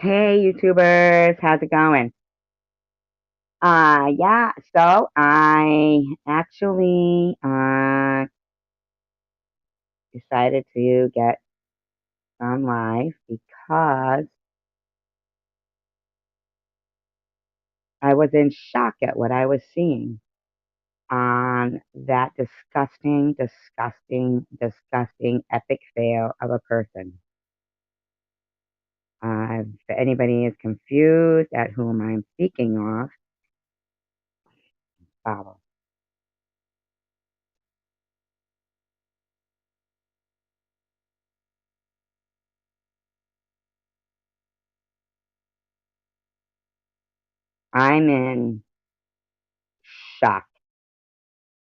Hey, YouTubers, how's it going? Yeah, so I actually decided to get on live because I was in shock at what I was seeing on that disgusting, disgusting, disgusting epic fail of a person. If anybody is confused at whom I'm speaking of, follow. I'm in shock,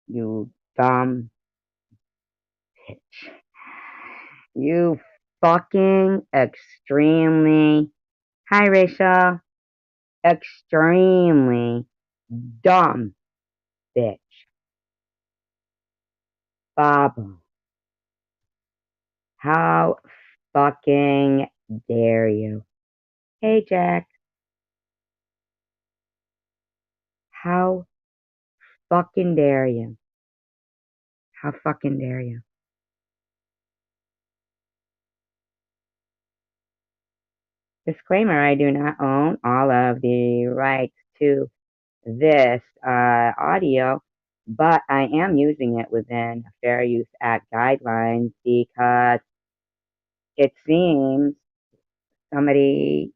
you dumb bitch. You fucking extremely, hi Rachel, extremely dumb bitch. Baba, how fucking dare you? Hey Jack, how fucking dare you? How fucking dare you? Disclaimer, I do not own all of the rights to this audio, but I am using it within Fair Use Act guidelines because it seems somebody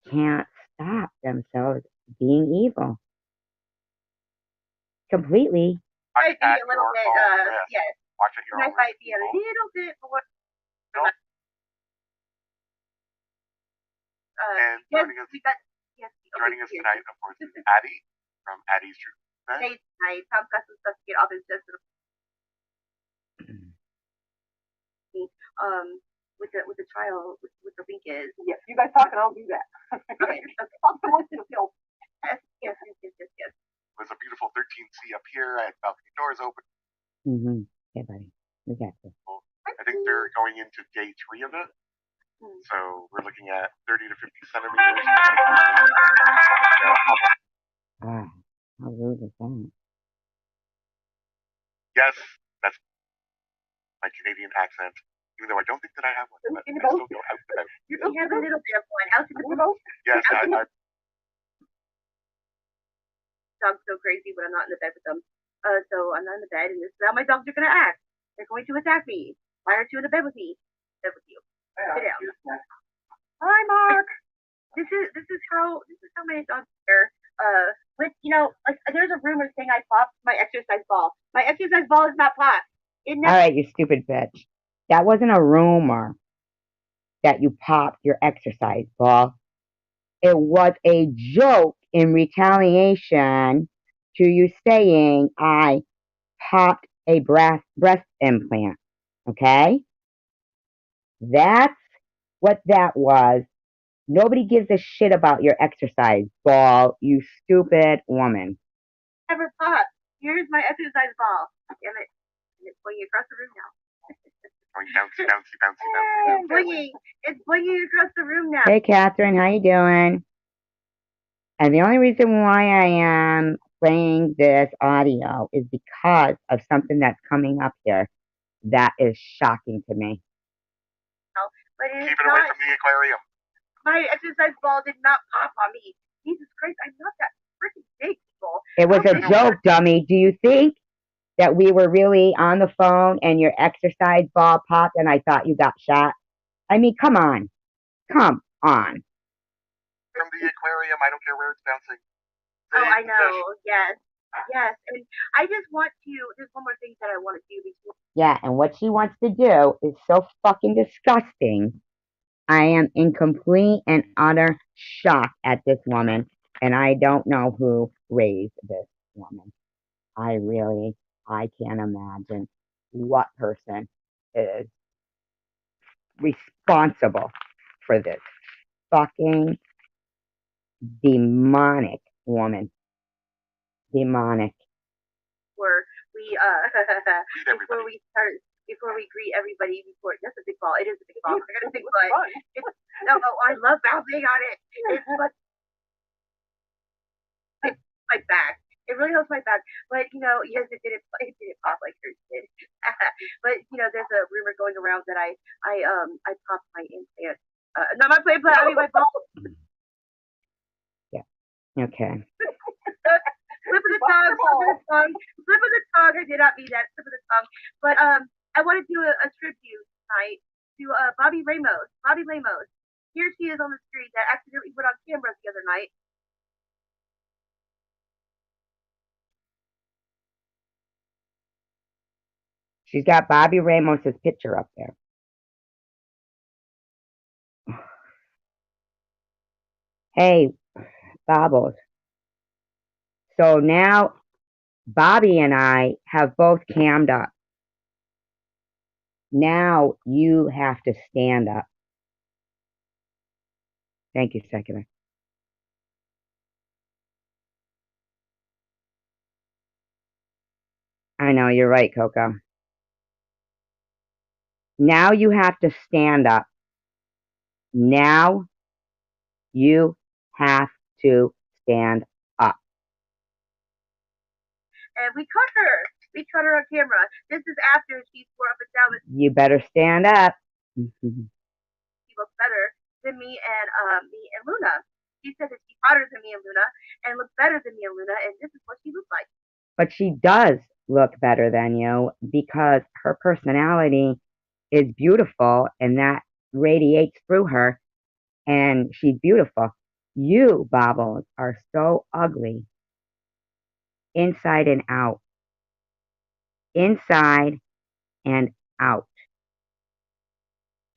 can't stop themselves being evil completely. Might be a little bit, yes. Might be a little bit more. And yes, we got, yes, joining us tonight, of course, is Addie from Addie's Truth. Hey, tonight, Tom got some stuff to get off his chest. With the trial, with the weekend. Yes, you guys talk and I'll do that. Okay, talk to most of the film. Yes. There's a beautiful 13C up here. I had balcony doors open. Yeah, buddy. We got this. I think they're going into day 3 of it. So we're looking at 30 to 50 centimeters. Ah, how rude is that? Yes, that's my Canadian accent. Even though I don't think that I have one, but I still go out and about. You have a little bit of one. Out in the boat? Yes, I dogs go crazy when I'm not in the bed with them. So I'm not in the bed, and this is how my dogs are gonna act. They're going to attack me. Why aren't you in the bed with me? Bed with you. Sit down. Hi, Mark. This is how my dogs are. With like there's a rumor saying I popped my exercise ball. My exercise ball is not popped. All right, you stupid bitch. That wasn't a rumor that you popped your exercise ball. It was a joke in retaliation to you saying I popped a breast implant. Okay? That's what that was. Nobody gives a shit about your exercise ball, you stupid woman. Never popped. Here's my exercise ball. Damn it. And it's pointing across the room now. Boingy. It's boinging across the room now. Hey, Catherine, how you doing? And the only reason why I am playing this audio is because of something that's coming up here that is shocking to me. No, but keep it away from the aquarium. My exercise ball did not pop on me. Jesus Christ, I'm not that freaking big, people. It was a joke, dummy. Do you think that we were really on the phone and your exercise ball popped and I thought you got shot? I mean, come on. Come on. From the aquarium, I don't care where it's bouncing. Oh, I know. Yes. Yes. And I just want to, there's one more thing that I want to do before. Yeah, and what she wants to do is so fucking disgusting. I am in complete and utter shock at this woman, and I don't know who raised this woman. I can't imagine what person is responsible for this fucking demonic woman. Demonic. Before we before we greet everybody, before that's a big ball. It is a big ball. I got a big butt. No, I love bouncing on it. It's like my back. It really helps my back. But yes, it didn't pop like yours did. But there's a rumor going around that I popped my implant. Not my implant. I mean my ball. Yeah. Okay. Slip of the tongue. Slip of the tongue. I did not mean that. Slip of the tongue. But I want to do a tribute tonight to Bobby Ramos. Bobby Ramos. Here she is on the street that accidentally put on camera the other night. She's got Bobby Ramos's picture up there. Hey, Bobbles. So now Bobby and I have both cammed up. Now you have to stand up. Thank you, Secular. I know, you're right, Coco. Now you have to stand up. Now you have to stand up. And we caught her. We caught her on camera. This is after she swore up and down that You better stand up. she looks better than me and Luna. She said that she's hotter than me and Luna and looks better than me and Luna, and this is what she looks like. But she does look better than you because her personality is beautiful and that radiates through her, and she's beautiful. You, Bobbles, are so ugly inside and out. Inside and out.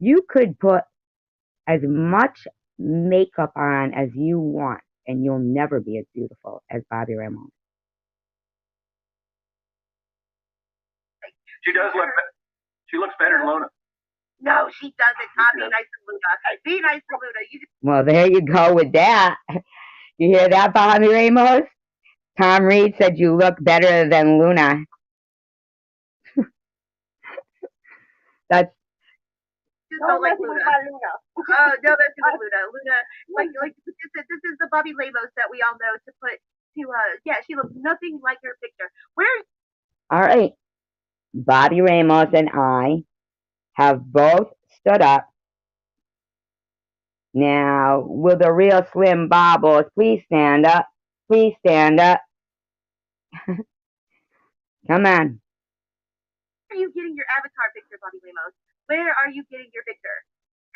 You could put as much makeup on as you want, and you'll never be as beautiful as Bobby Ramos. She does look. She looks better than Luna. No, she doesn't. Tom, be nice to Luna. Be nice to Luna. Well, there you go with that. You hear that, Bobby Ramos? Tom Reed said you look better than Luna. That's don't like Luna. Oh no, that's not Luna. Luna, like this is the Bobby Lamos that we all know to put to yeah, she looks nothing like her picture. All right. Bobby Ramos and I have both stood up. Now, will the real Slim Bobbles please stand up? Please stand up. Come on. Where are you getting your avatar picture, Bobby Lamos? Where are you getting your picture?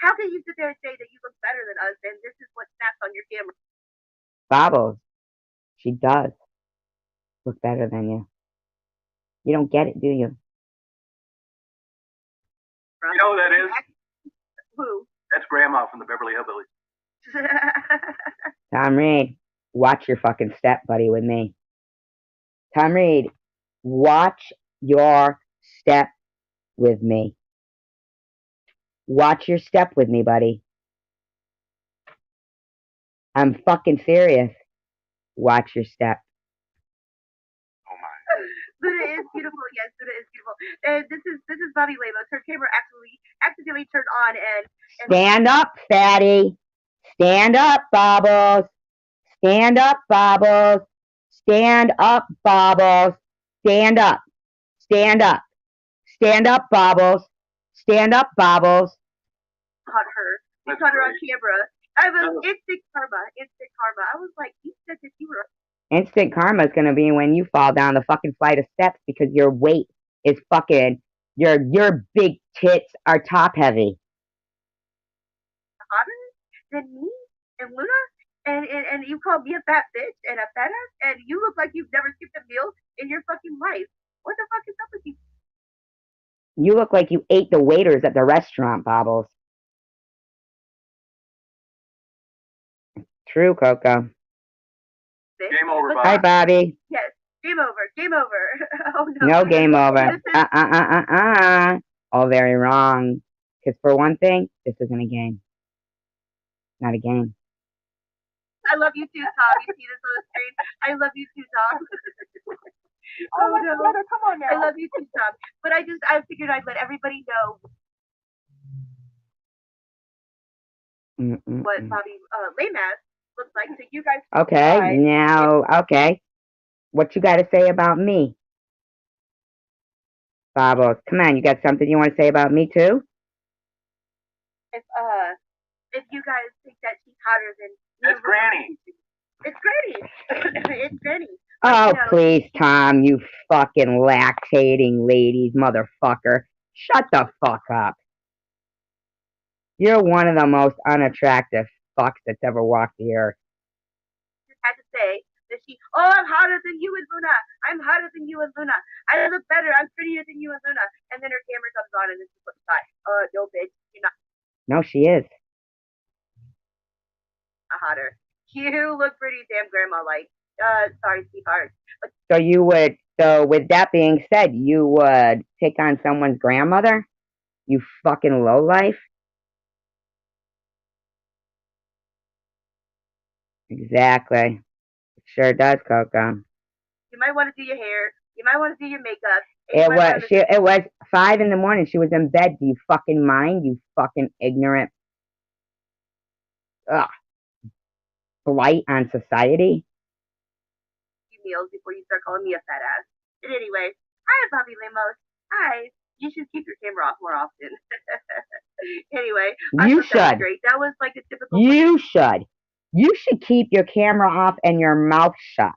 How can you sit there and say that you look better than us and this is what snaps on your camera? Bobbles, she does look better than you. You don't get it, do you? You know who that is? Who? That's Grandma from the Beverly Hillbillies. Tom Reed, watch your fucking step, buddy, with me. Tom Reed, watch your step with me. Watch your step with me, buddy. I'm fucking serious. Watch your step. Oh my. Luna is beautiful. Yes, Luna is beautiful. And this is Bobby Lamos. Her camera accidentally turned on and stand up, fatty. Stand up, Bobbles. Stand up, Bobbles. Stand up, Bobbles. Stand up. Stand up. Stand up, Bobbles. Stand up, Bobbles. Caught her. We caught her on camera. I was instant karma. Instant karma. I was like, you said that you were. Instant karma is gonna be when you fall down the fucking flight of steps because your weight is fucking your big tits are top heavy. Hotter than me and Luna? And you call me a fat bitch and a fat ass, and you look like you've never skipped a meal in your fucking life. What the fuck is up with you? You look like you ate the waiters at the restaurant, Bobbles. True, Coco. Game over, Bobby. Hi, Bobby. Yes, game over. Game over. Oh no. No game over. All very wrong. Because for one thing, this isn't a game. Not a game. I love you too, Tom. You see this on the screen? I love you too, Tom. Oh no. Brother, come on now. I love you too, Tom. But I figured I'd let everybody know what Bobby Lamass looks like. So you guys Okay, decide now, okay. What you got to say about me, Bobbles? Come on, you got something you want to say about me too? if if you guys think that she's hotter than That's Granny. It's Granny. It's Granny. Oh, please, Tom, you fucking lactating ladies, motherfucker. Shut the fuck up. You're one of the most unattractive fucks that's ever walked the earth. Just had to say that I'm hotter than you and Luna. I'm hotter than you and Luna. I look better. I'm prettier than you and Luna. And then her camera comes on and this is what she thought. No, bitch. You're not No, she is. hotter. You look pretty damn grandma like. Sorry, sweetheart. But So with that being said, you would take on someone's grandmother? You fucking lowlife? Exactly. It sure does, Coco. you might want to do your hair. You might want to do your makeup. It was 5 in the morning. She was in bed. Do you fucking mind? You fucking ignorant blight on society. Meals before you start calling me a fat ass. But anyway, hi, Bobby Lemos. Hi. You should keep your camera off more often. Anyway, You thought that was should. great. That was like a typical. You should. You should keep your camera off and your mouth shut.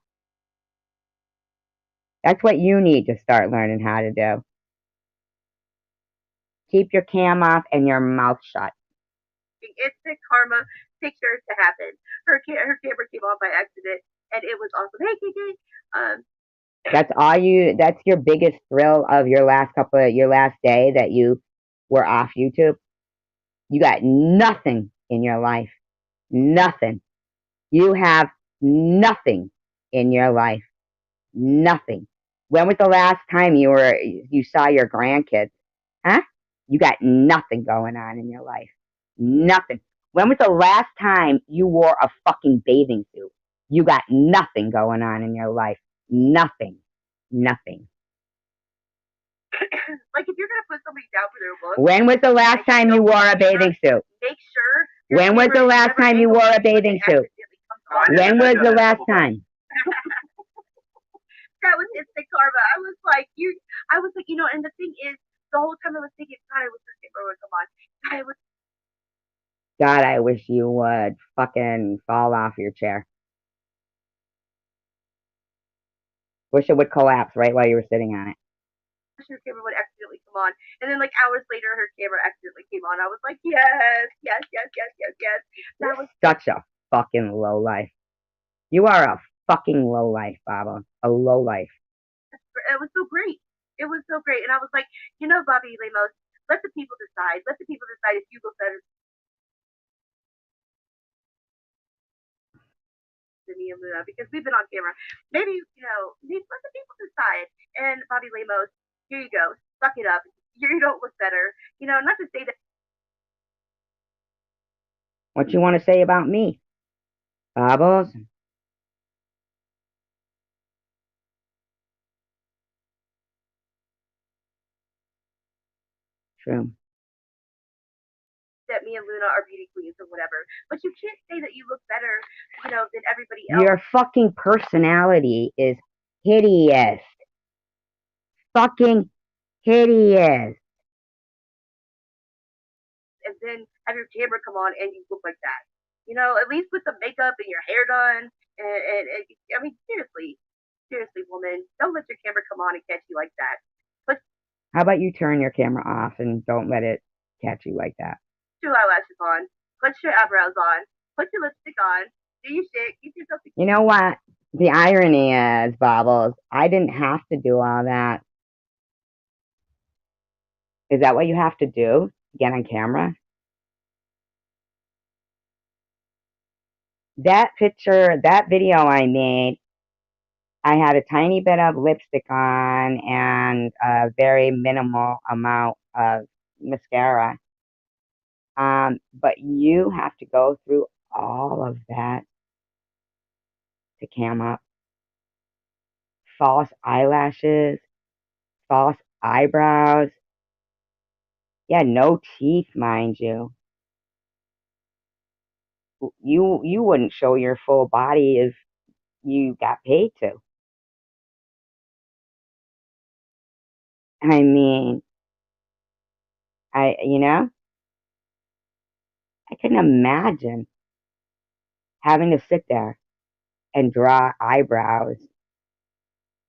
That's what you need to start learning how to do. Keep your cam off and your mouth shut. Instant karma pictures to happen. Her camera came on by accident, and it was awesome. Hey, KK. That's your biggest thrill of your last day that you were off YouTube. You got nothing in your life. Nothing. You have nothing in your life. Nothing. When was the last time you saw your grandkids? Huh? You got nothing going on in your life. Nothing. When was the last time you wore a fucking bathing suit? You got nothing going on in your life. Nothing. Nothing. Like if you're gonna put somebody down for their look. When was the last time you wore a bathing suit? Make sure. When was the last time you wore a bathing suit? When was the last time? That was instant karma. I was like, and the thing is, the whole time I was thinking, God, I wish this camera would come on. God, I wish you would fucking fall off your chair. Wish it would collapse right while you were sitting on it. Her camera would accidentally come on, and then like hours later, her camera accidentally came on. I was like, yes, yes, yes, yes, yes, yes. That was such a fucking low life. You are a fucking low life, Baba. A low life. It was so great. It was so great, and I was like, Bobby Lemos, let the people decide. Let the people decide if you look better than me and Luna because we've been on camera. Maybe let the people decide. And Bobby Lemos, here you go. Suck it up. You don't look better. Not to say that. What you want to say about me, Bobbles? True. That me and Luna are beauty queens or whatever, but you can't say that you look better, than everybody else. Your fucking personality is hideous. Fucking hideous. And then have your camera come on and you look like that. At least with the makeup and your hair done. And I mean, seriously, woman, don't let your camera come on and catch you like that. But how about you turn your camera off and don't let it catch you like that? Put your eyelashes on. Put your eyebrows on. Put your lipstick on. Do your shit. Keep yourself. You know what? The irony is, Bobbles, I didn't have to do all that. Is that what you have to do? Get on camera? That video I made, I had a tiny bit of lipstick on and a very minimal amount of mascara. But you have to go through all of that to cam up. False eyelashes, false eyebrows. Yeah, no teeth, mind you. you wouldn't show your full body if you got paid to. I mean, I couldn't imagine having to sit there and draw eyebrows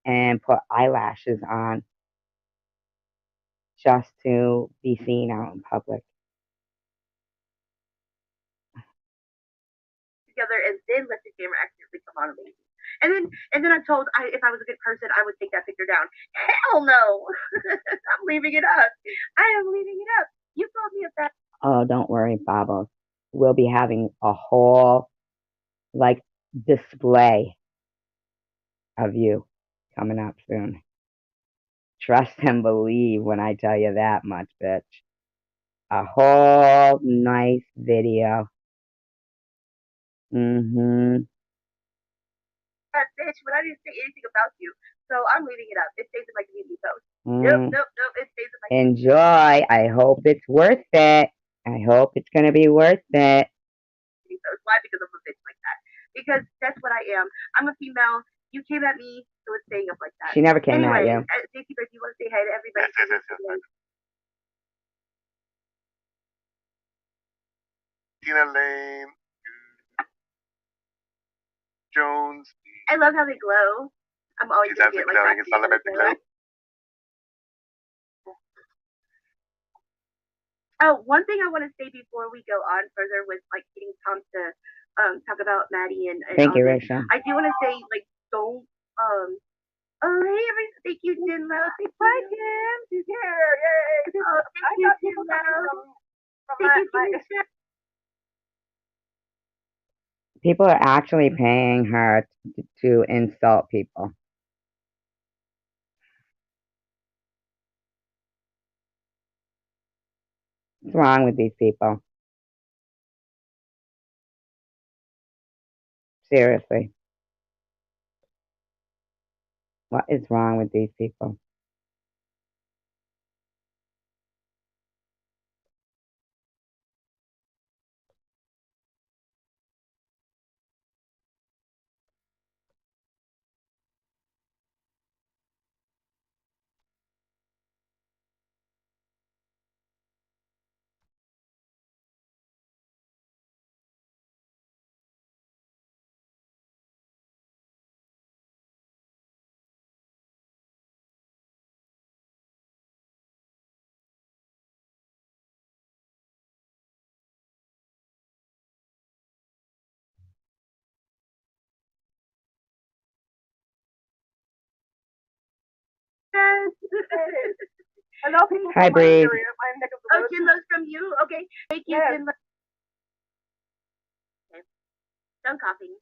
and put eyelashes on just to be seen out in public. Together and then let the camera accidentally come on amazing. And then I'm told if I was a good person, I would take that picture down. Hell no! I'm leaving it up. I am leaving it up. You told me about. Oh, don't worry, Bobbles. We'll be having a whole display of you coming up soon. Trust and believe when I tell you that much, bitch. A whole nice video. Mm-hmm. Bitch, but I didn't say anything about you, so I'm leaving it up. It stays in my community post. Nope. It stays in my. Enjoy. I hope it's worth it. I hope it's gonna be worth it. Why? Because I'm a bitch like that. Because that's what I am. I'm a female. You came at me, so it's staying up like that. She never came anyway, at you. Stacey, do you want to say hi to everybody? Yes. Tina Lane, Jones. I love how they glow. I'm always gonna get like that. It's all about the glow. Oh, one thing I want to say before we go on further with getting Tom to talk about Maddie and Thank you, Rachel. I do want to say don't oh hey everybody, thank you Jinlo. Hi Kim, she's here. Yay! Oh, thank you Jinlo. Thank you. People are actually paying her to insult people. What's wrong with these people? Seriously. What is wrong with these people? Hello, people Hi, from my Bree. area, my neck of the woods. Jinlo's from you. Okay, thank you Jinlo. Okay. Done coughing.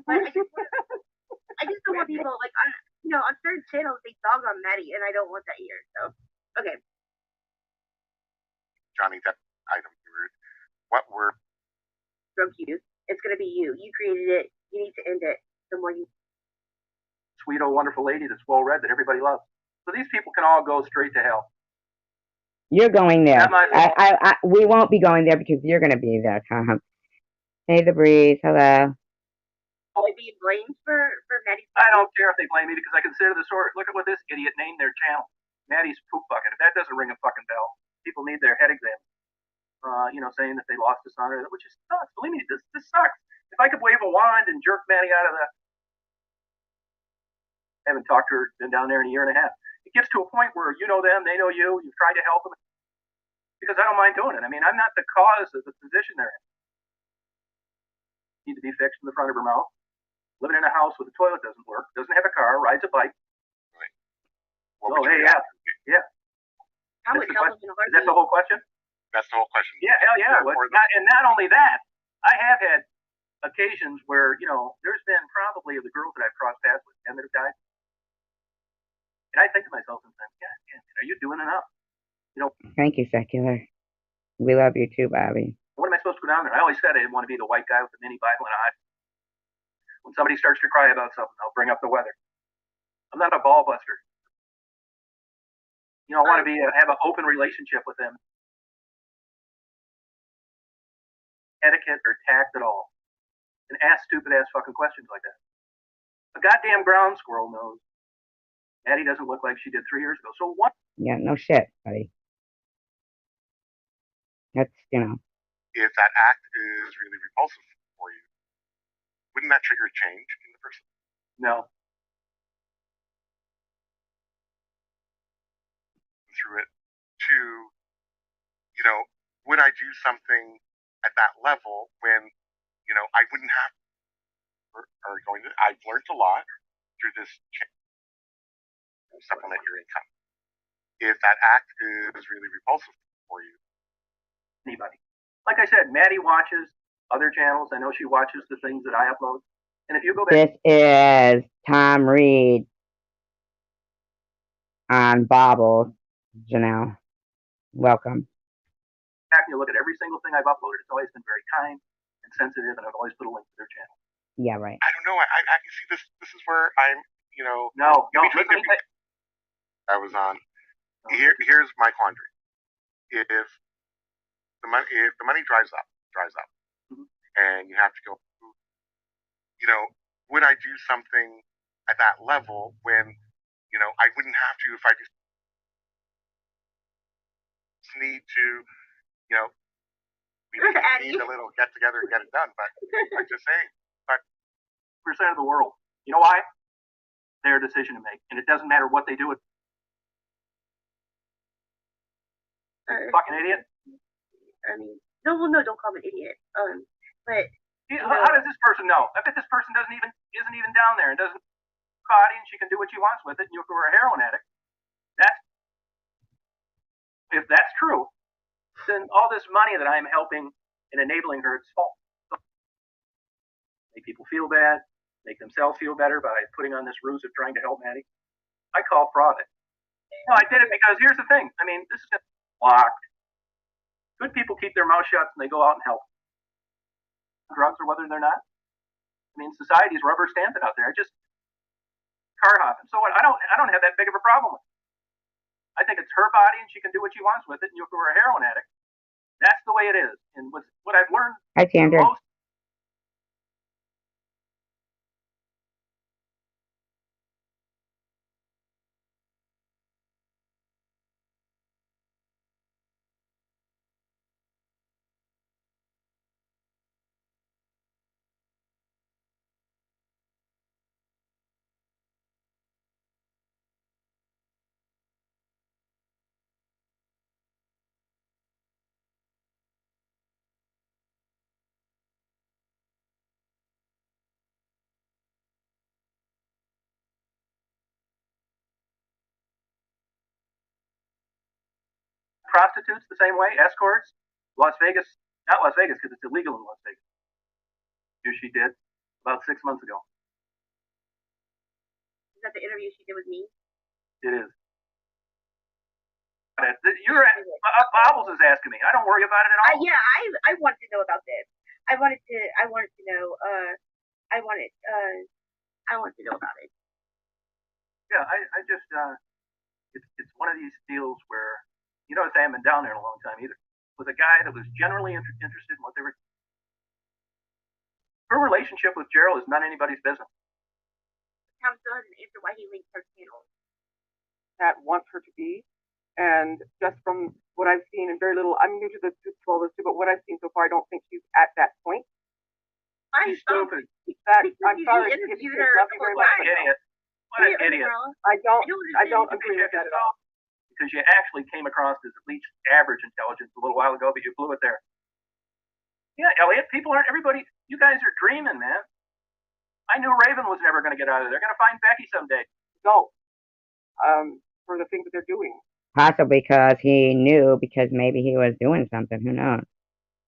But I just don't want people on certain channels they dog on Maddie, and I don't want that here. So okay. Johnny, that item word. What word? Broke you. It's gonna be you. You created it. You need to end it. The more you. Sweet old wonderful lady that's well read that everybody loves. So these people can all go straight to hell. You're going there. Not my fault. We won't be going there because you're gonna be there, Tom. Hey, the breeze. Hello. Are they being blamed for Maddie's? I don't care if they blame me because I consider the sort. Look at what this idiot named their channel. Maddie's Poop Bucket. If that doesn't ring a fucking bell, people need their head examined. Saying that they lost a son, which is sucks. Believe me, this sucks. If I could wave a wand and jerk Maddie out of the, I haven't talked to her, been down there in a year and a half. It gets to a point where you know them, they know you. You've tried to help them because I don't mind doing it. I mean, I'm not the cause of the position they're in. Need to be fixed in the front of her mouth. Living in a house where the toilet doesn't work, doesn't have a car, rides a bike. Right. Oh, hey, yeah. How much help in a heartbeat? Is that the whole question? That's the whole question. Yeah, hell yeah. And not only that, I have had occasions where, there's been probably of the girls that I've crossed paths with 10 that have died. And I think to myself sometimes, God damn, are you doing enough? Thank you, Secular. We love you too, Bobby. What am I supposed to go down there? I always said I didn't want to be the white guy with the mini Bible and a hot. When somebody starts to cry about something, I'll bring up the weather. I'm not a ball buster. I want to have an open relationship with them. etiquette or tact at all and ask stupid ass fucking questions like that. A goddamn ground squirrel knows Maddie doesn't look like she did 3 years ago. So what? Yeah, no shit, buddy. That's, If that act is really repulsive for you, wouldn't that trigger change in the person? No. Through it to, would I do something at that level when, I wouldn't have or going to, I've learned a lot through this change, supplement your income. If that act is really repulsive for you. Anybody. Like I said, Maddie watches other channels. I know she watches the things that I upload. And if you go back. This is Tom Reed on Bobbles. Janelle, welcome. Back and you look at every single thing I've uploaded. It's always been very kind and sensitive, and I've always put a link to their channel. Yeah, right. I don't know. I see this. This is where I'm. No. I was on. Here's my quandary. If the money dries up, mm-hmm. and you have to go, would I do something at that level when, I wouldn't have to if I just need to, we need a little get together and get it done. But I'm just saying. But percent of the world. You know why? Their decision to make, and it doesn't matter what they do. Fucking idiot. I mean, no, don't call me an idiot. But how does this person know? I bet this person isn't even down there and doesn't body, and she can do what she wants with it. And if you're a heroin addict, if that's true, then all this money that I'm helping and enabling her, it's false. Make people feel bad, make themselves feel better by putting on this ruse of trying to help Maddie. I call fraud it. No, I did it because here's the thing. I mean, this is blocked. Good people keep their mouth shut and they go out and help. Drugs or whether they're not. I mean, society's rubber stamping out there. I just car hopping. So what? I don't have that big of a problem with it. I think it's her body and she can do what she wants with it. And if you're a heroin addict, that's the way it is. And what I've learned. Hi, Sandra. Prostitutes the same way, escorts, Las Vegas, not Las Vegas because it's illegal in Las Vegas. Here she did about 6 months ago. Is that the interview she did with me? It is. Bobbles is asking me. I don't worry about it at all. Yeah, I wanted to know about this. I wanted to know. I wanted to know about it. Yeah, I just it's one of these deals where you notice I haven't been down there in a long time either. With a guy that was generally interested in what they were. Her relationship with Gerald is not anybody's business. Tom still hasn't answered why he linked her channel. That wants her to be, and just from what I've seen, and very little, I'm new to the tutorial too, but what I've seen so far, I don't think she's at that point. She's stupid. I'm sorry. You interviewed her. What an idiot. What an idiot. I don't agree with that at all. Because you actually came across as at least average intelligence a little while ago, but you blew it there. Yeah, Elliot, people aren't, everybody, you guys are dreaming, man. I knew Raven was never going to get out of there. They're going to find Becky someday. No. For the things that they're doing. Possibly because he knew, because maybe he was doing something. Who knows?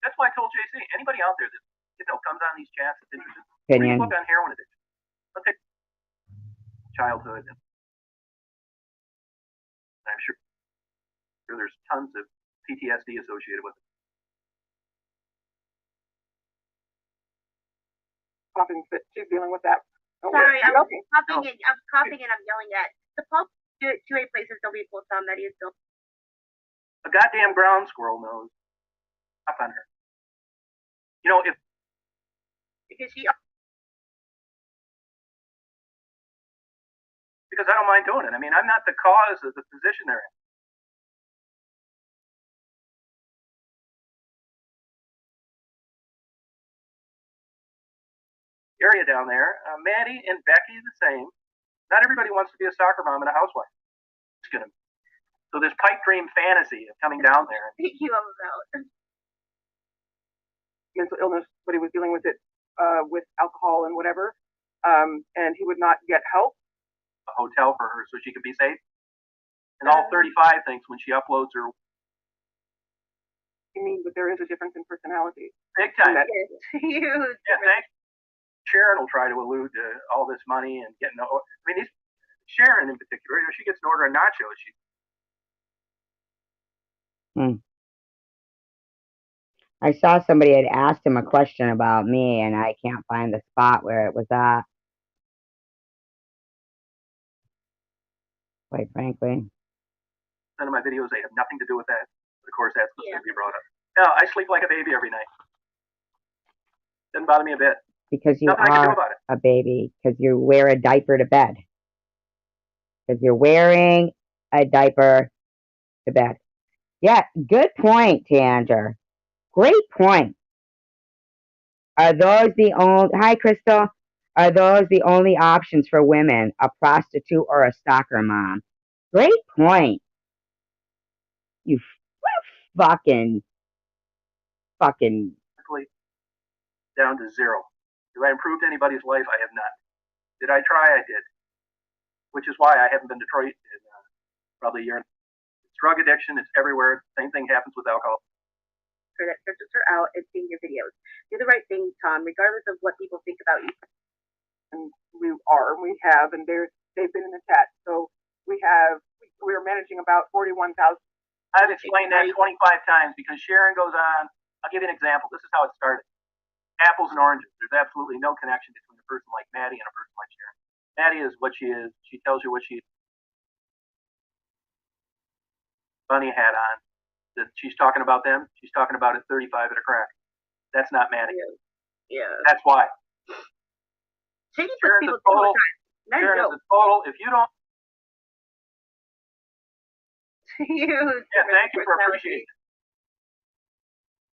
That's why I told JC, anybody out there that, comes on these chats that's interested, Opinion. look on heroin addiction. Let's take childhood. I'm sure there's tons of PTSD associated with it. Coughing fit. She's dealing with that. Sorry, I was coughing and I'm yelling at the pulp to a place of still people. Tom that he is still. A goddamn ground squirrel knows. Up on her. You know, if Because because I don't mind doing it. I mean, I'm not the cause of the position they're in. Area down there, Maddie and Becky the same. Not everybody wants to be a soccer mom and a housewife. It's gonna. So this pipe dream fantasy of coming down there. you love about mental illness, but he was dealing with it with alcohol and whatever, and he would not get help. A hotel for her so she could be safe. And all 35 thinks when she uploads her. You mean, but there is a difference in personality. Big time. it's huge. Yeah, thanks. Sharon will try to allude to all this money and getting. I mean, Sharon in particular, you know, she gets an order of nachos. I saw somebody had asked him a question about me, and I can't find the spot where it was at. Quite frankly. None of my videos, they have nothing to do with that. But of course, that's what's going to be brought up. No, I sleep like a baby every night. Doesn't bother me a bit. Because you Nothing I can do are about it. a baby. Because you wear a diaper to bed. Because you're wearing a diaper to bed. Yeah, good point, Tanger. Great point. Are those the only... Hi, Crystal. Are those the only options for women? A prostitute or a stalker mom? Great point. You fucking down to zero. Have I improved anybody's life? I have not. Did I try? I did. Which is why I haven't been to Detroit in probably a year. It's drug addiction. It's everywhere. Same thing happens with alcohol. For that searches her out and seeing your videos. Do the right thing, Tom, regardless of what people think about you. And we have, and they've been in the chat. So we're managing about 41,000. I've explained that 25 times because Sharon goes on. I'll give you an example. This is how it started. Apples and oranges. There's absolutely no connection between a person like Maddie and a person like Sharon. Maddie is what she is. She tells you what she bunny hat on. That she's talking about them. She's talking about at 35 at a crack. That's not Maddie. Yeah. That's why. Sharon's a total. Sharon is a total. If you don't. Yeah, thank you for appreciating it.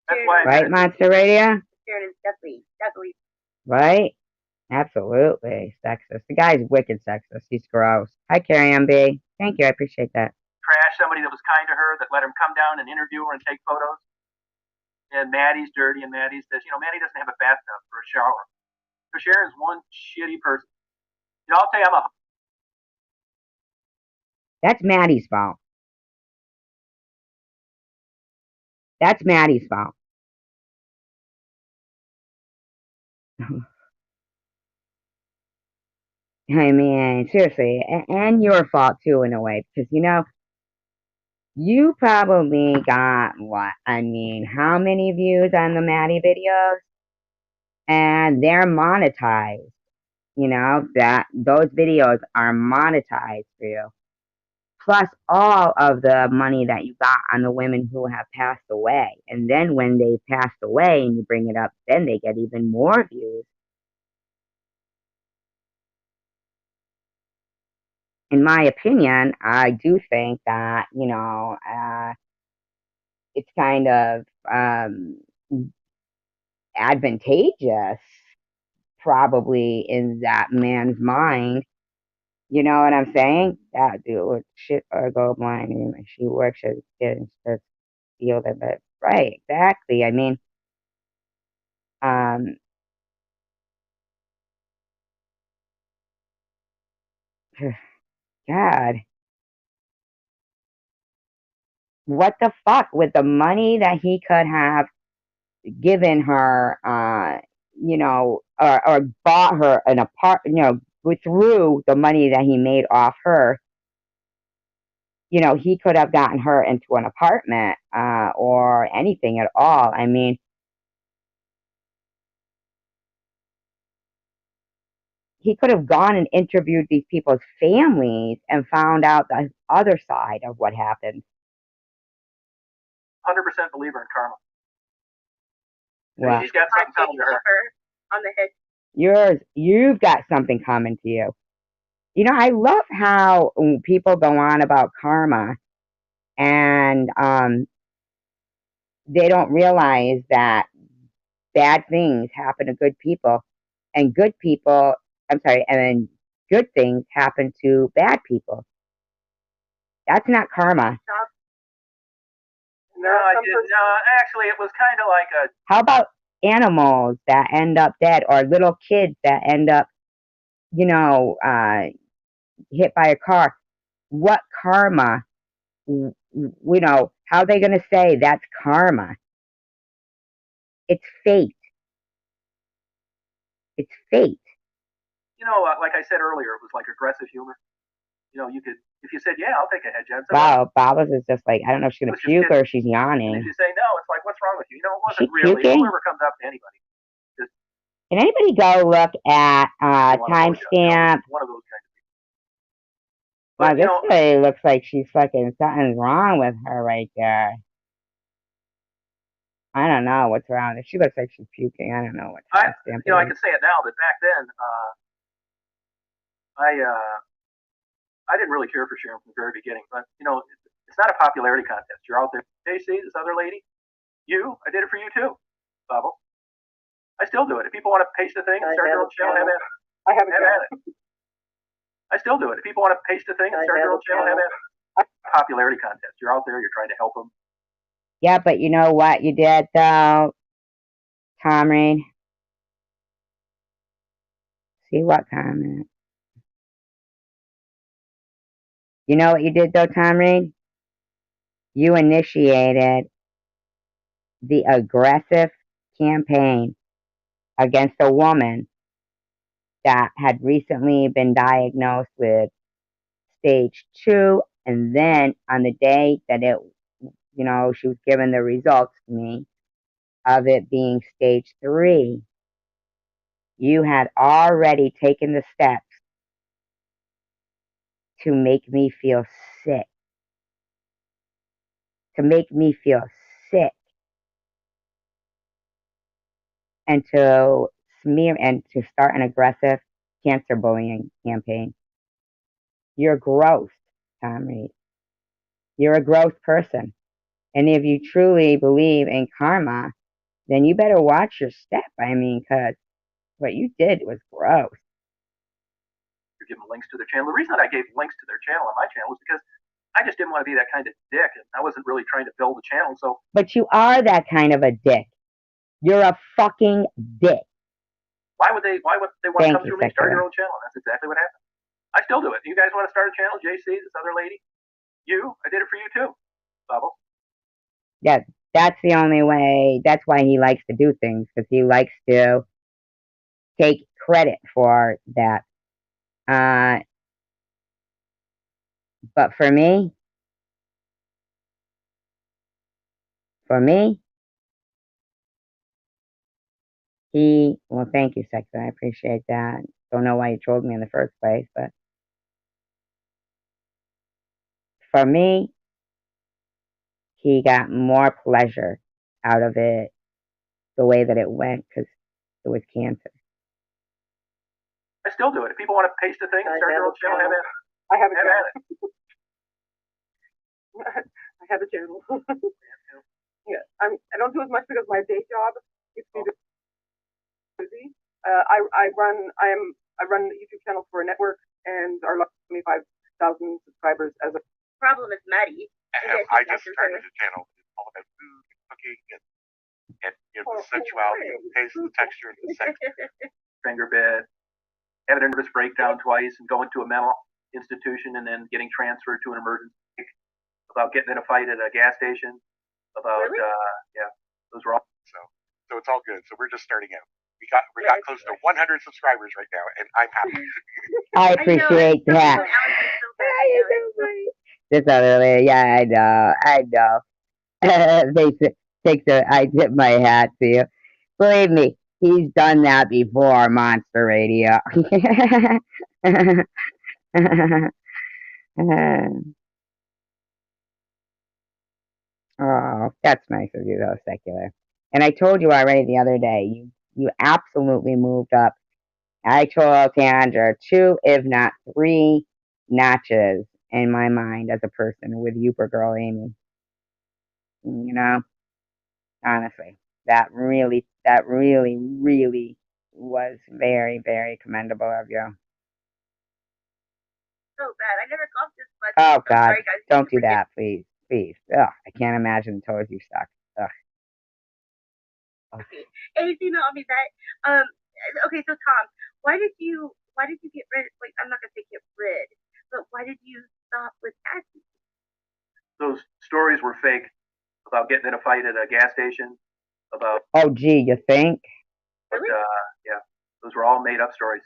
That's why. Right, Monster Radio? Sharon is definitely. Right? Absolutely. Sexist. The guy's wicked sexist. He's gross. Hi, Carrie MB. Thank you. I appreciate that. Trash somebody that was kind to her, that let him come down and interview her and take photos. And Maddie's dirty, and Maddie says, you know, Maddie doesn't have a bathtub for a shower. So Sharon's one shitty person. You know, I'll tell you, That's Maddie's fault. That's Maddie's fault. I mean, seriously, and your fault too, in a way, because you know, you probably got what? I mean, how many views on the Maddie videos? And they're monetized. You know, that those videos are monetized for you. Plus all of the money that you got on the women who have passed away. And then when they passed away and you bring it up, then they get even more views. In my opinion, I do think that, you know, it's kind of advantageous, probably, in that man's mind. You know what I'm saying? That dude would shit or go blind. And she works as a field of it. Right, exactly. I mean, God. What the fuck? With the money that he could have given her, you know, or bought her an apartment, you know, through the money that he made off her, you know, he could have gotten her into an apartment, or anything at all. I mean, he could have gone and interviewed these people's families and found out the other side of what happened. 100% believer in karma. What? She's got something coming to her. On the head. You've got something coming to you. You know, I love how people go on about karma and they don't realize that bad things happen to good people and good people, I'm sorry, and then good things happen to bad people. That's not karma. No, I didn't. No, actually, it was kind of like a. How about animals that end up dead or little kids that end up, you know, hit by a car? What karma? You know, how are they going to say that's karma? It's fate. It's fate. You know, like I said earlier, it was like aggressive humor. You know, you could, if you said, yeah, I'll take a head job. Wow, Babas is just like, I don't know if she's going to puke or she's And yawning. if you say no, it's like, what's wrong with you? You know, it wasn't She really. puking? Whoever comes up to anybody. Can anybody go look at timestamp? One of those kinds of people. Wow, this lady looks like she's fucking, something's wrong with her right there. I don't know what's wrong with her. She looks like she's puking. I don't know what timestamp You know, I can say it now, but back then, I didn't really care for Sharon from the very beginning. But, you know, it's not a popularity contest. You're out there. JC, this other lady, I did it for you too, Bubble. I still do it. If people want to paste a thing and start their own channel, have at it. I have it. I still do it. If people want to paste a thing and start their own channel, have at it. Popularity contest. You're out there. You're trying to help them. Yeah, but you know what you did though, Tom Reed? See what comment? You know what you did though, Tom Reed? You initiated the aggressive campaign against a woman that had recently been diagnosed with stage 2, and then on the day that it, you know, she was given the results to me of it being stage 3, you had already taken the steps to make me feel sick. To make me feel sick. And to smear and to start an aggressive cancer bullying campaign. You're gross, Tom Reed. You're a gross person. And if you truly believe in karma, then you better watch your step. I mean, because what you did was gross. You're giving links to their channel. The reason that I gave links to their channel on my channel was because I just didn't want to be that kind of dick, and I wasn't really trying to build a channel. So, but you are that kind of a dick. You're a fucking dick. Why would they want to come through me and start their own channel? That's exactly what happened. I still do it. You guys want to start a channel? JC, this other lady, I did it for you too, Bubble. Yeah, that's the only way. That's why he likes to do things, because he likes to take credit for that. But for me, well, thank you, Sexton. I appreciate that. Don't know why you trolled me in the first place, but for me, he got more pleasure out of it the way that it went, because it was cancer. I still do it. If people want to paste a thing and start their own channel, have at it. I have a Have channel. at it. I have a channel. Yeah, I don't do as much because my day job keeps me busy. I run a YouTube channel for a network, and our 25,000 subscribers as a problem is Maddie. I just started a channel. It's all about food and cooking and you know, the sensuality of the taste, the texture, and the sex. Finger bed, having a nervous breakdown twice, and going to a mental institution, and then getting transferred to an emergency. About getting in a fight at a gas station. About really? Yeah, those were all. So it's all good. So we're just starting out. We got close to 100 subscribers right now, and I'm happy. I appreciate that. This other lady, yeah, I know. I tip my hat to you. Believe me, he's done that before, Monster Radio. Oh, that's nice of you, though, Secular. And I told you already the other day, you absolutely moved up. I told Sandra 2, if not 3 notches in my mind as a person with you, for girl Amy. You know, honestly, that really was very, very commendable of you. So bad. I never got this much. Oh I'm God, sorry, guys. don't do that, please, please. Ugh, I can't imagine the toes you suck. Ugh. Okay. Hey, you know, I mean that. Um. Okay, so Tom, why did you get rid? Like, I'm not gonna say get rid, but why did you stop with acting? Those stories were fake about getting in a fight at a gas station. About Oh gee, you think? Really? yeah, those were all made up stories.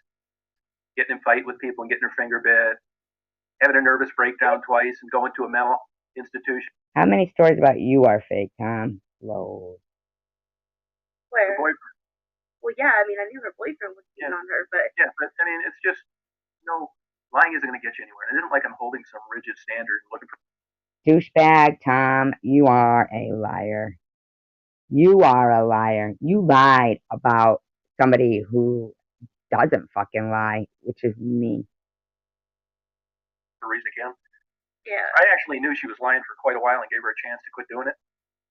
Getting in fight with people and getting her finger bit, having a nervous breakdown twice, and going to a mental institution. How many stories about you are fake, Tom? Lord. Where? Boyfriend. Well, yeah. I mean, I knew her boyfriend was cheating on her, but yeah, but I mean, it's just lying isn't going to get you anywhere. And it isn't like I'm holding some rigid standard and looking for. Douchebag, Tom, you are a liar. You are a liar. You lied about somebody who doesn't fucking lie, which is me. The reason again. yeah, I actually knew she was lying for quite a while and gave her a chance to quit doing it,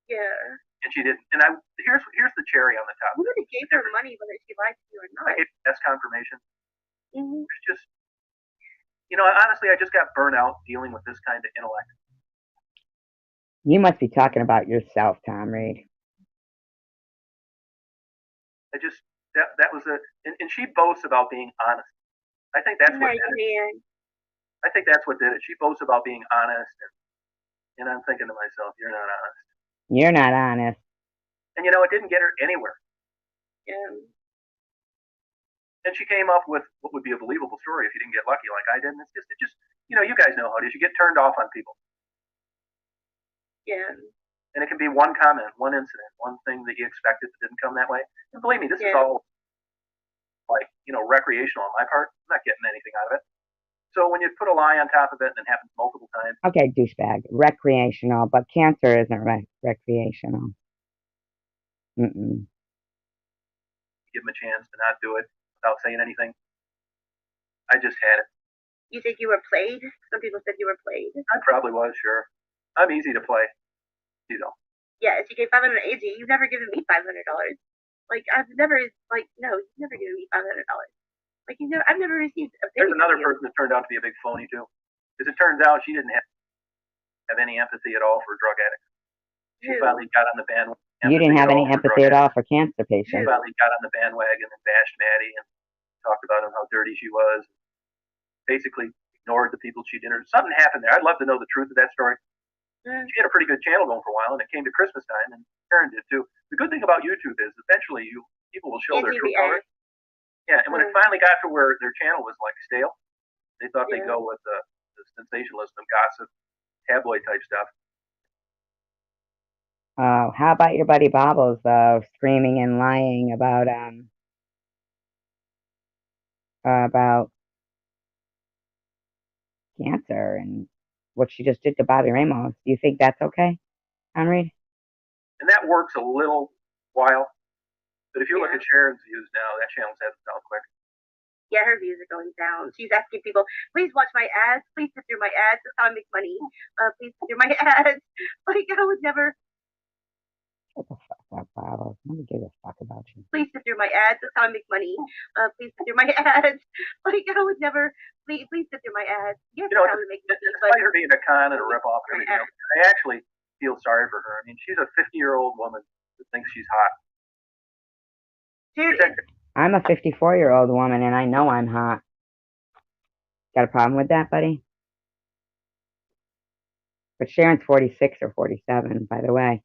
yeah. and she didn't. And here's the cherry on the top. You would have gave her money whether she lied to you or I not. gave best confirmation. Mm-hmm. It's just, honestly, I just got burnt out dealing with this kind of intellect. You must be talking about yourself, Tom Reed. I just that was and she boasts about being honest. I think that's what did it. I think that's what did it. She boasts about being honest, and I'm thinking to myself, you're not honest. You're not honest. And it didn't get her anywhere. Yeah. And she came up with what would be a believable story if you didn't get lucky like I did. And it just you guys know how it is. You get turned off on people. Yeah. And it can be one comment, one incident, one thing that you expected that didn't come that way. And believe me, this is all like, recreational on my part. I'm not getting anything out of it. So when you put a lie on top of it and it happens multiple times. Okay, douchebag. Recreational, but cancer isn't recreational. Mm-mm. Give them a chance to not do it without saying anything. I just had it. You think you were played? Some people said you were played. I probably was, sure. I'm easy to play. Yeah, she gave $500 to AJ. You've never given me $500. Like, I've never, no, you've never given me $500. Like, I've never received a penny. There's another person that turned out to be a big phony, too. Because it turns out she didn't have any empathy at all for drug addicts. She finally got on the bandwagon. You didn't have any empathy at all for cancer patients. She finally got on the bandwagon and bashed Maddie and talked about how dirty she was. Basically ignored the people she'd interviewed. Something happened there. I'd love to know the truth of that story. She had a pretty good channel going for a while, and it came to Christmas time, and Karen did too. The good thing about YouTube is eventually people will show their true colors. Yeah, and when it finally got to where their channel was like stale, they thought they'd go with the sensationalism, gossip, tabloid type stuff. Oh, how about your buddy Bobbles though, screaming and lying about cancer and what she just did to Bobby Ramos? Do you think that's okay, Henry? And that works a little while, but if you look at Sharon's views now, that channel's headed down quick. Yeah, her views are going down. She's asking people, please watch my ads. Please sit through my ads. That's how I make money. Please sit through my ads. Like, I would never. Shut the fuck up, Bobbles. Nobody gives a fuck about you. Please sit through my ads. That's how I make money. Please sit through my ads. Like, I would never. Please sit through my ads. Yes, that's how we make money. Despite her being a con and a ripoff and everything else, I actually feel sorry for her. I mean, she's a 50-year-old woman that thinks she's hot. I'm a 54-year-old woman, and I know I'm hot. Got a problem with that, buddy? But Sharon's 46 or 47, by the way.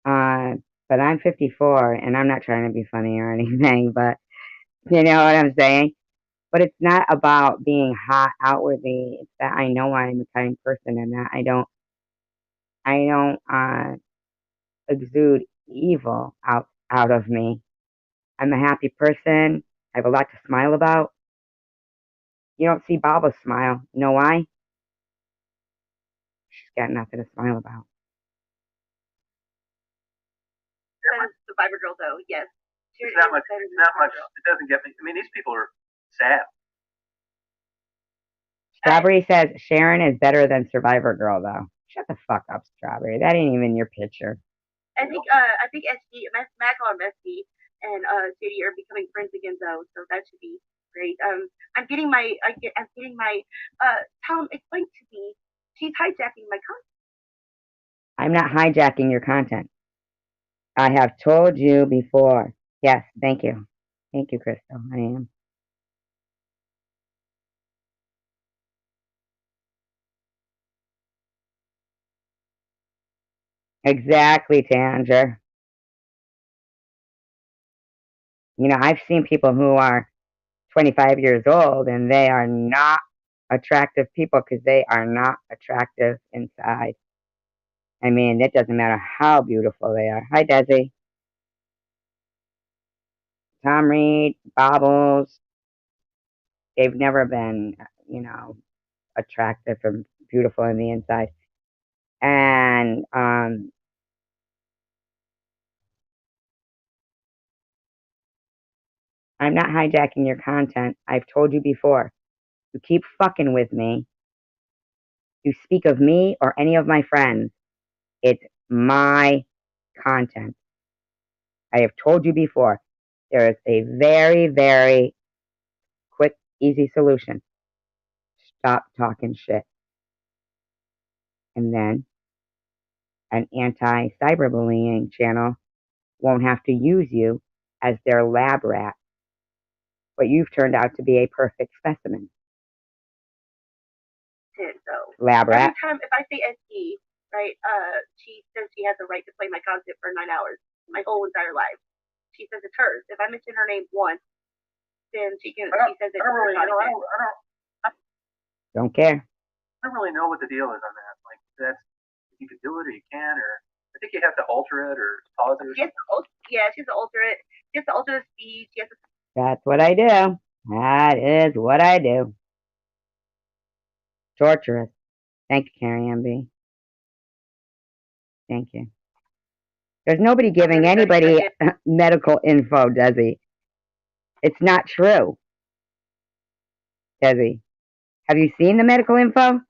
But I'm 54, and I'm not trying to be funny or anything, but you know what I'm saying? But it's not about being hot outwardly. It's that I know I'm a kind person, and that I don't exude evil out of me. I'm a happy person. I have a lot to smile about. You don't see Baba smile. You know why? She's got nothing to smile about. Because Survivor Girl, though. Yes. It's not much. It's not much. It doesn't get me. I mean, these people are sad. Strawberry says Sharon is better than Survivor Girl, though. Shut the fuck up, Strawberry. That ain't even your picture. I think SD, Mac on Messi and Sadie are becoming friends again, though, so that should be great. I'm getting my Tom explained to me she's hijacking my content. I'm not hijacking your content. I have told you before. Yes, thank you. Thank you, Crystal. I am. Exactly, Tanger. You know, I've seen people who are 25 years old and they are not attractive people because they are not attractive inside. I mean, it doesn't matter how beautiful they are. Hi, Desi. Tom Reed, Bobbles. They've never been, you know, attractive or beautiful on the inside. And I'm not hijacking your content. I've told you before. You keep fucking with me. You speak of me or any of my friends. It's my content. I have told you before. There is a very, very quick, easy solution. Stop talking shit. And then an anti-cyberbullying channel won't have to use you as their lab rat. But you've turned out to be a perfect specimen. So Lab rat. every time if I say SD, right, she says she has the right to play my content for 9 hours, my whole entire life. She says it's hers. If I mention her name once, then she can. She says it's really, her content. Don't care. I don't really know what the deal is on that. Like, that's you can do it or you can't, or I think you have to alter it or pause it or something. Yeah, she has to alter it. She has to alter the speed. She has to. That's what I do. That is what I do. Torturous. Thank you, Carrie MB. Thank you. There's nobody giving anybody medical info, Desi. It's not true. Desi, have you seen the medical info?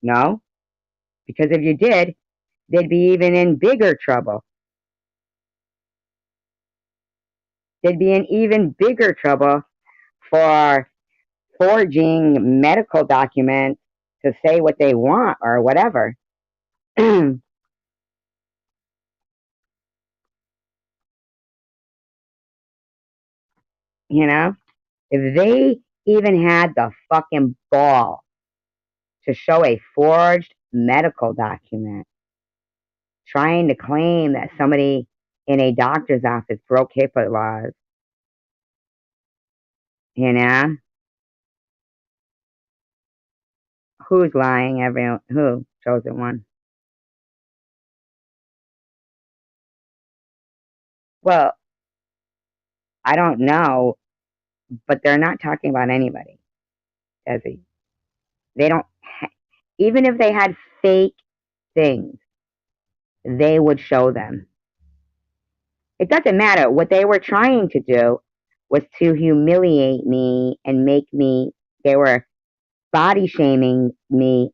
No? Because if you did, they'd be even in bigger trouble. They'd be in even bigger trouble for forging medical documents to say what they want or whatever. You know? If they even had the fucking ball to show a forged medical document trying to claim that somebody in a doctor's office broke HIPAA laws, you know? Who's lying? Everyone? Who? Chosen one. Well, I don't know, but they're not talking about anybody, Desi. They don't, even if they had fake things, they would show them. It doesn't matter. What they were trying to do was to humiliate me and make me, they were body shaming me,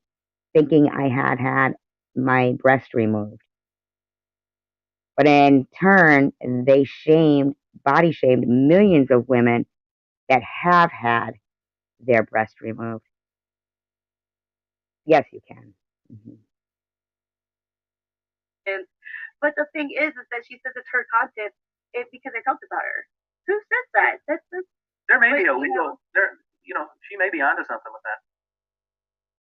thinking I had had my breast removed. But in turn, they body shamed millions of women that have had their breast removed. Yes, you can. Mm-hmm. And but the thing is that she says it's her content. It's because I talked about her. Who says that? That's there may be a legal. There, you know, she may be onto something with that.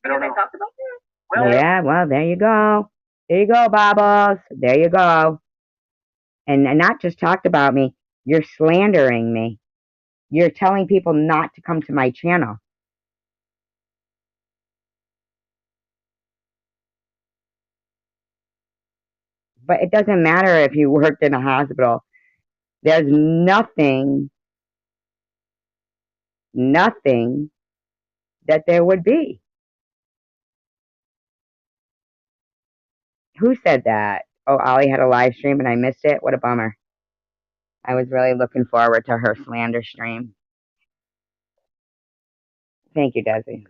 I don't know. Talked about that. Well, yeah. Well, there you go. There you go, Bobos. There you go. And not just talked about me. You're slandering me. You're telling people not to come to my channel. But it doesn't matter if you worked in a hospital. There's nothing that there would be. Who said that? Oh, Ollie had a live stream and I missed it. What a bummer. I was really looking forward to her slander stream. Thank you, Desi.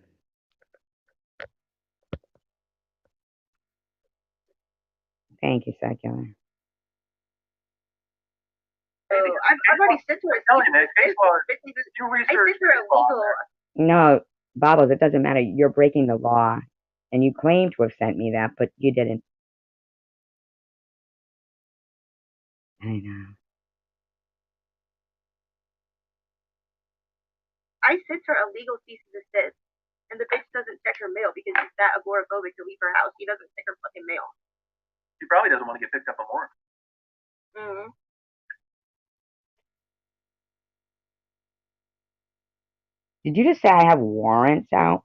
Thank you, Secular. So I've already sent her. Telling you, man, case law. You I research sent her a legal. No, Bobbles, it doesn't matter. You're breaking the law. And you claim to have sent me that, but you didn't. I know. I sent her a legal cease and desist, and the bitch doesn't check her mail because she's that agoraphobic to leave her house. She doesn't check her fucking mail. She probably doesn't want to get picked up on warrant. Mm-hmm. Did you just say I have warrants out?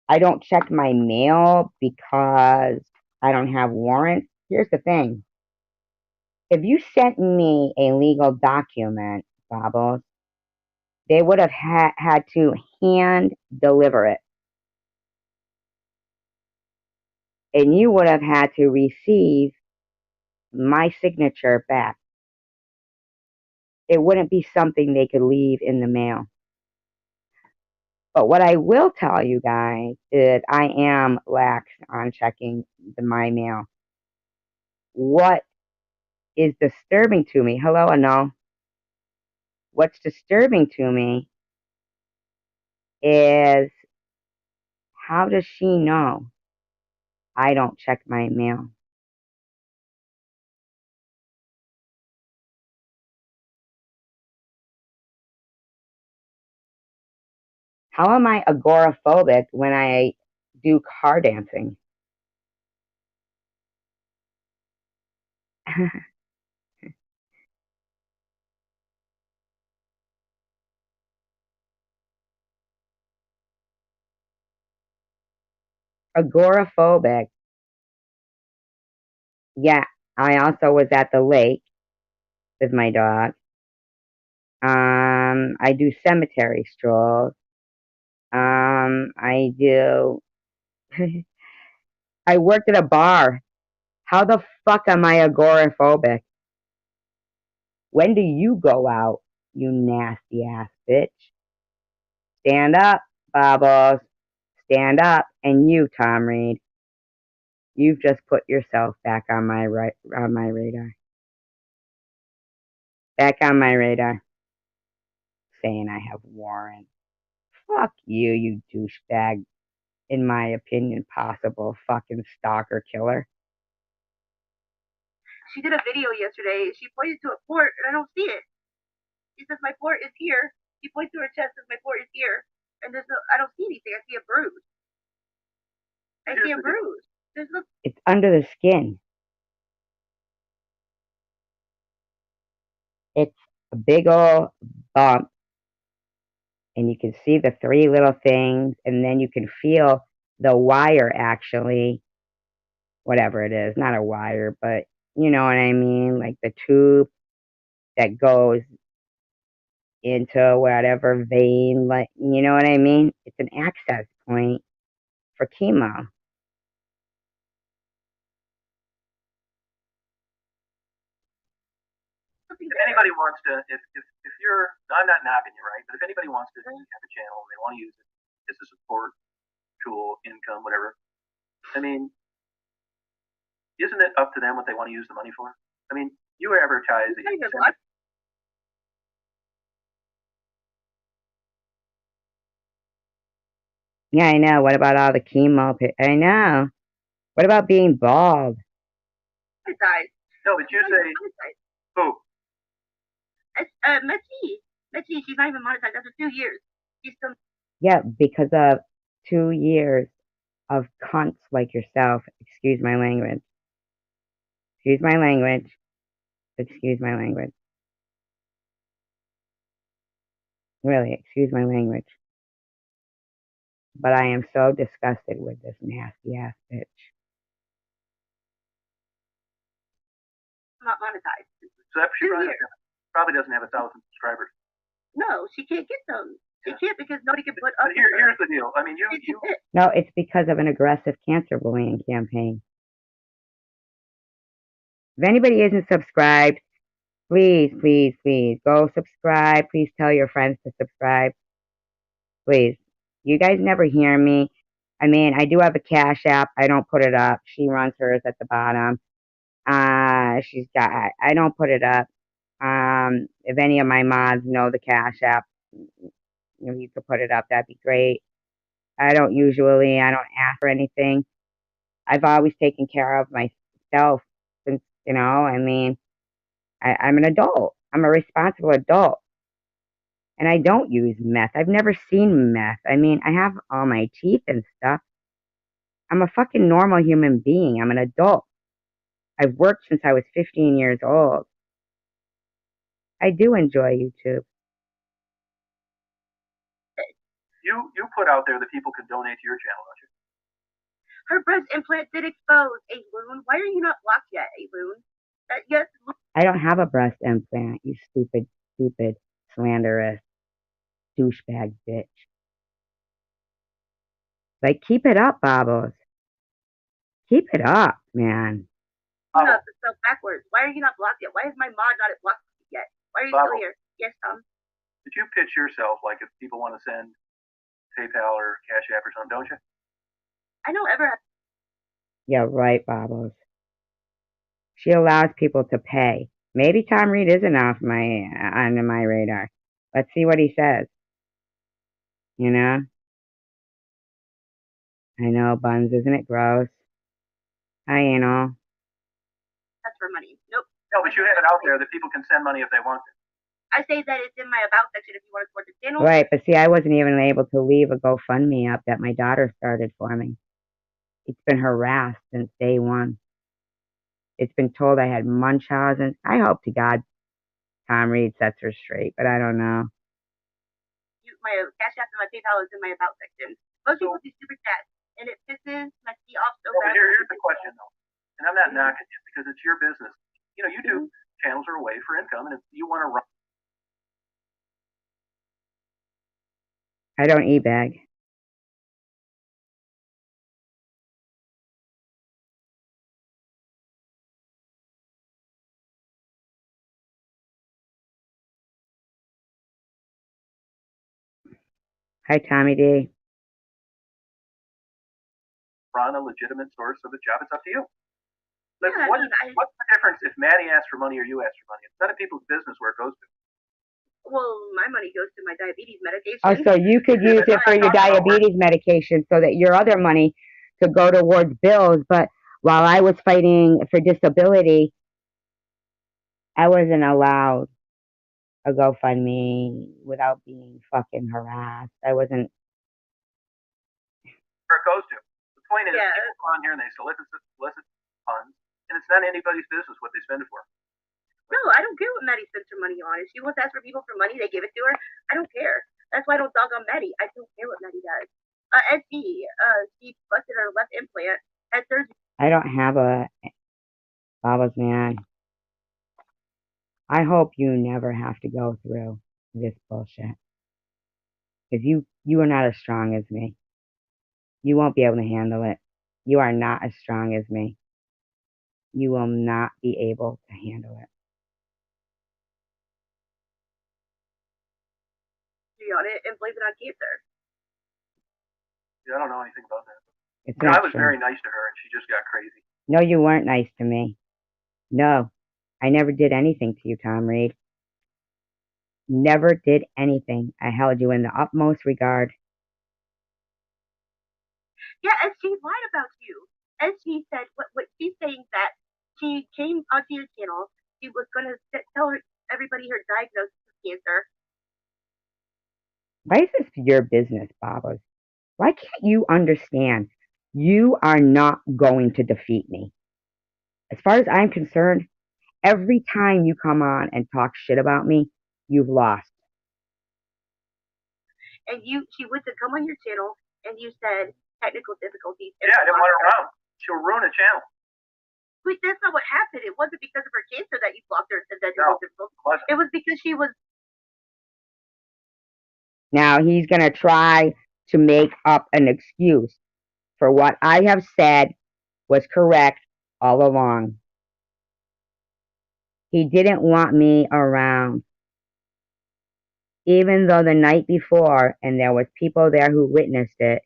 I don't check my mail because I don't have warrants. Here's the thing. If you sent me a legal document, Bobbles, they would have had to hand deliver it. And you would have had to receive my signature back. It wouldn't be something they could leave in the mail. But what I will tell you guys is I am lax on checking my mail. What is disturbing to me, hello, Anil. What's disturbing to me is how does she know I don't check my mail? How am I agoraphobic when I do car dancing? Agoraphobic. Yeah, I also was at the lake with my dog. I do cemetery strolls. I do. I worked at a bar. How the fuck am I agoraphobic? When do you go out, you nasty ass bitch? Stand up, Bobbles. Stand up, and you, Tom Reed. You've just put yourself back on my radar. Back on my radar. Saying I have warrants. Fuck you, you douchebag. In my opinion, possible fucking stalker killer. She did a video yesterday. She pointed to a port, and I don't see it. She says my port is here. She points to her chest, says my port is here, and I don't see anything. I see a bruise. I see a bruise. It's under the skin. It's a big old bump, and you can see the three little things, and then you can feel the wire actually, whatever it is, not a wire, but you know what I mean, like the tube that goes into whatever vein, like, you know what I mean? It's an access point for chemo. If anybody wants to, if you're, I'm not knocking you, right? But if anybody wants to have a channel and they want to use it as a support tool, income, whatever, I mean, isn't it up to them what they want to use the money for? I mean, you advertise that you send. Yeah, I know. What about all the chemo? I know. What about being bald? No, but you say who? Mitzi, she's not even monetized after 2 years. She's still. Yeah, because of 2 years of cunts like yourself. Excuse my language. Excuse my language. Excuse my language. Really, excuse my language. But I am so disgusted with this nasty ass bitch. Not monetized. So that she probably doesn't have 1,000 subscribers. No, she can't get them. You can't because nobody can put up. But here's the deal. I mean, you No, it's because of an aggressive cancer bullying campaign. If anybody isn't subscribed, please, please, please go subscribe. Please tell your friends to subscribe. Please. You guys never hear me. I mean, I do have a Cash App. I don't put it up. She runs hers at the bottom. I don't put it up. If any of my mods know the Cash App, you could put it up. That'd be great. I don't ask for anything. I've always taken care of myself since, I mean, I'm an adult. I'm a responsible adult. And I don't use meth. I've never seen meth. I mean, I have all my teeth and stuff. I'm a fucking normal human being. I'm an adult. I've worked since I was 15 years old. I do enjoy YouTube. you put out there that people can donate to your channel, don't you? Her breast implant did expose, A-Loon. Why are you not blocked yet, A-Loon? Yes. I don't have a breast implant, you stupid, slanderous, douchebag bitch. Like, keep it up, Bobbles. Keep it up, man. No, it's spelled backwards. Why are you not blocked yet? Why is my mod not blocked yet? Why are you still here? Yes, Tom. Did you pitch yourself, like if people want to send PayPal or Cash App or something, don't you? I don't ever. Yeah, right, Bobbles. She allows people to pay. Maybe Tom Reed isn't on my radar. Let's see what he says. You know? I know, Buns, isn't it gross? Hi, Anal. That's for money. Nope. No, but you have it out there that people can send money if they want to. I say that it's in my about section if you want to support the channel. Right, but see, I wasn't even able to leave a GoFundMe up that my daughter started for me. It's been harassed since day one. It's been told I had Munchausen. I hope to God Tom Reed sets her straight, but I don't know. My Cash App and my PayPal is in my about section. Most people do super chats, and it pisses my tea off so bad. Here's the question, though, and I'm not knocking you because it's your business. You know, you do channels are a way for income, and if you want to run. I don't e-bag. Hi, Tommy D. Run a legitimate source of a job. It's up to you. But Yeah, what's the difference if Maddie asks for money or you ask for money? It's none of people's business where it goes to. Well, my money goes to my diabetes medication. Oh, so you could use it for your diabetes medication so that your other money could go towards bills. But while I was fighting for disability, I wasn't allowed a GoFundMe without being fucking harassed. I wasn't. Where it goes to. The point is, people come on here and they solicit funds, and it's not anybody's business what they spend it for. No, I don't care what Maddie spends her money on. If she wants to ask for people for money, they give it to her. I don't care. That's why I don't dog on Maddie. I don't care what Maddie does. She busted her left implant, had surgery. I don't have a Baba's man. I hope you never have to go through this bullshit. Because you are not as strong as me. You won't be able to handle it. You are not as strong as me. You will not be able to handle it. On it and blame it on cancer. Yeah, I don't know anything about that. I was very nice to her and she just got crazy. No, you weren't nice to me. No, I never did anything to you, Tom Reed. Never did anything. I held you in the utmost regard. Yeah, and she lied about you. And she said, what she's saying that she came onto your channel, she was going to tell everybody her diagnosis of cancer. Why is this your business, Baba? Why can't you understand? You are not going to defeat me. As far as I'm concerned, every time you come on and talk shit about me, you've lost. And she went to come on your channel and you said technical difficulties. Yeah, I didn't want her around. She'll ruin a channel. Wait, that's not what happened. It wasn't because of her cancer that you blocked her and said technical difficulties. It was because she was. Now he's going to try to make up an excuse for what I have said was correct all along. He didn't want me around. Even though the night before, and there was people there who witnessed it,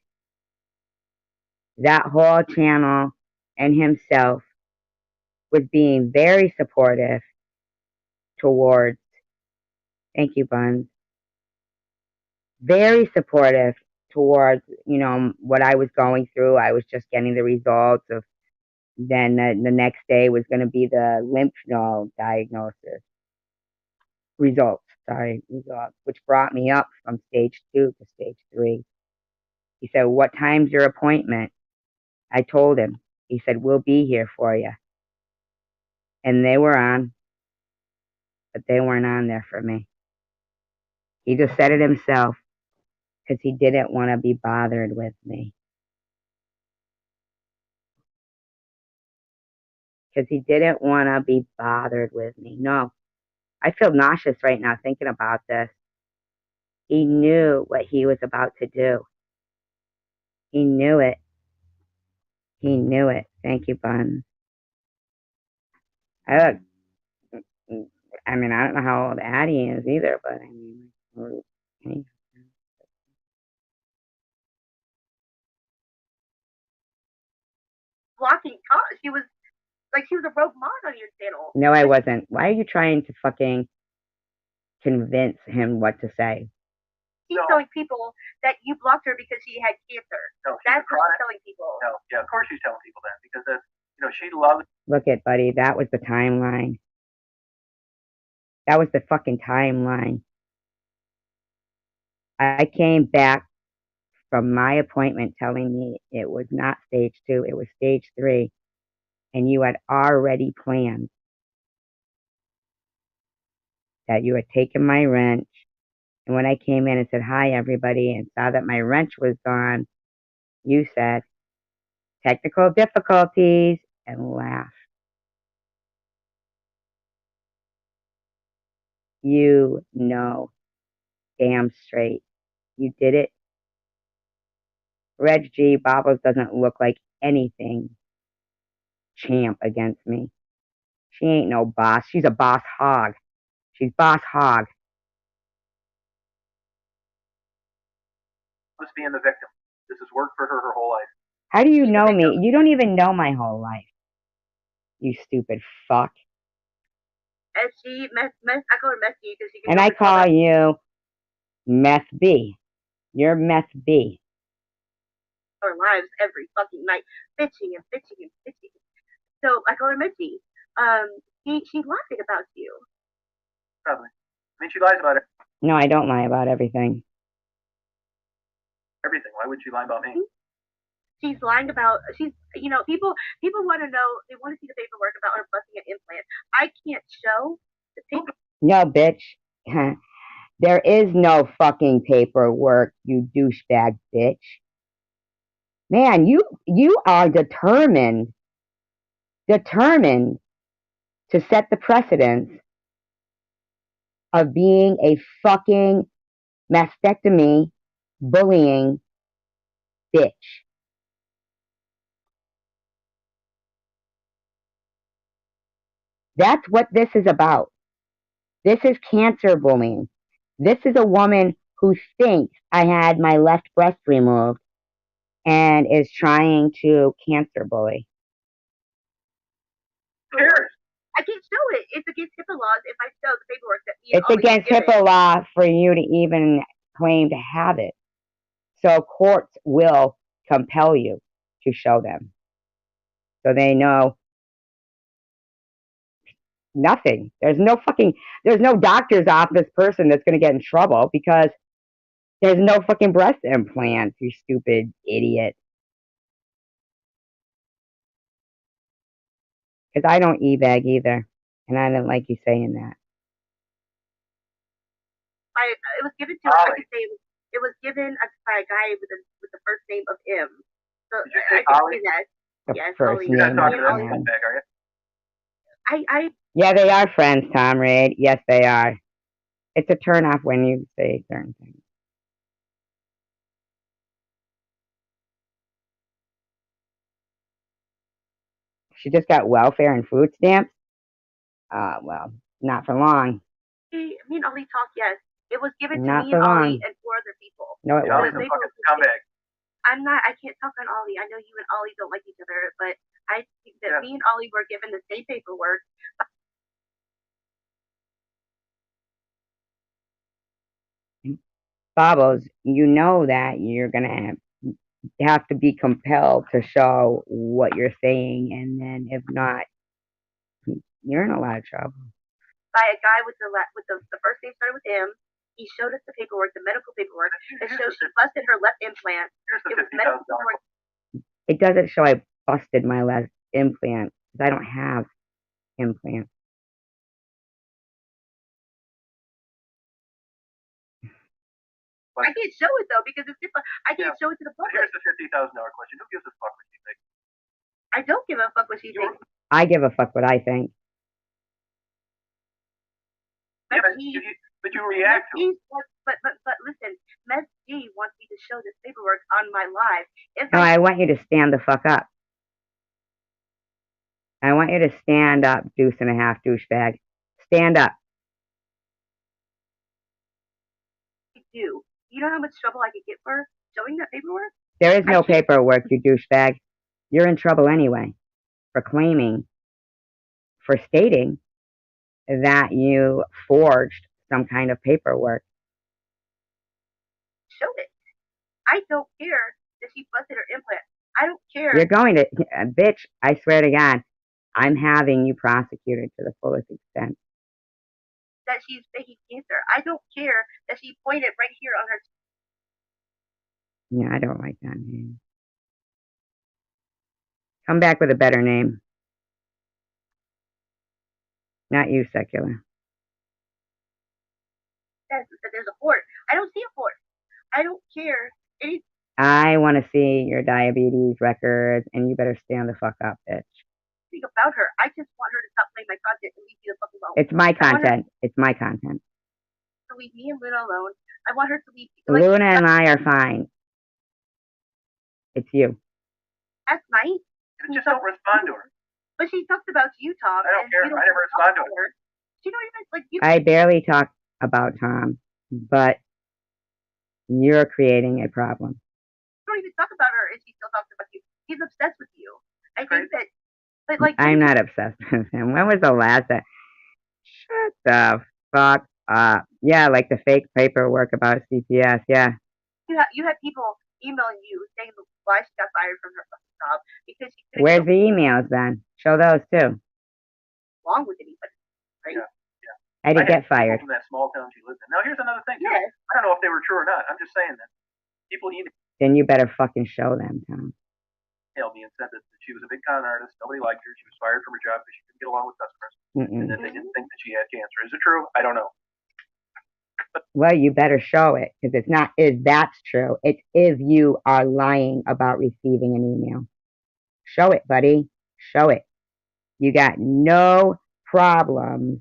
that whole channel and himself was being very supportive towards, thank you, Buns, very supportive towards, what I was going through. I was just getting the results of, then the next day was going to be the lymph node diagnosis. Results, which brought me up from stage 2 to stage 3. He said, "What time's your appointment?" I told him. He said, "We'll be here for you." And they were on, but they weren't on there for me. He just said it himself because he didn't want to be bothered with me. Because he didn't want to be bothered with me. No, I feel nauseous right now thinking about this. He knew what he was about to do. He knew it. He knew it. Thank you, Buns. I mean, I don't know how old Addie is either, but I mean, Blocking. She was a rogue mod on your channel. No, I wasn't. Why are you trying to fucking convince him what to say? She's telling people that you blocked her because she had cancer. No, that's what she's telling people. No, yeah, of course she's telling people that because that's, she loves. Look at, buddy, that was the timeline. That was the fucking timeline. I came back from my appointment telling me it was not stage 2, it was stage 3, and you had already planned that you had taken my wrench. And when I came in and said, "Hi, everybody," and saw that my wrench was gone, you said, "Technical difficulties," and laughed. You know damn straight you did it. Reg G. Bobbles doesn't look like anything champ against me. She ain't no boss. She's a boss hog. She's boss hog. Loves being the victim. This has worked for her whole life. How do you know me? You don't even know my whole life. You stupid fuck. And she I call her Messy because she. And I call you Meth B. You're Meth B. Our lives every fucking night, bitching and bitching and bitching. So I call her Missy. She's laughing about you. Probably. I mean, she lies about it. No, I don't lie about everything. Everything. Why would she lie about me? She's lying about. People want to know. They want to see the paperwork about her busting an implant. I can't show the paper. No, bitch. There is no fucking paperwork, you douchebag bitch. Man, you are determined to set the precedence of being a fucking mastectomy bullying bitch. That's what this is about. This is cancer bullying. This is a woman who thinks I had my left breast removed and is trying to cancer bully. Cheers. I can't show it. It's against HIPAA laws if I show the paperwork that it's against HIPAA law for you to even claim to have it. So courts will compel you to show them. So they know nothing. There's no doctor's office person that's going to get in trouble because there's no fucking breast implants, you stupid idiot. Because I don't e-bag either. And I didn't like you saying that. It was given to I could say it was given by a guy with the first name of M. So did you say I could say that. The yes, first Ollie. You're name not of talking to M. that bag, are you? Yeah, they are friends, Tom Reid. Yes, they are. It's a turnoff when you say certain things. She just got welfare and food stamps? Well, not for long. Me and Ollie talk, yes. It was given to Not me for and Ollie long. and 4 other people. No, it Yeah, Ollie's wasn't. a fucking scumbag. I can't talk on Ollie. I know you and Ollie don't like each other, but I think that me and Ollie were given the same paperwork. Bobbles, you know that you're gonna have to be compelled to show what you're saying, and then if not, you're in a lot of trouble. By a guy with the first name started with M. He showed us the paperwork, the medical paperwork. It shows she busted her left implant. Here's the It was medical $50,000. paperwork. It doesn't show I busted my left implant because I don't have implants. I can't show it though because it's different. I can't show it to the But public. here's the $50,000 question. Who gives a fuck what you think? I don't give a fuck what she thinks. I give a fuck what I think. Yeah, but you react to it. But listen, Ms. G wants me to show this paperwork on my live. No, I want you to stand the fuck up. I want you to stand up, deuce and a half douchebag. Stand up. Do you know how much trouble I could get for showing that paperwork? There is no paperwork, you douchebag. You're in trouble anyway for stating that you forged some kind of paperwork. Showed it. I don't care that she busted her implant. I don't care. You're going to, bitch, I swear to God, I'm having you prosecuted to the fullest extent. That she's faking cancer. I don't care that she pointed right here on her. Yeah, I don't like that name. Come back with a better name. Not you, Secular. Says that there's a fort. I don't see a fort. I don't care. I want to see your diabetes records, and you better stand the fuck up, bitch. Think about her. I just want her to stop playing my content and leave me the fuck alone. It's my content. It's my content. To leave me and Luna alone. I want her to leave. Luna and I are fine. It's you. That's nice. Just don't respond to her. But she talks about you, Tom. I don't care. I never respond to her. She don't even like you. I barely talk about Tom, but you're creating a problem. You don't even talk about her, and she still talks about you. He's obsessed with you. I think that, but like, I'm not obsessed with him. When was the last time? Shut the fuck up. Yeah, like the fake paperwork about CPS. Yeah. You had people emailing you saying why she got fired from her fucking job because she couldn't. Where's the emails then? Show those too. Along with anybody, right? Yeah. I did get fired. From that small town she lived in. Now here's another thing. Yes. I don't know if they were true or not. I'm just saying that people email. Then you better fucking show them, Tom. Emailed me and said that she was a big con artist. Nobody liked her. She was fired from her job because she couldn't get along with customers, and that they didn't think that she had cancer. Is it true? I don't know. Well, you better show it because it's not. If that's true, it's if you are lying about receiving an email. Show it, buddy. Show it. You got no problems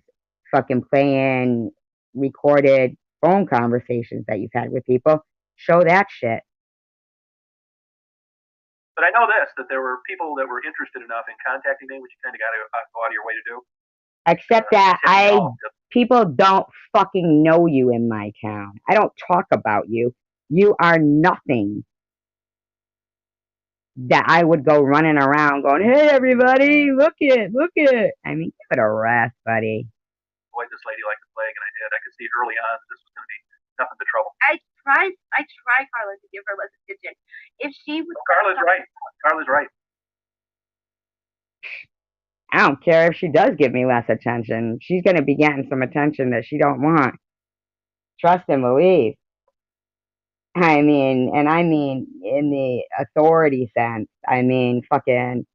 fucking playing recorded phone conversations that you've had with people. Show that shit. But I know this, that there were people that were interested enough in contacting me, which you kind of got to go out of your way to do. Except that people don't fucking know you in my town. I don't talk about you. You are nothing that I would go running around going, hey, everybody, look it. I mean, give it a rest, buddy. Avoid this lady like the plague, and I did. I could see early on that this was going to be nothing but trouble. I tried, Carla, to give her less attention. If she was... Carla's right. Carla's right. I don't care if she does give me less attention. She's going to be getting some attention that she don't want. Trust and believe. I mean, and I mean in the authority sense. I mean, fucking,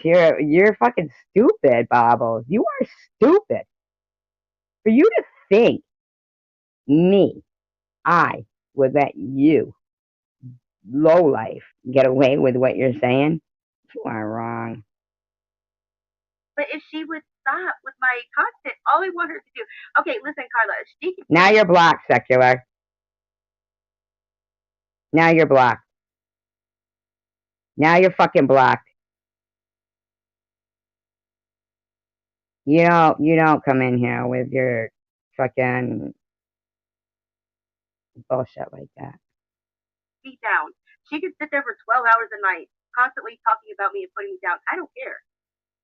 you're fucking stupid, Bobbles. You are stupid. For you to think I would let you, lowlife, get away with what you're saying, you are wrong. But if she would stop with my content, all I want her to do... Okay, listen, Carla. She can... Now you're blocked, Secular. Now you're blocked. Now you're fucking blocked. You don't come in here with your fucking bullshit like that. Be down. She could sit there for 12 hours a night, constantly talking about me and putting me down. I don't care.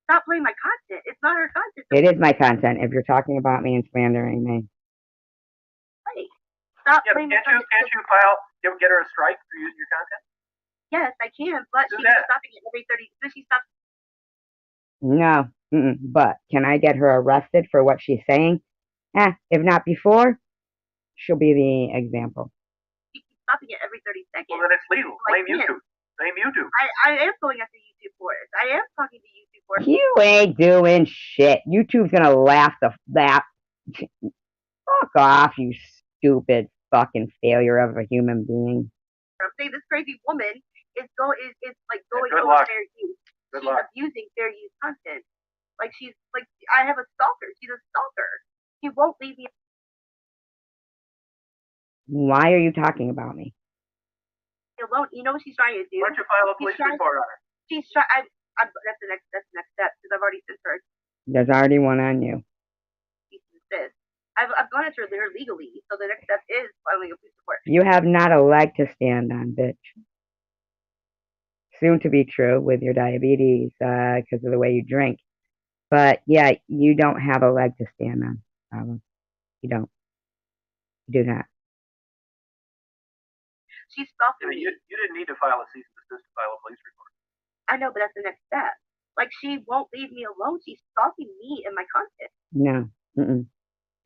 Stop playing my content. It's not her content. It is my content if you're talking about me and slandering me. Right. Stop Yeah, playing my can't content. you file, get her a strike for using your content? Yes, I can, but Do she's that. stopping it every 30. So she stops. No, but can I get her arrested for what she's saying? If not before, she'll be the example. She keeps stopping it every 30 seconds. Well, then it's legal. Blame Like, YouTube. Blame YouTube. I am going after YouTube for it. I am talking to YouTube for it. You ain't doing shit. YouTube's gonna laugh that. Fuck off, you stupid fucking failure of a human being. I'm saying this crazy woman is like going Good over luck. fair use. Good She's luck. abusing fair use content. Like she's like I have a stalker. She's a stalker. She won't leave me Why are you talking about me? alone. You know what she's trying to do? Why don't you file a police report on her? She's trying. That's the next step because I've already sent her. There's already one on you. This. I've gone after her legally, so the next step is filing a police report. You have not a leg to stand on, bitch. Soon to be true with your diabetes because of the way you drink. But yeah, you don't have a leg to stand on. You don't. You do not. She's stalking me. You didn't need to file a cease and desist to file a police report. I know, but that's the next step. Like she won't leave me alone. She's stalking me and my content. No.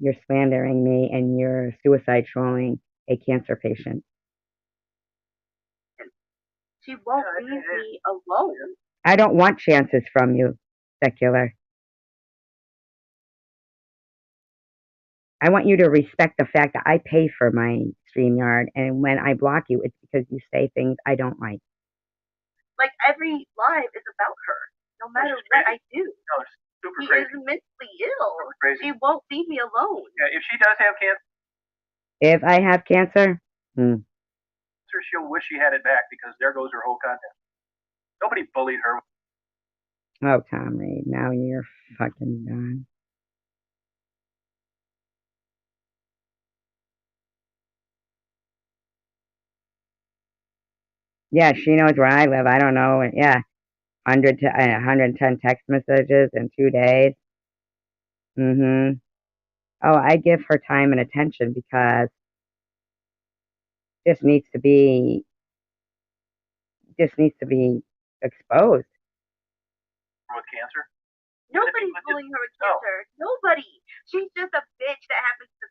You're slandering me and you're suicide trolling a cancer patient. She won't leave me alone. I don't want chances from you, secular. I want you to respect the fact that I pay for my StreamYard, and when I block you, it's because you say things I don't like. Like every live is about her, no matter what I do. No, it's super She crazy. is mentally ill. Crazy. She won't leave me alone. Yeah, if she does have cancer, If I have cancer, she'll wish she had it back because there goes her whole content. Nobody bullied her. Oh, Tom Reed, now you're fucking done. Yeah, she knows where I live. I don't know. Yeah, 110 text messages in 2 days. Oh, I give her time and attention because this needs to be exposed. With cancer? Nobody's bullying her with cancer. Nobody. She's just a bitch that happens to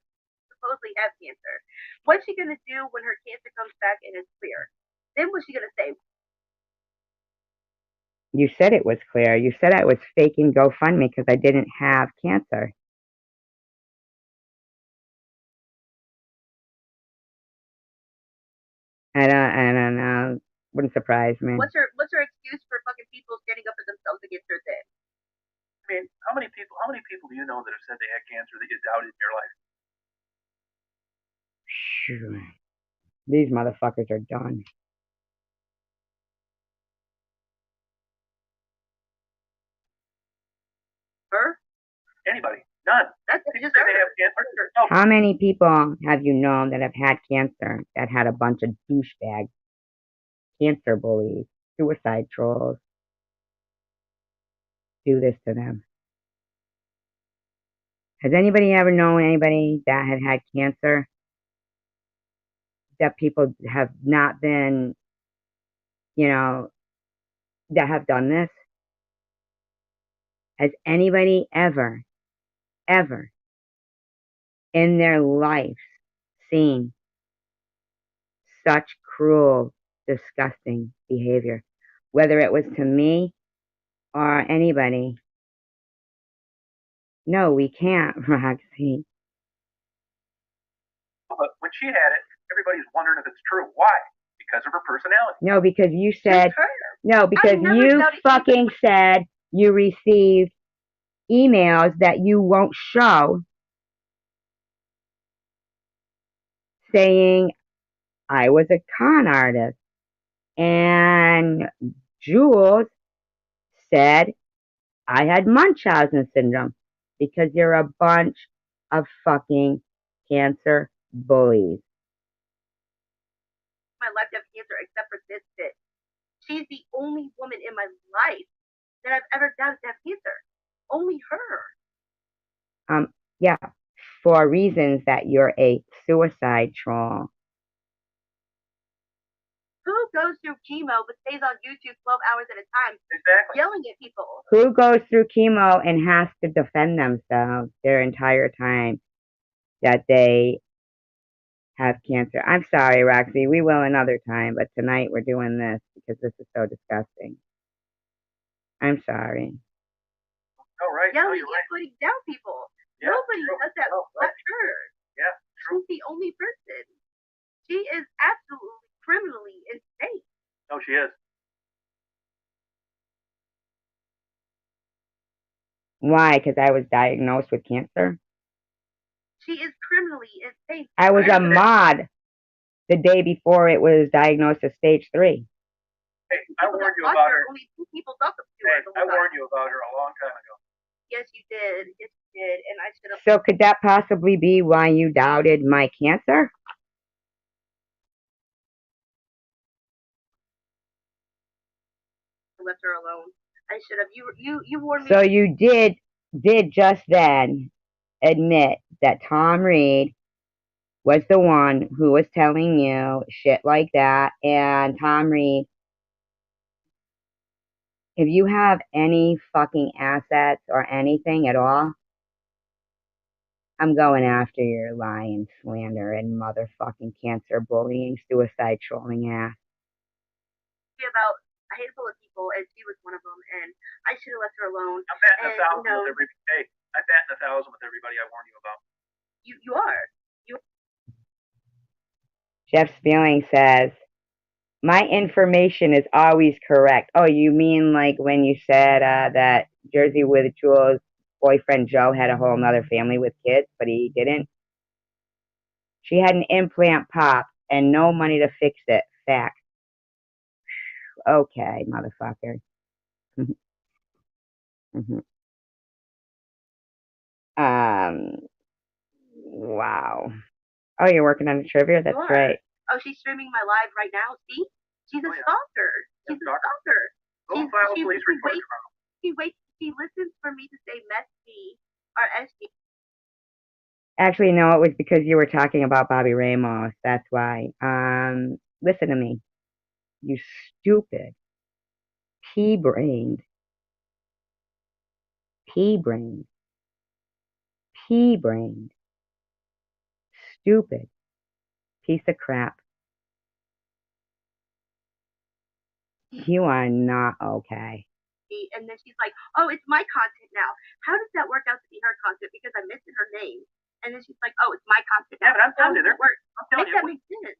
supposedly have cancer. What's she gonna do when her cancer comes back and it's clear? Then what's she gonna say? You said it was clear. You said I was faking GoFundMe because I didn't have cancer. I don't know. Wouldn't surprise me. What's her excuse for fucking people standing up for themselves against her then? I mean, how many people do you know that have said they had cancer that you doubted in your life? Sure. These motherfuckers are done. Her? Anybody? None. That's People just say her. they have cancer. No. How many people have you known that have had cancer that had a bunch of douchebags, cancer bullies, suicide trolls do this to them? Has anybody ever known anybody that had cancer that people have not been, that have done this? Has anybody ever in their life seen such cruel, disgusting behavior? Whether it was to me or anybody. No, we can't, Roxy. But when she had it, everybody's wondering if it's true. Why? Because of her personality. No, because you said, I never you doubted fucking said you received emails that you won't show saying I was a con artist. And Jules said I had Munchausen syndrome. because you're a bunch of fucking cancer bullies. My life to have cancer except for this bitch. She's the only woman in my life that I've ever doubted to have cancer. Only her. Yeah, for reasons that you're a suicide troll. Who goes through chemo but stays on YouTube 12 hours at a time, Exactly. yelling at people? Who goes through chemo and has to defend themselves their entire time that they have cancer? I'm sorry, Roxy. We will another time, but tonight we're doing this because this is so disgusting. I'm sorry. Oh, right. No, Yelling you're and right. putting down people. Yeah, Nobody true. does that Oh, but right. her. Yeah, true. She's the only person. She is absolutely criminally insane. No, she is. Why? Because I was diagnosed with cancer? She is criminally insane. I was a mod the day before it was diagnosed as stage 3. Hey, I People warned that you watch about her, her. only 2 people talk to Hey, her the I whole time. warned you about her a long time ago. Yes, you did. Yes, you did. And I should have So could that possibly be why you doubted my cancer? left her alone. I should have. You warned me. So you did just then admit that Tom Reed was the one who was telling you shit like that, and Tom Reed, if you have any fucking assets or anything at all, I'm going after your lying, slander, and motherfucking cancer bullying, suicide trolling ass. About a handful of people, and she was one of them, and I should have left her alone. I'm batting 1,000 with every. Hey, I'm batting 1,000 with everybody I warned you about. You are. Jeff Spelling says, my information is always correct. Oh, you mean like when you said that Jersey with Jewel's boyfriend Joe had a whole nother family with kids, but he didn't? She had an implant pop and no money to fix it. Fact. Okay, motherfucker. Wow. Oh, you're working on the trivia? That's great. Oh, she's streaming my live right now. See? She's a stalker. She's a stalker. Go file a police report tomorrow. She listens for me to say messy or SD. Actually, no, it was because you were talking about Bobby Ramos. That's why. Listen to me. You stupid, pea-brained, pea-brained, pea-brained, stupid piece of crap. You are not okay. And then she's like, oh, it's my content now. How does that work out to be her content? Because I'm missing her name. And then she's like, oh, it's my content now. Yeah, but I'm telling you, I'm telling you, that makes sense.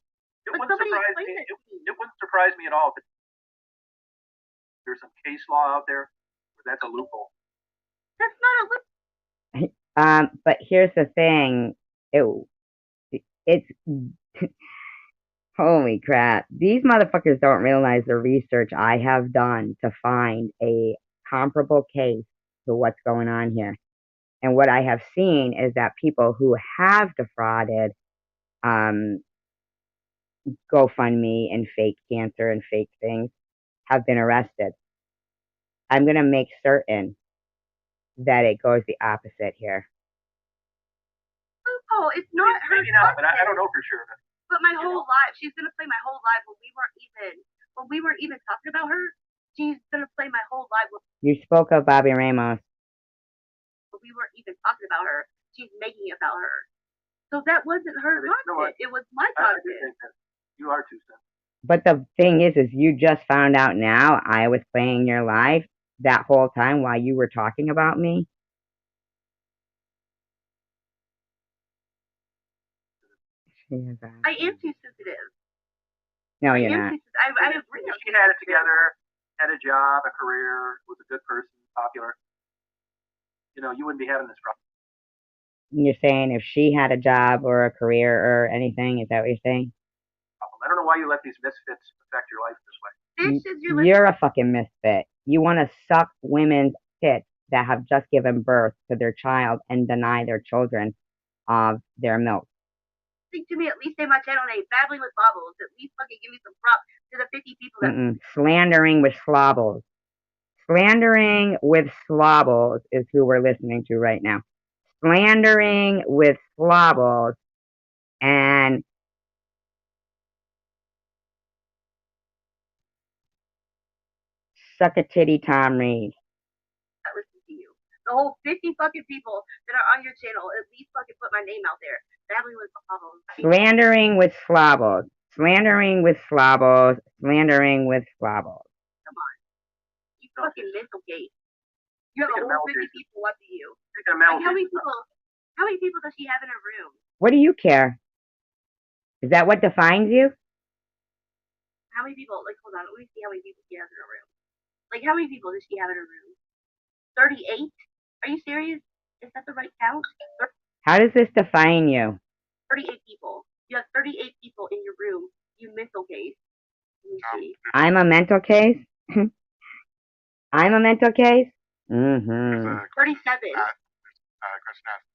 It wouldn't surprise me at all if there's some case law out there where that's a loophole. That's not a loophole. But here's the thing. It's holy crap. These motherfuckers don't realize the research I have done to find a comparable case to what's going on here. And what I have seen is that people who have defrauded GoFundMe and fake cancer and fake things have been arrested. I'm going to make certain that it goes the opposite here. Oh, it's not her. Maybe not, but I don't know for sure. But my whole life, she's gonna play my whole life when we weren't even talking about her. She's gonna play my whole life. You spoke of Bobby Ramos. But we weren't even talking about her. She's making it about her. So that wasn't her content. It was my content. You are too sensitive. But the thing is you just found out now I was playing your live that whole time while you were talking about me. I am too sensitive. No, you're not. I agree. She had it together, had a job, a career, was a good person, popular. You know, you wouldn't be having this problem. You're saying if she had a job or a career or anything, is that what you're saying? I don't know why you let these misfits affect your life this way. You're a fucking misfit. You want to suck women's tits that have just given birth to their child and deny their children of their milk. Think to me, at least say my channel name, Babbling with Bobbles. At least fucking give me some props to the 50 people that. Slandering with slobbles. Slandering with slobbles is who we're listening to right now. Slandering with slobbles and suck a titty Tom Reed. Listen to you. The whole 50 fucking people that are on your channel, at least fucking put my name out there. Babbling with Bobbles. Slandering with slobbles. Slandering with slobbles. Slandering with slobbles. Come on. You fucking mental case. You have a whole 50 people watching you. Like, how many people does she have in her room? What do you care? Is that what defines you? How many people, like, hold on, let me see how many people she has in her room. Like, how many people does she have in her room? 38? Are you serious? Is that the right count? How does this define you? 38 people. You have 38 people in your room. You mental case. Let me see. I'm a mental case? I'm a mental case? There's 37. Question asked,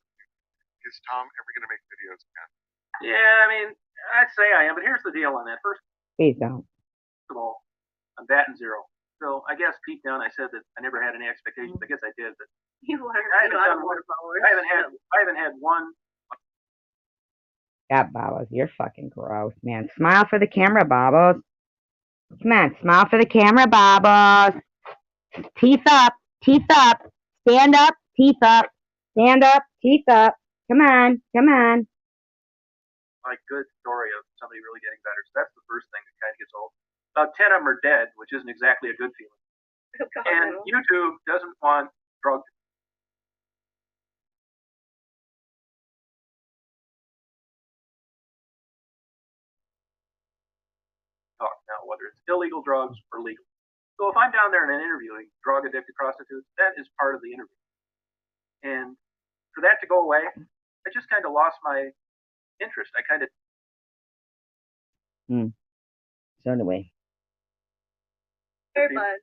is Tom ever going to make videos again? Yeah, I mean, I'd say I am, but here's the deal on that. First Please don't. of all, I'm batting zero. So I guess deep down I said that I never had any expectations. I guess I did, but I haven't had one. God, Bobbles, you're fucking gross, man. Smile for the camera, Bobbles. Come on, smile for the camera, Bobbles. Teeth up, teeth up. Stand up, teeth up. Stand up, teeth up. Come on, come on. Like good story of somebody really getting better. So that's the first thing that kind of gets old. About 10 of them are dead, which isn't exactly a good feeling. And YouTube doesn't want drug. Talk now, whether it's illegal drugs or legal. So if I'm down there and interviewing drug addicted prostitutes, that is part of the interview. And for that to go away, I just kind of lost my interest. I kind of. So do we. Where, Bud?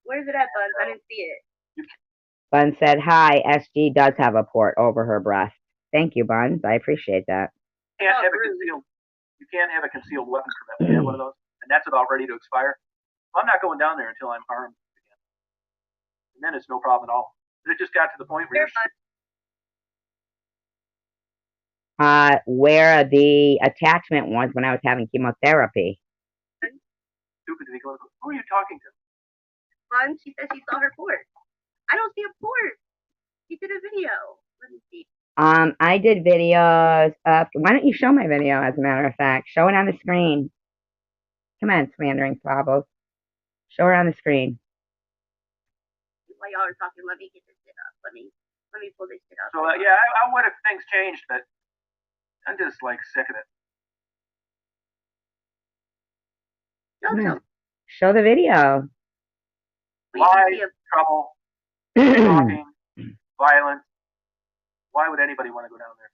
Where's it at, Bud? I didn't see it. Bun said, hi, SG does have a port over her breast. Thank you, Buns. I appreciate that. You can't have a concealed weapon permit. You have one of those, and that's about ready to expire. Well, I'm not going down there until I'm armed again. And then it's no problem at all. But it just got to the point where where the attachment was when I was having chemotherapy. Stupid to be going, who are you talking to? Fun, she said she saw her port. I don't see a port. She did a video. Let me see. I did videos of, why don't you show my video, as a matter of fact? Show it on the screen. Come on, slandering slobbles. Show her on the screen. While y'all are talking, let me get this shit up. Let me pull this shit up. So, yeah, I would have things changed, but I'm just, like, sick of it. Show the video. Lies, trouble, talking, violence. Why would anybody want to go down there?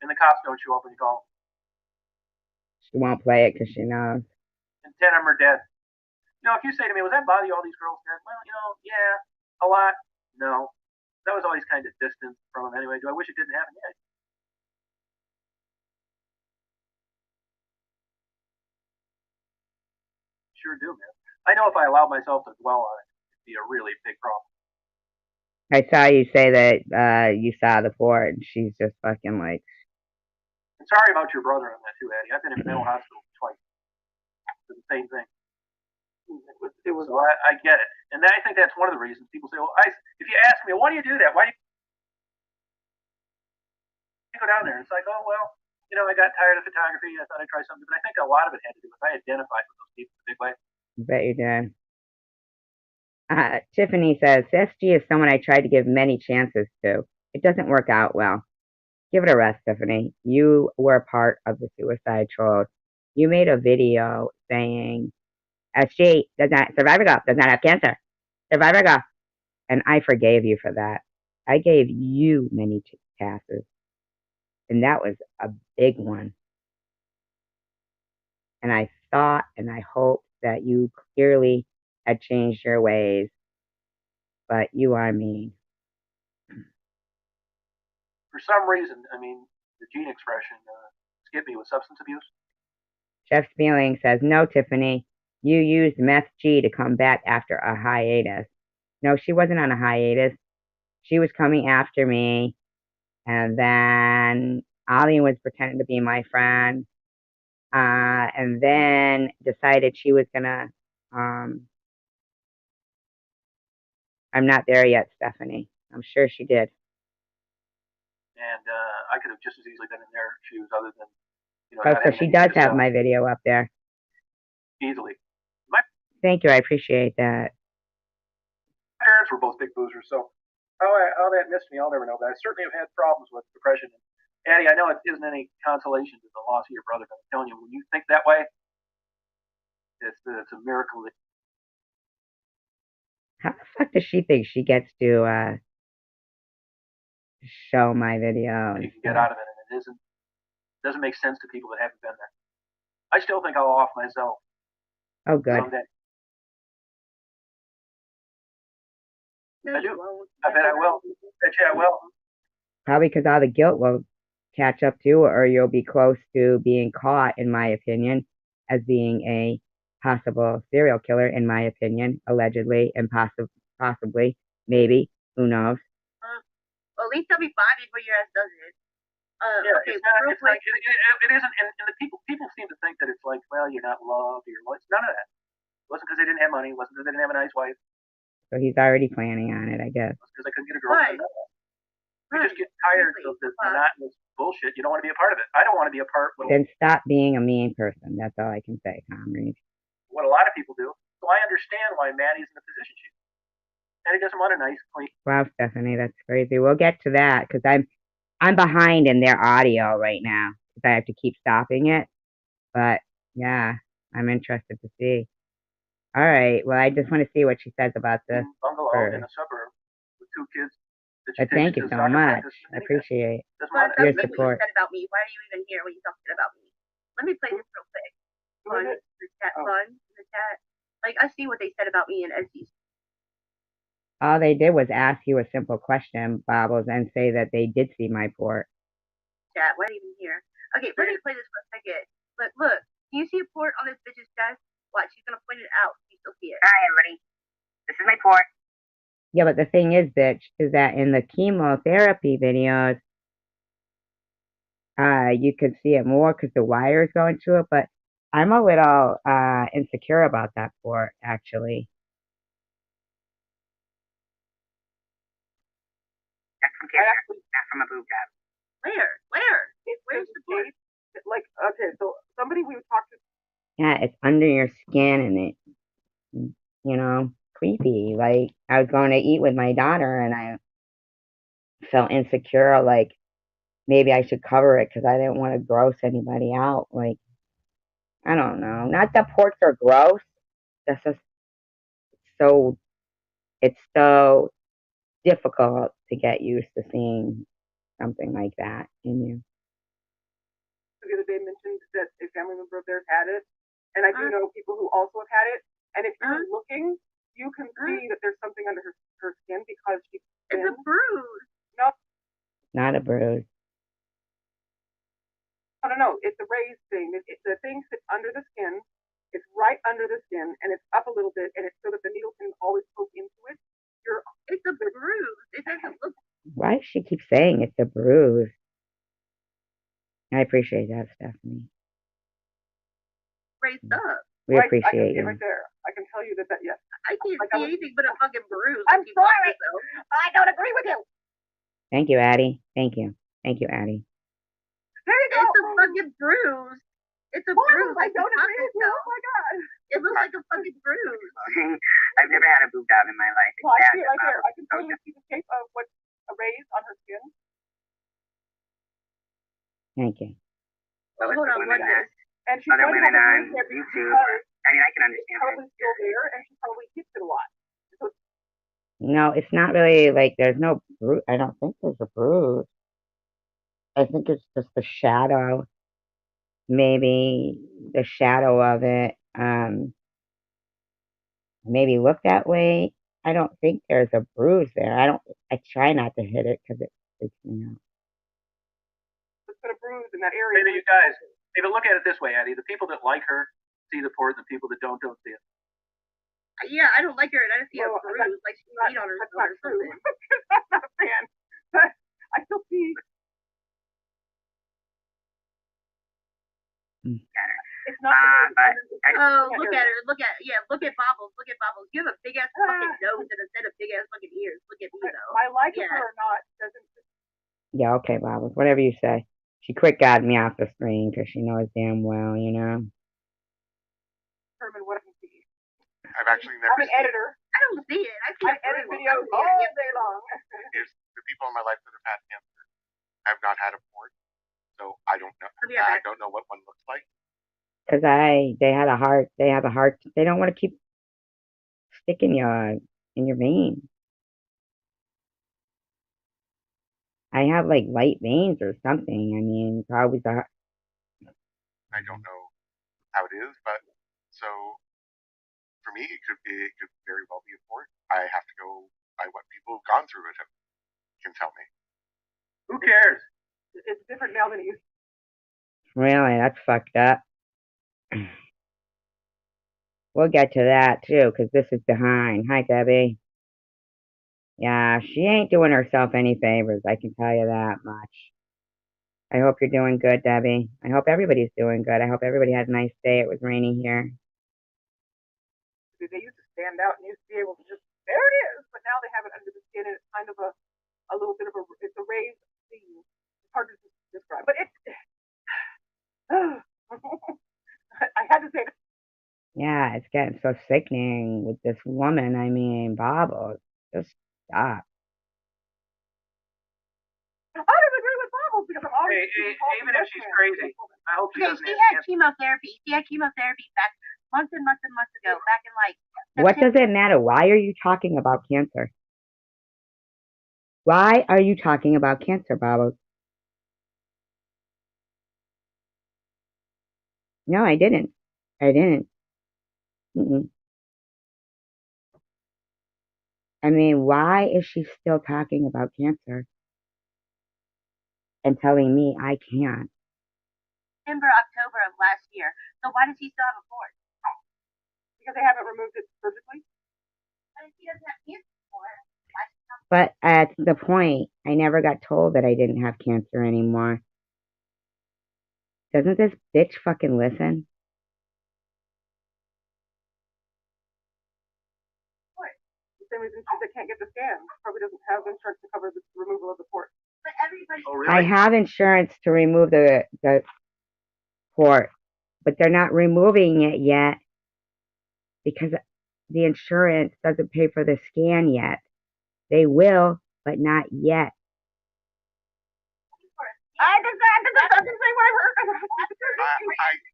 And the cops don't show up when you call. She won't play it because she knows. And 10 of them are dead. You know, if you say to me, was that body all these girls dead? Well, you know, yeah, a lot. No. That was always kind of distant from them anyway. Do I wish it didn't happen? Yeah. Sure do, man. I know if I allowed myself to dwell on it, it'd be a really big problem. I saw you say that you saw the port, and she's just fucking like. I'm sorry about your brother on that too, Addie. I've been in mental hospital twice for the same thing. So I get it, and I think that's one of the reasons people say, "Well, if you ask me, why do you do that? Why do you go down there?" It's like, oh well, you know, I got tired of photography. I thought I'd try something, but I think a lot of it had to do with I identified with those people in a big way. I bet you did. Tiffany says, SG is someone I tried to give many chances to. It doesn't work out well. Give it a rest, Tiffany. You were a part of the suicide trolls. You made a video saying, SG does not, Survivor Girl does not have cancer. Survivor Girl. And I forgave you for that. I gave you many passes. And that was a big one. And I thought and I hoped that you clearly had changed your ways but you are mean. For some reason, I mean, the gene expression skipped me with substance abuse. Jeff Spieling says, no, Tiffany, you used Meth G to come back after a hiatus. No, she wasn't on a hiatus. She was coming after me, and then Ollie was pretending to be my friend, and then decided she was gonna, I'm not there yet, Stephanie. I'm sure she did. And I could have just as easily been in their shoes, other than, you know, Oh, not so having she anything does to have sell my video up there. easily. Thank you, I appreciate that. My parents were both big boozers, so how that missed me, I'll never know. But I certainly have had problems with depression. Addie, I know it isn't any consolation to the loss of your brother, but I'm telling you, when you think that way, it's a miracle that How the fuck does she think she gets to show my video? you can get out of it, and it doesn't make sense to people that haven't been there. I still think I'll off myself Oh, good. someday. No, I you do. won't. I bet I will. Bet you I will. Probably because all the guilt will catch up to you, or you'll be close to being caught, in my opinion, as being a possible serial killer, in my opinion, allegedly, and possibly, maybe, who knows. Well, at least I'll be fine before your ass does it. Yeah, Okay, it's not. real It's like quick. it isn't. And the people seem to think that it's like, well, you're not loved, or you're. It's none of that. It wasn't because they didn't have money. It wasn't because they didn't have a nice wife. So he's already planning on it, I guess. It was because they couldn't get a girlfriend. You just get tired of this monotonous bullshit. You don't want to be a part of it. I don't want to be a part of Then stop being a mean person. That's all I can say, Comrade. what a lot of people do. So I understand why Maddie's in the position she's in. Maddie doesn't want a nice, clean. Wow, Stephanie, that's crazy. We'll get to that because I'm behind in their audio right now because I have to keep stopping it. But yeah, I'm interested to see. All right. Well, I just want to see what she says about this. Bungalow in a suburb with 2 kids. Thank you so much. I appreciate your What you support. said about me. Why are you even here when you talking about me? Let me play this real quick. Fun, the chat, fun, the chat. Like, I see what they said about me in SDC. All they did was ask you a simple question, Bobbles, and say that they did see my port. Chat, why are you even here? Okay, let me play this for a second. Look, can you see a port on this bitch's chest? Watch, she's gonna point it out. You still see it. Hi, everybody. This is my port. Yeah, but the thing is, bitch, is that in the chemotherapy videos, you could see it more because the wires go into it, but I'm a little insecure about that port, actually. That's from cancer, not from a boob job. Where's the port? Like, okay, so somebody we would talk to. Yeah, it's under your skin and it, you know, creepy. Like, I was going to eat with my daughter and I felt insecure, like, maybe I should cover it because I didn't want to gross anybody out. Like, I don't know. Not that ports are gross. That's just it's so difficult to get used to seeing something like that in you. The other day mentioned that a family member of theirs had it, and I do know people who also have had it. And if you're looking, you can see that there's something under her skin because she's thin. It's a bruise. No, Not a bruise. no, it's a raised thing. The thing sits under the skin. It's right under the skin, and it's up a little bit, and it's so that the needle can always poke into it. It's a bruise. It doesn't look. Why does she keep saying it's a bruise? I appreciate that, Stephanie. Raised up. We appreciate you. Right there. I can tell you that yes. I can't see anything but a fucking bruise. I'm sorry. I don't agree with you. Thank you, Addie. Thank you, Addie. There you go. It's a fucking bruise. It's a bruise. I don't agree with you. Oh my god. It looks like a fucking bruise. I've never had a boob job in my life. Well, I see it right there. I can totally see the shape of what's a raise on her skin. Thank you. Well, hold on, what is? And she's Other going to women have a on bruise there YouTube. because I mean, I can it's understand probably that. still there, and she probably hits it a lot. So No, it's not really like there's no bruise. I don't think there's a bruise. I think it's just the shadow. Maybe the shadow of it maybe look that way. I don't think there's a bruise there. I try not to hit it because it freaks me out. It's got a bruise in that area. Maybe you guys, maybe look at it this way, Eddie. The people that like her see the port, and the people that don't see it. Yeah, I don't like her, and I don't see a Well, bruise, like she peed on herself That's not or true. something. I'm not a fan. But I still see. It's not. But Oh, look at her. Look at Bobbles. Look at Bobbles. You have a big ass fucking nose and a set of big ass fucking ears. Look at me though. My like of Yeah. her or not doesn't. Yeah, okay, Bob. Whatever you say. She quick got me off the screen because she knows damn well, you know. Determine what I can see. I've actually never I'm an seen editor. I don't see it. I see I edit videos all day long. Here's the people in my life that have had cancer have not had a port, so I don't know. Yeah. I don't know what one looks like. Because they have a heart. They don't want to keep sticking you in your vein. I have like light veins or something. I mean, probably the. I don't know how it is, but so for me, it could very well be a port. I have to go by what people who've gone through it can tell me. Who cares? It's different now than it used to be. Really, that's fucked up. We'll get to that too, because this is behind. Hi, Debbie. Yeah, she ain't doing herself any favors. I can tell you that much. I hope you're doing good, Debbie. I hope everybody's doing good. I hope everybody had a nice day. It was rainy here. They used to stand out and used to be able to just, there it is, but now they have it under the skin and it's kind of a little bit of it's a raised seam. It's hard to describe, but it's, I had to say it. Yeah, it's getting so sickening with this woman. I mean, Bobbles, just stop. I don't agree with Bobbles because I'm always even if she's crazy, I hope she Okay, doesn't she have had cancer. chemotherapy. She had chemotherapy back months and months and months ago. Back in like. What does it matter? Why are you talking about cancer? Why are you talking about cancer, Bobbles? No, I didn't. I didn't. Mm-mm. I mean, why is she still talking about cancer and telling me I can't? September, October of last year. So why does he still have a port? Because they haven't removed it surgically. I mean, he doesn't have cancer anymore. But at the point, I never got told that I didn't have cancer anymore. Doesn't this bitch fucking listen? Right. The same reason they can't get the scan. Probably doesn't have insurance to cover the removal of the port. But everybody. Oh, really? I have insurance to remove the port, but they're not removing it yet because the insurance doesn't pay for the scan yet. They will, but not yet. I didn't say what I heard.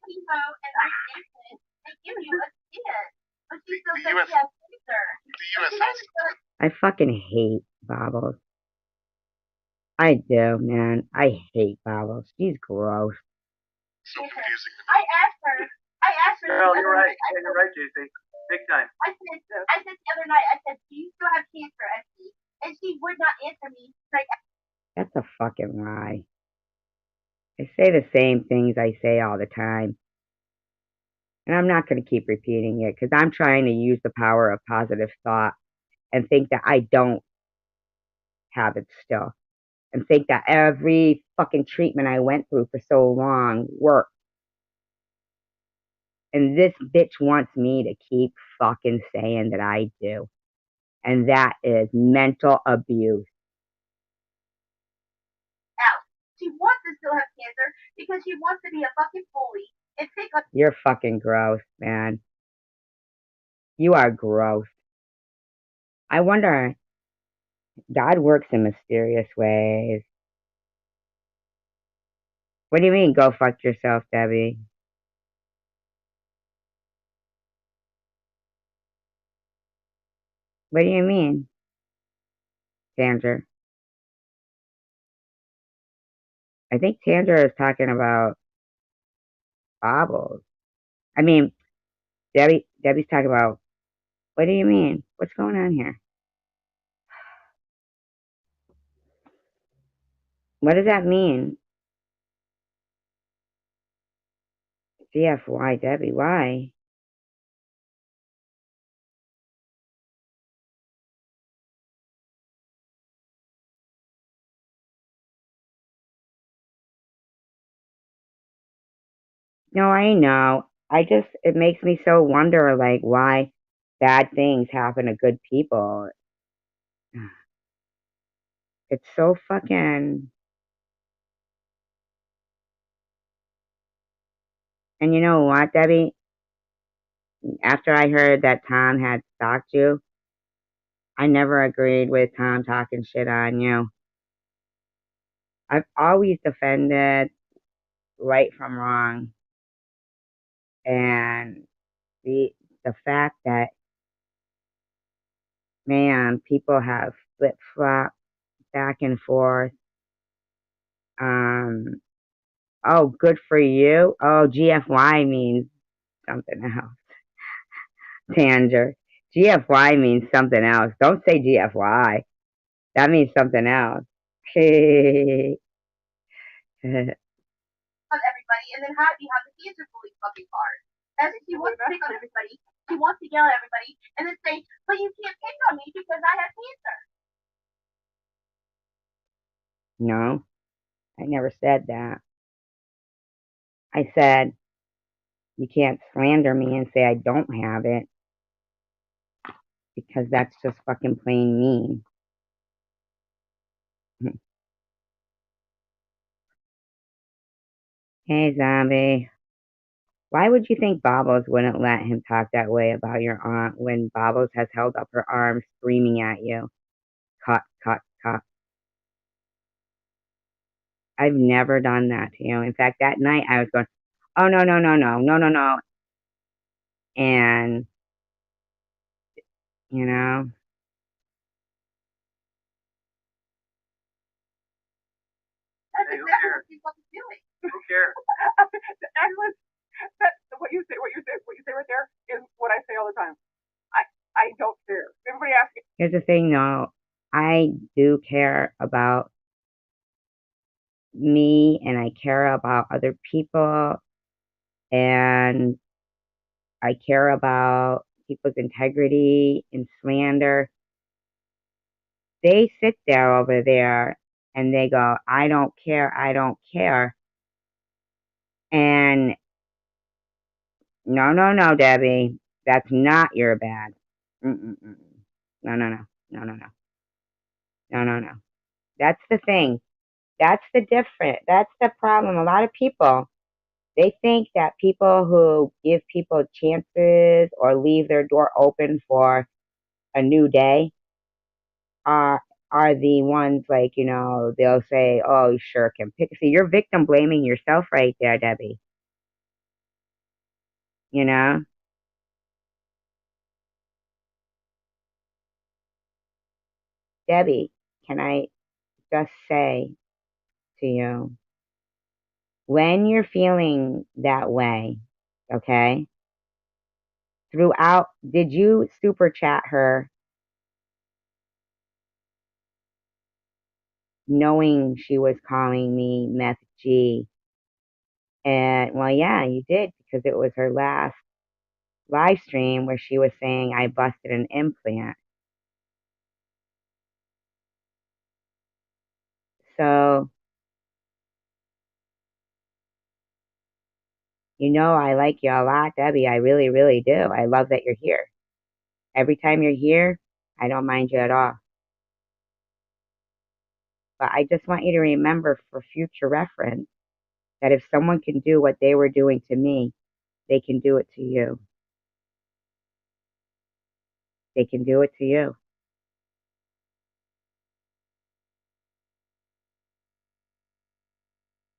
Chemo and radiation, they give you a scan. But she still The says US she has cancer. The U.S. Health. I fucking hate Bobbles. I do, man. I hate Bobbles. She's gross. So confusing to me. I asked her. Girl, you're right. Yeah, you're right, JC. Big time. I said the other night, I said, do you still have cancer, Esty? And she would not answer me straight. That's a fucking lie. I say the same things I say all the time. And I'm not going to keep repeating it because I'm trying to use the power of positive thought and think that I don't have it still. And think that every fucking treatment I went through for so long worked. And this bitch wants me to keep fucking saying that I do. And that is mental abuse. Out. She wants to still have cancer because she wants to be a fucking bully and pick on. You're fucking gross, man. You are gross. I wonder, God works in mysterious ways. What do you mean, go fuck yourself, Debbie? What do you mean, Sandra? I think Sandra is talking about Bobbles. I mean, Debbie's talking about What do you mean? What's going on here? What does that mean? CFY, Debbie, why? No, I know. It makes me so wonder, like, why bad things happen to good people. It's so fucking. And you know what, Debbie? After I heard that Tom had stalked you, I never agreed with Tom talking shit on you. I've always defended right from wrong. And the the fact that, man, people have flip flop back and forth. Um, oh, good for you. Oh, GFY means something else. Tanger. GFY means something else. Don't say GFY. That means something else. On everybody, and then have the cancer bully fucking card. That's what she wants to pick on everybody. She wants to yell at everybody and then say, "But you can't pick on me because I have cancer." No, I never said that. I said you can't slander me and say I don't have it because that's just fucking plain mean. Hey, zombie. Why would you think Bobbles wouldn't let him talk that way about your aunt when Bobbles has held up her arms screaming at you? Cut, cut, cut. I've never done that to you. In fact, that night I was going, oh, no, no, no, no, no, no, no. And, you know, That's Hey, who exactly cares? what she's fucking doing. Who cares? Excellent. What you say right there is what I say all the time. I don't care. Everybody asks me. here's the thing though. I do care about me and I care about other people and I care about people's integrity and slander. They sit there over there and they go, I don't care, I don't care. And no, no, no, Debbie, that's not your bad. Mm-mm-mm. No, no, no, no, no, no, no, no, no. That's the thing. That's the problem. A lot of people, they think that people who give people chances or leave their door open for a new day are are the ones like, they'll say, oh, you sure can pick. See, you're victim blaming yourself right there, Debbie. You know? Debbie, can I just say to you, when you're feeling that way, okay? Throughout, did you super chat her knowing she was calling me Meth G? And well, yeah, you did because it was her last live stream where she was saying I busted an implant. So, I like you a lot, Debbie. I really, really do. I love that you're here. Every time you're here, I don't mind you at all. But I just want you to remember for future reference that if someone can do what they were doing to me, they can do it to you. They can do it to you.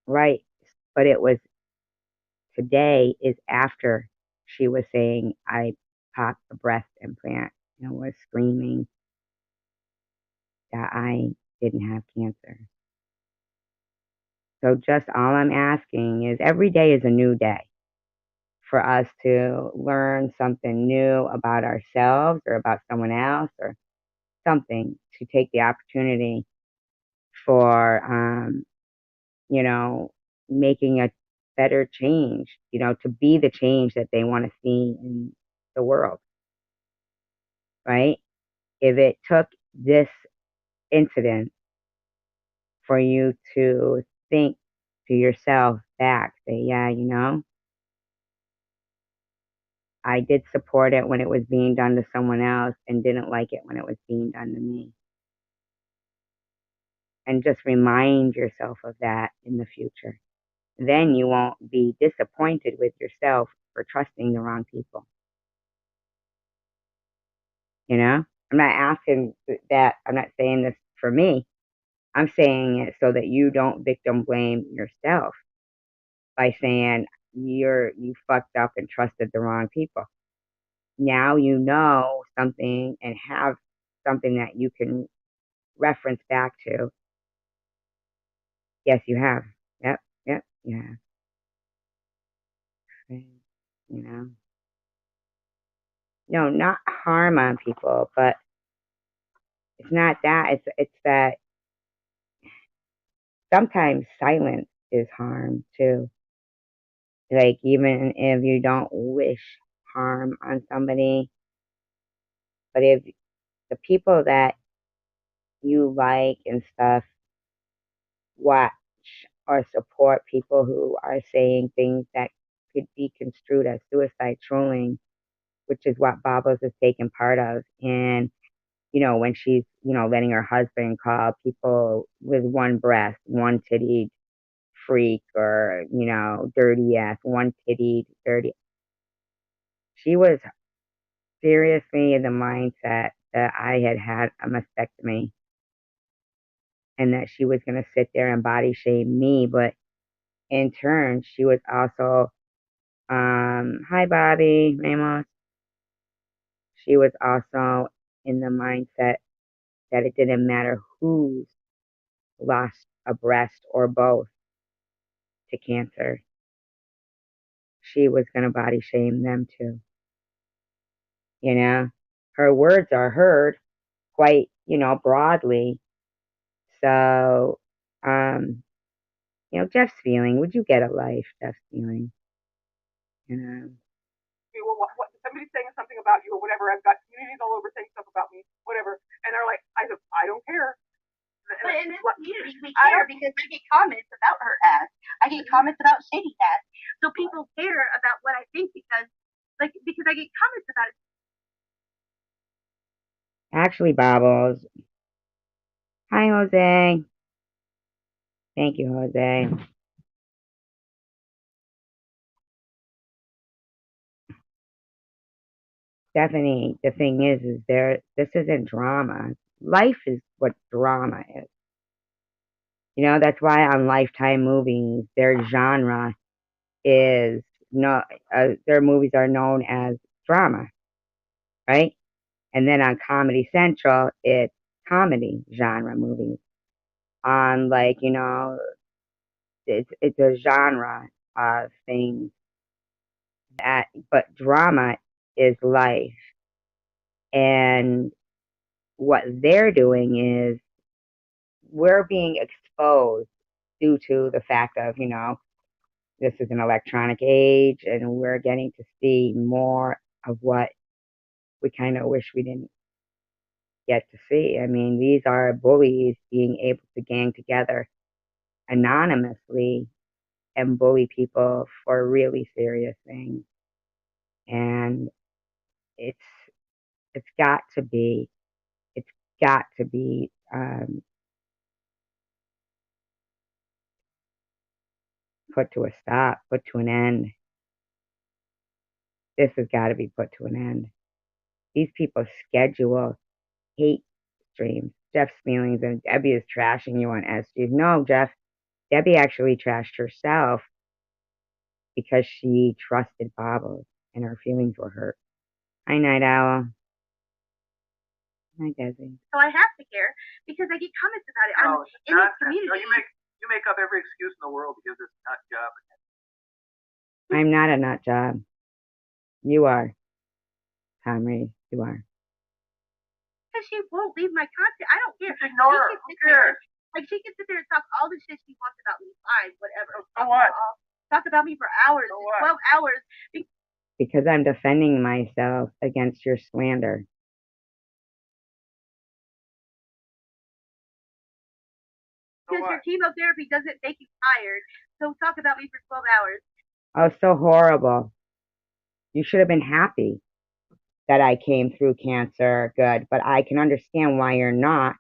Right. But today is after she was saying I popped a breast implant and was screaming that I didn't have cancer. So just all I'm asking is every day is a new day for us to learn something new about ourselves or about someone else or something, to take the opportunity for, you know, making a better change, to be the change that they want to see in the world, right? If it took this incident for you to think to yourself back, say, yeah, I did support it when it was being done to someone else and didn't like it when it was being done to me. And just remind yourself of that in the future. Then you won't be disappointed with yourself for trusting the wrong people. I'm not asking that, I'm not saying this for me. I'm saying it so that you don't victim blame yourself by saying you fucked up and trusted the wrong people. Now you know something and have something that you can reference back to. Yes, you have. Yep, yep, you have. You know, no, not harm on people, but it's not that. It's that sometimes silence is harm too. Like even if you don't wish harm on somebody, but if the people that you like and stuff watch or support people who are saying things that could be construed as suicide trolling, which is what Bobbles is taking part of. And, when she's, letting her husband call people with one breast, one titty freak or, dirty ass, one titty dirty. She was seriously in the mindset that I had a mastectomy and that she was going to sit there and body shame me. But in turn, she was also, hi, Bobby Ramos. She was also in the mindset that it didn't matter who's lost a breast or both to cancer. She was going to body shame them too. Her words are heard quite, broadly. So, Jeff's feeling, would you get a life, Jeff's feeling? Well, what somebody's saying something about you or whatever. I've got communities all over saying stuff about me, whatever, and they're like, I don't care. But in this community, we care because I get comments about her ass. I get comments about Shady's ass. So people care about what I think because I get comments about it. Actually, Bobbles. Hi, Jose. Thank you, Jose. Stephanie, the thing is this isn't drama. Life is what drama is. That's why on Lifetime movies, their genre is no, their movies are known as drama, right? And then on Comedy Central, it's comedy genre movies. On it's a genre of things but drama is life. And what they're doing is we're being exposed due to the fact of, this is an electronic age and we're getting to see more of what we kind of wish we didn't get to see. I mean, these are bullies being able to gang together anonymously and bully people for really serious things. And it's it's got to be it's got to be put to a stop, put to an end. This has got to be put to an end. These people schedule hate streams. Jeff's feelings and Debbie is trashing you on SGs. No, Jeff, Debbie actually trashed herself because she trusted Bobbles and her feelings were hurt. Hi, Night Owl. Hi, Desi. So I have to care because I get comments about it. I'm in this community. No, you make up every excuse in the world to give this nut job. I'm not a nut job. You are, Tom Reed. You are. Because she won't leave my content. I don't care. Just ignore her. Who cares? Like, she can sit there and talk all the shit she wants about me. Fine, whatever. So what? Talk about me for hours, So what? 12 hours. Because I'm defending myself against your slander. Because your chemotherapy doesn't make you tired. So talk about me for 12 hours. Oh, so horrible. You should have been happy that I came through cancer good, but I can understand why you're not,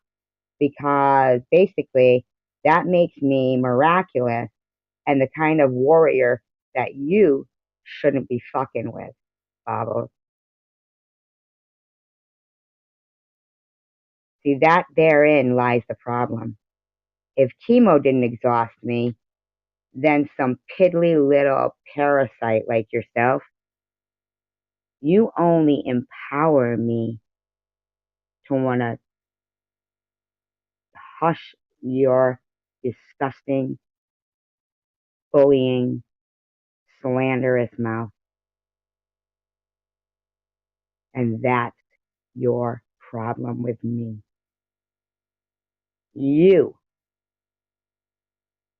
because basically that makes me miraculous and the kind of warrior that you shouldn't be fucking with, Bobbles. See, that therein lies the problem. If chemo didn't exhaust me, then some piddly little parasite like yourself, you only empower me to want to hush your disgusting, bullying, slanderous mouth. And that's your problem with me. You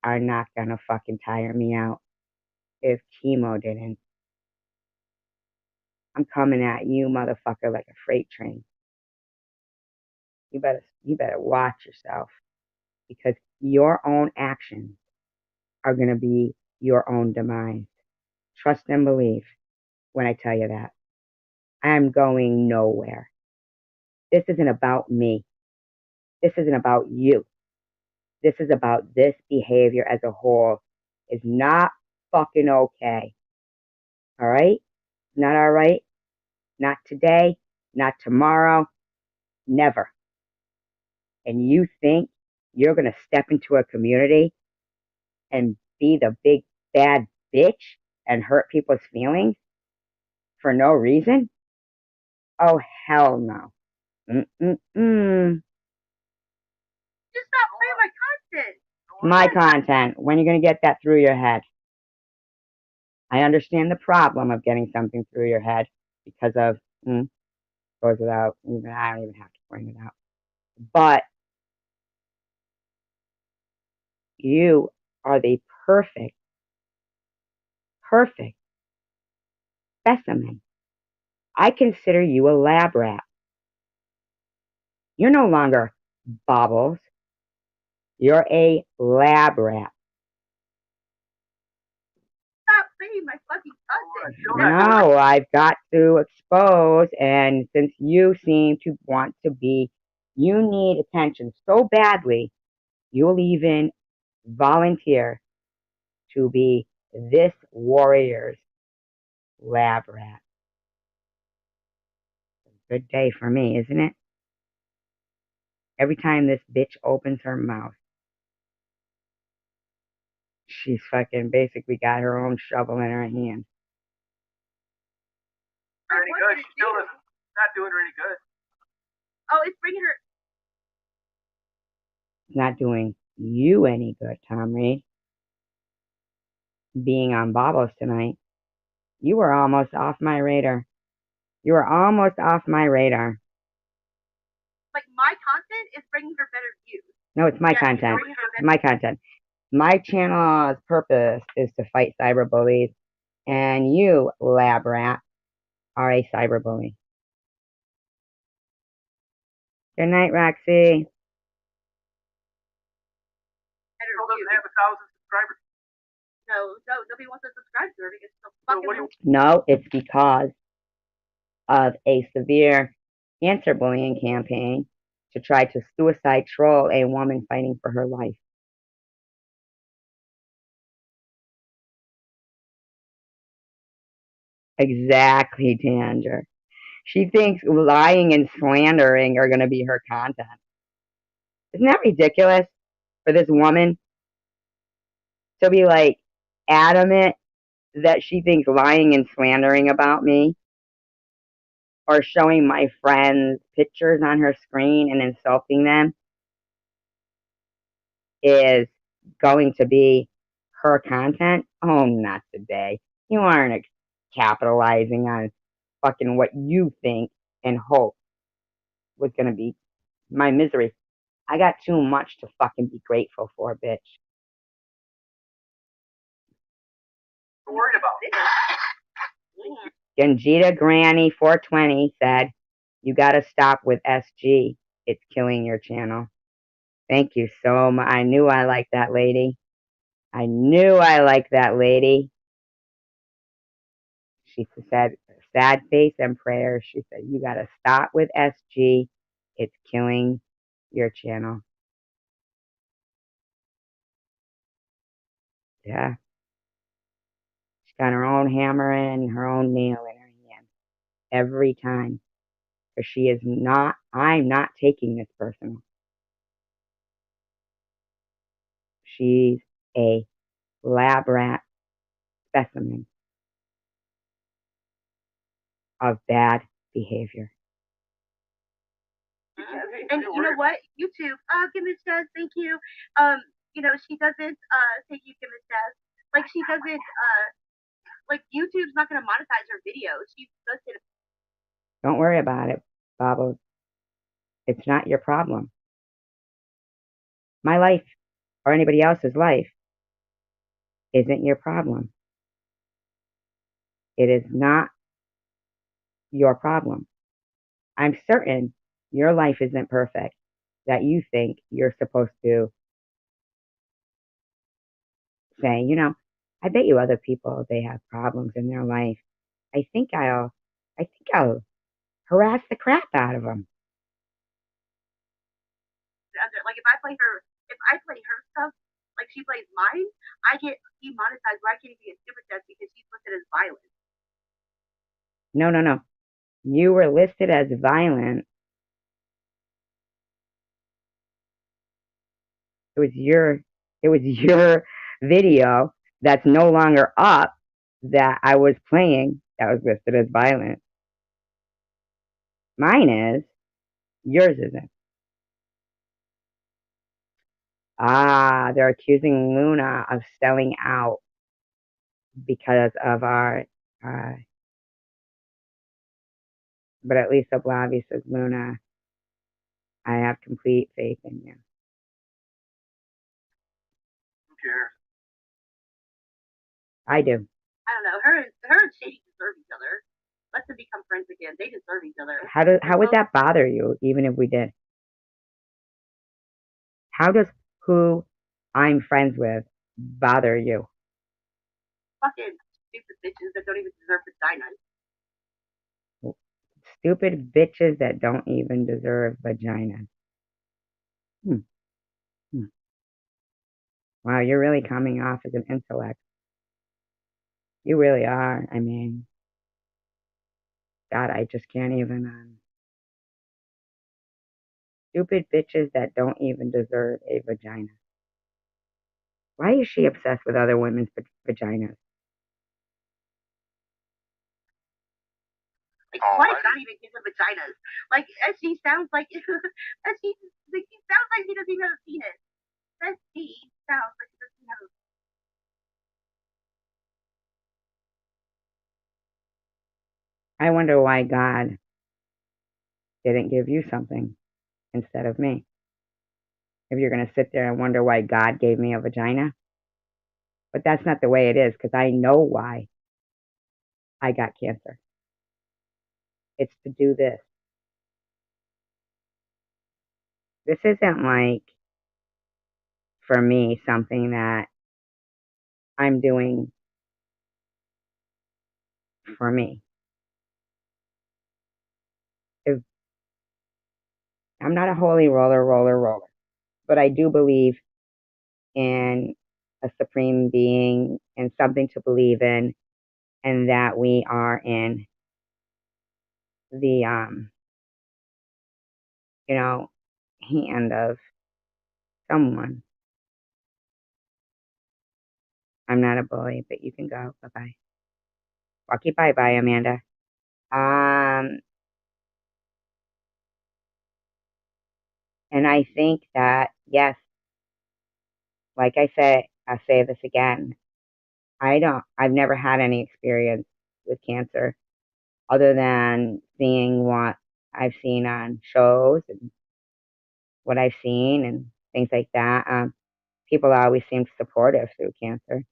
are not gonna fucking tire me out if chemo didn't. I'm coming at you, motherfucker, like a freight train. You better watch yourself, because your own actions are gonna be your own demise. Trust and believe when I tell you that. I'm going nowhere. This isn't about me. This isn't about you. This is about this behavior as a whole is not fucking okay. All right? Not all right. Not today. Not tomorrow. Never. And you think you're going to step into a community and be the big bad bitch and hurt people's feelings for no reason? Oh, hell no. Mm-mm-mm. Just stop playing my content. My content. When are you going to get that through your head? I understand the problem of getting something through your head because of, goes without, even I don't even have to bring it out. But you are the perfect specimen. I consider you a lab rat. You're no longer Bobbles. You're a lab rat. Stop playing my fucking content. No, I've got to expose, and since you seem to want to be, you need attention so badly, you'll even volunteer to be this warrior's lab rat. Good day for me, isn't it? Every time this bitch opens her mouth, she's fucking basically got her own shovel in her hand. Any good? She still doesn't. Not doing her any good. Oh, it's bringing her. It's not doing you any good, Tom Reed. Being on Bobbles tonight, you were almost off my radar. You were almost off my radar. Like, my content is bringing her better views. No, it's my content. It's my content. My channel's purpose is to fight cyberbullies, and you, lab rat, are a cyberbully. Good night, Roxy. Still doesn't have 1,000 subscribers. No, nobody wants to subscribe to her because she's so fucking. No, it's because of a severe cancer bullying campaign to try to suicide troll a woman fighting for her life. Exactly, Tanger. She thinks lying and slandering are going to be her content. Isn't that ridiculous for this woman to be like adamant that she thinks lying and slandering about me or showing my friends pictures on her screen and insulting them is going to be her content? Oh, not today. You aren't capitalizing on fucking what you think and hope was gonna be my misery. I got too much to fucking be grateful for, bitch. What are you worried about? Genjita Granny 420 said, "You gotta stop with SG. It's killing your channel." Thank you so much. I knew I liked that lady. I knew I liked that lady. She said, sad face and prayers. She said, "You gotta stop with SG. It's killing your channel." Yeah. She's got her own hammer and her own nail in her hand every time. Because she is not, I'm not taking this personal. She's a lab rat specimen of bad behavior. And you know what? YouTube, give me a chance, thank you. She doesn't thank you, give me a chance. Like she doesn't like YouTube's not gonna monetize her videos. She's listed. Don't worry about it, Bubbles. It's not your problem. My life or anybody else's life isn't your problem. It is not your problem. I'm certain your life isn't perfect, that you think you're supposed to say, I bet you other people, they have problems in their life. I think I'll harass the crap out of them. Like if I play her stuff, like she plays mine, I get demonetized where I can't even get super chats because she's listed as violent. No. You were listed as violent. It was your video that's no longer up that I was playing that was listed as violent. Mine is, yours isn't. Ah, they're accusing Luna of selling out because of our, but at least Oblavi says, Luna, I have complete faith in you. Who cares? I do. I don't know. Her and Shady deserve each other. Let them become friends again. They deserve each other. How would that bother you, even if we did? How does who I'm friends with bother you? Fucking stupid bitches that don't even deserve vaginas. Stupid bitches that don't even deserve vaginas. Wow, you're really coming off as an intellect. You really are. I mean, God, I just can't even. Stupid bitches that don't even deserve a vagina. Why is she obsessed with other women's vaginas? Like, why not even give them vaginas? Like, she sounds like she sounds like she doesn't even have a penis. She sounds like she doesn't have a. I wonder why God didn't give you something instead of me. If you're going to sit there and wonder why God gave me a vagina. But that's not the way it is, because I know why I got cancer. It's to do this. This isn't like, for me, something that I'm doing for me. If I'm not a holy roller, but I do believe in a supreme being and something to believe in, and that we are in the hand of someone. I'm not a bully, but you can go. Bye bye. Walkie bye bye, Amanda. And I think that, yes, like I said, I'll say this again. I've never had any experience with cancer. other than seeing what I've seen on shows and what I've seen and things like that. People always seem supportive through cancer.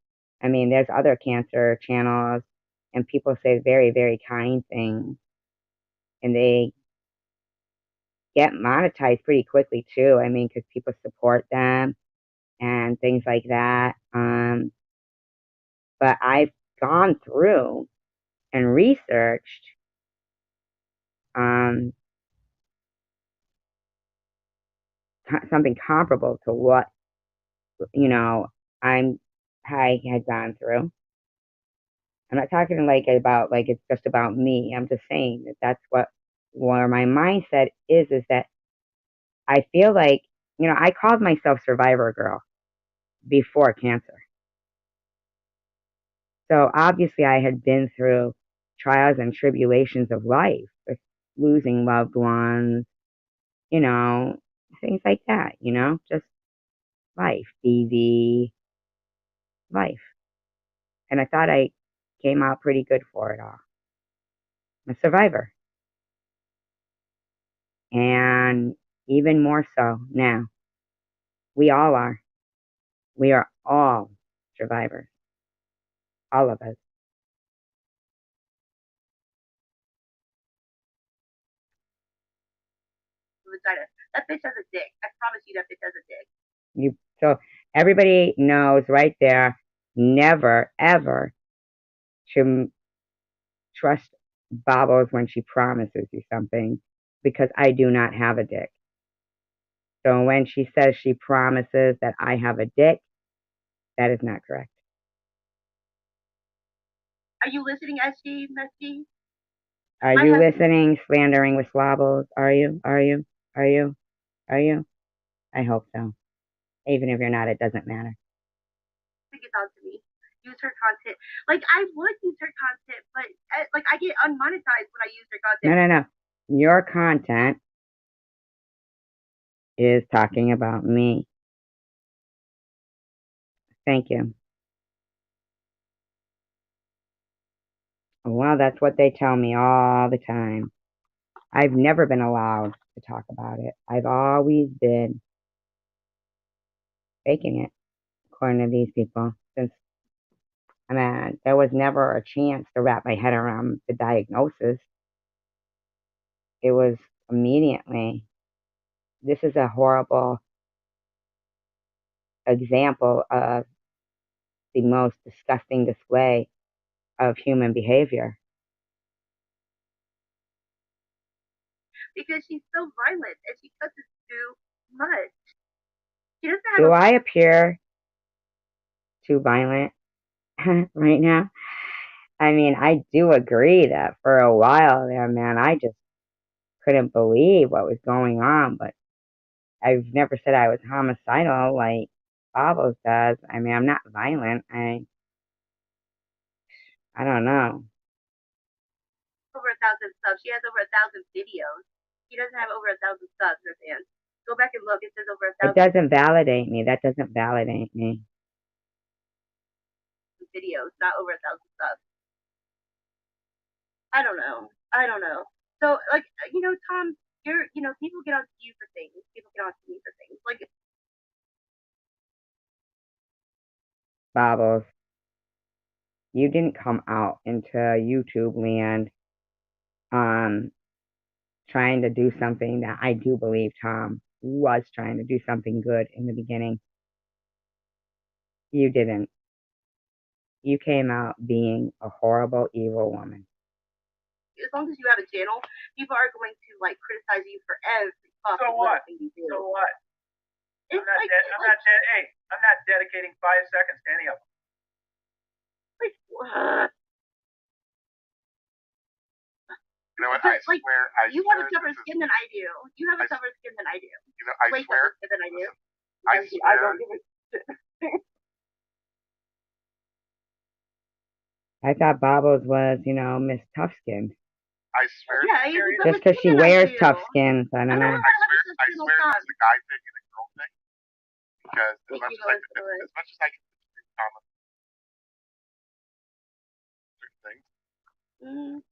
I mean, there's other cancer channels, and people say very, very kind things, and they get monetized pretty quickly too. I mean, because people support them and things like that. But I've gone through and researched um, something comparable to what you know I'm I had gone through. I'm not talking like it's just about me. I'm just saying that that's what where my mindset is that I feel like I called myself Survivor Girl before cancer. So obviously I had been through trials and tribulations of life, with losing loved ones, you know, things like that, just life, BV, life. And I thought I came out pretty good for it all. I'm a survivor. And even more so now. We all are. We are all survivors. All of us. That bitch has a dick. I promise you that bitch has a dick. So everybody knows right there, never, ever to trust Bobbles when she promises you something, because I do not have a dick. So when she says she promises that I have a dick, that is not correct. Are you listening, SG, Mesty? Are you listening, Slandering with Slobbles? Are you? Are you? Are you? Are you? I hope so. Even if you're not, it doesn't matter. Think it's on to me. Use her content. Like, I would use her content, but like I get unmonetized when I use her content. No. Your content is talking about me. Thank you. Well, that's what they tell me all the time. I've never been allowed to talk about it. I've always been faking it, according to these people. Since there was never a chance to wrap my head around the diagnosis. It was immediately. This is a horrible example of the most disgusting display of human behavior. Because she's so violent and she cusses too much. She doesn't have Do I appear too violent right now? I mean, I do agree that for a while there, man, I just couldn't believe what was going on, but I've never said I was homicidal like Pablo does. I mean, I'm not violent. I don't know. over 1,000 subs. She has over 1,000 videos. She doesn't have over 1,000 subs, her fans. Go back and look. It says over 1,000. It doesn't validate me. That doesn't validate me. Videos, not over 1,000 subs. I don't know. So, like, Tom, people get onto you for things. People get onto me for things. Like, Bobbles, you didn't come out into YouTube land trying to do something that I do believe Tom was trying to do something good in the beginning. You didn't. You came out being a horrible, evil woman. as long as you have a channel, people are going to like criticize you for every So what? thing you do. So what? It's I'm not dedicating 5 seconds to any of them. You know what? I swear. You have a tougher skin than I do. You have a tougher skin than I do. You know, I Way swear. tougher skin than I do. I I swear. don't give a shit. I thought Bobbles was, Miss Tough Skin. I swear. Yeah, just because she wears tough skins, I don't know. I swear it's a guy thing and a girl thing. Because as much as I can comment certain things,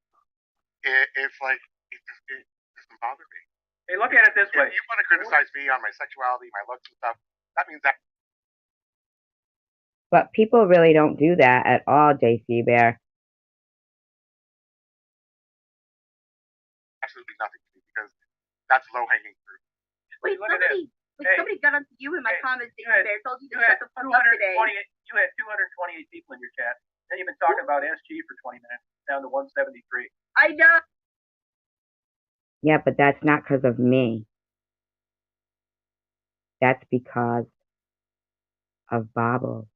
it's like it doesn't bother me. Hey, look at it this way. If you want to criticize me on my sexuality, my looks and stuff, that means that But people really don't do that at all, JC Bear. absolutely nothing to me because that's low hanging fruit. Wait, Look at this. somebody got onto you in my comments. you had- Bear told you to You had shut the fuck up today. 228. You had 228 people in your chat. Then you've been talking about SG for 20 minutes, down to 173. I know. Yeah, but that's not because of me. That's because of Bobble.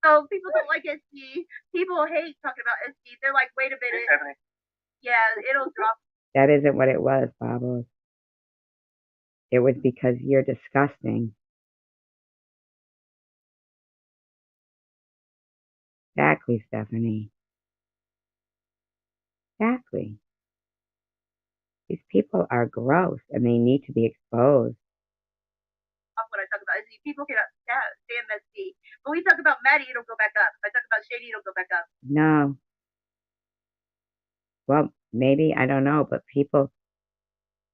Oh, people don't like SG. People hate talking about SG. They're like, wait a Hey, minute. Stephanie. Yeah, it'll drop. That isn't what it was, Bobble. It was because you're disgusting. Exactly, Stephanie. Exactly. These people are gross and they need to be exposed. That's what I talk about. SG. People cannot stand SG. When we talk about Maddie, it'll go back up. If I talk about Shady, it'll go back up. No. Well, maybe, I don't know, but people,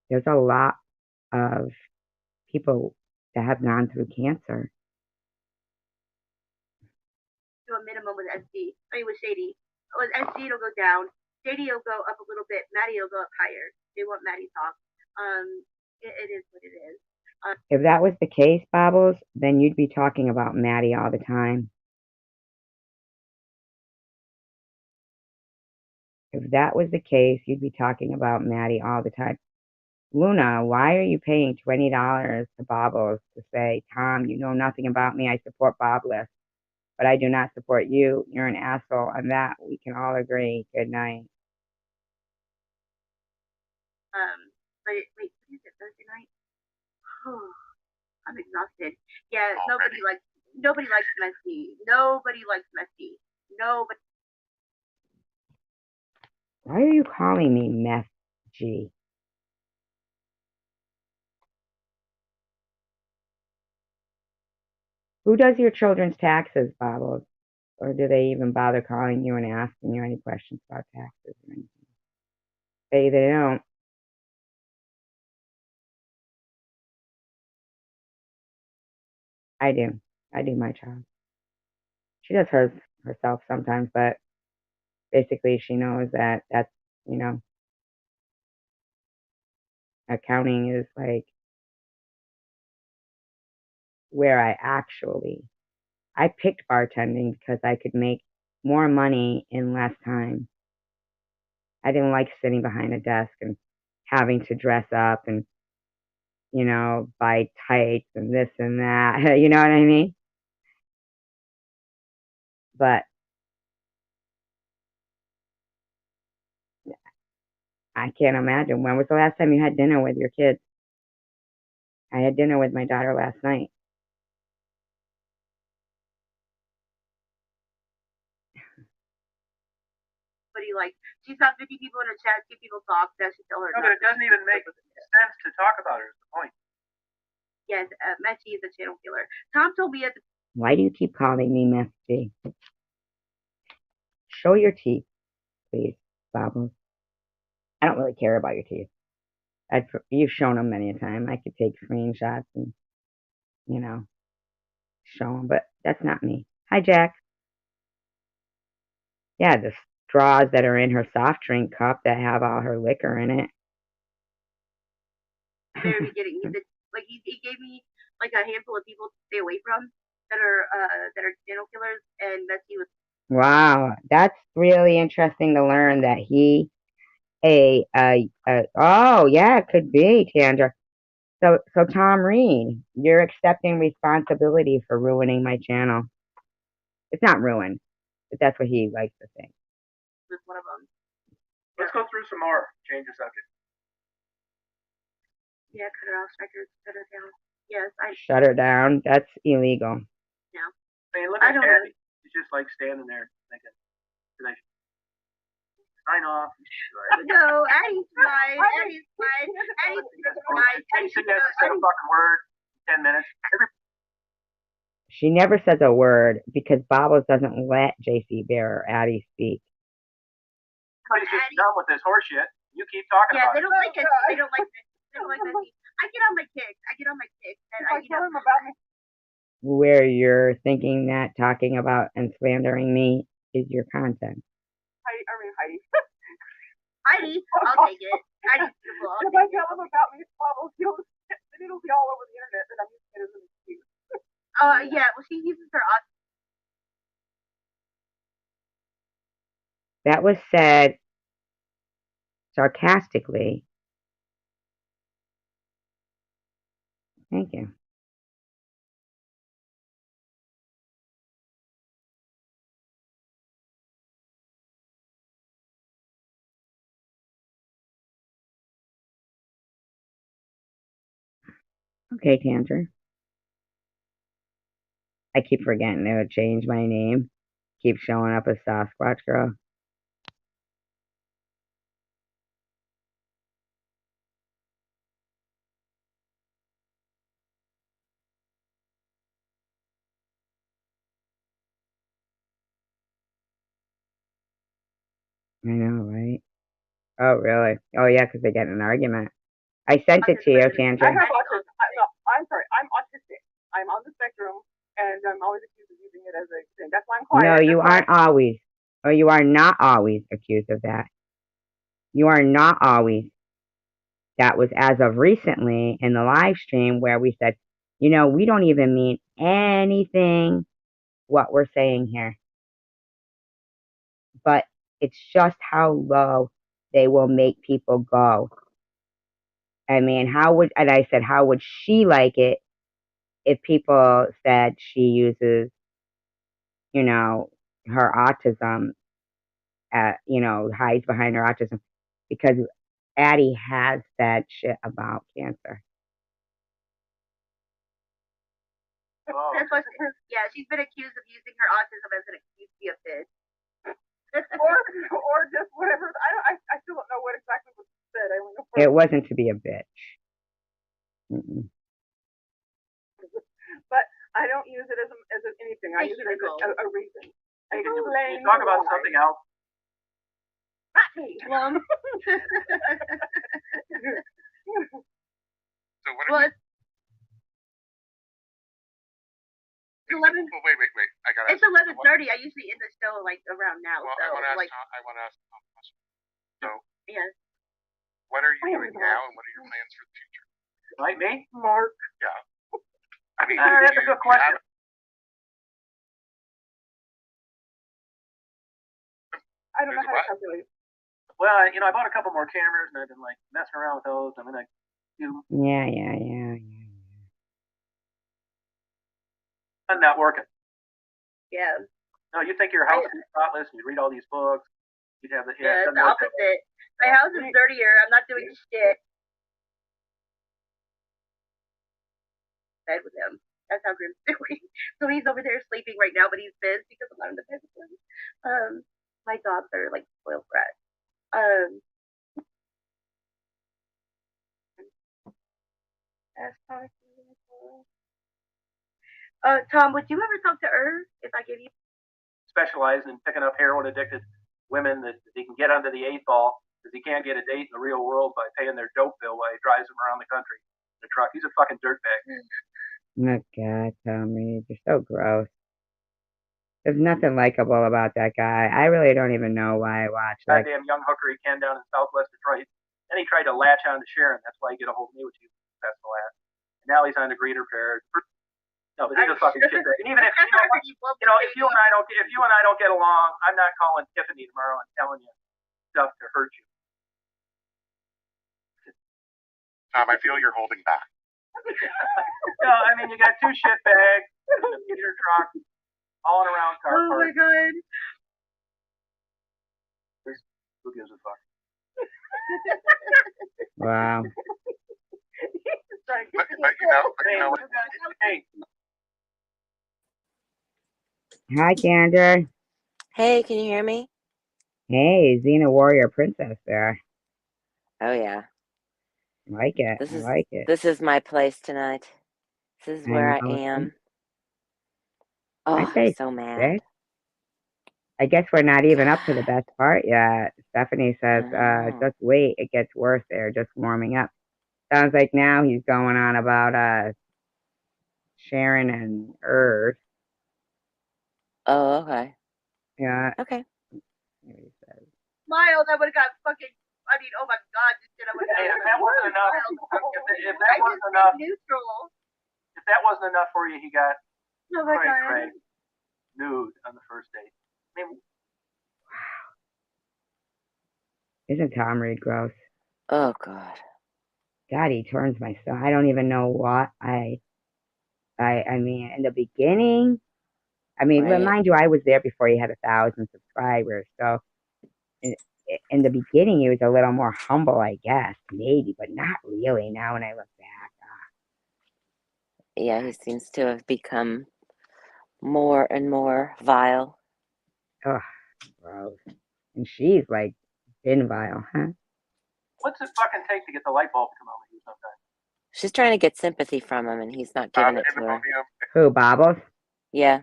there's a lot of people that have gone through cancer. To a minimum with SG. I mean, with Shady. With SG, it'll go down. Shady will go up a little bit. Maddie will go up higher. They want Maddie talk. It is what it is. If that was the case, Bobbles, then you'd be talking about Maddie all the time. If that was the case, you'd be talking about Maddie all the time. Luna, why are you paying $20 to Bobbles to say, Tom, you know nothing about me. I support Bobless, but I do not support you. You're an asshole. On that, we can all agree. Good night. Wait, what is it? Thursday night? I'm exhausted. Yeah, Already? nobody likes messy. Nobody likes messy. Nobody. Why are you calling me Meth G? Who does your children's taxes, Bobbles? Or do they even bother calling you and asking you any questions about taxes or anything? They don't. I do. I do my job. She does hers herself sometimes, but basically she knows that that's, you know, accounting is like where I picked bartending because I could make more money in less time. I didn't like sitting behind a desk and having to dress up and, you know, buy tights and this and that. You know what I mean? But I can't imagine. When was the last time you had dinner with your kids? I had dinner with my daughter last night. Like, she's got 50 people in her chat, 2 people talk, that should tell her. No, but it doesn't even make sense to talk about her, is the point. Yes, Messi is a channel killer. Tom told me at the. Why do you keep calling me Messi? Show your teeth, please, Bobbles. I don't really care about your teeth. You've shown them many a time. I could take screenshots and, you know, show them, but that's not me. Hi, Jack. Yeah, the straws that are in her soft drink cup that have all her liquor in it. Very beginning, he gave me like a handful of people to stay away from that are channel killers, and Messi was. Wow, that's really interesting to learn that he oh yeah, it could be Tandra. So Tom Reed, you're accepting responsibility for ruining my channel. It's not ruined, but that's what he likes to think. Was one of them. Let's go through some more. Change the subject. Yeah, cut her off, strikers, cut her down. Yes, Shut her down. That's illegal. No. I mean, look at Abby. She's just like standing there thinking, should I sign off? No, Addie's fine. Addie's fine. Addie's fine. She hasn't said a fucking word in 10 minutes. She never says a word because Bobbles doesn't let JC Bear or Addie speak. Everybody's just done with this horse shit. You keep talking Yeah, about they it. don't like it. They don't like this. They don't like this. I get on my kicks. And If I tell him about me, Where you're thinking that talking about and slandering me is your content. Heidi. Heidi, I'll take it. Heidi's beautiful. I'll If I take it. tell him about me, it'll be all over the internet that I'm using it as an excuse. Yeah. Well, she uses her autism. That was said sarcastically. Thank you. Okay, Tanner. I keep forgetting to change my name. Keep showing up as Sasquatch Girl. I know, right? Oh, really? Oh, yeah, because they get in an argument. I sent it to you, I Tantra. have autism. I'm sorry, I'm autistic. I'm on the spectrum, and I'm always accused of using it as a thing. That's why I'm quiet. No, you aren't always. Or you are not always accused of that. You are not always. That was as of recently in the live stream where we said, we don't even mean anything what we're saying here. But it's just how low they will make people go. I mean, and I said, how would she like it if people said she uses, her autism, hides behind her autism? Because Addie has said shit about cancer. Oh, That's what. Yeah, she's been accused of using her autism as an excuse to be a bitch. or just whatever. I still don't know what exactly was said. I don't know. It wasn't to be a bitch. Mm-mm. But I don't use it as anything. I use it as a reason. I explain. talk about something else. Not me. Well, So what well, are it's 11. Well, wait. I gotta. It's 11:30. I usually end the show like around now. Well, So I want to ask. like, I want to ask Tom a question. So, yeah. what are you doing now, and what are your plans for the future? Like me? Mark. Yeah. I mean, That's a good question. I don't know how to calculate. Well, I bought a couple more cameras, and I've been like messing around with those. I'm gonna do. Yeah. I'm not working. Yeah. No, you think your house is spotless, and you read all these books. You'd have the Yeah, it's the opposite. My house is dirtier. I'm not doing shit. Bed with him. That's how Grim's doing. So he's over there sleeping right now, but he's pissed because I'm not in the bed with him. My dogs are like spoiled brats. Tom, would you ever talk to her if I give you? Specializing in picking up heroin addicted women that he can get under the 8 ball because he can't get a date in the real world by paying their dope bill while he drives them around the country in a truck. He's a fucking dirtbag. Oh, God, Tommy, you're so gross. There's nothing likable about that guy. I really don't even know why I watch. Goddamn young hooker he canned down in Southwest Detroit. Then he tried to latch on to Sharon. That's why he get a hold of me, which he was successful at. And now he's on the green repair. No, but he's a fucking shit bag. And even if if you and I don't get along, I'm not calling Tiffany tomorrow and telling you stuff to hurt you. I feel you're holding back. No, I mean you got 2 shit bags in your truck, hauling around car parts. Oh my god. Who gives a fuck? Wow. But Hey. Hi, Gander. Hey, can you hear me? Hey, Xena Warrior Princess there. Oh yeah. I like it. I like it. This is my place tonight. This is where I am. Oh, I'm so mad. I guess we're not even up to the best part yet. Stephanie says, Oh. just wait, it gets worse there, just warming up. Sounds like now he's going on about Sharon and Earth. Oh, okay. Yeah. Okay. Here he says. Miles, I would have got fucking. I mean, oh my god, this shit. I would have. Hey, if that wasn't enough, if that I wasn't just enough, said neutral. if that wasn't enough for you, he got Oh my god. Craig nude on the first date. I mean, Isn't Tom Reed gross? Oh, God. God, he turns my stomach. I don't even know what I mean, in the beginning, I mean, Right. mind you, I was there before he had 1,000 subscribers. So in, in the beginning, he was a little more humble, I guess, maybe, but not really. Now when I look back, Yeah, he seems to have become more and more vile. oh, gross. And she's like thin vile, huh? what's it fucking take to get the light bulb to come on with you sometimes? She's trying to get sympathy from him, and he's not giving it to her. Pandemonium. Who, Bobbles? Yeah.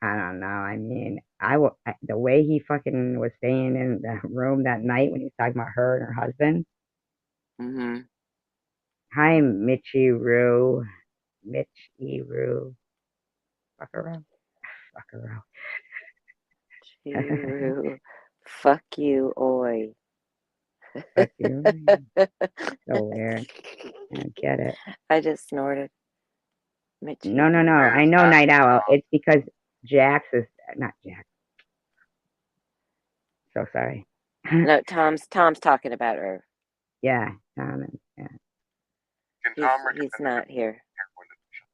I don't know. I mean, the way he fucking was staying in the room that night when he was talking about her and her husband. Mm-hmm. Hi, Mitchy Roo. Mitchy Roo. Fuckero. Fuckero. Chiru. Fuck you, oi. Fuck you. So weird. I don't get it. I just snorted. Mitchy. No. I Liz, know ask Night Owl. Tom. It's because Jax is not Jax. So sorry. No, Tom's talking about her. Yeah, Tom. Yeah. Can Tom He's recommend a not good here. heroin addiction?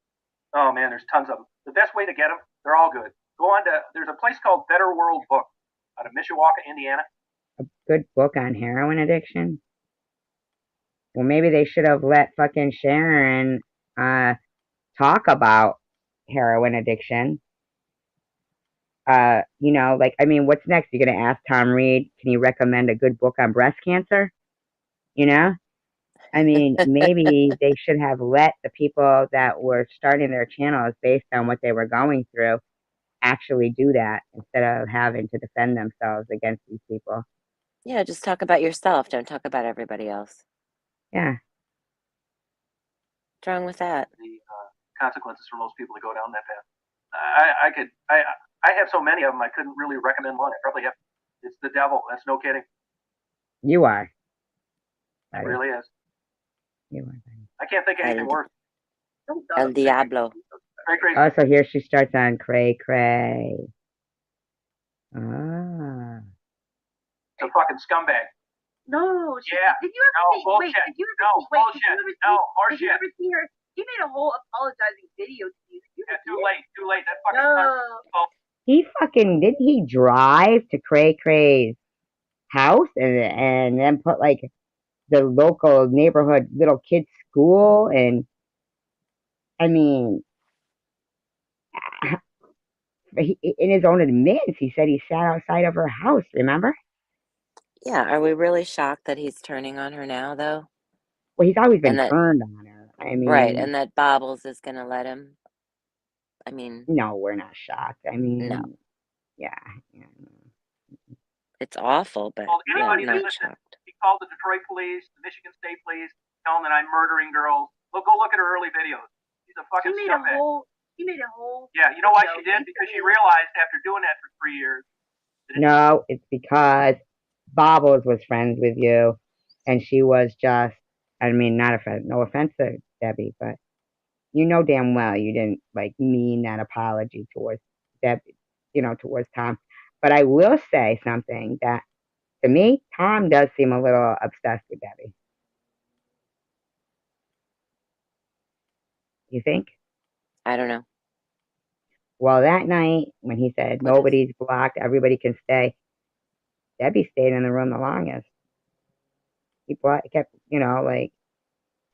Oh man, there's tons of them. The best way to get them, they're all good. Go on to there's a place called Better World Book out of Mishawaka, Indiana. A good book on heroin addiction. Well, maybe they should have let fucking Sharon talk about heroin addiction. Like, I mean, what's next? You're gonna ask Tom Reed, can you recommend a good book on breast cancer? You know? I mean, maybe they should have let the people that were starting their channels based on what they were going through actually do that instead of having to defend themselves against these people. Yeah, just talk about yourself. Don't talk about everybody else. Yeah. What's wrong with that? The consequences for most people to go down that path. I have so many of them. I couldn't really recommend one. I probably have. It's the devil. That's no kidding. You are. It really is. You are. I can't think of anything worse. El Diablo. Very crazy. Oh, so here she starts on cray cray. Ah. It's a fucking scumbag. No, Yeah. Did you ever No, see? bullshit. Wait, did you ever No, see? Wait, bullshit. did you ever see? No, Did you horseshit. ever see her? He made a whole apologizing video to you. Did you Yeah, ever too see it? late. Too late. That fucking No. He fucking didn't he drive to Cray Cray's house and then put like the local neighborhood little kids school and I mean in his own admittance he said he sat outside of her house, remember? Yeah, are we really shocked that he's turning on her now, though? Well, he's always been And that, turned on her. I right, mean, and that Bobbles is gonna let him? I mean, no, we're not shocked. I no. mean, yeah. It's awful, but Called yeah, anybody not that listens. shocked. He called the Detroit police, the Michigan State police, tell them that I'm murdering girls. Look, go look at her early videos. She's a fucking scumbag. He made a whole. Yeah, you know why she did? Because she realized after doing that for 3 years. No, it's because Bobbles was friends with you, and she was just, I mean, not offense, no offense to Debbie, but you know damn well you didn't like mean that apology towards Debbie, towards Tom. But I will say something that to me, Tom does seem a little obsessed with Debbie. You think? I don't know. Well, that night when he said What is? nobody's blocked, everybody can stay, Debbie stayed in the room the longest. He kept,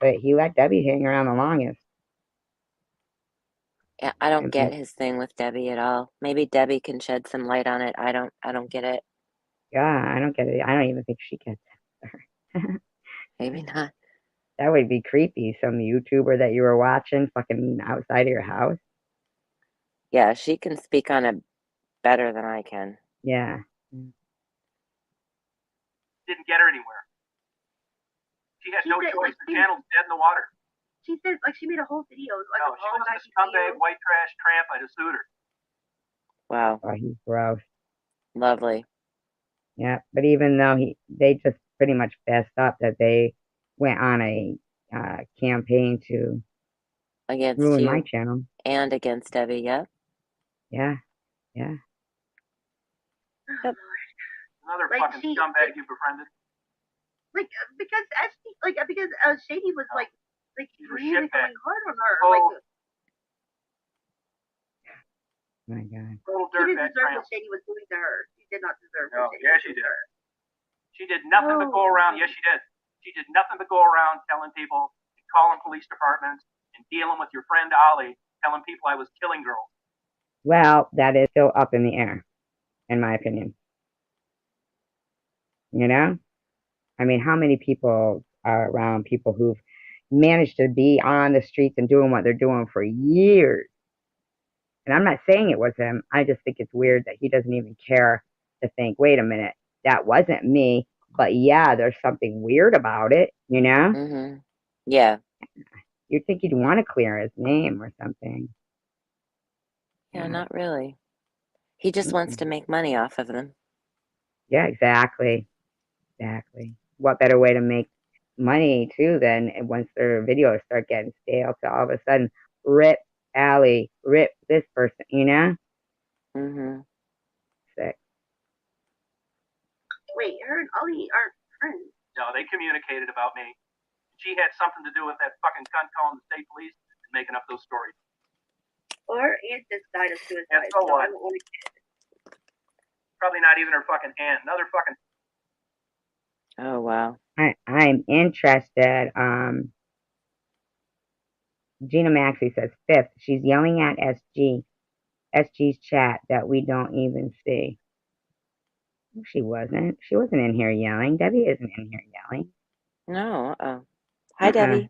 but he let Debbie hang around the longest. Yeah, I don't I get mean, his thing with Debbie at all. Maybe Debbie can shed some light on it. I don't get it. yeah, I don't get it. I don't even think she gets it. Maybe not. That would be creepy. Some YouTuber that you were watching fucking outside of your house. Yeah, she can speak on a better than I can. Yeah. Didn't get her anywhere. She had She no said, choice. like, The channel's dead in the water. She says, like, she made a whole video, like, No, a she was a apologizing scumbag, video. white trash tramp. I'd have sued her. Wow. Oh, he's gross. Lovely. Yeah, but even though they just pretty much fessed up that they went on a campaign to Against ruin you my channel. and against Debbie, yep. Yeah, yeah. Yep. Another Like, fucking scumbag you befriended. Like, because Shady was, like You were really shitbag. going hard on her. Oh. Like, My God. Total she didn't dirtbag deserve tramp. what Shady was doing to her. She did not deserve No, what Shady yeah, was she doing did. to her. She did nothing but go around. Yes, she did. She did nothing but go around telling people, calling police departments, and dealing with your friend Ollie, telling people I was killing girls. Well, that is still up in the air, in my opinion. You know? I mean, how many people are around people who've managed to be on the streets and doing what they're doing for years? And I'm not saying it was him. I just think it's weird that he doesn't even care to think, wait a minute, that wasn't me. But yeah, there's something weird about it, you know? Mm-hmm. Yeah. You'd think he'd want to clear his name or something. Yeah, not really. He just wants to make money off of them. Yeah, exactly. Exactly. What better way to make money too than once their videos start getting stale to all of a sudden rip Allie, rip this person, you know? Mm-hmm. Sick. Wait, her and Ollie aren't friends. No, they communicated about me. She had something to do with that fucking cunt calling the state police and making up those stories. Well, her aunt just died of suicide, And so what? I don't want to. Probably not even her fucking aunt. Another fucking. Oh, wow. I'm interested. Gina Maxey says fifth. She's yelling at SG's chat that we don't even see. She wasn't. She wasn't in here yelling. Debbie isn't in here yelling. No, Hi, Debbie.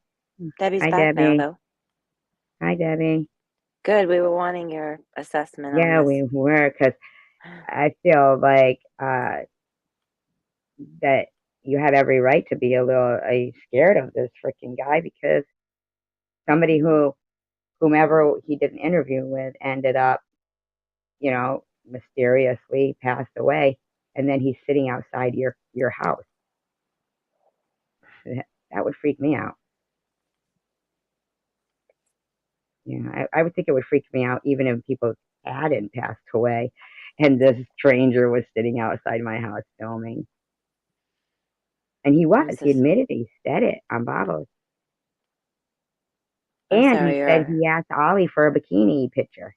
Debbie's Hi, back now, Debbie. though. Hi, Debbie. Good. We were wanting your assessment on Yeah, this. we were, because I feel like that you had every right to be a little scared of this freaking guy, because somebody whomever he did an interview with ended up, mysteriously passed away, and then he's sitting outside your house. That would freak me out. I would think it would freak me out even if people hadn't passed away and this stranger was sitting outside my house filming. And he admitted, he said it on Bobos. And he said he asked Ollie for a bikini picture.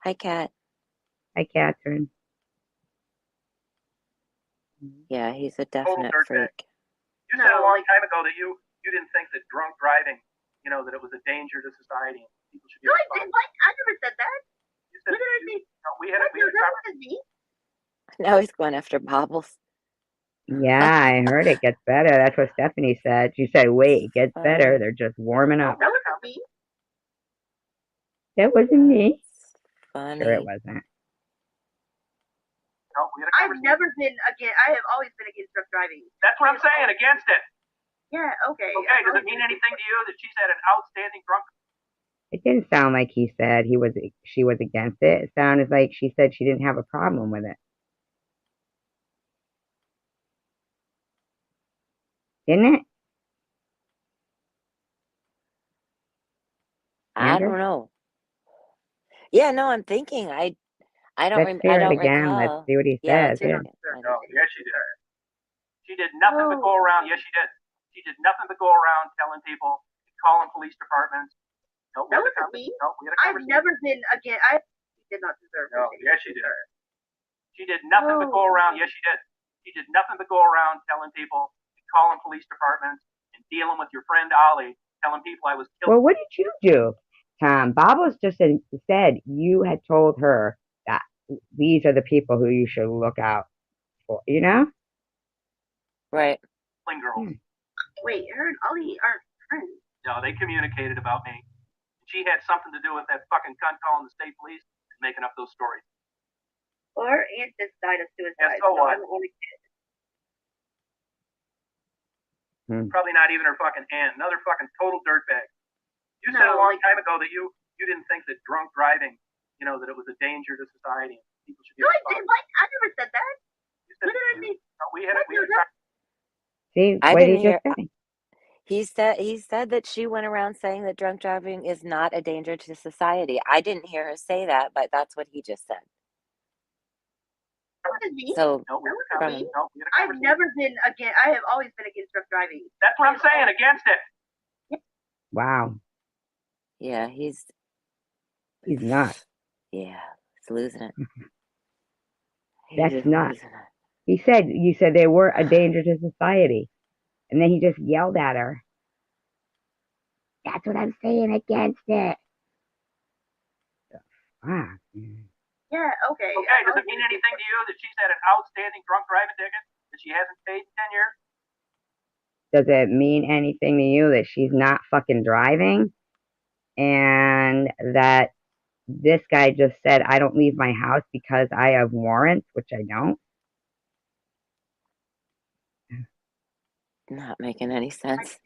Hi, Kat. Hi, Catherine. Yeah, he's a definite freak. You said a long time ago that you didn't think that drunk driving, that it was a danger to society. People should be No, I didn't. What? I never said that. You said, what did I say? No, we had that wasn't me. Now he's going after Bobbles. Yeah, I heard it gets better. That's what Stephanie said. She said, wait, it gets better. They're just warming up. That wasn't me. That wasn't me. Funny. Sure it wasn't. No, I've never been against. I have always been against drunk driving. That's what I'm saying. Against it. Yeah. Okay. Okay. Does it mean anything to you that she's had an outstanding drunk? It didn't sound like he said she was against it. It sounded like she said she didn't have a problem with it. Didn't it? I don't know. Yeah, no, I'm thinking. I don't Let's hear it again. recall. Let's see what he says. No, yes, she did. She did nothing but go around. Yes, she did. She did nothing but go around telling people, calling police departments. No, that wasn't me. No, I've never been against. She did not deserve. No, yes, she did. She did nothing but go around. Yes, she did. She did nothing but go around telling people, calling police departments, and dealing with your friend Ollie, telling people I was killed. Well, what did you do, Tom? Bobos just said you had told her that these are the people who you should look out for, Right. Girls. Wait, her and Ollie aren't friends. No, they communicated about me. She had something to do with that fucking cunt calling the state police and making up those stories. Well, her aunt just died of suicide, Yeah, so so what? I don't want to get Probably not even her fucking aunt. Another fucking total dirtbag. You said a long time ago that you didn't think that drunk driving, that it was a danger to society. People should get. No, I did. What? I never said that. What did I say? We had See, I what did he didn't hear. just say? He said that she went around saying that drunk driving is not a danger to society. I didn't hear her say that, but that's what he just said. That was me. So that was from me. him. I've never been against. I have always been against drunk driving. That's what I'm saying. Against it. Wow. Yeah, he's not. Yeah, he's losing it. That's not. You said they were a danger to society. And then he just yelled at her. That's what I'm saying, against it. Ah. Yeah, okay. Okay, does it mean anything to you that she's had an outstanding drunk driving ticket that she hasn't paid in 10 years? Does it mean anything to you that she's not fucking driving? And that this guy just said, I don't leave my house because I have warrants, which I don't? Not making any sense.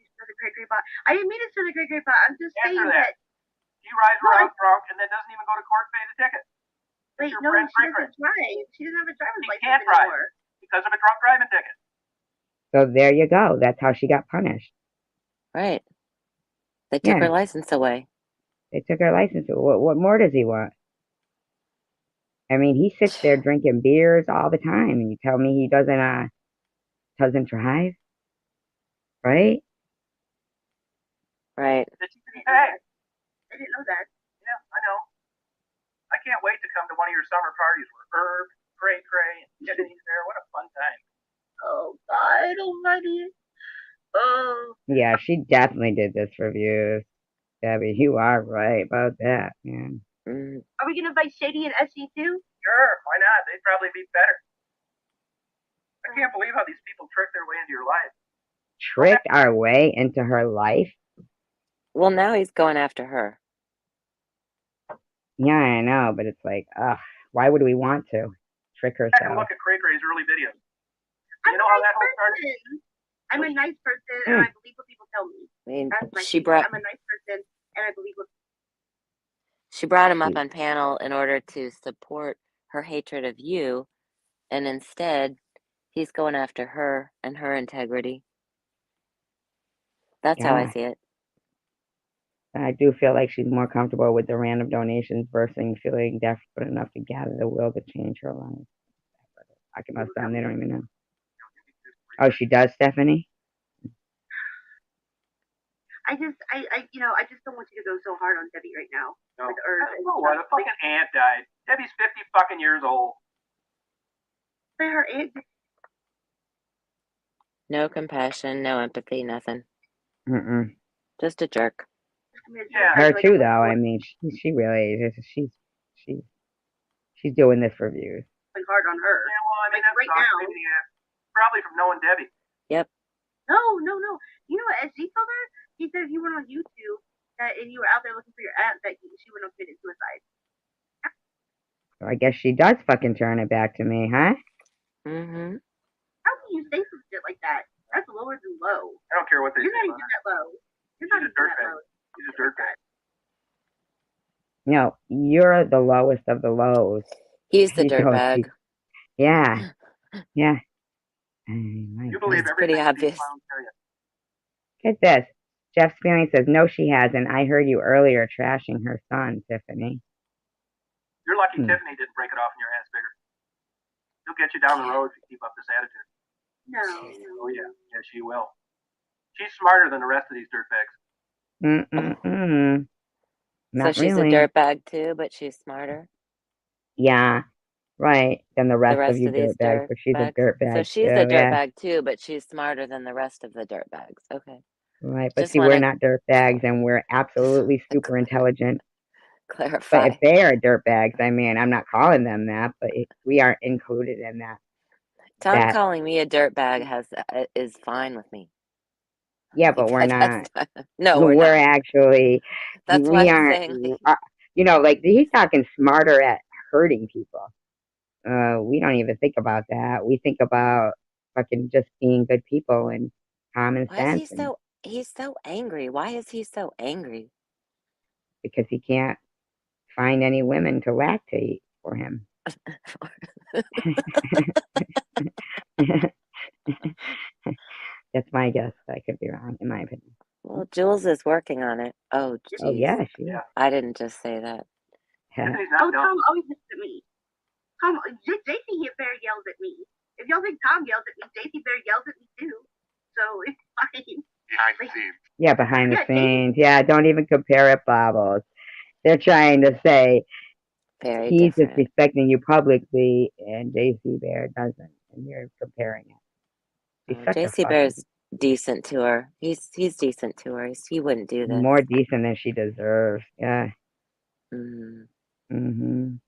I didn't mean it to the great pot. I'm just saying that. He rides around drunk and then doesn't even go to court to pay the ticket. Wait, no, she doesn't drive. She doesn't have a driver's license can't drive anymore. Because of a drunk driving ticket. So there you go. That's how she got punished. Right. They took her license away. They took her license. What more does he want? I mean, he sits there drinking beers all the time, and you tell me he doesn't drive, right? Right. Hey, I didn't know that. Yeah, I know. I can't wait to come to one of your summer parties where Herb, Cray, and Tiffany's there. What a fun time. Oh, God almighty. Oh. Yeah, she definitely did this for views. Debbie, you are right about that, man. Are we going to invite Shady and SG too? Sure, why not? They'd probably be better. I can't believe how these people trick their way into your life. Tricked our way into her life? Well, now he's going after her. Yeah, I know, but it's like, why would we want to trick herself? I can look at Cray Cray's early videos. You know how that whole started? I'm a nice person, and I believe what people tell me. I mean, I'm a nice person, and I believe what. She brought him up on panel in order to support her hatred of you, and instead, he's going after her and her integrity. That's how I see it. I do feel like she's more comfortable with the random donations versus feeling desperate enough to gather the will to change her life. I can must them, they don't even know. Oh, she does, Stephanie? I just don't want you to go so hard on Debbie right now. No. What? A fucking aunt died. Debbie's 50 fucking years old. But her aunt. No compassion, no empathy, nothing. Mm-mm. Just a jerk. Yeah. Her too, though. I mean, she really is. She's doing this for views. Hard on her. Yeah, well, I mean, that's right now. Probably from knowing Debbie. Yep. No. You know what SG told her? He said if you went on YouTube and you were out there looking for your aunt, that she wouldn't have committed suicide. So I guess she does fucking turn it back to me, huh? Mm-hmm. How can you say some shit like that? That's lower than low. I don't care what they say. You're not even that low. You're not even that low. She's a dirtbag. No, you're the lowest of the lows. He's the dirtbag. Yeah. Yeah. You believe it's pretty obvious. Get this. Jeff Spearing says, no, she hasn't. I heard you earlier trashing her son, Tiffany. You're lucky Tiffany didn't break it off in your ass bigger. She'll get you down the road if you keep up this attitude. No. Oh, yeah. Yeah, she will. She's smarter than the rest of these dirtbags. Not so she's really. a dirtbag too, but she's smarter? Yeah. Right. Than the rest of you these dirtbags. But she's a dirtbag. So she's a dirtbag too, but she's smarter than the rest of the dirtbags. Okay. Right. But see, we're not dirtbags, and we're absolutely super intelligent. Clarify. But if they are dirtbags, I mean, I'm not calling them that, but we aren't included in that. Tom calling me a dirtbag is fine with me. Yeah, but we're not. No, we're not. Actually, that's we why aren't. I'm saying. Like he's talking smarter at hurting people. we don't even think about that. We think about fucking just being good people and common Why is sense, he and he's so angry? Why is he so angry? because he can't find any women to lactate for him. That's my guess. I could be wrong, in my opinion. Well, Jules is working on it. Oh, Oh jeez. yeah, she is. Yeah. I didn't just say that. Tiffany's Oh, not no. Tom always looks at me. JC Bear yells at me. If y'all think Tom yells at me, JC Bear yells at me too. So it's fine. Behind the scenes. Yeah, behind the Yeah, scenes. Yeah, don't even compare it, Bobbles. They're trying to say Very he's different. disrespecting you publicly, and JC Bear doesn't, and you're comparing it. He's such a JC fucking Bear's decent to her. He's decent to her. He wouldn't do this. more decent than she deserves. Yeah. Mm. Mhm.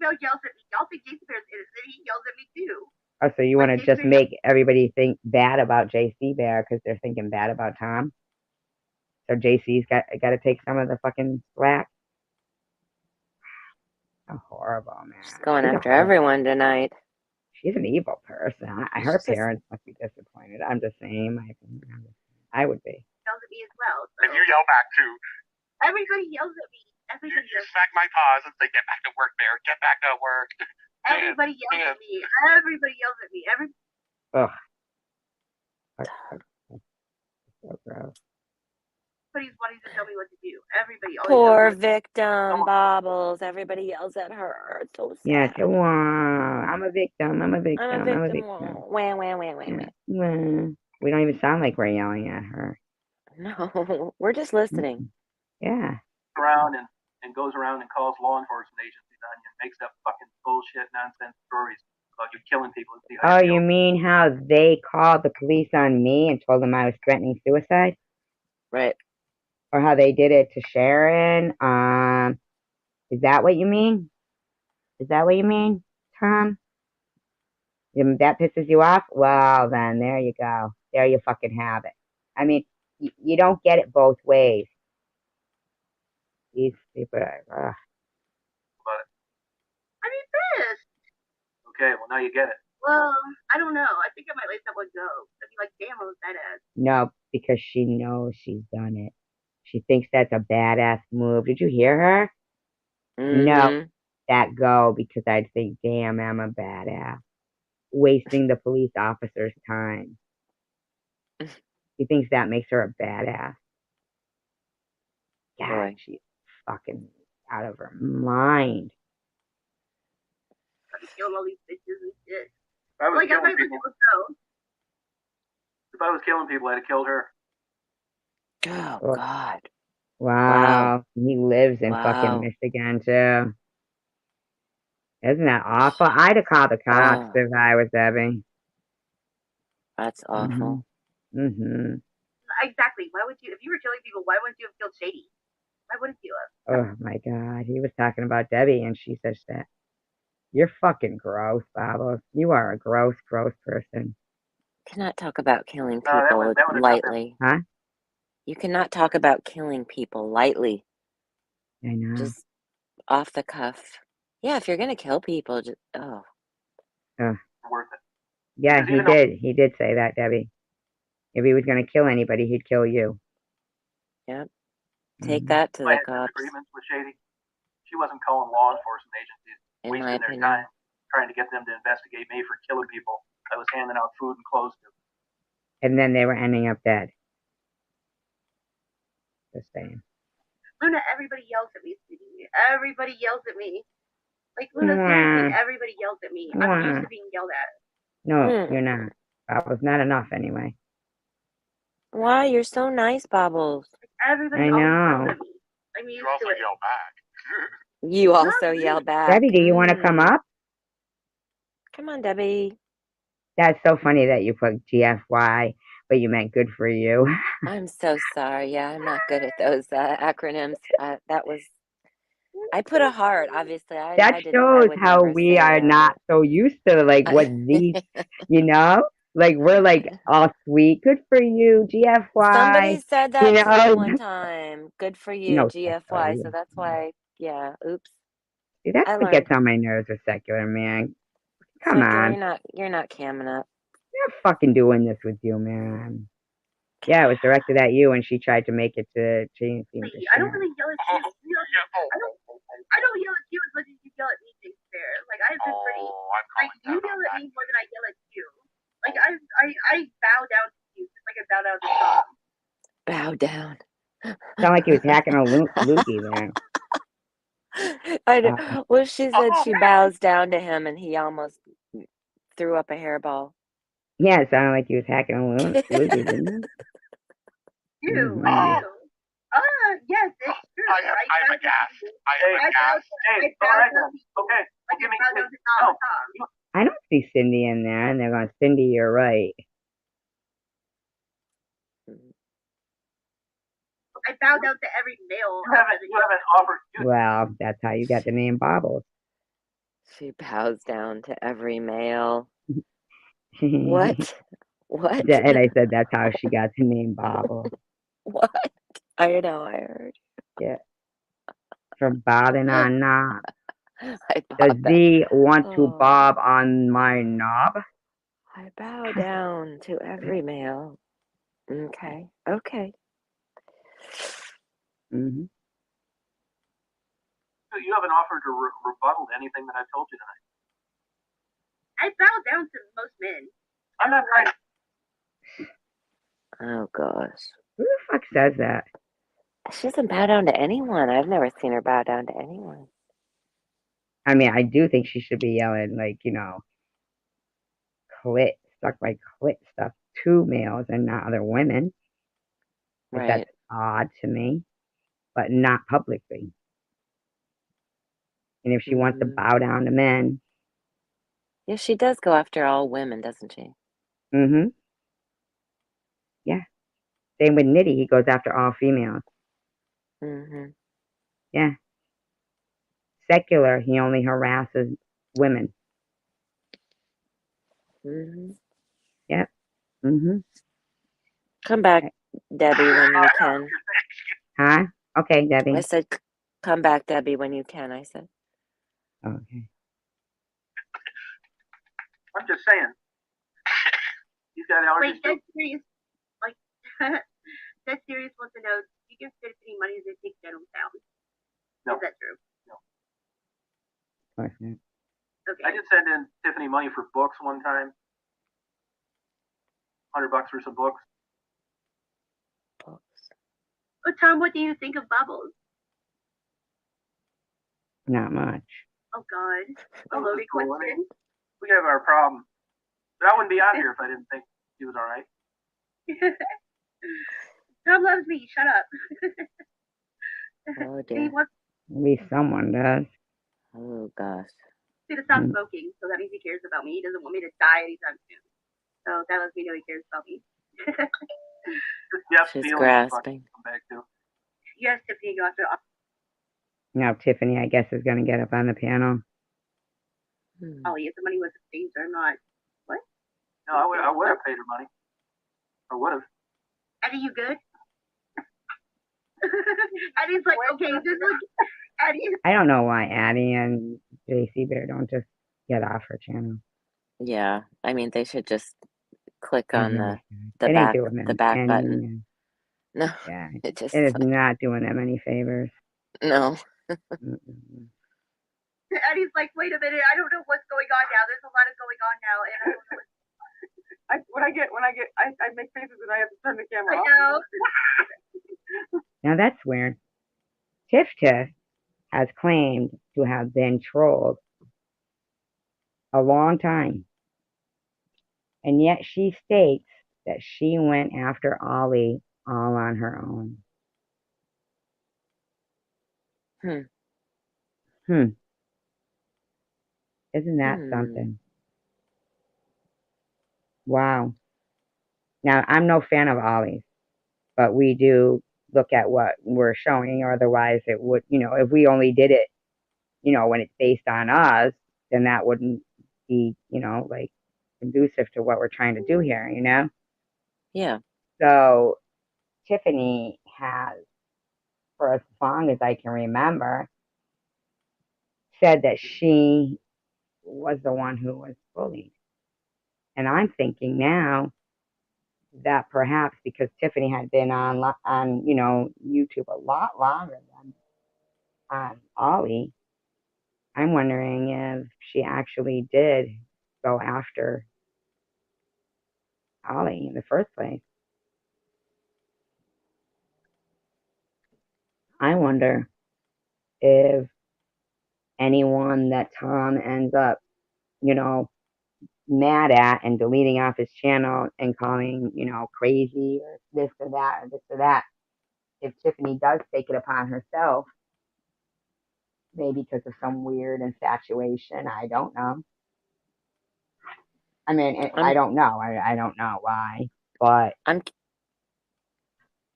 Bear yells at me. Y'all think JC Bear's innocent? He yells at me too. Oh, so you want to Like, just JC Bear make everybody think bad about JC Bear because they're thinking bad about Tom? So JC's got to take some of the fucking slack. Oh, horrible, man. She's going She's a after horrible. everyone tonight. She's an evil person. Her She's just- parents must be disappointed. I'm just saying, my opinion. I would be. yells at me as well. So And you yell back too. everybody yells at me. Everybody You yells. smack my paws and say, "Get back to work, Bear. Get back to work." Everybody yells at me. Everybody yells at me. Ugh. So gross. Everybody's wanting to tell me what to do. Everybody always Poor tells me victim, Bobbles. Everybody yells at her. It's so sad. Yeah, so, I'm a victim. I'm a victim. I'm a victim. Wah, wah, wah, wah, Yeah. wah. We don't even sound like we're yelling at her. No, we're just listening. Yeah. Around and goes around and calls law enforcement agencies on you and makes up fucking bullshit nonsense stories about you killing people. Oh, you mean how they called the police on me and told them I was threatening suicide? Right. Or how they did it to Sharon? Is that what you mean? Is that what you mean, Tom? That pisses you off? Well, then, there you go. There you fucking have it. I mean, you don't get it both ways. These people are, But I'm pissed. okay, well now you get it. Well, I don't know. I think I might let that one go. I'd be like, damn, I was badass. no, because she knows she's done it. She thinks that's a badass move. Did you hear her? No, that go because I'd say, damn, I'm a badass. Wasting the police officer's time. She thinks that makes her a badass. God, Boy. she's fucking out of her mind. I'm killing all these bitches and shit. If I was Like, I killing might let people, it go. if I was killing people, I'd have killed her. Oh, Oh. God. Wow. He lives in Wow. fucking Michigan, too. Isn't that awful? I'd have called the cops if I was Debbie. That's awful. Mm-hmm. Exactly. Why would you, if you were killing people, why wouldn't you have killed Shady? Why wouldn't you have? Oh, my God. He was talking about Debbie, and she says that. You're fucking gross, Baba. You are a gross, gross person. Cannot talk about killing No, that people would have lightly. Huh? You cannot talk about killing people lightly. I know. Just off the cuff. Yeah, if you're gonna kill people, just worth it. Yeah, Because he even though- did. He did say that, Debbie. If he was going to kill anybody, he'd kill you. Yep. Take that to I the had cops. disagreements with Shady. She wasn't calling law enforcement agencies, In my wasting their opinion. time trying to get them to investigate me for killing people I was handing out food and clothes to. And then they were ending up dead. Just saying. Luna, everybody yells at me, sweetie. Everybody yells at me. Like, Luna, seriously, everybody yells at me. I'm used to being yelled at. No, you're not. That was not enough anyway. Why? You're so nice, Bobbles. Everybody I always know. yells at me. I'm used You also to it. yell back. You also yell back. Debbie, do you want to come up? Come on, Debbie. That's so funny that you put GFY, but you meant good for you. I'm so sorry. Yeah, I'm not good at those acronyms. That was. I put a heart. Obviously, That shows how we are not so used to like what these, like we're like all sweet. Good for you, GFY. Somebody said that to me one No. time. Good for you, No, GFY. sorry. So that's why. Yeah. Oops. See, that's I what gets learned. on my nerves with secular, man. Come Secular, on. you're not camming up. I'm not fucking doing this with you, man. Yeah, it was directed at you, and she tried to make it to change the I don't really yell at you. I don't yell at you as much as you yell at me, to be fair. Like, I've been pretty. Like, you yell at me more than I yell at you. Like, I bow down to you, just like I bow down to Tom. Bow down. Sound like he was hacking a loogie there. I know. Well, she said she bows down to him, and he almost threw up a hairball. Yeah, it sounded like he was hacking a loogie, didn't it? You, Mhm. I do. Yes, it's true. I am aghast. I am aghast. Hey, all right then. Okay. Like, Give me. I bow down to Tom. I don't see Cindy in there, and they're going, Cindy, you're right. I bow down to every male. You haven't offered. Well, that's how you got the name Bobbles. She bows down to every male. What? What? And I said that's how she got the name Bobbles. What? I know, I heard. Yeah. From bobbing on knob. I Does bob thee want to Oh. bob on my knob? I bow down to every male. Okay. Okay. Mm-hmm. You haven't offered a rebuttal to anything that I've told you tonight. I bow down to most men. I'm not right. Oh gosh. Who the fuck says that? She doesn't bow down to anyone. I've never seen her bow down to anyone. I mean, I do think she should be yelling, like, clit, suck my clit stuff to males and not other women. Like, Right. that's odd to me, but not publicly. And if she wants to bow down to men, Yeah, she does go after all women, doesn't she? mm-hmm. Yeah. Same with Nitty, he goes after all females. Mm-hmm. Yeah. Secular, he only harasses women. Mm-hmm. Yep. Mm-hmm. Come back, Debbie, when you can. Huh? Okay, Debbie. I said, come back, Debbie, when you can, I said. Okay. I'm just saying. He's got allergies. Wait, Dead Serious, like, Dead Serious wants to know, do you give Tiffany money to take Denham down? No. Is that true? No. Of course not. Okay. I did send in Tiffany money for books one time. $100 for some books. Oh, Tom, what do you think of Bubbles? Not much. Oh, God. A loaded Cool. question. I mean, we have our problem. But I wouldn't be on here if I didn't think he was all right. Tom loves me. Shut up. Oh, He dear. wants At least someone does. Oh, gosh. me to stop smoking, so that means he cares about me. He doesn't want me to die anytime soon. So that lets me know he cares about me. Yep, She's grasping. Come back to. Yes, Tiffany, you have to. Now Tiffany, I guess, is going to get up on the panel. Ollie, if the money was saved or not. What? No, I would have paid her money. I would have. Eddie, you good? Eddie's like, okay, just look. Eddie. I don't know why Addie and JC Bear don't just get off her channel. Yeah, I mean, they should just click on the It ain't back doing them the back any, button. No, Yeah, it just it is not doing them any favors. no. Eddie's like, wait a minute, I don't know what's going on now. There's a lot of going on now, and I don't know what's I make faces and I have to turn the camera I off. know. Now that's weird. Tifta has claimed to have been trolled a long time, and yet she states that she went after Ollie all on her own. Isn't that something? Wow. Now, I'm no fan of Ollie's, but we do look at what we're showing, or otherwise it would, if we only did it, when it's based on us, then that wouldn't be, like conducive to what we're trying to do here, Yeah. So Tiffany has, for as long as I can remember, said that she was the one who was bullied. And I'm thinking now that perhaps because Tiffany had been on YouTube a lot longer than Ollie, I'm wondering if she actually did go after Ollie in the first place. I wonder if anyone that Tom ends up, you know, mad at and deleting off his channel and calling, crazy or this or that or this or that, if Tiffany does take it upon herself, maybe because of some weird infatuation, I don't know. I mean, I I'm don't know. I don't know why, but I'm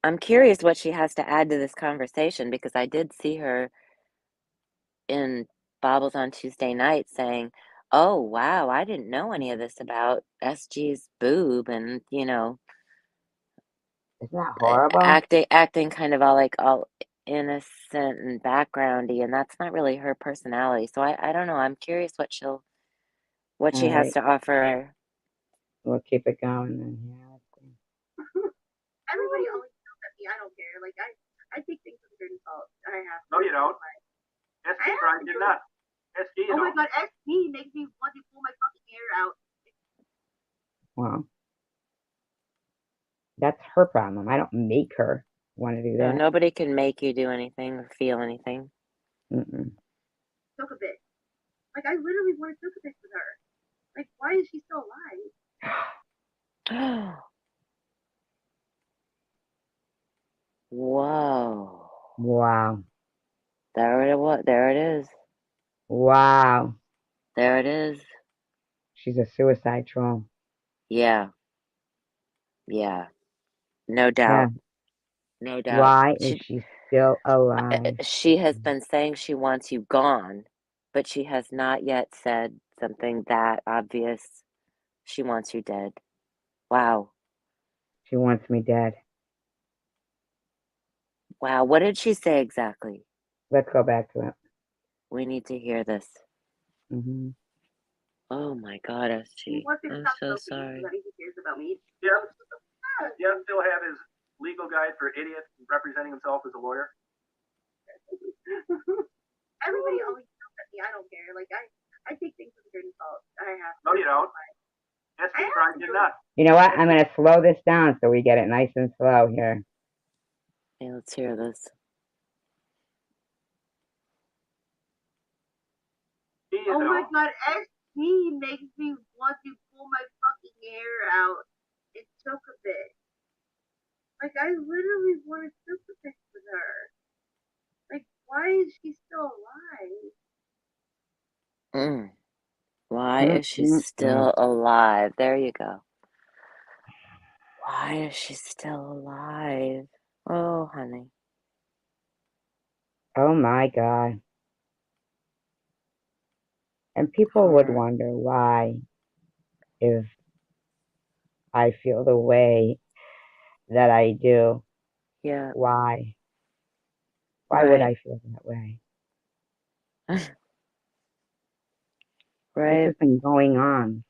I'm curious what she has to add to this conversation because I did see her in Bobbles on Tuesday night saying, "Oh, wow, I didn't know any of this about SG's boob," and, isn't that horrible? acting kind of all innocent and backgroundy, and that's not really her personality. So I don't know. I'm curious what All she has right, to offer. we'll keep it going then. Yeah, let's see. Everybody always yells at me. I don't care. Like I take things with a grain of salt. I have to. No, you don't. I SG have Brian to. did not. SG, Oh my god, SG makes me want to pull my fucking hair out. Well, that's her problem. I don't make her want to do No, that. nobody can make you do anything or feel anything. Mm-mm. Took a bit. Like I literally want to took a bit with her. Like why is she still alive? Whoa. Wow. There it is. Wow. There it is. She's a suicide troll. Yeah. Yeah. No Yeah. doubt. No doubt. Why is she still alive? She has been saying she wants you gone, but she has not yet said something that obvious. She wants you dead. Wow. She wants me dead. Wow. What did she say exactly? Let's go back to it. We need to hear this. Mm-hmm. Oh my God, He SG. wants me to I'm stop so smoking sorry. so that he cares about me. Yep. Yep, still have his legal guide for idiots representing himself as a lawyer. Everybody always yells at me. I don't care. Like I take things with a grain of salt. I have to. No, you don't. SG Brian did not. You know what? I'm going to slow this down so we get it nice and slow here. Hey, let's hear this. Oh my god, SG makes me want to pull my fucking hair out. It took a bit. Like I literally want to took a bit with her. Like why is she still alive? Why is she still alive? There you go. Why is she still alive? Oh, honey. Oh my God. And people would wonder why, if I feel the way that I do, Yeah. why? Why would Right. I feel that way? This Right. has been going on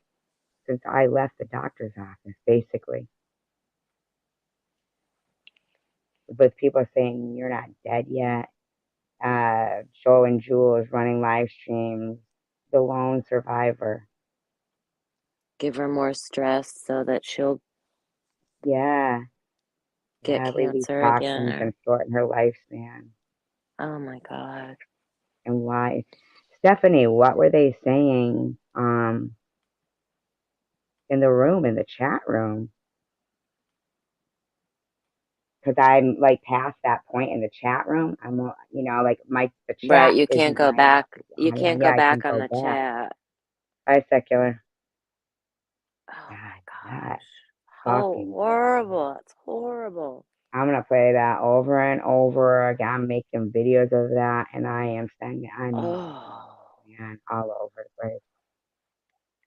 since I left the doctor's office, basically. With people saying you're not dead yet. Joe and Jules running live streams. The lone survivor. Give her more stress so that she'll Yeah. get Yeah, release cancer again. toxins and shorten her lifespan. Oh my God. And why? Stephanie, what were they saying in the room, in the chat room? Because I'm like past that point in the chat room. I'm, like the Right. chat You can't isn't go my back. message You on it. can't Yeah, go I can back on go the back. chat. Hi, Secular. Oh my God, that gosh. How fucking. horrible. That's horrible. I'm gonna play that over and over again. I'm making videos of that, and I am sending. Oh, Man, all over the place.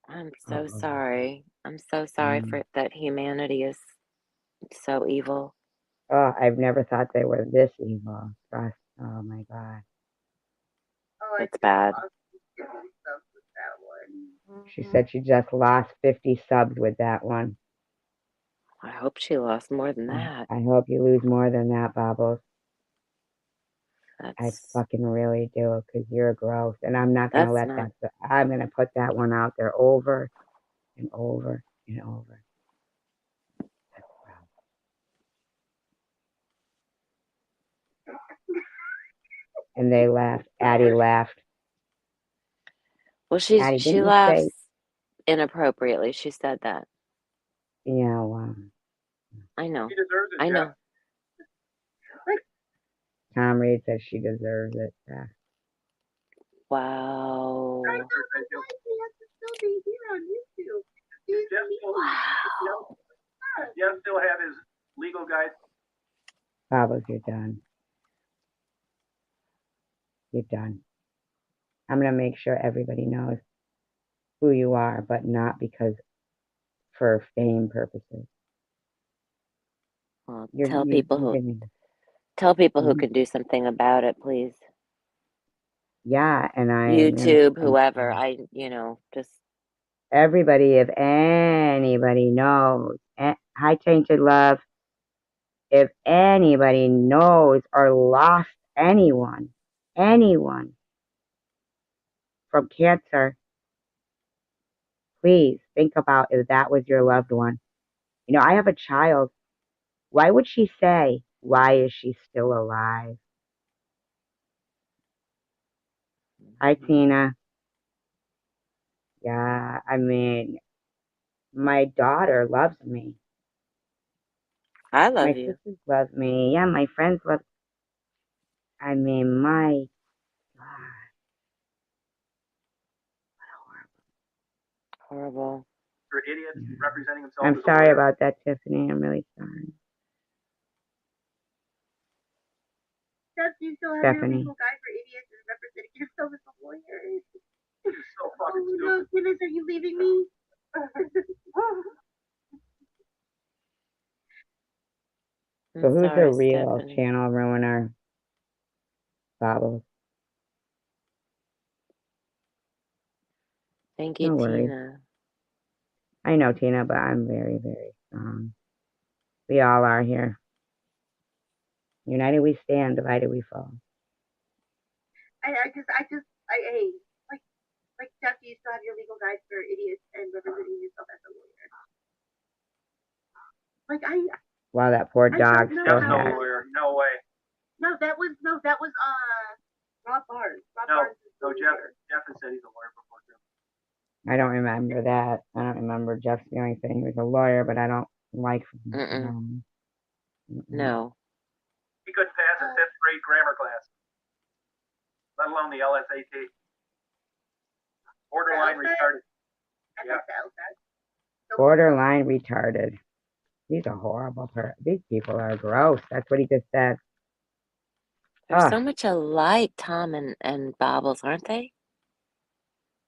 I'm All so over. sorry. I'm so sorry for that humanity is so evil. Oh, I've never thought they were this evil. Trust. Oh my God. Oh, It's bad. She said she just lost 50 subs with that one. I hope she lost more than that. I hope you lose more than that, Bubbles. I That's fucking really do, because you're gross. And I'm not going to let not. that, I'm going to put that one out there over and over and over. And they laughed. Addie laughed. Well, Addie, she didn't you laughs say? inappropriately. She said that. Yeah, well, I know. She deserves it, I Jeff. know. Tom Reed says she deserves it. Yeah. Wow. Thank you. Jeff still have his legal guide. Bubbles, you're done. You're done. I'm going to make sure everybody knows who you are, but not because for fame purposes. Well, You're, tell you, people you're who Mhm. can do something about it, please. Yeah, and YouTube, whoever. Just everybody, if anybody knows, Hi Tainted Love, if anybody knows or lost anyone from cancer, please think about if that was your loved one. I have a child. Why would she say, why is she still alive? Hi, Tina. Yeah, my daughter loves me. I My love you. sisters love me. Yeah, my friends love. My God, Horrible. For idiots representing themselves I'm as a sorry lawyer. about that, Tiffany. I'm really sorry. You still have Stephanie. your legal guide for idiots and representing yourself as a lawyer. This is so fucking Oh stupid. no, goodness, are you leaving me? So who's the sorry, real Stephanie. channel ruiner? Bobbles. Thank you, No worries. Tina. I know, Tina, but I'm very, very strong. We all are here. United we stand, divided we fall. Hey, like Jeff, you still have your legal guide for idiots and representing yourself as a lawyer. Wow, that poor dog still Jeff's no has. lawyer. No way. No, that was Rob Barnes. No, Jeff has said he's a lawyer before too. I don't remember that. I don't remember Jeff Stealing saying he was a lawyer, but I don't like him. No. He couldn't pass a 5th grade grammar class, let alone the LSAT. Borderline retarded. Yeah. Borderline retarded. He's a horrible person. These people are gross. That's what he just said. They're so much alike, Tom and Bobbles, aren't they?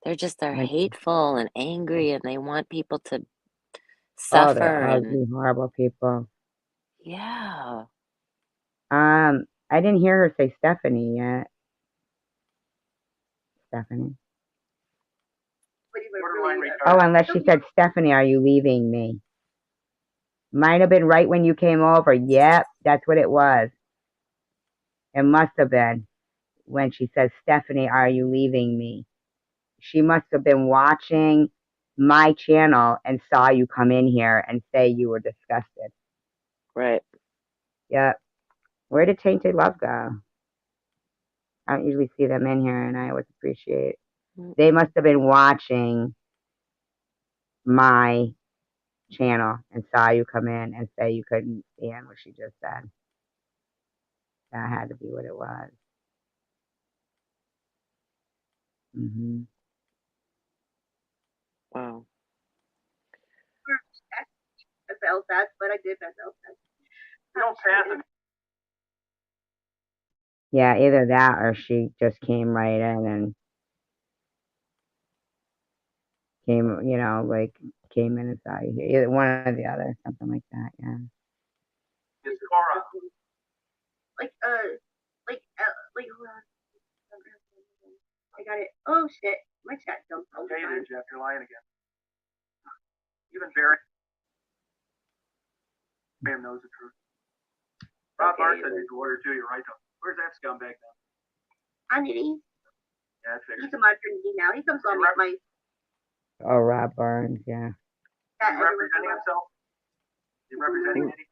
They're hateful and angry, and they want people to suffer. They're ugly, horrible people. Yeah. I didn't hear her say Stephanie yet. Stephanie. Oh, unless she said, Stephanie, are you leaving me? Might have been right when you came over. Yep, that's what it was. It must have been when she said, Stephanie, are you leaving me? She must have been watching my channel and saw you come in here and say you were disgusted. Right. Yep. Where did Tainted Love go? I don't usually see them in here, and I always appreciate it. They must have been watching my channel and saw you come in and say you couldn't stand what she just said. That had to be what it was. Wow. I felt that, but I did pass that. You don't pass it. Yeah, either that or she just came right in and came in and saw you here. Either one or the other, something like that. Yeah. It's Cora. Like shit. My chat jumps all the Yeah, you time. did, Jeff. You're lying again. Even Barry Graham knows the truth. Rob Barnes said he's a lawyer too. You're right though. Where's that scumbag now? I'm eating. Yeah, I figured. He's a maternity now. He comes on with my. Oh, Rob Barnes, yeah. He's representing himself. He's representing Eddie.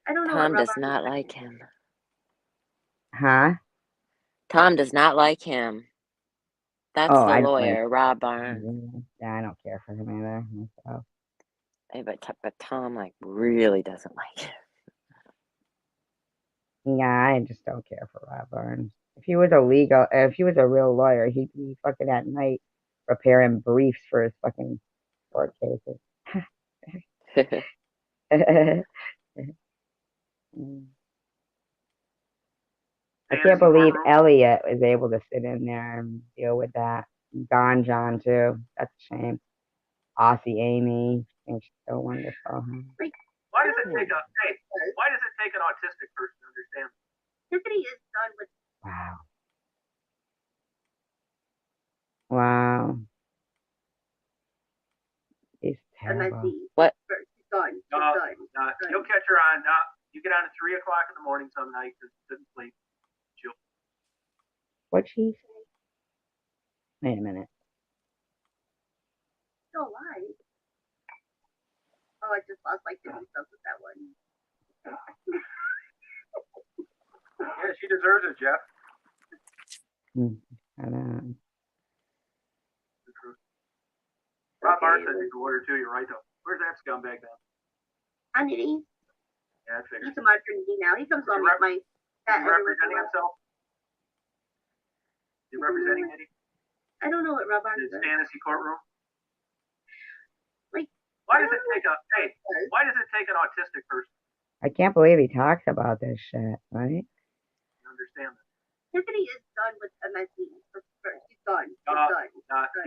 I don't know. Tom does not like him. Huh? Tom does not like him. That's Oh, the I don't lawyer, Rob Barnes. Yeah, I don't care for him either. Myself. But Tom like really doesn't like him. Yeah, I just don't care for Rob Barnes. If he was a real lawyer, he'd be fucking at night preparing briefs for his fucking court cases. I can't believe Elliot was able to sit in there and deal with that. Don John too. That's a shame. Aussie Amy, I think she's so wonderful. Why does it take an autistic person to understand? Tiffany is done with. Wow. Wow. It's terrible. What? She's done. You'll catch her on. You get on at 3 o'clock in the morning some night because she didn't sleep. What'd she say? Wait a minute. Still alive. Oh, I just lost like 50 subs with that one. Yeah, she deserves it, Jeff. I know. The truth. Rob Barnes said he's a lawyer too. You're right though. Where's that scumbag now? I'm eating. Yeah, I figured. He's a maternity now. He comes on with my. He's representing himself. He's representing Eddie. I don't know what Rob Barnes in his does. fantasy courtroom. Like, why does it take an autistic person? I can't believe he talks about this shit, right? To understand that. Tiffany is done with MSD. She's done.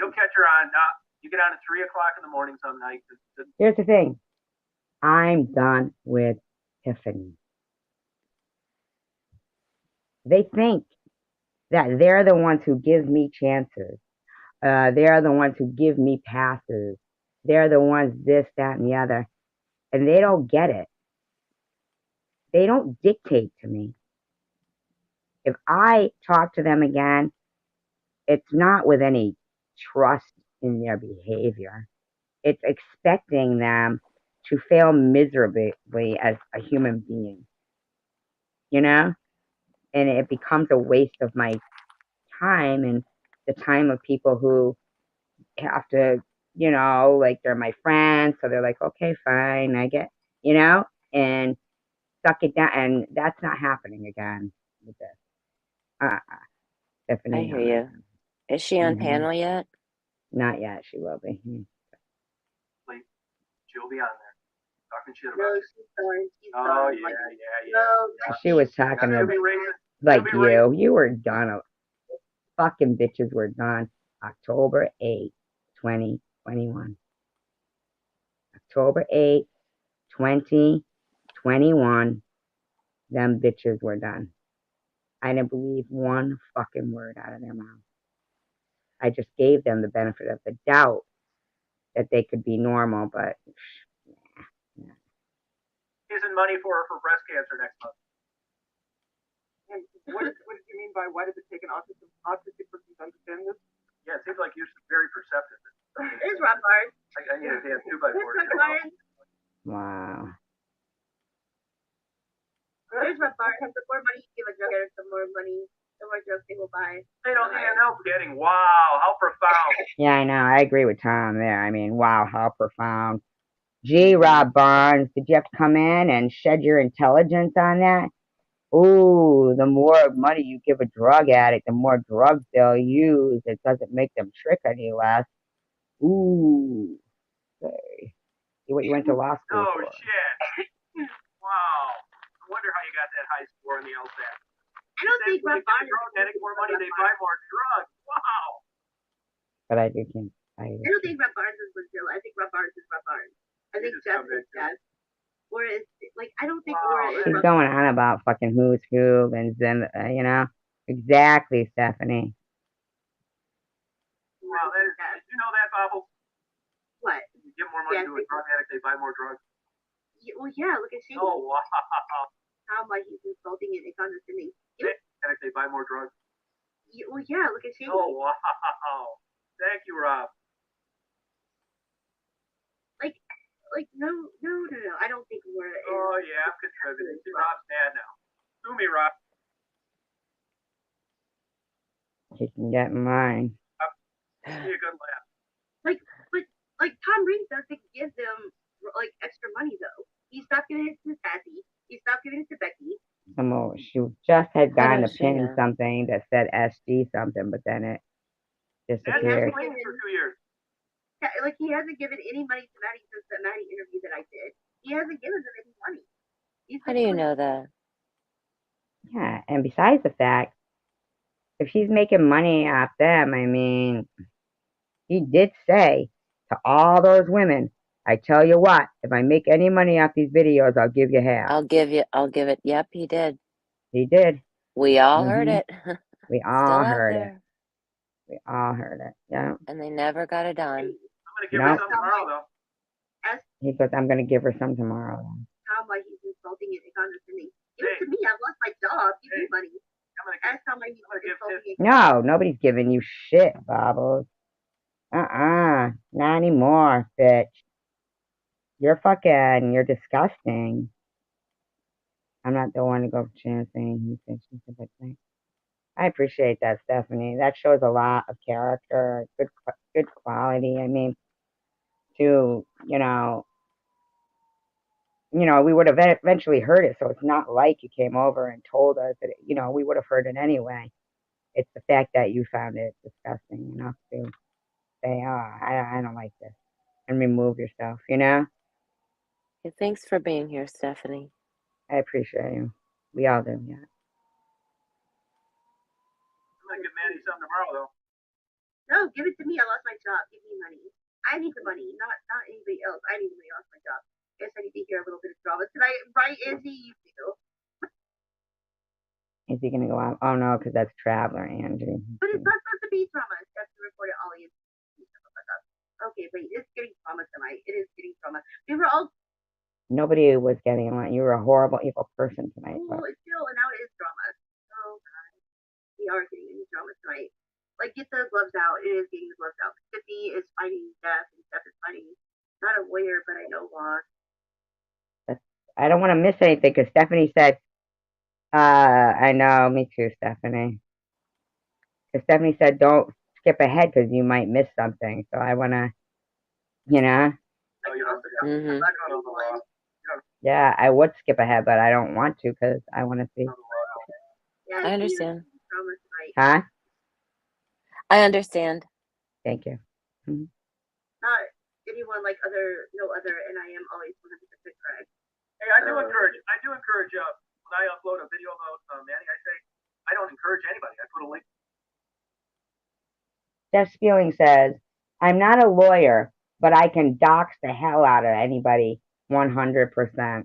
You'll catch her on. You get on at 3 o'clock in the morning some night. Here's the thing. I'm done with Tiffany. They think that they're the ones who give me chances. They're the ones who give me passes. They're the ones this, that, and the other. And they don't get it. They don't dictate to me. If I talk to them again, it's not with any trust in their behavior. It's expecting them to fail miserably as a human being. You know? And it becomes a waste of my time and the time of people who have to, like they're my friends. So they're like, okay, fine, I get, and suck it down. And that's not happening again with this. Definitely I hear you. Is she on panel yet? Not yet. She will be. She'll be on there. Talking shit about No, you. she's done. Oh, done. yeah. No, she was talking She'll to be racist. like you were done. Fucking bitches were done October 8th, 2021. October 8th, 2021. Them bitches were done. I didn't believe one fucking word out of their mouth. I just gave them the benefit of the doubt that they could be normal, but Using money for breast cancer next month. And what did you mean by why does it take an autistic person to understand this? Yeah, it seems like you're very perceptive. It is Rob Barnes. I need to have 2x4s. wow. There's Rob Barnes. The more money you give a drug addict, the more drugs they will buy. They don't need help getting. Wow, how profound. Yeah, I know. I agree with Tom there. I mean, wow, how profound. Gee, Rob Barnes, did you have to come in and shed your intelligence on that? Ooh, the more money you give a drug addict, the more drugs they'll use. It doesn't make them trick any less. Ooh. Say, see what you went to law school for. Oh, shit. Wow. I wonder how you got that high score on the LSAT. I don't think Rob Barnes is more money, they buy more drugs. Wow. But I do think I don't think Rob Barnes is Brazil. I think Rob Barnes is Rob Barnes. I think Jeff is Jeff. Whereas, I don't think Laura is. She's going on about fucking who's who and then, Exactly, Stephanie. Cobbles? What? You give more money Yeah, to a drug addict, they buy more drugs. Well, yeah, look at Shady. Oh, wow. Sound like he's insulting and condescending. Addict, they buy more drugs. Well, yeah, look at Shady. Oh, wow. Thank you, Rob. Like, no. I don't think Laura is. Oh, yeah, I'm contributing. See, Rob's mad now. Sue me, Rob. He can get mine. Give me a good laugh. Like Tom Reed doesn't give them like extra money though. He stopped giving it to Sassy. He stopped giving it to Becky. She just had gotten does to she pin know? something that said SG something, but then it That's disappeared. been for 2 years. Like he hasn't given any money to Maddie since the Maddie interview that I did. He hasn't given them any money. How do you know that? Yeah, and besides the fact, if she's making money off them, I mean, he did say to all those women, I tell you what, if I make any money off these videos, I'll give you half. I'll give it. Yep, he did. He did. We all heard it. We Still all out heard it. there. We all heard it. Yeah. And they never got it done. I'm going to give her some tomorrow, though. He goes, I'm going to give her some tomorrow. Sound like he's insulting and condescending. Give it to me. I've lost my job. Give me money. Sound like he's insulting. No, nobody's giving you shit, Bobbles. Not anymore, bitch. You're disgusting. I'm not the one to go chancing. He thinks she's a good thing. I appreciate that, Stephanie. That shows a lot of character, good quality. I mean, we would have eventually heard it, so it's not like you came over and told us that, we would have heard it anyway. It's the fact that you found it disgusting enough to say, I don't like this, and remove yourself, Yeah, thanks for being here, Stephanie. I appreciate you. We all do, yeah. I'm going to give Maddie some tomorrow, though. No, give it to me. I lost my job. Give me money. I need the money, not anybody else. I need the money. I lost my job. Guess I need to hear a little bit of drama tonight, right, Angie? You do. Is he gonna go out? Oh no, because that's Traveler, Angie. But it's not supposed to be drama. It's just to report it all in. Okay, but it's getting drama tonight. It is getting drama. We were all. Nobody was getting along. You were a horrible, evil person tonight. Oh, it's still, and now it is drama. Oh god, we are getting into drama tonight. Like, get the gloves out. It is getting the gloves out. Tiffany is fighting Steph, and Steph is fighting not a lawyer, but I know law. I don't want to miss anything because Stephanie said, I know, me too, Stephanie. Because Stephanie said, don't skip ahead because you might miss something. So I want to, Mm-hmm. Yeah, I would skip ahead, but I don't want to because I want to see. Yeah, I understand. Huh? I understand. Thank you. Mm-hmm. Not anyone like no other, and I am always 100% correct. Hey, I do encourage when I upload a video about Manny, I say, I don't encourage anybody. I put a link. Jeff Skilling says, I'm not a lawyer, but I can dox the hell out of anybody 100%.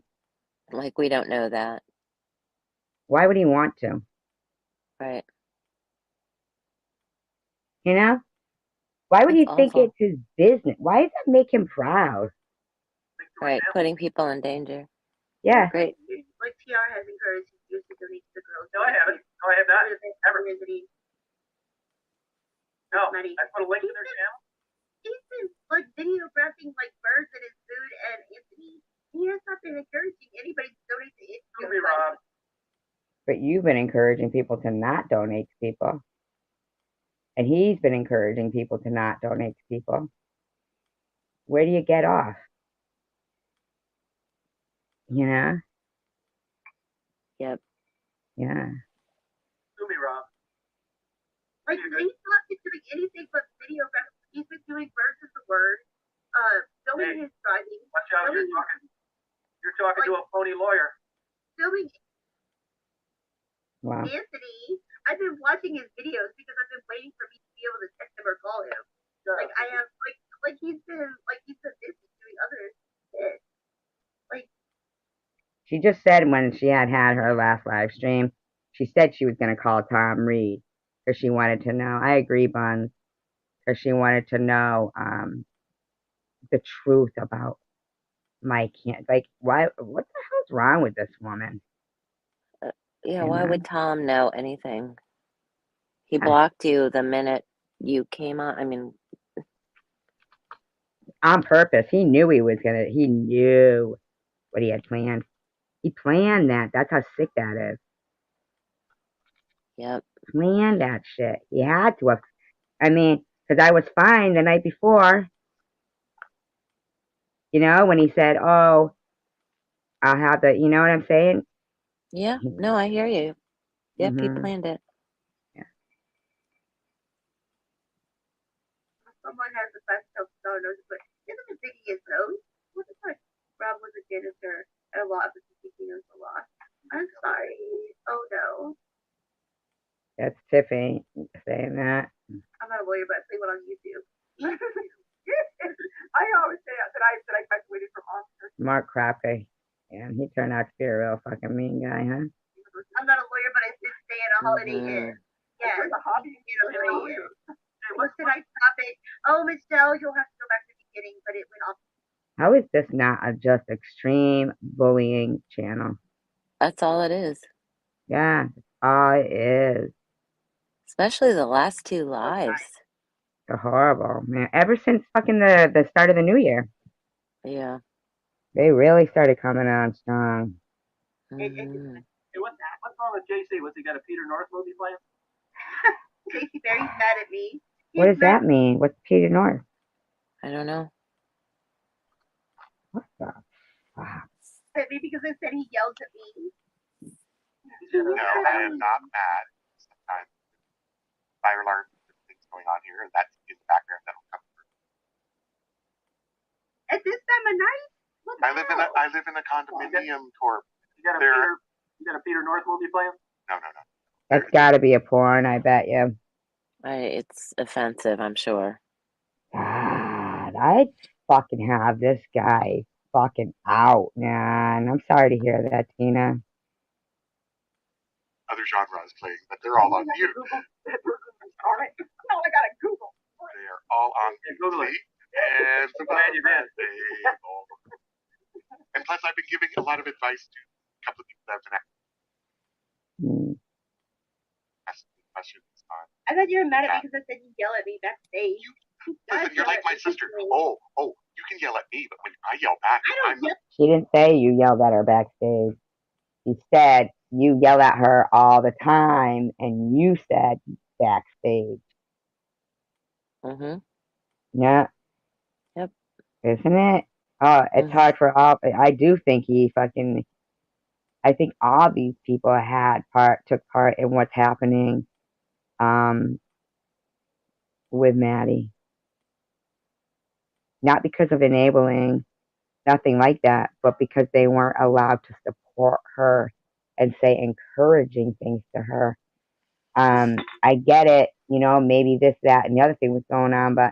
Like, we don't know that. Why would he want to? Right. Why would That's he think awful. it's his business? Why does that make him proud? Right, putting people in danger. Yeah. Great. Like TR has encouraged you to donate to the girls. No, I haven't. No, I have not. Ever. No, I put a link to their channel. He's been like videographing like birds and his food, and Anthony, he has not been encouraging anybody to donate to it. Rob. But you've been encouraging people to not donate to people. And he's been encouraging people to not donate to people. Where do you get off? Yep. Yeah. Sue me, Rob. Like, he's not been doing anything but videography. He's been doing birds is the word. Filming his driving. Watch out, you're talking to a phony lawyer. Filming Wow. Anthony. I've been watching his videos because I've been waiting for me to be able to text him or call him. Like, I have, he's been busy doing other shit. Like, she just said when she had her last live stream, she said she was going to call Tom Reed because she wanted to know. I agree, Buns. because she wanted to know the truth about my can't. Like, why? What the hell's wrong with this woman? Yeah, You why know? would Tom know anything? He Yeah. blocked you the minute you came on. I mean, On purpose. He knew he was gonna. He knew what he had planned. He planned that. That's how sick that is. yep. Planned that shit. He had to have. I mean, because I was fine the night before. You know, when he said, "Oh, I'll have the," you know what I'm saying? Yeah, no, I hear you. Yep, he Mm-hmm. planned it. Yeah. Someone has the best self knows, but isn't it thinking his nose? What the fuck? Rob was a janitor at a lot of the casinos a lot. I'm sorry. Oh no. That's Tiffany saying that. I'm not a lawyer, but I play one on YouTube. I always say that I graduated from Oxford. Mark Krapke. And he turned out to be a real fucking mean guy, huh? I'm not a lawyer, but I did stay at a Holiday Inn. Yeah, It's a hobby. a Holiday Inn. What's tonight's topic? Oh, Miss Dell, you'll have to go back to the beginning, but it went off. How is this not a just extreme bullying channel? That's all it is. Yeah, that's all it is. Especially the last two lives. They're horrible, man. Ever since fucking the start of the new year, Yeah. they really started coming on strong. Mm-hmm. Hey, what's wrong with JC? Was he got a Peter North movie planned? Casey Berry's mad at me. What does that mean? What's Peter North? I don't know. What the fuck? At me because I said he yelled at me. No, I am not mad. Sometimes fire alarm things going on here, and that's in the background that'll come through. At this time of night? I live in a condominium corp. You got a Peter North movie planned? No. That's got to be a porn, I bet you. It's offensive, I'm sure. God, I'd fucking have this guy fucking out, man. I'm sorry to hear that, Tina. Other genres playing, but they're all on mute. All right. No, I gotta Google. They are all on Google it. And I'm glad you did. And plus, I've been giving a lot of advice to a couple of people that have been asking questions on. I thought you were mad at me because I said you yell at me backstage. Listen, you're like my sister. Oh, you can yell at me, but when I yell back, She didn't say you yelled at her backstage. She said you yell at her all the time, and you said backstage. Mm-hmm. Yeah. Yep. Isn't it? Oh, it's hard for all. I do think I think all these people took part in what's happening, with Maddie. Not because of enabling, nothing like that, but because they weren't allowed to support her and say encouraging things to her. I get it, maybe this, that, and the other thing was going on, but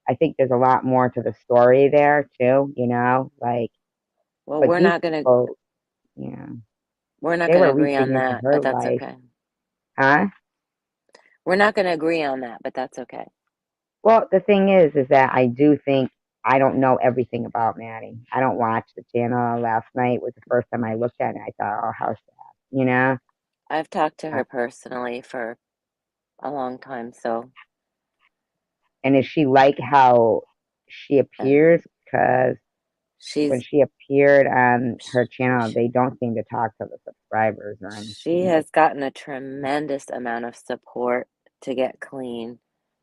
I think there's a lot more to the story there too, like. Well, But we're these not gonna people, they were agree on reaching into that, her but that's life, okay. huh? We're not gonna agree on that, but that's okay. Well, the thing is that I do think I don't know everything about Maddie. I don't watch the channel. Last night was the first time I looked at it. I thought, oh, how sad, I've talked to her personally for a long time, so. And is she like how she appears? Because when she appeared on her channel, they don't seem to talk to the subscribers or anything. She has gotten a tremendous amount of support to get clean.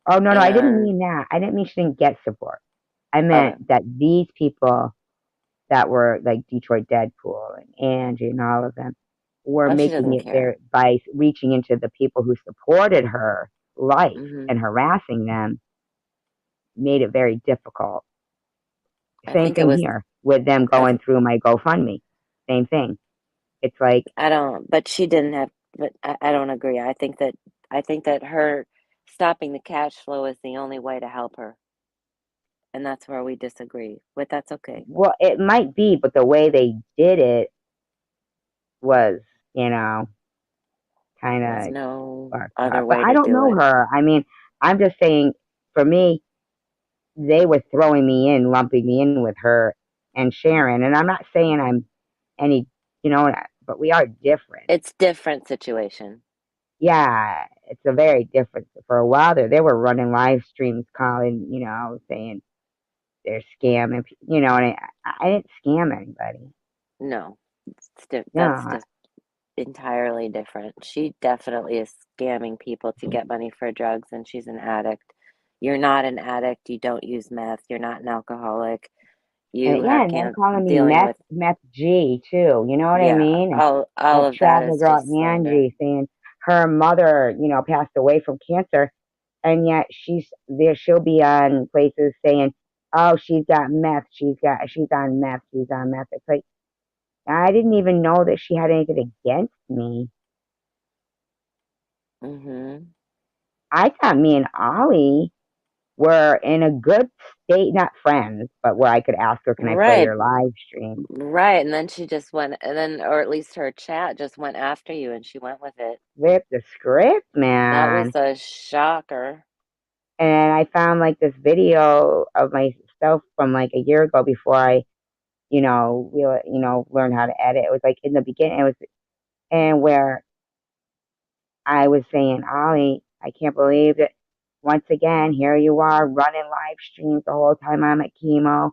Oh, no, I didn't mean that. I didn't mean she didn't get support. I meant that these people that were like Detroit Deadpool and Angie and all of them were making it by reaching into the people who supported her life and harassing them, made it very difficult. Same thing here with them going through my GoFundMe. Same thing. It's like but she didn't have. But I don't agree. I think that her stopping the cash flow is the only way to help her, and that's where we disagree. But that's okay. Well, it might be, but the way they did it was, kind of. There's no But other way I to don't do know it. her. I mean, I'm just saying, for me, they were throwing me in, lumping me in with her and Sharon. And I'm not saying I'm any, but we are different. It's different situation. Yeah, it's a very different. For a while there, they were running live streams, calling, saying they're scamming, and I didn't scam anybody. No, that's No, just entirely different. She definitely is scamming people to get money for drugs, and she's an addict. You're not an addict. You don't use meth. You're not an alcoholic. You and yeah, have and they're can calling me dealing with, Meth G too. You know what I yeah, mean? And all that of that traveler is girl just slander. Angie saying her mother, passed away from cancer, and yet she's there. She'll be on places saying, "Oh, she's got meth. She's on meth. She's on meth." It's like I didn't even know that she had anything against me. Mm-hmm. I thought me and Ollie were in a good state, not friends, but where I could ask her, "Can I play Right, your live stream?" right. And then she just went, and then, or at least her chat just went after you, and she went with it. Flip the script, That was man. a shocker. And I found like this video of myself from like a year ago before I, really, learned how to edit. It was like in the beginning, and where I was saying, Ollie, I can't believe it. Once again, here you are running live streams the whole time I'm at chemo,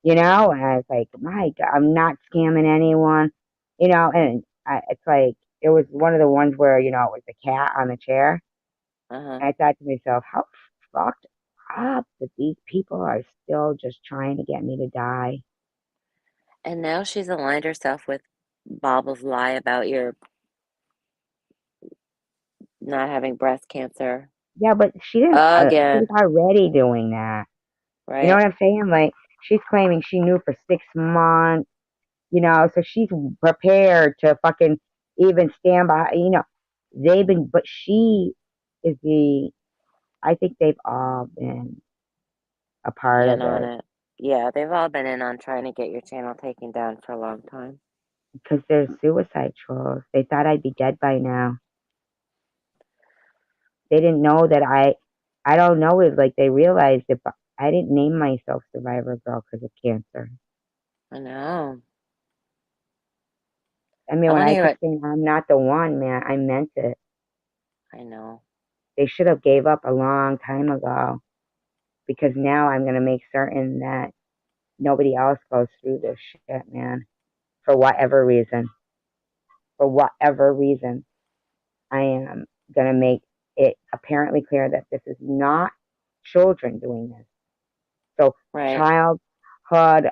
and I was like, my God, I'm not scamming anyone, and it's like, it was one of the ones where, it was the cat on the chair. Uh-huh. And I thought to myself, how fucked up that these people are still just trying to get me to die. And now she's aligned herself with Bobble's lie about your not having breast cancer Yeah, but she didn't, she was again, already doing that. You know right? what I'm saying? Like, she's claiming she knew for 6 months, so she's prepared to fucking even stand by, but she is I think they've all been a part In of on it it. Yeah, they've all been in on trying to get your channel taken down for a long time. because they're suicide trolls. They thought I'd be dead by now. They didn't know that I don't know if like they realized if I didn't name myself Survivor Girl because of cancer. I know. I mean, I when want to I hear kept what saying I'm not the one, man, I meant it. I know. They should have gave up a long time ago because now I'm gonna make certain that nobody else goes through this shit, man. For whatever reason, I am gonna make it apparently clear that this is not children doing this. So Right. childhood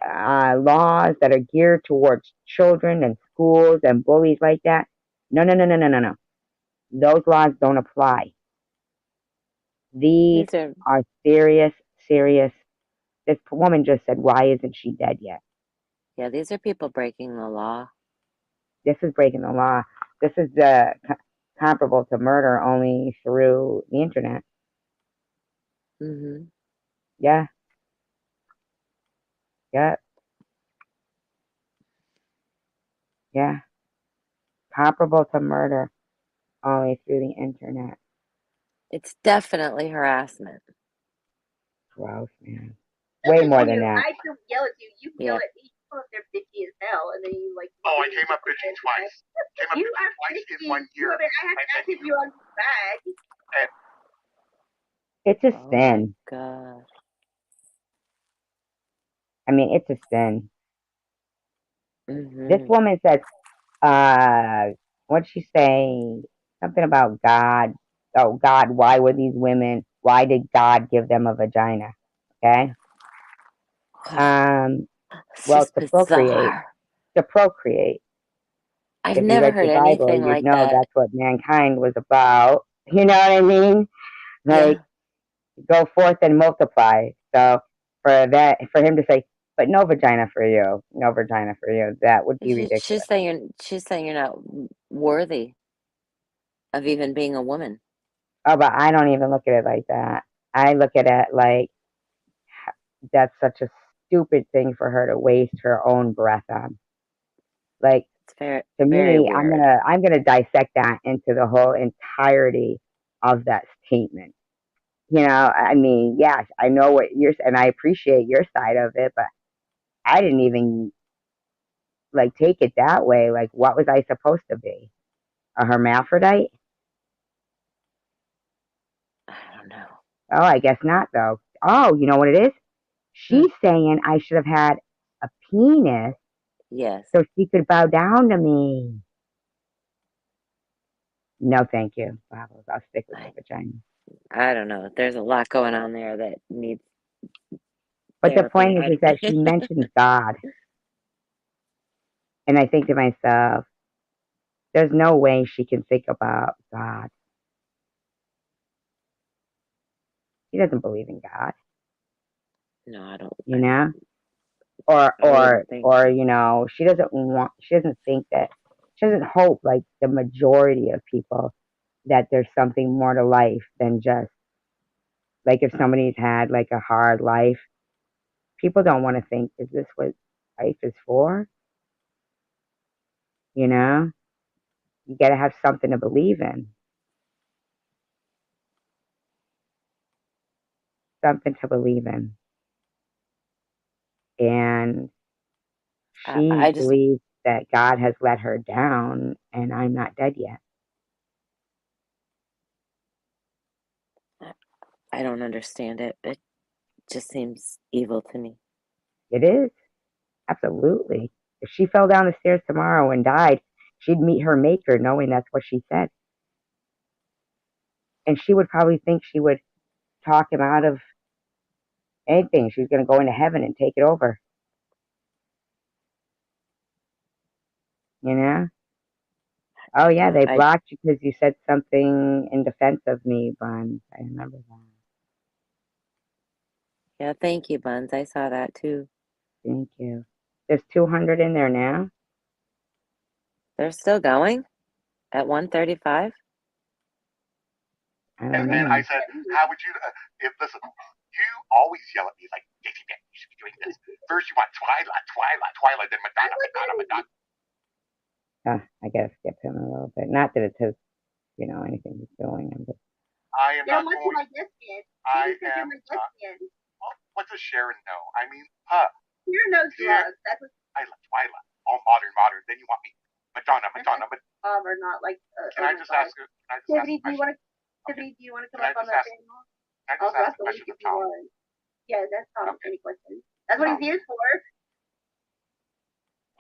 laws that are geared towards children and schools and bullies like that. No, no, no, no, no, no, no. Those laws don't apply. These These are are serious, serious. This woman just said, "Why isn't she dead yet?" yeah, these are people breaking the law. This is breaking the law. This is comparable to murder only through the internet. Mm-hmm. Yeah, yeah, yeah. Comparable to murder only through the internet. It's definitely harassment. Gross, man. That's Way the more thing than is, that. I don't yell at you. You yell Yeah. at me. You come up there bitchy as hell, and then you like. Oh, I came up bitching twice. Came up You bitching are twice in bitchy. 1 year. I mean, I have to ask if you're on bag. And It's a Oh my sin. God. I mean, it's a sin. This Mm-hmm. woman said, what'd she say? Something about God. Oh, God, why were these women, why did God give them a vagina? Okay. Um, It's well, just to procreate. bizarre. To procreate. I've If you never read heard your Bible, anything you'd like know that. that's what mankind was about. You know what I mean? Like, Yeah. go forth and multiply. So for him to say, but no vagina for you, no vagina for you, that would be ridiculous. She's saying you're not worthy of even being a woman. Oh, but I don't even look at it like that. I look at it like that's such a stupid thing for her to waste her own breath on. Like, It's very, to very me, weird. I'm gonna dissect that into the whole entirety of that statement. I mean, yes, I know what you're, and I appreciate your side of it, but I didn't even like take it that way. Like, what was I supposed to be? A hermaphrodite? I don't know. Oh, I guess not, though. Oh, you know what it is? She's saying I should have had a penis Yes. so she could bow down to me. No, thank you, Bobbles. I'll stick with the vagina. I don't know. There's a lot going on there that needs But the therapy. point is that she mentioned God. And I think to myself, there's no way she can think about God. She doesn't believe in God, No, I don't. you know? Or I wouldn't think. she doesn't think that, she doesn't hope like the majority of people that there's something more to life than just like if somebody's had like a hard life, people don't want to think, is this what life is for? You know? You got to have something to believe in. Something to believe in. And she I just. believes that God has let her down and I'm not dead yet. I don't understand it. It just seems evil to me. It is. Absolutely. If she fell down the stairs tomorrow and died, she'd meet her maker knowing that's what she said. And she would probably think she would talk him out of anything. She was going to go into heaven and take it over. You know? Oh, yeah, they blocked you because you said something in defense of me, Buns. I remember that. Yeah, thank you, Buns. I saw that too. Thank you. There's 200 in there now? They're still going at 135? I don't know. And I said, how would you, listen, you always yell at me like, Daisy, you should be doing this. First you want Twilight, then Madonna. I gotta skip him a little bit. Not that it has, anything he's doing. I'm just. I am not going. My thespian. I am. Well, what does Sharon know? I mean, Sharon knows drugs. That's what. I love Twilight. All modern. Then you want me Madonna. Or not like. Can I just ask? Tiffany, do you want to? Tiffany, do you want to come up on that panel? Can I just ask a question of Tom? Yeah, that's Tom's any question. That's what he's here for.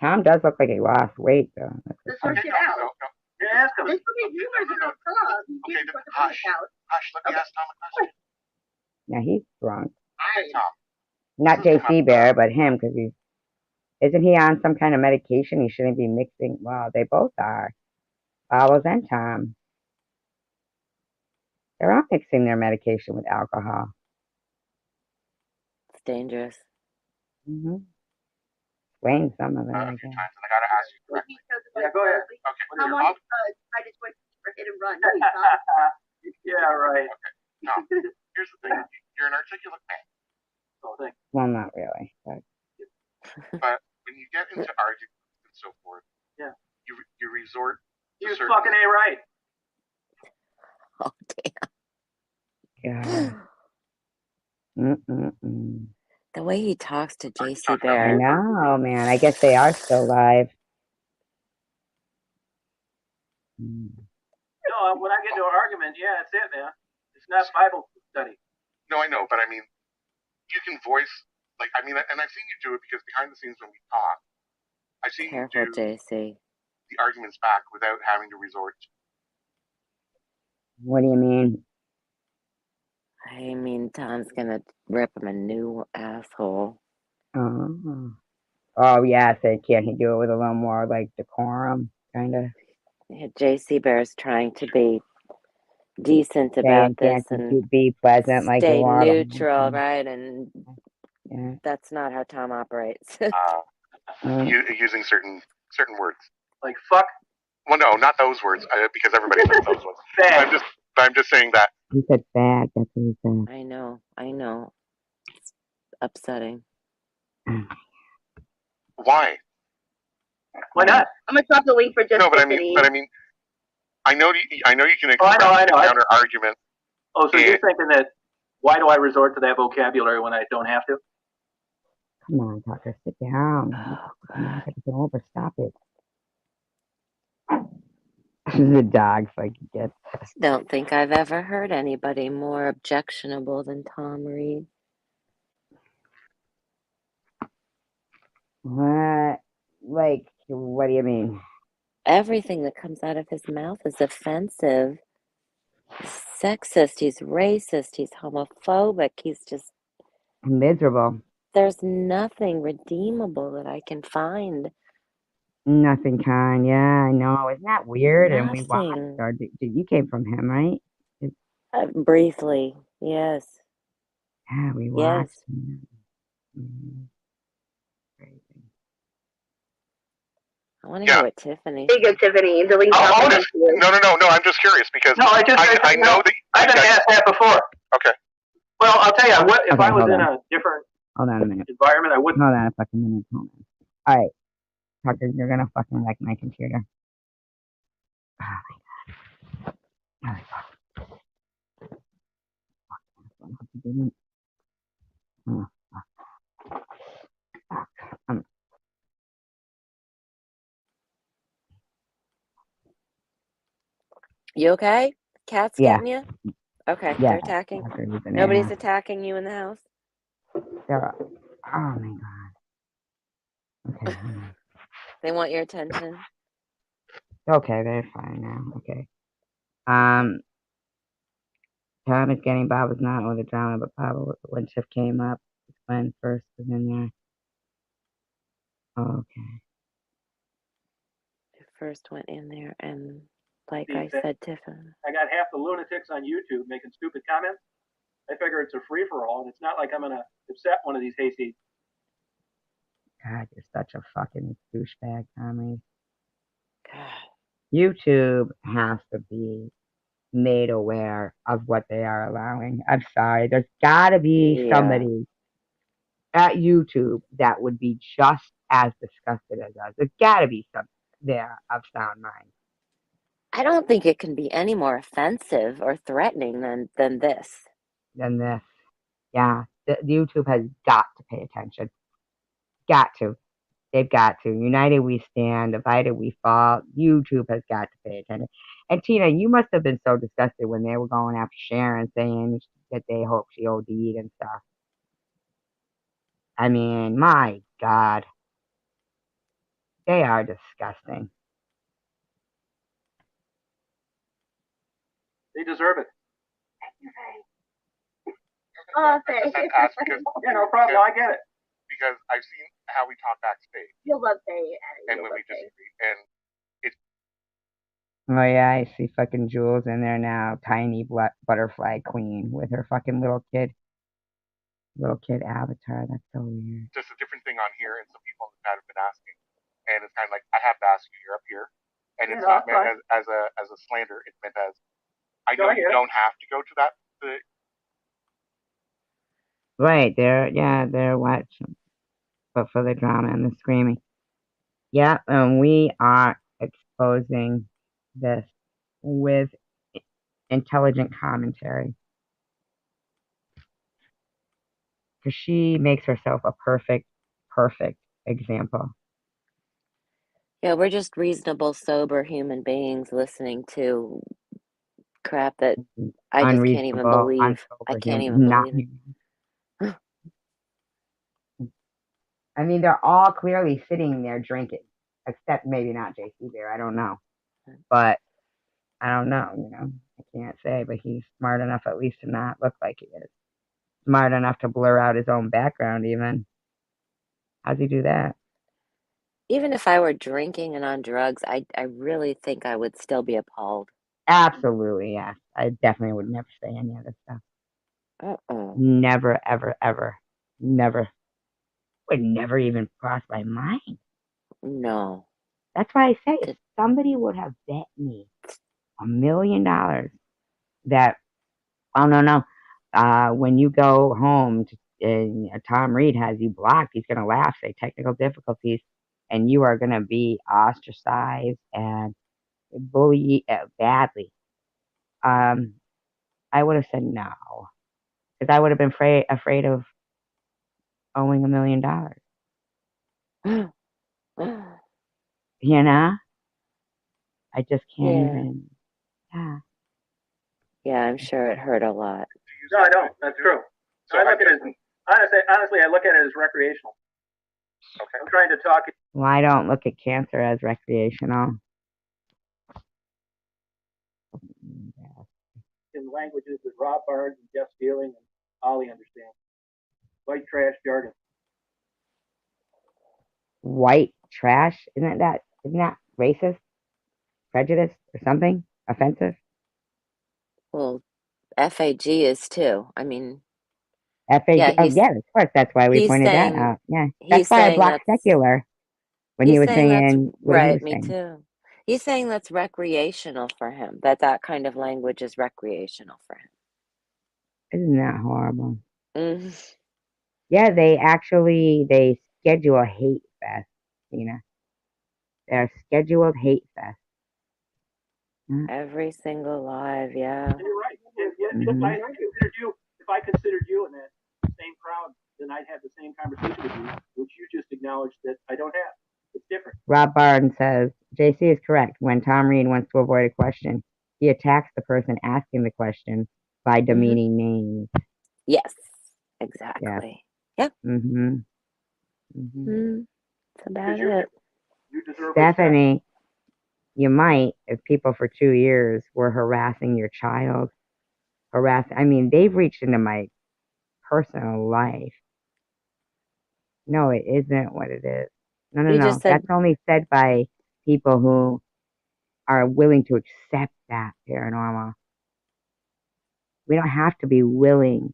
Tom does look like he lost weight, though. To sort shit out. No. Yeah, ask him. There's so many rumors about Tom. Okay, hush. Let me ask Tom a question. Yeah, he's drunk. Hey, Tom. Not JC Bear, but him, because isn't he on some kind of medication? He shouldn't be mixing. Well, they both are. Bowles and Tom. They're all mixing their medication with alcohol. It's dangerous. Mm-hmm. Explain some of it. A few times, and I gotta ask you correctly. Yeah, go ahead. Okay. I just went for hit and run. Yeah, right. Okay. Now, here's the thing. You're an articulate man. Oh, thanks. Well, not really. But when you get into arguments and so forth, yeah, you resort. You're fucking A right. Oh damn. God. The way he talks to JC Bear. I know, man. I guess they are still live. No, when I get into an argument, yeah, that's it, man. It's not Bible study. No, I know, but I mean, you can voice, and I've seen you do it because behind the scenes when we talk, I've seen you do JC. the arguments back without having to resort. What do you mean? I mean, Tom's gonna rip him a new asshole. Oh, yeah. So can't he do it with a little more like decorum, kind of? Yeah, JC Bear's trying to be decent about this and be pleasant, like stay you are. neutral, right? And that's not how Tom operates. Using certain words, like fuck. Well, no, not those words, because everybody knows those ones. I'm just saying that. He said bad. That's what he said. I know. It's upsetting. Why? Why not? I'm gonna drop the link for just. No, but I mean, I know you can I know. counter argument. Oh, so you're thinking that Why do I resort to that vocabulary when I don't have to? Come on, Tucker, sit down. Oh, You're not God. gonna get over. Stop it. The dog fucking gets. I don't think I've ever heard anybody more objectionable than Tom Reed. What? Like, what do you mean? Everything that comes out of his mouth is offensive. He's sexist, he's racist, he's homophobic, he's just, Miserable. there's nothing redeemable that I can find. Nothing kind. Yeah, I know. Isn't that weird? And we watched. Nothing. Or you came from him, right? Briefly, yes. Yeah, we watched Yes. him. Crazy. I want to Yeah. hear what Tiffany There you go, said. Tiffany. Delete Oh, comments. no. I'm just curious because No, I know that I've been asked that before. Okay. Well, I'll tell you, if Okay, I was hold in on. a different Hold on a minute. environment, I wouldn't. Hold on a fucking minute. Hold on. All right, Tucker, you're gonna fucking wreck my computer. Oh my god. All right, oh, fuck. You okay? Cats Yeah. getting you? Okay, Yeah. they're attacking. Tucker, you've been Nobody's asked. attacking you in the house? Oh my god. Okay. Hold on. They want your attention? Okay, they're fine now. Okay. Tom is getting Bob was not all the drama, but Bob when Shift came up, Glenn first was in there. Oh, okay. Who first went in there and, like I Steve, said, Tiffany. I got half the lunatics on YouTube making stupid comments. I figure it's a free for all, and it's not like I'm gonna upset one of these hayseeds. God, you're such a fucking douchebag, Tommy. God. YouTube has to be made aware of what they are allowing. I'm sorry. There's got to be Yeah. somebody at YouTube that would be just as disgusted as us. There's got to be some there of sound mind I don't think it can be any more offensive or threatening than this. than this. Yeah, YouTube has got to pay attention. Got to. They've got to. United we stand, divided we fall. YouTube has got to pay attention. And Tina, you must have been so disgusted when they were going after Sharon, saying that they hope she OD'd and stuff. I mean, my God, they are disgusting. They deserve it. Oh, I just had to ask because Yeah, no problem. I get it. because I've seen how we talk backstage You'll love Faye. and when we disagree, and Oh yeah, I see fucking Jules in there now, tiny butterfly queen with her fucking little kid avatar. That's so weird. just a different thing on here, and some people in the chat have been asking, and it's kind of like I have to ask you. You're up here, and it's not meant as a slander. It's meant as I know you don't have to go to that. Right, they're watching, but for the drama and the screaming. Yeah, and we are exposing this with intelligent commentary. Because she makes herself a perfect example. Yeah, we're just reasonable, sober human beings listening to crap that I just can't even believe. I can't even believe it. I mean, they're all clearly sitting there drinking, except maybe not JC Bear. I don't know. But I don't know, I can't say, but he's smart enough at least to not look like he is. Smart enough to blur out his own background even. How's he do that? Even if I were drinking and on drugs, I really think I would still be appalled. Absolutely, yes. I definitely would never say any of this stuff. Uh-oh. Never, ever, ever. Never. Would never even cross my mind. No. That's why I say if somebody would have bet me $1 million that, oh, no. When you go home, Tom Reed has you blocked. He's going to laugh, say technical difficulties, and you are going to be ostracized and bullied badly. I would have said no. because I would have been afraid of owing $1 million. You know, I just can't Yeah. even. Yeah. Yeah, I'm sure it hurt a lot. No, I don't. That's true. So I look at it honestly, I look at it as recreational. Okay. I'm trying to talk Well, I don't look at cancer as recreational. in languages that Rob Barnes and Jeff Steeling and Ollie understand. White trash jargon. White trash, isn't that racist, prejudiced, or something offensive? Well, FAG is too. I mean, FAG. yeah, Oh, yeah, of course. That's why we pointed that out. Yeah, that's he's why I saying blocked that's secular when he he's was saying that's saying what he right, was me saying. too. He's saying that's recreational for him. That kind of language is recreational for him. Isn't that horrible? Mm. Yeah, they schedule a hate fest. They're scheduled hate fest. Every single live, yeah. You're right. Mm-hmm. If I considered you in that same crowd, then I'd have the same conversation with you, which you just acknowledged that I don't have. It's different. Rob Barnes says JC is correct. When Tom Reed wants to avoid a question, he attacks the person asking the question by demeaning names. Yes, exactly. Yeah. Mm-hmm. That's about it. You deserve Stephanie, you might, if people for 2 years were harassing your child, I mean, they've reached into my personal life. No, it isn't what it is. No. You just That's said, only said by people who are willing to accept that paranormal. We don't have to be willing.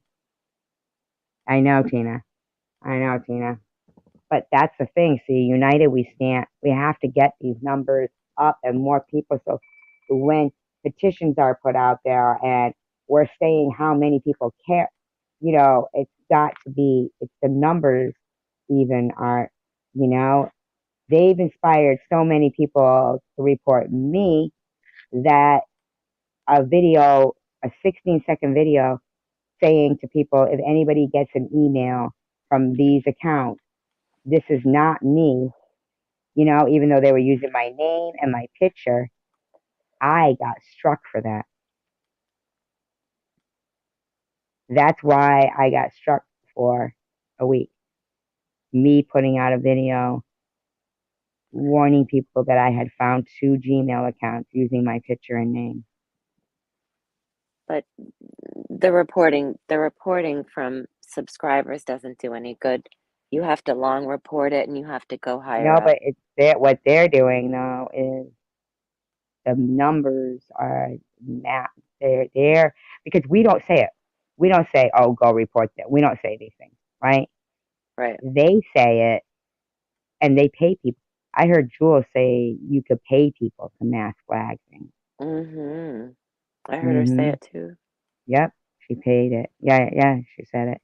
I know, Tina. But that's the thing. See, united we stand. We have to get these numbers up and more people. So when petitions are put out there and we're saying how many people care, it's got to be, it's the numbers even are, they've inspired so many people to report me that a 16-second video saying to people, if anybody gets an email from these accounts, this is not me, even though they were using my name and my picture, I got struck for that. That's why I got struck for a week. Me putting out a video warning people that I had found 2 Gmail accounts using my picture and name. but the reporting from subscribers doesn't do any good. You have to long report it and you have to go higher No, up. but what they're doing though is the numbers are not they're because we don't say it. We don't say, "Oh, go report that." We don't say these things, right? Right. They say it, and they pay people. I heard Jules say you could pay people to mass flag things. I heard her say it too. Yep, she paid it. Yeah, she said it,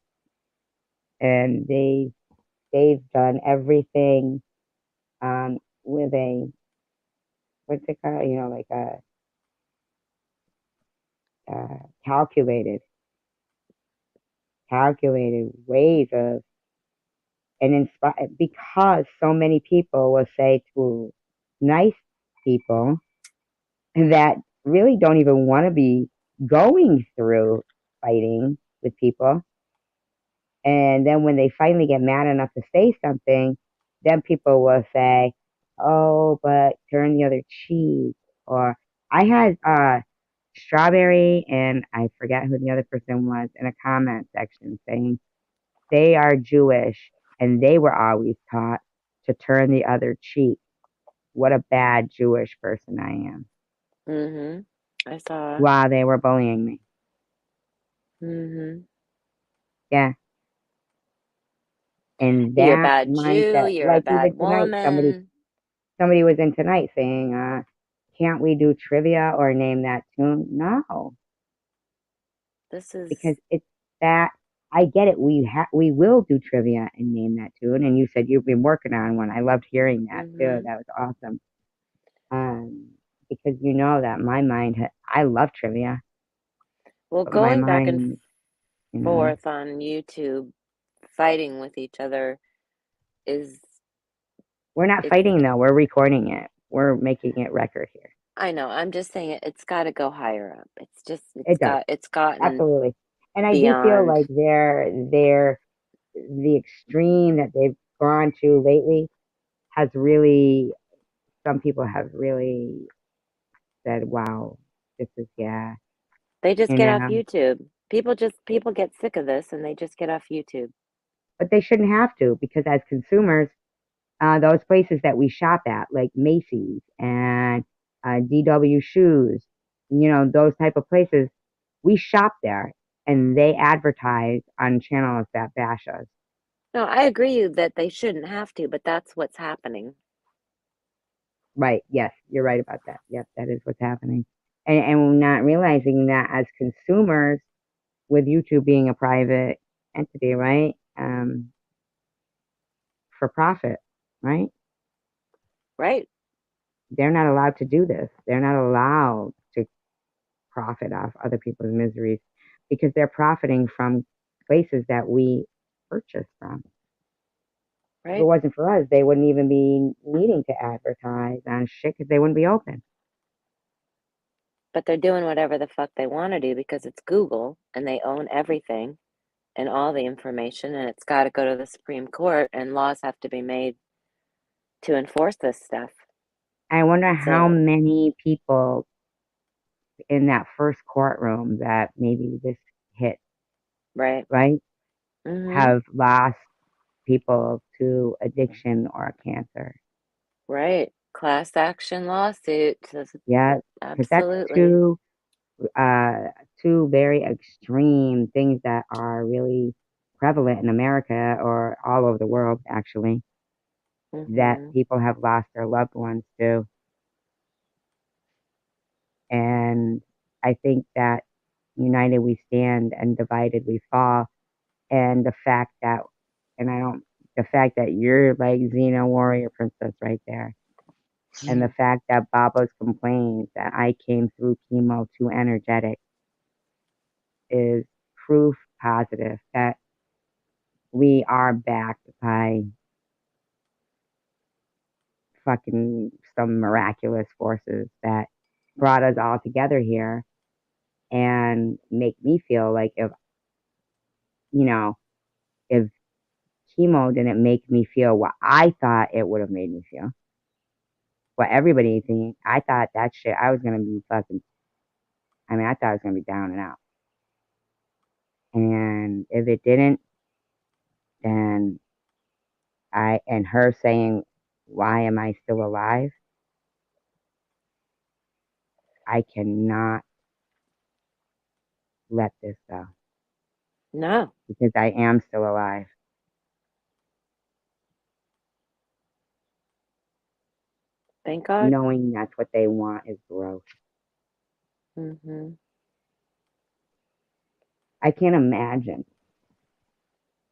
and they've done everything with a what's it called? Like a calculated ways of and inspire because so many people will say to nice people that really don't even want to be going through fighting with people. And then when they finally get mad enough to say something, then people will say, "Oh, but turn the other cheek." Or I had Strawberry and I forget who the other person was in a comment section saying they are Jewish and they were always taught to turn the other cheek. What a bad Jewish person I am. I saw. While they were bullying me. Yeah. And You're a that bad Jew, mindset, you're a like bad even tonight, woman. somebody was in tonight saying, can't we do trivia or name that tune? No, This is because it's that I get it. We will do trivia and name that tune. And you said you've been working on one. I loved hearing that too. That was awesome. Because that my mind, I love trivia. well But my going back and mind, you know. forth on YouTube fighting with each other is We're not it's fighting though. We're recording it. We're making it record here. I know, I'm just saying it's got to go higher up. It's just It does. it's gotten Absolutely. And I do feel beyond. like the extreme that they've gone to lately has really, some people have really said, wow, this is, yeah, They just you get off know, YouTube. People get sick of this and they just get off YouTube. but they shouldn't have to, because as consumers, those places that we shop at, like Macy's and DW Shoes, you know, those type of places, we shop there and they advertise on channels that bash us. No, I agree that they shouldn't have to, but that's what's happening. Right. Yes, you're right about that. Yep, that is what's happening. And we're not realizing that as consumers, with YouTube being a private entity, right? For profit, right? Right? They're not allowed to do this. They're not allowed to profit off other people's miseries because they're profiting from places that we purchase from. If it Right? wasn't for us, they wouldn't even be needing to advertise on shit because they wouldn't be open. But they're doing whatever the fuck they want to do because it's Google and they own everything and all the information, and it's got to go to the Supreme Court and laws have to be made to enforce this stuff. I wonder how So, many people in that first courtroom that maybe this hit, right? right, Mm-hmm. have lost people to addiction or cancer. Right. Class action lawsuit. Yeah, because that's Absolutely. uh, two very extreme things that are really prevalent in America or all over the world, actually, that Mm-hmm. people have lost their loved ones to. And I think that united we stand and divided we fall. And the fact that, and I don't, the fact that you're like Xena warrior princess right there. And the fact that Baba's complains that I came through chemo too energetic is proof positive that we are backed by fucking some miraculous forces that brought us all together here and make me feel like if, you know, if chemo didn't make me feel what I thought it would have made me feel, what everybody think, I thought that shit, I was going to be fucking, I mean, I thought I was going to be down and out. And if it didn't, then and her saying, why am I still alive? I cannot let this go No. because I am still alive. Thank God. Knowing that's what they want is gross. Mm-hmm. I can't imagine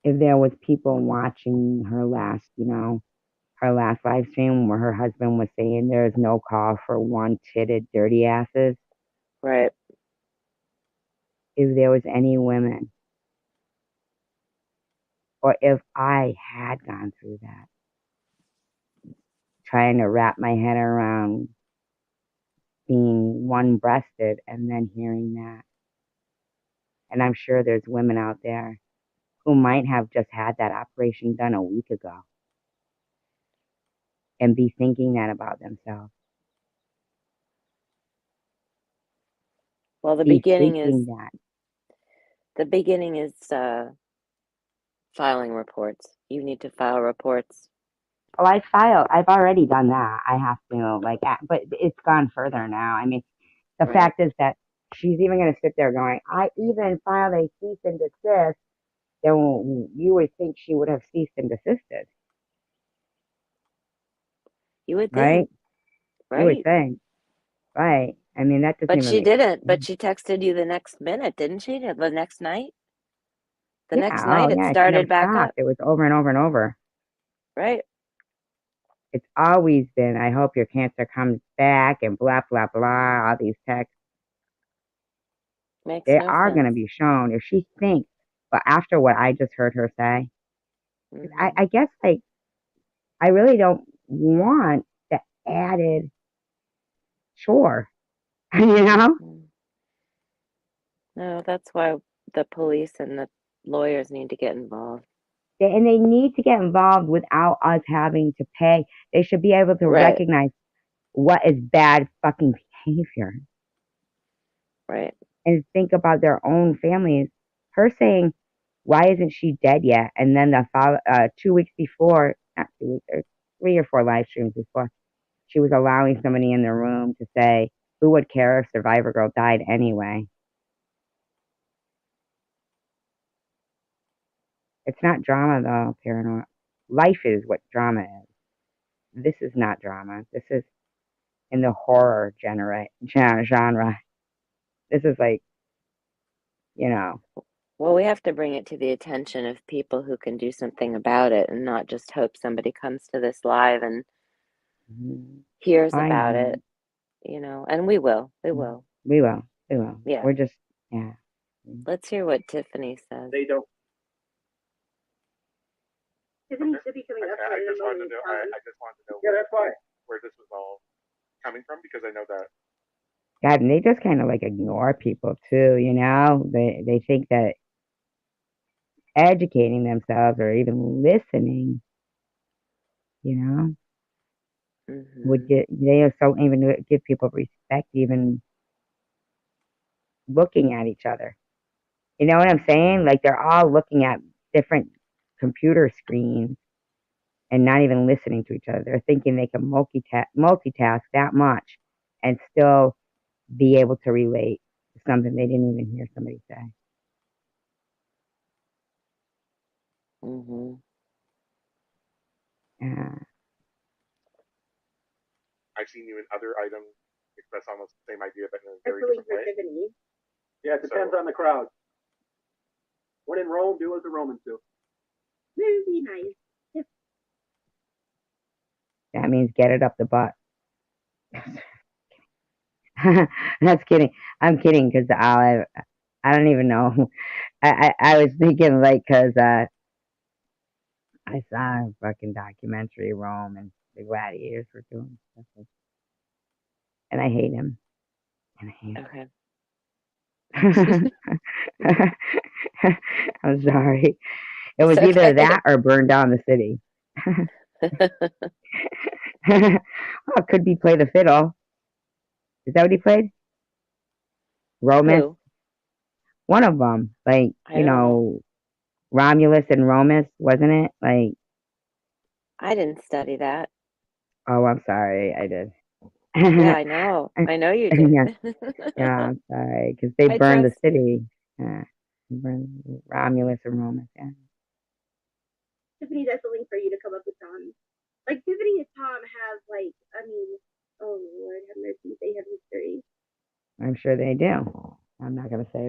if there was people watching her last, her last live stream where her husband was saying there's no call for one-titted dirty asses. Right. If there was any women, or if I had gone through that, trying to wrap my head around being one-breasted and then hearing that. And I'm sure there's women out there who might have just had that operation done a week ago and be thinking that about themselves. Well, Be thinking that. the beginning is filing reports. You need to file reports. Oh, I've already done that. I have to, but it's gone further now. I mean, the fact is that she's even going to sit there going, I even filed a cease and desist. Then you would think she would have ceased and desisted, You would right? think, You would right? think, right? I mean, that doesn't But even she make didn't. But sense. she texted you the next minute, didn't she? The next night? The Yeah, next oh night it yeah, she never started back stopped. up, It was over and over and over. right? It's always been, I hope your cancer comes back and blah, blah, blah, all these texts. Makes They no are going sense. to be shown. If she thinks But after what I just heard her say, Mm-hmm. I guess like I really don't want the added chore, you know? Mm-hmm. No, that's why the police and the lawyers need to get involved. And they need to get involved without us having to pay. They should be able to Right, recognize what is bad fucking behavior right. and think about their own families. Her saying, "Why isn't she dead yet?" And then 2 weeks before, not 2 weeks, or 3 or 4 live streams before, she was allowing somebody in the room to say, "Who would care if Survivor Girl died anyway?" It's not drama though, Paranormal. Life is what drama is. This is not drama. This is in the horror genre. This is like, you know, Well, we have to bring it to the attention of people who can do something about it and not just hope somebody comes to this live and hears I about know. it, and we will. We will. We will. We will. Yeah. We're just, yeah. Let's hear what Tiffany says. They don't. Tiffany should be coming up I here in a just wanted moment. to know. I just wanted to know Yeah, that's fine. where this was all coming from, because I know that God, and they just kind of like ignore people too, you know? They think that educating themselves or even listening, you know, would Mm-hmm. they don't even give people respect, even looking at each other. You know what I'm saying? Like they're all looking at different computer screens and not even listening to each other. They're thinking they can multitask that much and still be able to relate to something they didn't even hear somebody say. Mm-hmm. I've seen you in other items express almost the same idea, but in a very Especially different for way. Tiffany. Yeah, it depends on the crowd. When in Rome, do as the Romans do. Very nice. That means get it up the butt. That's kidding. I'm kidding because I don't even know. I was thinking like because I saw a fucking documentary Rome and the gladiators were doing stuff, and I hate him. And I hate Okay. him. I'm sorry. It was It's either okay. that or burn down the city. Well, could be play the fiddle. Is that what he played? Romus? Who? One of them. Like, I don't know. Romulus and Romus, wasn't it? Like, I didn't study that. oh, I'm sorry. I did. Yeah, I know. I know you did. Yeah, yeah, I'm sorry. Because they I burned the trust. city. Burned Romulus and Romus, yeah. Tiffany, that's a link for you to come up with Tom. Like Tiffany and Tom have oh Lord have mercy, they have history. I'm sure they do. I'm not going to say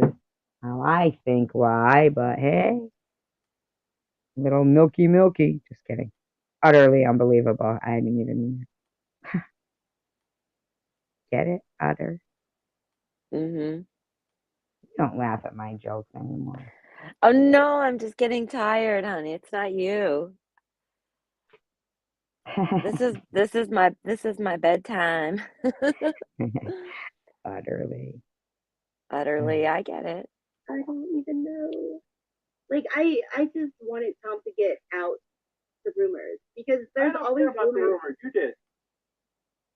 how I think why, but hey, little milky. Just kidding. Utterly unbelievable. I didn't even get it. Utter. Mm-hmm. Don't laugh at my jokes anymore. Oh no, I'm just getting tired, honey. It's not you. This is my bedtime. Utterly. Utterly, I get it. I don't even know. Like I just wanted Tom to get out the rumors because there's always rumors. You did.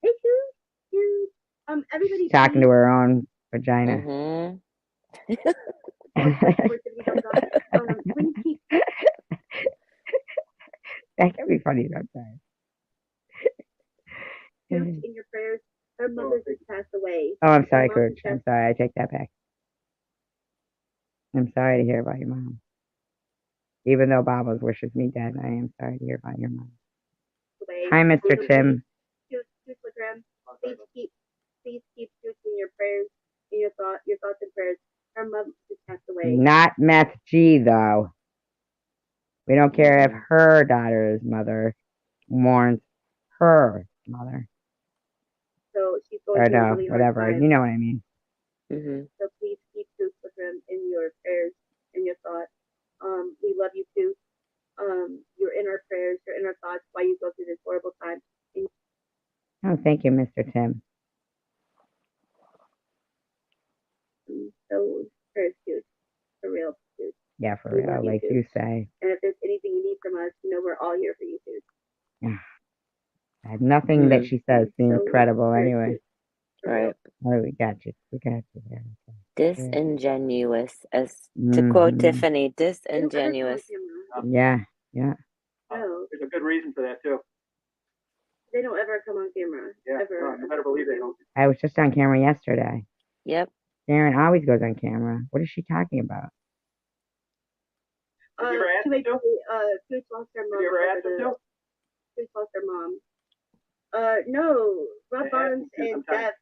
Hey, dude, everybody. Talking to her own vagina. Mm-hmm. Please keep That can be funny sometimes. Coach in your prayers. Her mother just passed away. Oh, I'm sorry, Her mom Coach. just I'm passed sorry. I take that back. I'm sorry to hear about your mom. Even though Babos wishes me dead, I am sorry to hear about your mom. away. Hi, Mr. Tim. Please keep Coach in your prayers, in your thoughts and prayers. Her mom just passed away. Not Meth G, though. We don't care if her daughter's mother mourns her mother. So she's going Or through a no, really hard whatever. time. You know what I mean. Mm-hmm. So please keep Coach in your prayers and your thoughts. love you too. You're in our prayers, you're in our thoughts while you go through this horrible time. And Oh, thank you, Mr. Tim. so prayers too, for real too. Yeah, for We real, love you like too. you say. And if there's anything you need from us, we're all here for you too. Nothing that she says seems So credible prayers anyway. too, for real. Right. Oh, we got you. We got you. Yeah. Disingenuous, as to quote Tiffany, disingenuous. Yeah, yeah. No, There's a good reason for that too. they don't ever come on camera. Yeah, Ever. you better believe they don't. I was just on camera yesterday. Yep. Sharon always goes on camera. What is she talking about? Have you ever asked them to? Food lost their mom. Have you ever asked them to? Food lost their mom. No, Rob They Barnes asked me to and sometimes. Deb.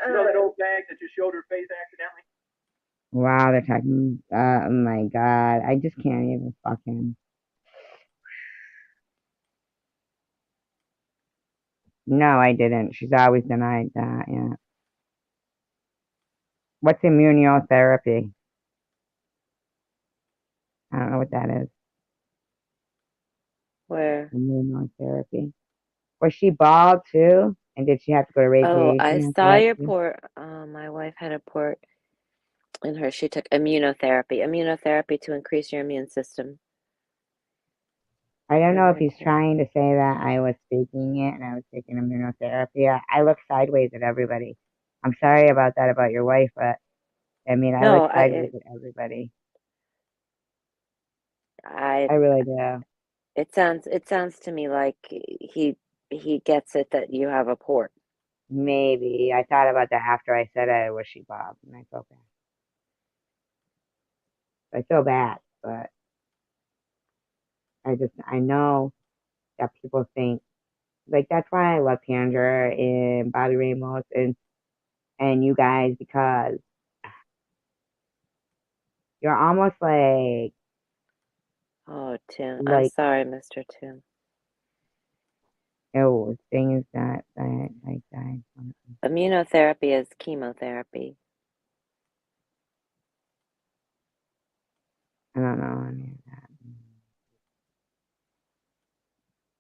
You know that old bag that just showed her face accidentally? Wow, they're talking. Oh my God, I just can't even fucking. No, I didn't. She's always denied that. Yeah. What's immunotherapy? I don't know what that is. Where? Immunotherapy. Was she bald too? And did she have to go to Oh, radiation I and saw that your too? port. My wife had a port in her. She took immunotherapy to increase your immune system. I don't know if he's trying to say that I was faking it and I was taking immunotherapy. I look sideways at everybody. I'm sorry about that about your wife, but I mean, I No, look sideways at everybody. I really do. It sounds to me like he gets it that you have a port. Maybe. I thought about that after I said I was she Bob, and I felt bad. I feel bad, but I know that people think, like, that's why I love Kendra and Bobby Ramos and you guys, because you're almost like, Oh, Tim. I'm sorry, Mr. Tim. oh, things that like that. Immunotherapy is chemotherapy. I don't know any of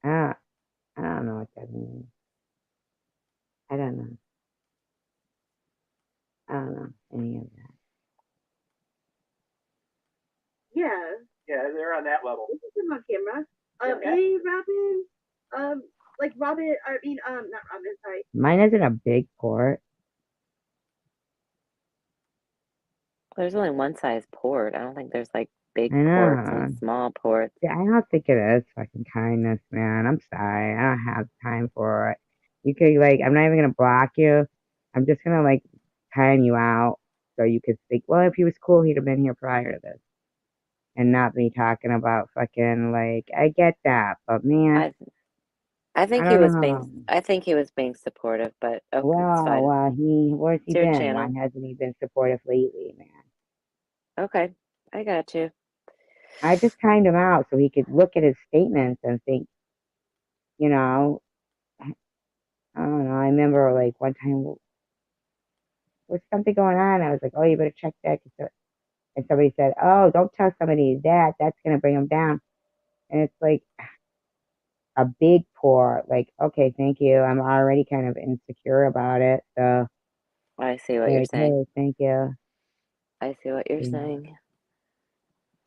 that. I don't know what that means. I don't know. I don't know any of that. Yeah. Yeah, they're on that level. This is him on camera. Yeah. Hey, Robin. Like Robin. I mean, not Robin. Sorry. Mine isn't a big port. There's only one size port. I don't think there's like big I ports know. and small ports. Yeah, I don't think it is fucking kindness, man. I'm sorry. I don't have time for it. You could, like, I'm not even gonna block you. I'm just gonna, like, time you out so you could think, well, if he was cool, he'd have been here prior to this. And not be talking about fucking, like, I get that, but man, I think I he don't was know. being supportive, but okay, it's Well, fine. where's he It's your been? channel. Why hasn't he been supportive lately, man? Okay, I got you. I just timed him out so he could look at his statements and think, you know, I don't know. I remember, like, one time, was something going on? I was like, oh, you better check that. And somebody said, oh, don't tell somebody that. That's going to bring them down. And it's like a big pour. Like, okay, thank you. I'm already kind of insecure about it. So, I see what you're like, saying. hey, thank you. I see what you're saying.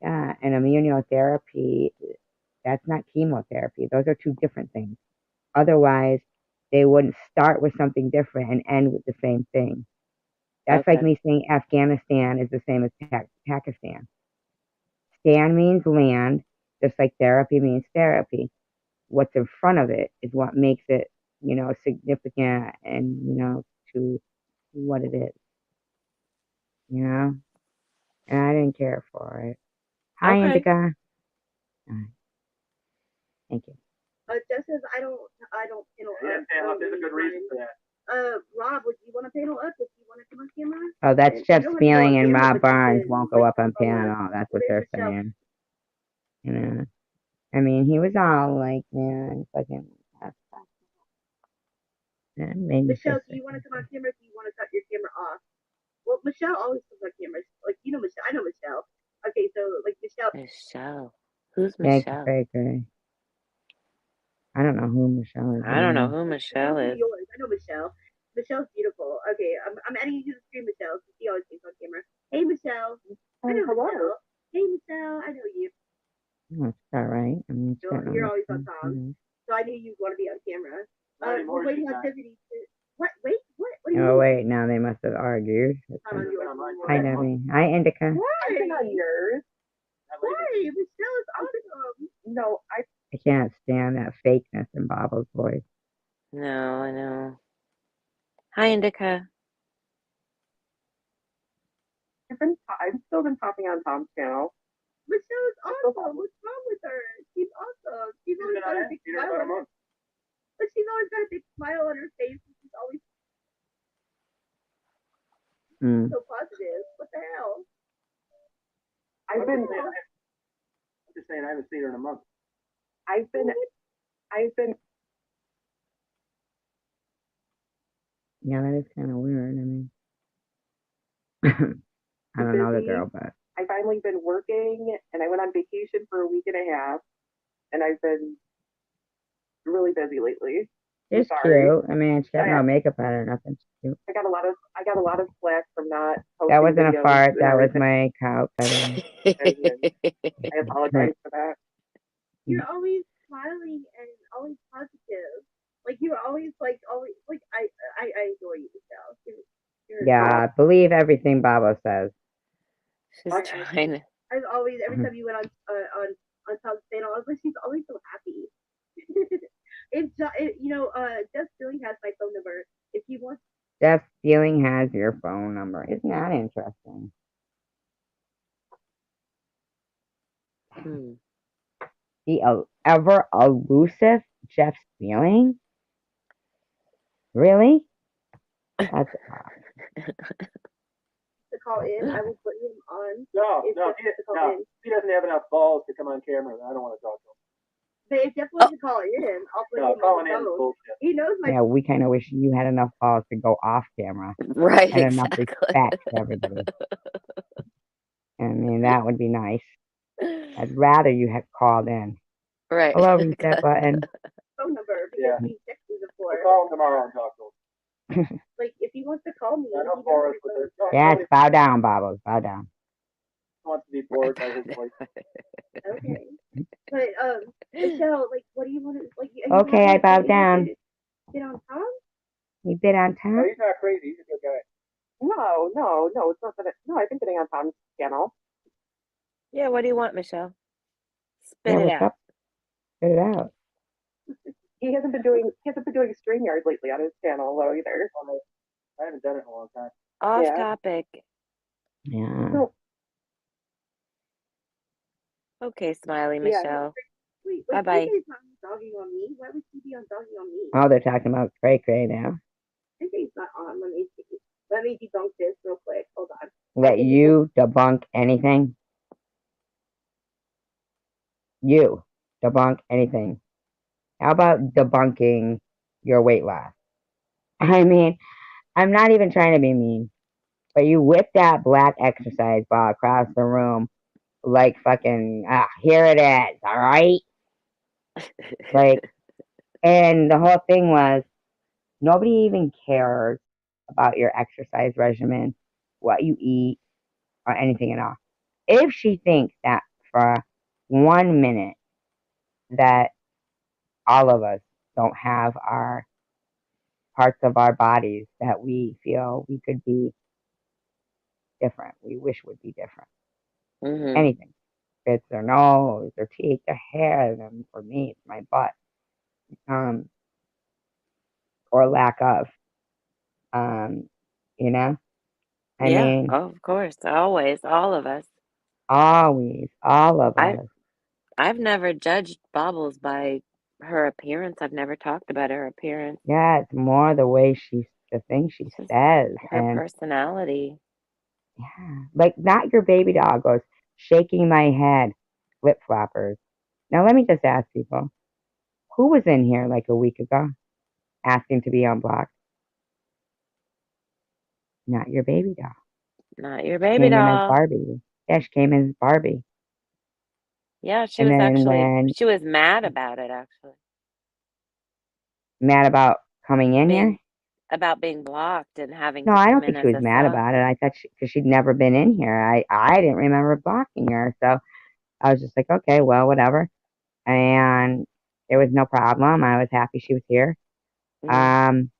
Yeah, and immunotherapy, that's not chemotherapy. Those are two different things. Otherwise, they wouldn't start with something different and end with the same thing. That's like Okay. me saying Afghanistan is the same as Pakistan. Stan means land, just like therapy means therapy. What's in front of it is what makes it, significant and, to what it is, And I didn't care for it. Hi, Okay. Indica. Thank you. Just as I don't panel Yeah, up. Pamela, there's a good reason for that. Rob, would you want to panel up? Would you want to come on camera? Oh, that's And Jeff you don't have to go Spieling on and camera, Rob but you Barnes can, won't go like, up on jump on panel. That's what there's they're Michelle. saying. I mean, he was all like, man, fucking. That made me Michelle, feel do you want to sick. come on camera? Or do you want to cut your camera off? Well, Michelle always comes on camera. Like, Michelle. I know Michelle. Okay, so like Michelle. Michelle. Who's Thank you, Michelle? Cray Cray. I don't know who Michelle is. I don't know anymore. who Michelle is. Yours. I know Michelle. Michelle's beautiful. Okay, I'm adding you to the stream, Michelle. She always thinks on camera. Hey, Michelle. I know hello. Michelle. Hey, Michelle. I know you. Oh, it's all right. I mean, it's getting on You're the always on phone, Tom. So I knew you'd want to be on camera. Not anymore, We're waiting she's on not. Tiffany. What? Wait, what? What do you Oh, mean? wait. Now they must have argued. Not on yours Hi, anymore. Debbie. Hi, Indica. I've been on yours. Why? Michelle is awesome. No, I can't stand that fakeness in Bob's voice. No, I know. Hi, Indica. I've still been popping on Tom's channel. Michelle is awesome. What's wrong with her? She's awesome. She's always got a big smile on her. But she's always got a big smile on her face. And she's always so positive. What the hell? I'm just saying I haven't seen her in a month. I've been. Yeah, that is kind of weird. I mean, I don't know the girl, but I've finally been working, and I went on vacation for a week and a half, and I've been really busy lately. she's cute. I mean, she got no makeup on or nothing. She's cute. I got a lot of slack from not posting That wasn't a videos fart. and That was everything. my couch. By the way. I apologize for that. You're always smiling and always positive. Like you're always like I adore you, Michelle. Yeah, believe everything Baba says. She's trying. I've always every time you went on Tom's channel, I was like, she's always so happy. Jeff Billing has my phone number. If you want, Jeff Stealing has your phone number. Isn't that interesting? The ever elusive Jeff Stealing? Really? That's to call in, I will put him on. No, he doesn't have enough balls to come on camera. I don't want to talk to him. But if Jeff wants to call in, I'll put him on the phone. He knows my. yeah, we kind of wish you had enough balls to go off camera. Right, and exactly. enough respect to everybody. I mean, that would be nice. I'd rather you had called in. Right. Hello, reset button. Phone number because he texted me before. We'll call him tomorrow and talk to him. Like if he wants to call me, yes, bow down, Bobbles. Bow down. He wants to be bored by his voice. Okay. But Michelle, like, what do you want to like? Okay, I bowed down. Get on Tom? You bit on Tom? Oh, he's not crazy. He's a good guy. No, it's not that. No, I've been getting on Tom's channel. Yeah, what do you want, Michelle? Spit it out. Spit it out. He hasn't been doing StreamYard lately on his channel though either. I haven't done it in a long time. Off topic. Yeah. No. Okay, Smiley Michelle. Wait, bye bye. Dogging on me? Why would she be on dogging on me? Oh, they're talking about Cray Cray now. I think it's not on. Let me debunk this real quick. Hold on. Let you debunk anything? You debunk anything. How about debunking your weight loss? I mean, I'm not even trying to be mean, but you whip that black exercise ball across the room like fucking, here it is, all right? Like, and the whole thing was, nobody even cares about your exercise regimen, what you eat, or anything at all. If she thinks that for 1 minute that all of us don't have our parts of our bodies that we feel we could be different, we wish would be different. Anything. If it's their nose, their teeth, their hair, and for me, it's my butt. Or lack of. You know? I mean, of course, always, all of us. Always, all of us. I've never judged Bobbles by her appearance. I've never talked about her appearance. Yeah, it's more the way the things she says. Her personality. Yeah. Like, not your baby dog goes, shaking my head, flip floppers. Now, let me just ask people, who was in here like a week ago asking to be unblocked? Not your baby doll. Not your baby Came in as doll. Barbie. Yeah, she came in as Barbie. Yeah, And then when she was mad about it, actually. mad about coming in here? Being about being blocked and having No, to I come don't in think she as was a mad sub. about it. I thought because she'd never been in here. I didn't remember blocking her. So I was just like, okay, well, whatever. And there was no problem. I was happy she was here. Mm, Um,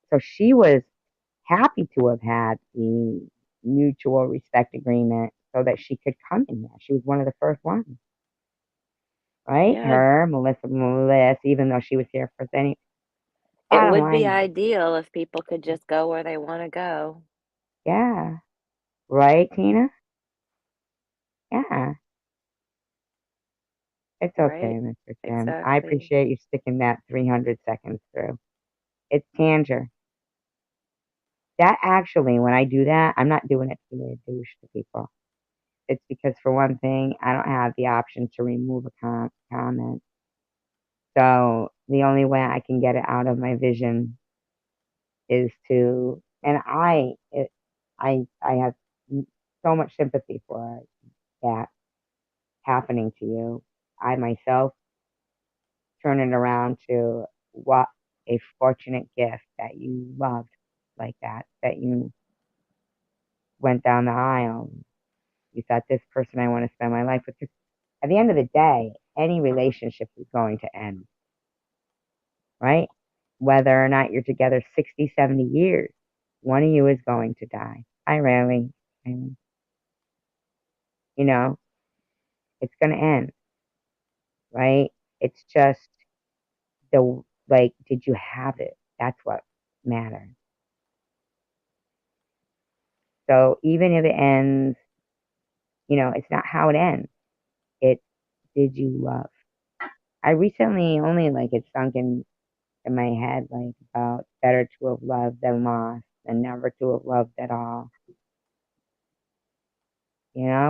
so she was happy to have had the mutual respect agreement so that she could come in there. She was one of the first ones, right? yeah, Her, Melissa, even though she was here first. Any it bottom would be line, ideal if people could just go where they want to go, yeah, right, Tina? Yeah, it's right? okay, Mr. Tim. I Exactly. appreciate you sticking that 300 seconds through. It's Tanger. That actually, when I do that, I'm not doing it to be a douche to people. It's because, for one thing, I don't have the option to remove a comment. So the only way I can get it out of my vision is to, and I have so much sympathy for that happening to you. I myself turn it around to what a fortunate gift that you loved like that you went down the aisle. You thought this person I want to spend my life with. 'Cause at the end of the day, any relationship is going to end, right? Whether or not you're together 60, 70 years, one of you is going to die. I rarely, and you know, it's going to end, right? It's just like, did you have it? That's what matters. So even if it ends, it's not how it ends. It's did you love? I recently only like it sunk in my head like about better to have loved than lost and never to have loved at all.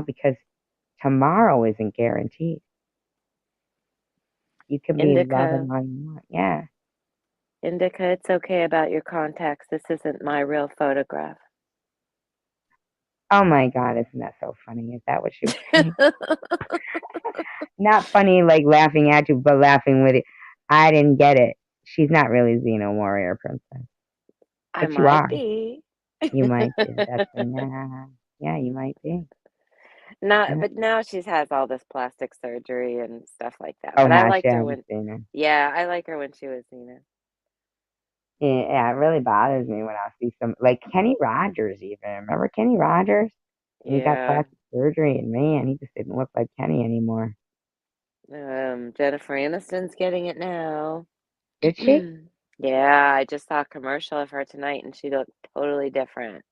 Because tomorrow isn't guaranteed. You can be Indica, loving all you want. Yeah. Indica, it's okay about your contacts. This isn't my real photograph. Oh my God, isn't that so funny? Is that what she was saying? Not funny like laughing at you, but laughing with you. I didn't get it. She's not really Xena Warrior Princess. I But you might are. be. You might be. That's yeah, you might be. Not, Yeah. but now she has all this plastic surgery and stuff like that. Oh, But I has she? liked I her haven't when, seen her. yeah, I like her when she was Xena. Yeah, it really bothers me when I see some like Kenny Rogers even. Remember Kenny Rogers? And he got Yeah. plastic surgery and man, he just didn't look like Kenny anymore. Jennifer Aniston's getting it now. Did she? Yeah, I just saw a commercial of her tonight and she looked totally different.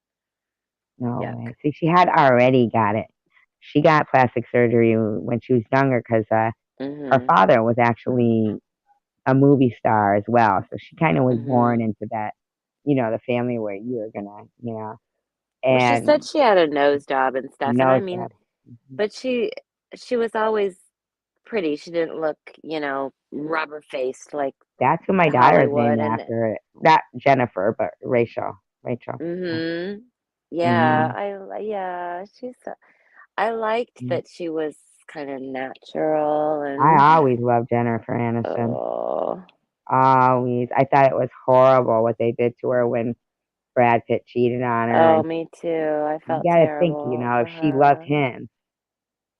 No Yuck. way. See, she had already got it. She got plastic surgery when she was younger because her Mhm. father was actually a movie star as well. So she kind of was born Mhm. into that, the family where you're gonna. Well, she said And she had a nose job and stuff, and I knows mean, that. Mhm. but she was always pretty. She didn't look, rubber faced like That's who my daughter is Hollywood named and after. Not Jennifer, but Rachel. Rachel. Yeah. mhm. Yeah, Hmm. yeah, I liked that she was kind of natural and I always loved Jennifer Aniston. oh, Always. I thought it was horrible what they did to her when Brad Pitt cheated on her. oh, And me too. I you felt got to think, terrible if for she loved her. him,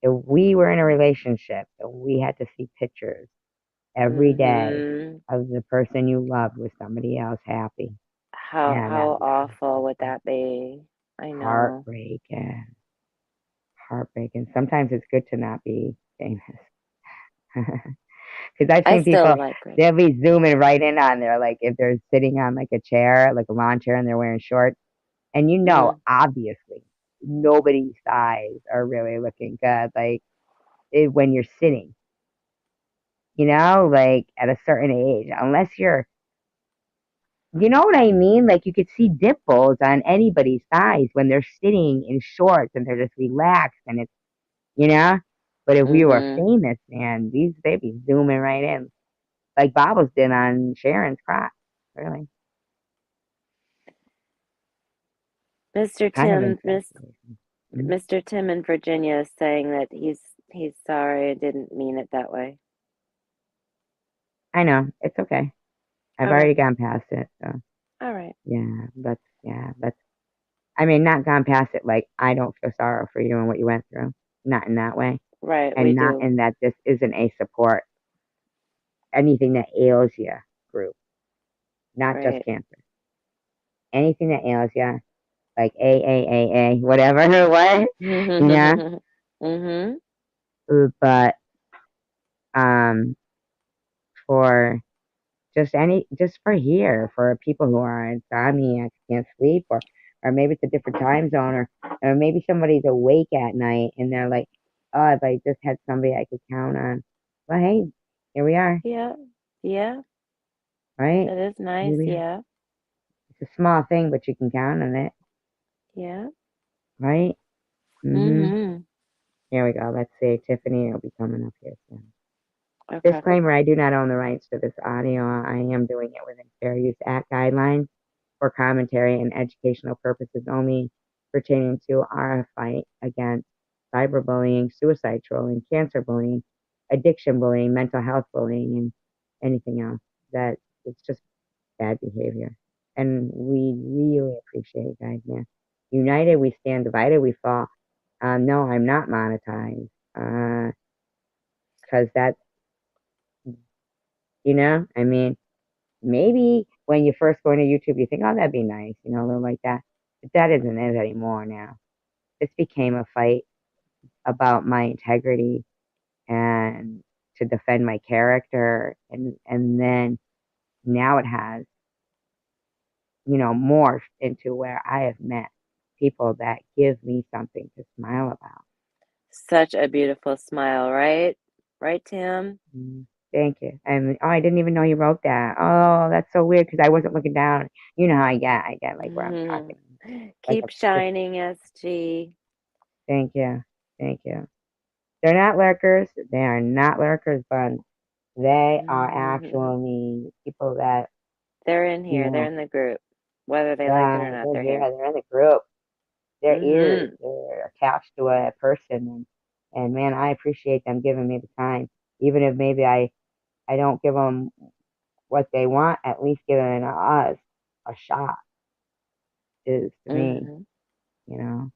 if we were in a relationship, and we had to see pictures every day Mhm. of the person you loved with somebody else happy. Yeah, that How would awful be would that be? I know. heartbreaking. Heartbreaking. Sometimes it's good to not be famous. Because I've I seen still people, like her. they'll be zooming right in on there, like if they're sitting on like a chair, like a lawn chair, and they're wearing shorts. And Mhm. obviously, nobody's thighs are really looking good, like when you're sitting, like at a certain age, unless you know what I mean? Like you could see dimples on anybody's thighs when they're sitting in shorts and they're just relaxed and it's, you know? But if we were Mhm. famous, man, they'd be zooming right in, like Bobbles did on Sharon's crotch. Really, Mr. kind of Tim, Miss infatuation. Mr. Tim in Virginia is saying that he's sorry and didn't mean it that way. I know. It's okay. I've Okay. already gone past it. So All right. that's. I mean, not gone past it. Like I don't feel sorrow for you and what you went through. Not in that way, Right, we and not do. in that this isn't a support anything that ails you group, not just Right. cancer. Anything that ails you, like A, whatever, what? Yeah. Mhm. But um, for just for here, for people who are insomniacs, can't sleep, or maybe it's a different time zone, or maybe somebody's awake at night and they're like, oh, if I just had somebody I could count on. Well, hey, here we are, Yeah. Yeah. right? That is nice. Here we are. Yeah. It's a small thing, but you can count on it, Yeah. right? Mm-hmm. Mhm. Here we go. Let's see. Tiffany will be coming up here soon. Okay. Disclaimer, I do not own the rights to this audio. I am doing it within Fair Use Act guidelines for commentary and educational purposes only pertaining to our fight against cyberbullying, suicide trolling, cancer bullying, addiction bullying, mental health bullying, and anything else that it's just bad behavior. And we really appreciate you guys, man. United we stand, divided we fall. No, I'm not monetized. Because that's, I mean, maybe when you first go into YouTube, you think, oh, that'd be nice, a little like that. But that isn't it anymore now. This became a fight about my integrity and to defend my character. And then now it has, morphed into where I have met people that give me something to smile about. Such a beautiful smile, right? Right, Tim? Thank you. And I didn't even know you wrote that. Oh, that's so weird because I wasn't looking down. You know how I get. I get like where I'm Mhm. talking, like Keep a. shining, SG. Thank you, thank you. They're not lurkers. They are not lurkers, but they are actually people that They're in you here. They're know. in the group. Whether they like it or Yeah, not, they're they're here. here. They're in the group. Their ears. Mhm. They're attached to a person, and man, I appreciate them giving me the time, even if maybe I don't give them what they want. At least giving us a shot is to me, Mhm. you know.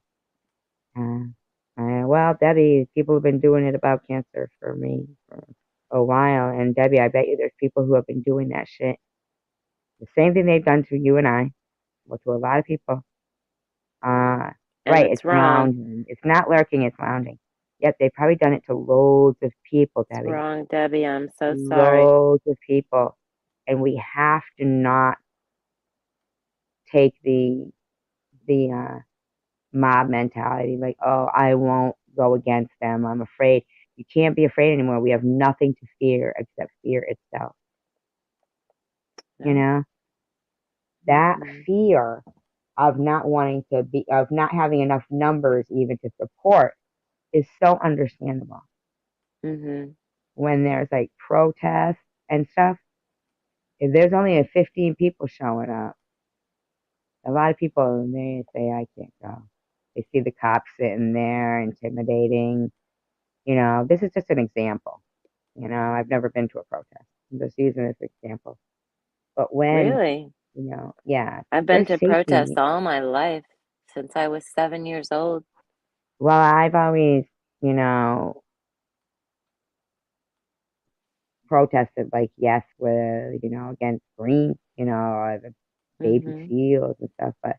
Well, Debbie, people have been doing it about cancer for me for a while, and Debbie, I bet you there's people who have been doing that shit. The same thing they've done to you and I, well, to a lot of people. And Right, it's it's wrong. lounging. It's not lurking, it's lounging. Yet they've probably done it to loads of people, It's Debbie. wrong, Debbie. I'm so sorry. Loads of people. And we have to not take the mob mentality, like, oh, I won't go against them. I'm afraid. You can't be afraid anymore. We have nothing to fear except fear itself. You No. know, that Mhm. fear of of not having enough numbers even to support is so understandable. Mhm. When there's like protests and stuff, if there's only 15 people showing up, a lot of people, they say, I can't go. They see the cops sitting there intimidating. This is just an example. I've never been to a protest. I'm just using this example. But when, Really? yeah, I've been there's to protests safety. all my life since I was 7 years old. Well, I've always, you know, protested like yes with, against green, or the baby Mhm. fields and stuff. But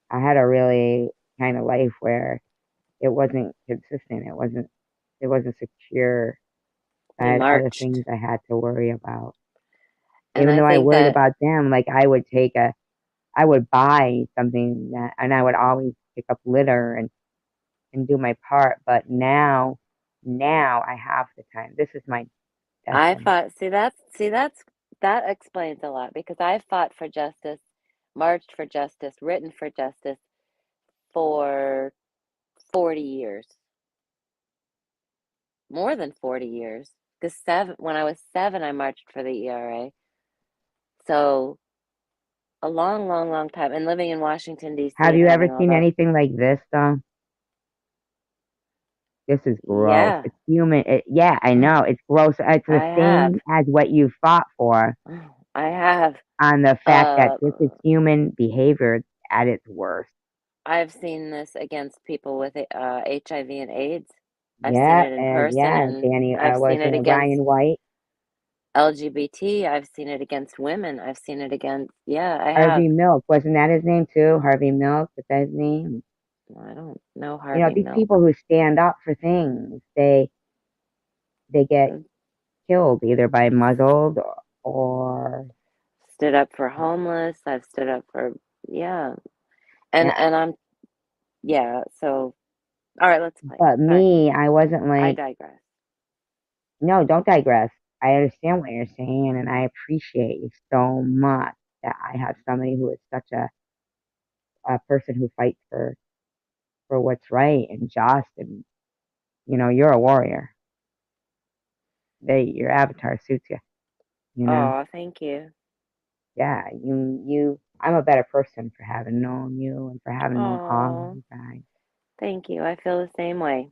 I had a really kind of life where it wasn't consistent. It wasn't secure. I You had other marched. things I had to worry about. And Even I though I think worried that about them, like I would buy something and I would always pick up litter and do my part. But now I have the time. This is my I destiny. fought, that explains a lot because I fought for justice, marched for justice, written for justice for 40 years. More than 40 years. Because when I was 7, I marched for the ERA. So a long, long, long time. And living in Washington, D.C. Have and you ever having all seen the, anything like this, though? This is gross. Yeah, It's human. Yeah, I know. It's gross. It's the I have. same as what you fought for I have. on the fact that Uh, this is human behavior at its worst. I've seen this against people with HIV and AIDS. I've seen Yeah, it in and person, yeah, and Danny, I've seen wasn't it it against Ryan White? LGBT. I've seen it against women. I've seen it against, yeah, I have. Harvey Milk, wasn't that his name too? Harvey Milk, is that his name? I don't know You know, Harvey these Milk. people who stand up for things, they get Mm, killed either by muzzled or Stood up for homeless. I've stood up for, yeah. yeah. And I'm, yeah, so, all right, let's play. But Sorry, me, I wasn't I like, digress. no, don't digress. I understand what you're saying, and I appreciate you so much that I have somebody who is such a person who fights for what's right and just, and you know, you're a warrior. Your avatar suits you. You know, Oh, thank you. yeah, I'm a better person for having known you and for having known all of Oh, you guys. thank you. I feel the same way.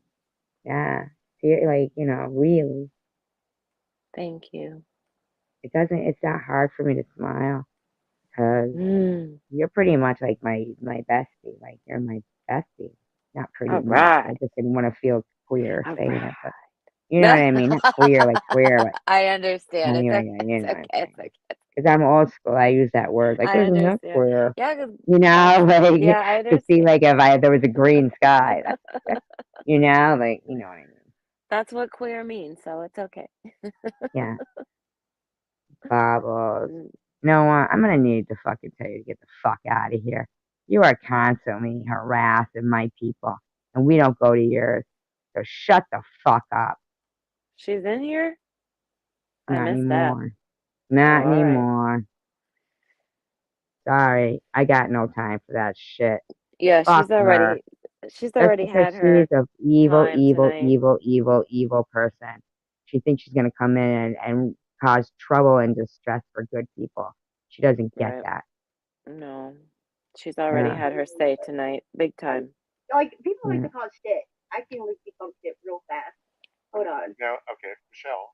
Yeah, like you know, really, Thank you. it's not hard for me to smile because Mm, you're pretty much like my bestie. Like you're my bestie. Not pretty all much. I right. just didn't want to feel queer All saying it, but you know what right. I mean. Not queer like queer, but I understand. It's okay. anyway, yeah, you It's know what I'm okay. It's saying. okay. Because I'm old school. I use that word. Like, I isn't that understand. queer? Yeah, 'cause You that's, know, like yeah, I to see understand. like if there was a green sky. That's you know, like you know what I mean. That's what queer means, so it's okay. Yeah, bubbles. Mm, No, I'm gonna need to fucking tell you to get the fuck out of here. You are constantly harassing my people, and we don't go to yours. So shut the fuck up. She's in here? I Not missed that. anymore. Oh, Not all right. anymore. Sorry, I got no time for that shit. Yeah, Fuck her. she's Just already because had she's her a evil, time evil, tonight. evil, evil, evil person. She thinks she's gonna come in and cause trouble and distress for good people. She doesn't get Right. that. No. She's already Yeah, had her say tonight. Big time. Like people like yeah. to call shit. I can only become shit real fast. Hold on. Now, okay, Michelle.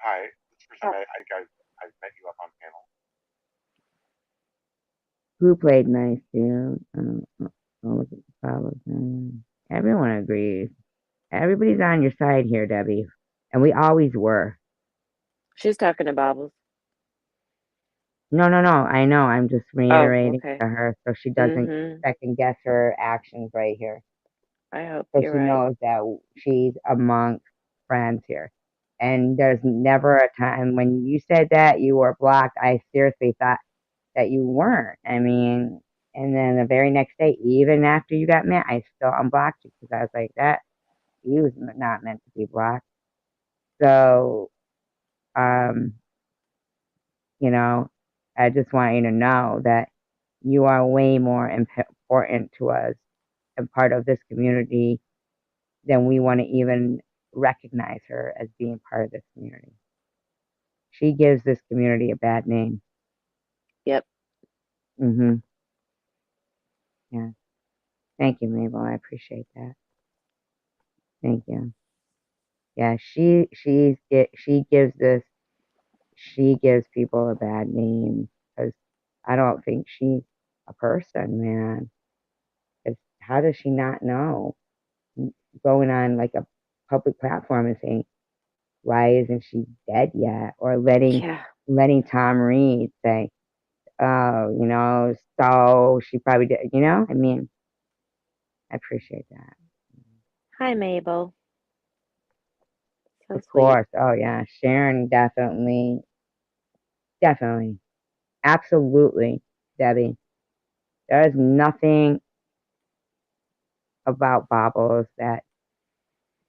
Hi. This is the first time I think I've met you up on panel. Who played nice, dude? Look at the problems. Everyone agrees. Everybody's on your side here, Debbie, and we always were. She's talking to Bobbles. No, no, no. I know. I'm just Oh, reiterating okay. to her so she doesn't Mm-hmm. second guess her actions right here. I hope So you're she right. knows that she's amongst friends here. And there's never a time when you said that you were blocked. I seriously thought that you weren't. I mean, and then the very next day, even after you got mad, I still unblocked you because I was like, that he was not meant to be blocked. So, um, you know, I just want you to know that you are way more important to us and part of this community than we want to even recognize her as being part of this community. She gives this community a bad name. Yep. Mm-hmm. Yeah. Thank you, Mabel. I appreciate that. Thank you. Yeah, she gives people a bad name because I don't think she's a person, man. 'Cause how does she not know? Going on like a public platform and saying, "Why isn't she dead yet?" Or Yeah. letting Tom Reed say, "Oh, you know, so she probably did." You know, I mean, I appreciate that. Hi, Mabel. So Of sweet. course. Oh yeah, Sharon definitely, definitely, absolutely, Debbie. There is nothing about Bobbles that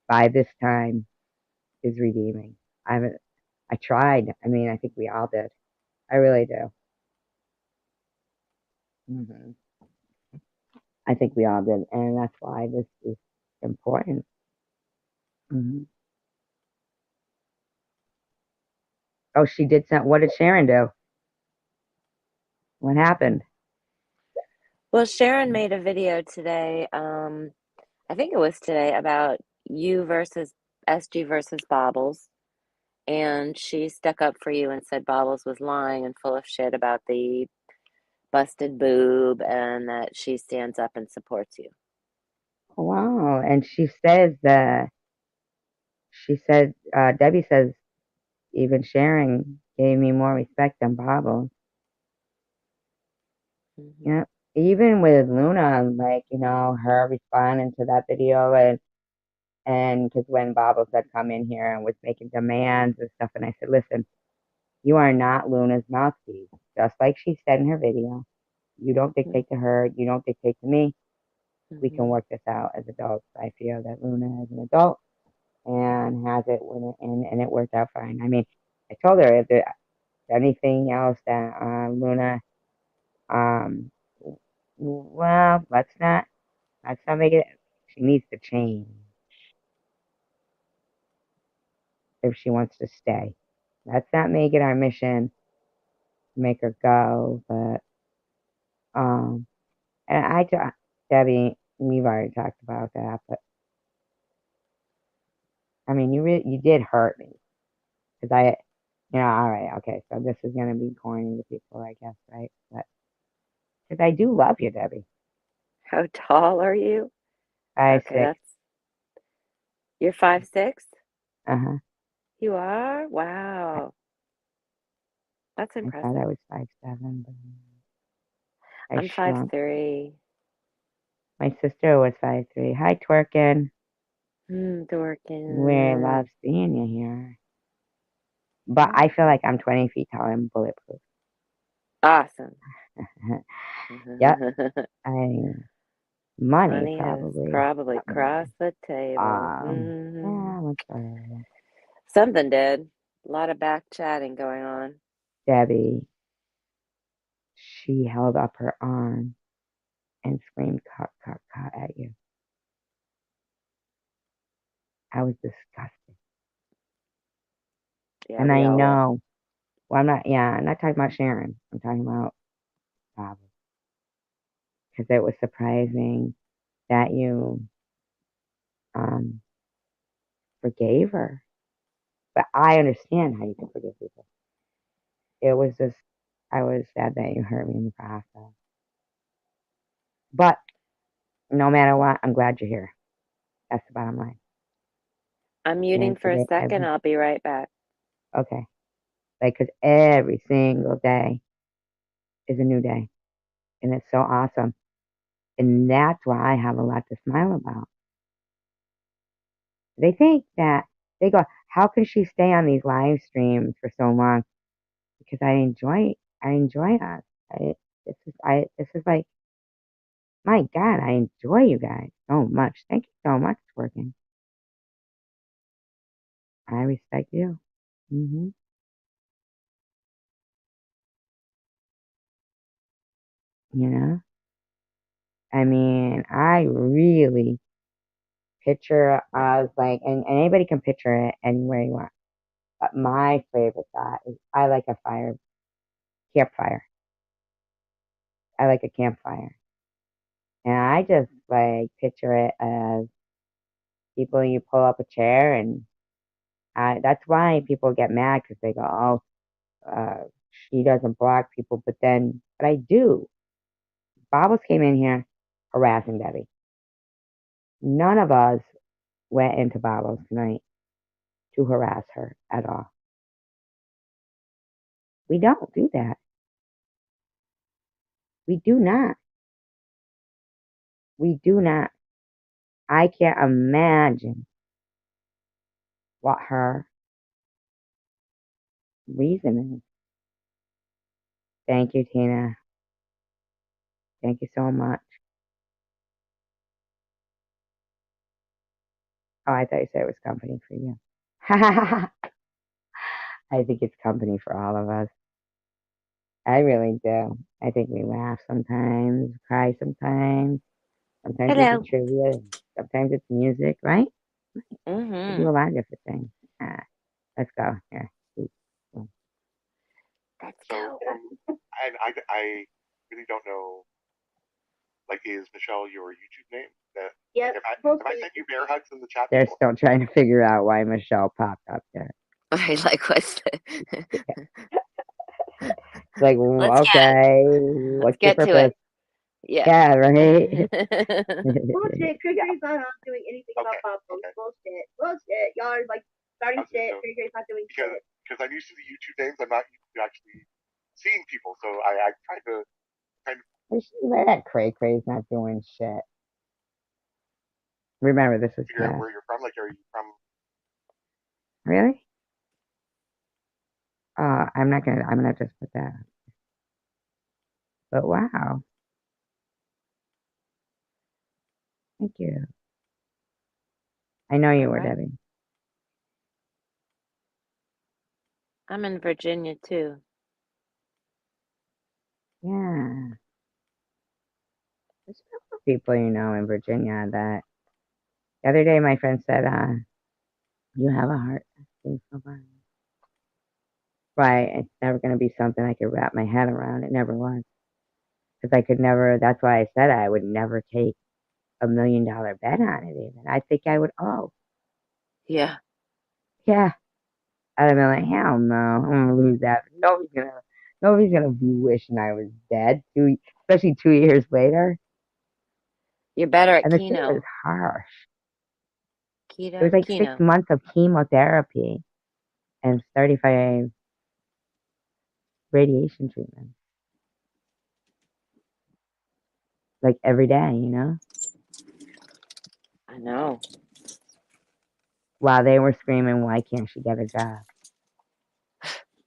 by this time is redeeming. I haven't. I tried. I mean, I think we all did. I really do. Hmm. I think we all did, and that's why this is important. Hmm. Oh, she did some. What did Sharon do? What happened? Well, Sharon made a video today. I think it was today about you versus SG versus Bobbles, and she stuck up for you and said Bobbles was lying and full of shit about the busted boob, and that she stands up and supports you. Wow. And she says Debbie says even Sharon gave me more respect than Bobble. Mm-hmm. Yeah. Even with Luna, like, her responding to that video and because when Bobble said come in here and was making demands and stuff, and I said, listen, you are not Luna's mouthpiece. Just like she said in her video, you don't dictate to her, you don't dictate to me. We can work this out as adults. I feel that Luna is an adult and has it and it worked out fine. I mean, I told her if there's anything else that Luna, well, let's not make it. She needs to change if she wants to stay. Let's not make it our mission to make her go. But and Debbie, we've already talked about that. But I mean, you did hurt me because all right, okay. So this is gonna be corny to people, I guess, right? But because I do love you, Debbie. How tall are you? 5'6". You're 5'6"? Uh-huh. You are? Wow. That's I thought I impressive. was 5'7", but I I'm shrunk. 5'3". My sister was 5'3". Hi, Twerkin. We love Dorkin. seeing you here. But I feel like I'm 20 feet tall and bulletproof. Awesome. Yep. Money Money has probably. probably crossed the table. Yeah, whatever. Something did. A lot of back chatting going on. Debbie, she held up her arm and screamed, cut, cut, cut at you. I was disgusted. Yeah, And we I all were. know, well, I'm not talking about Sharon. I'm talking about Bob. Because it was surprising that you forgave her. But I understand how you can forgive people. It was just, I was sad that you hurt me in the process. But no matter what, I'm glad you're here. That's the bottom line. I'm muting for a second. I'll be right back. Okay. Like, because every single day is a new day. And it's so awesome. And that's why I have a lot to smile about. They think that, they go, how can she stay on these live streams for so long? Because I enjoy us. This is like, my God, I enjoy you guys so much. Thank you so much for working. I respect you. Hmm. You know, I mean, I really picture us like, and anybody can picture it anywhere you want. But my favorite thought is I like a campfire. I like a campfire. And I just like picture it as people, you pull up a chair and that's why people get mad because they go, oh, she doesn't block people. But I do. Bobbles came in here harassing Debbie. None of us went into Bobbles tonight to harass her at all. We don't do that. We do not. We do not. I can't imagine what her reason is. Thank you, Tina. Thank you so much. Oh, I thought you said it was company for you. I think it's company for all of us. I really do. I think we laugh sometimes, cry sometimes. Sometimes we do Hello. trivia. Sometimes it's music, right? We do Mm-hmm. a lot of different things. Let's go. Here. Let's So, go. and I really don't know. Like, is Michelle your YouTube name? Yep. If I Bullshit. sent you bear hugs in the chat They're before? still trying to figure out why Michelle popped up there. Right, like what's the Like, let's okay, let's what's your get to purpose? it. Yeah. Yeah, right. Bullshit. Crazy's not doing anything about Okay, Bob. okay. Bullshit. Bullshit. Y'all are like starting Okay, shit. so- Crazy's not doing shit. Because I'm used to the YouTube names, I'm not used to actually seeing people. So I tried to That Cray Cray's not doing shit. Remember, this is figure out Cass. where you're from. Like, are you from? Really? I'm gonna just put that. But wow. Thank you. I know you were, Right. Debbie. I'm in Virginia too. Yeah. There's a couple of people you know in Virginia that the other day my friend said, you have a heart. Thanks so much. Why it's never gonna be something I could wrap my head around. It never was. Because I could never that's why I said I would never take $1 million bet on it even. I think I would Yeah. yeah. I'd have been like, hell no, I'm gonna lose that. Nobody's gonna be wishing I was dead. Especially 2 years later. You're better at And the thing was Keno. harsh. It was like 6 Keno. months of chemotherapy and 35 radiation treatments. Like every day, I know. While they were screaming, why can't she get a job?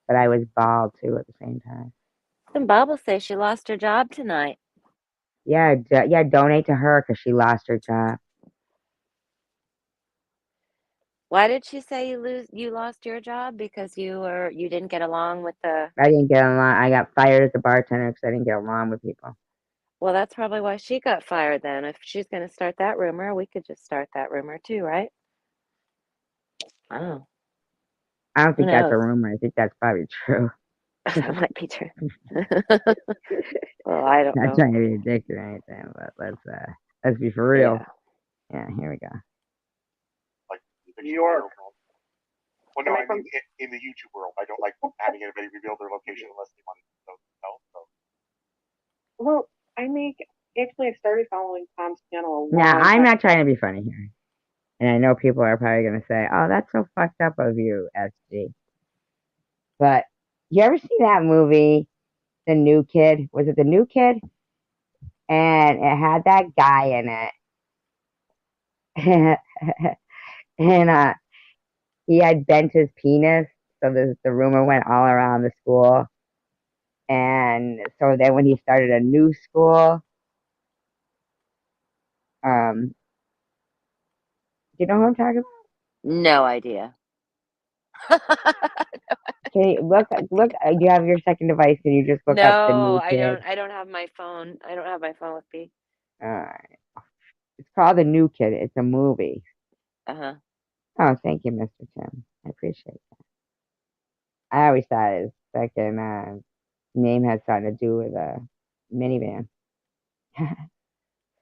But I was bald too at the same time. Then Bubble says she lost her job tonight. Yeah, donate to her because she lost her job. Why did she say you lost your job? Because you didn't get along with the I didn't get along. I got fired as a bartender because I didn't get along with people. Well, that's probably why she got fired then. If she's gonna start that rumor, we could just start that rumor too, right? Oh, I don't who think that's a knows? rumor. I think that's probably true. That might be true. Well, I don't Not know. trying to be a dick or anything, but let's be for real. Yeah. Yeah, here we go. Like the New York. world. Well, no, I mean in the YouTube world, I don't like having anybody reveal their location unless they want to know. So. Well, actually, I started following Tom's channel a Now, long I'm time. not trying to be funny here. And I know people are probably going to say, oh, that's so fucked up of you, SG. But you ever see that movie, The New Kid? Was it The New Kid? And it had that guy in it. And he had bent his penis. So the rumor went all around the school. And so then when he started a new school, do you know who I'm talking about? No idea. Can you look, you have your second device. Can you just look up The No, New I Kid? don't. I don't have my phone. I don't have my phone with me. Alright. It's called The New Kid. It's a movie. Uh-huh. Oh, thank you, Mr. Tim. I appreciate that. I always thought his second name had something to do with a minivan.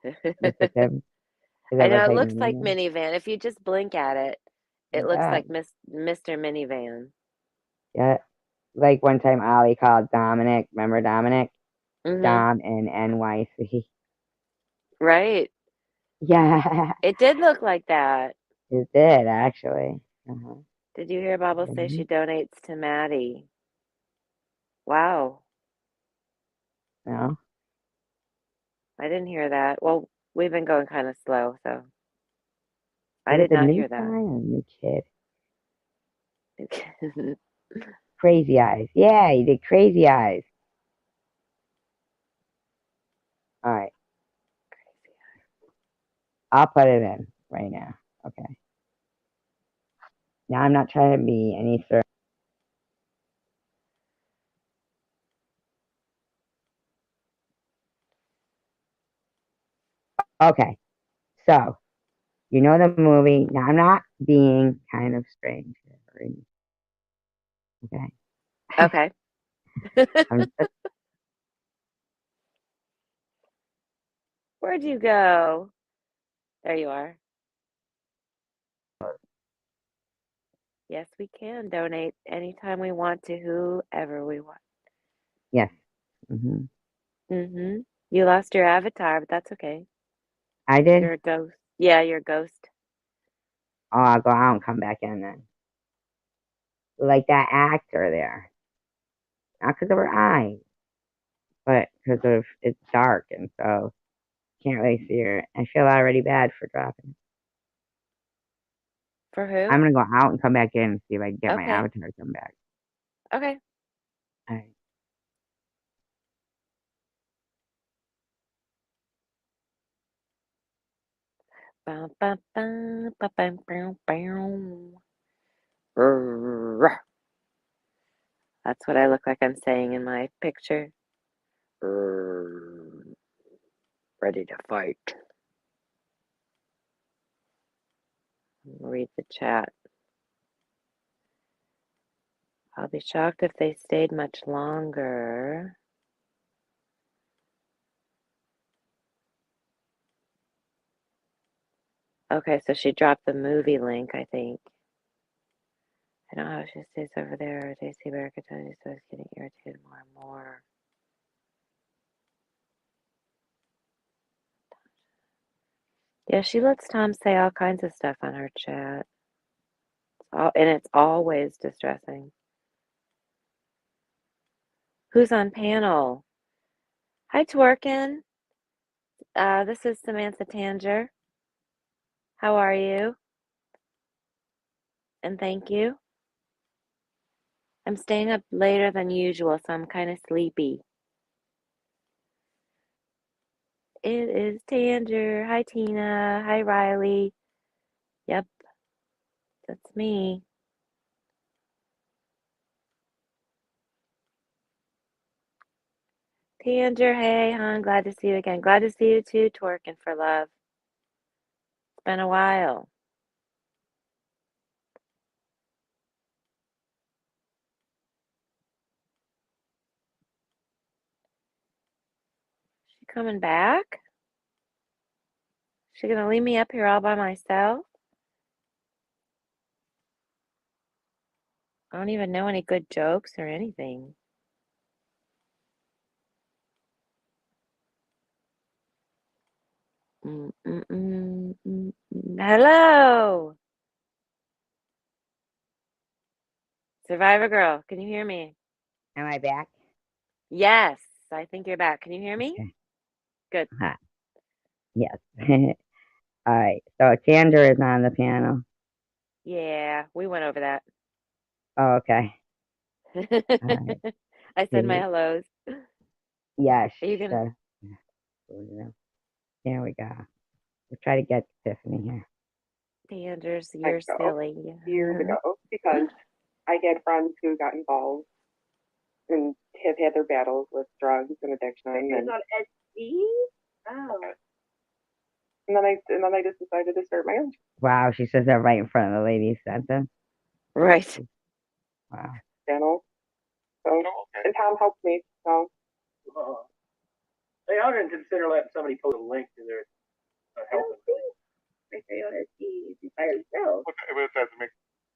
Mr. Tim. Is I that know looks it like looks like minivan? minivan. If you just blink at it, it It looks does. like Mr. Minivan. Yeah. Like one time Ollie called Dominic. Remember Dominic? Mm-hmm. Dom in NYC. Right. Yeah. It did look like that. It did, actually. Uh-huh. Did you hear Bubble say Mhm. she donates to Maddie? Wow. No? I didn't hear that. Well, we've been going kind of slow, so I Is it did the not new hear guy that. or the new kid? Crazy Eyes. Yeah, he did Crazy Eyes. All right. I'll put it in right now. Okay. Now I'm not trying to be any sort. Okay. So you know the movie. Now I'm not being kind of strange here. Okay. Okay. I'm just, Where'd you go? There you are. Yes, we can donate anytime we want to whoever we want. Yes. Mm-hmm. Mm-hmm. You lost your avatar, but that's okay. I did? You're a ghost. Yeah, you're a ghost. Oh, I'll go out and come back in then. Like that actor there. Not because of her eyes, but because of it's dark and so can't really see her. I feel already bad for dropping. For who? I'm gonna go out and come back in and see if I can get my Okay. avatar to come back. Okay. All right. Bum, bum, bum, bum, bum, bum, bum. Rrrr. That's what I look like I'm saying in my picture. Rrrr. Ready to fight. Read the chat. I'll be shocked if they stayed much longer. Okay, so she dropped the movie link, I think. I don't know how she stays over there. JC Barricade, so it's getting irritated more and more. Yeah, she lets Tom say all kinds of stuff on her chat. And it's always distressing. Who's on panel? Hi, Twerkin. This is Samantha Tanger. How are you? And thank you. I'm staying up later than usual, so I'm kind of sleepy. It is Tanger. Hi, Tina. Hi, Riley. Yep, that's me. Tanger, hey, hon. Glad to see you again. Glad to see you too, Twerking for Love. It's been a while. She coming back? She gonna leave me up here all by myself? I don't even know any good jokes or anything. Hello, Survivor Girl. Can you hear me? Am I back? Yes, I think you're back. Can you hear me? Okay. Good. Yes. All right. So Tander is on the panel. Yeah, we went over that. Oh, okay. All right. I said my hellos. Yes. Are you gonna? There we go. We'll try to get Tiffany here. Anders, you're silly. Years ago, because I had friends who got involved and have had their battles with drugs and addiction. It's on SD? Oh. And then I just decided to start my own Wow, she says that right in front of the ladies' sentence. Right. Wow. channel. So, Oh, okay. and Tom helped me. So, Hey, I didn't consider letting somebody post a link to their help. I say on SD by herself. What does it make?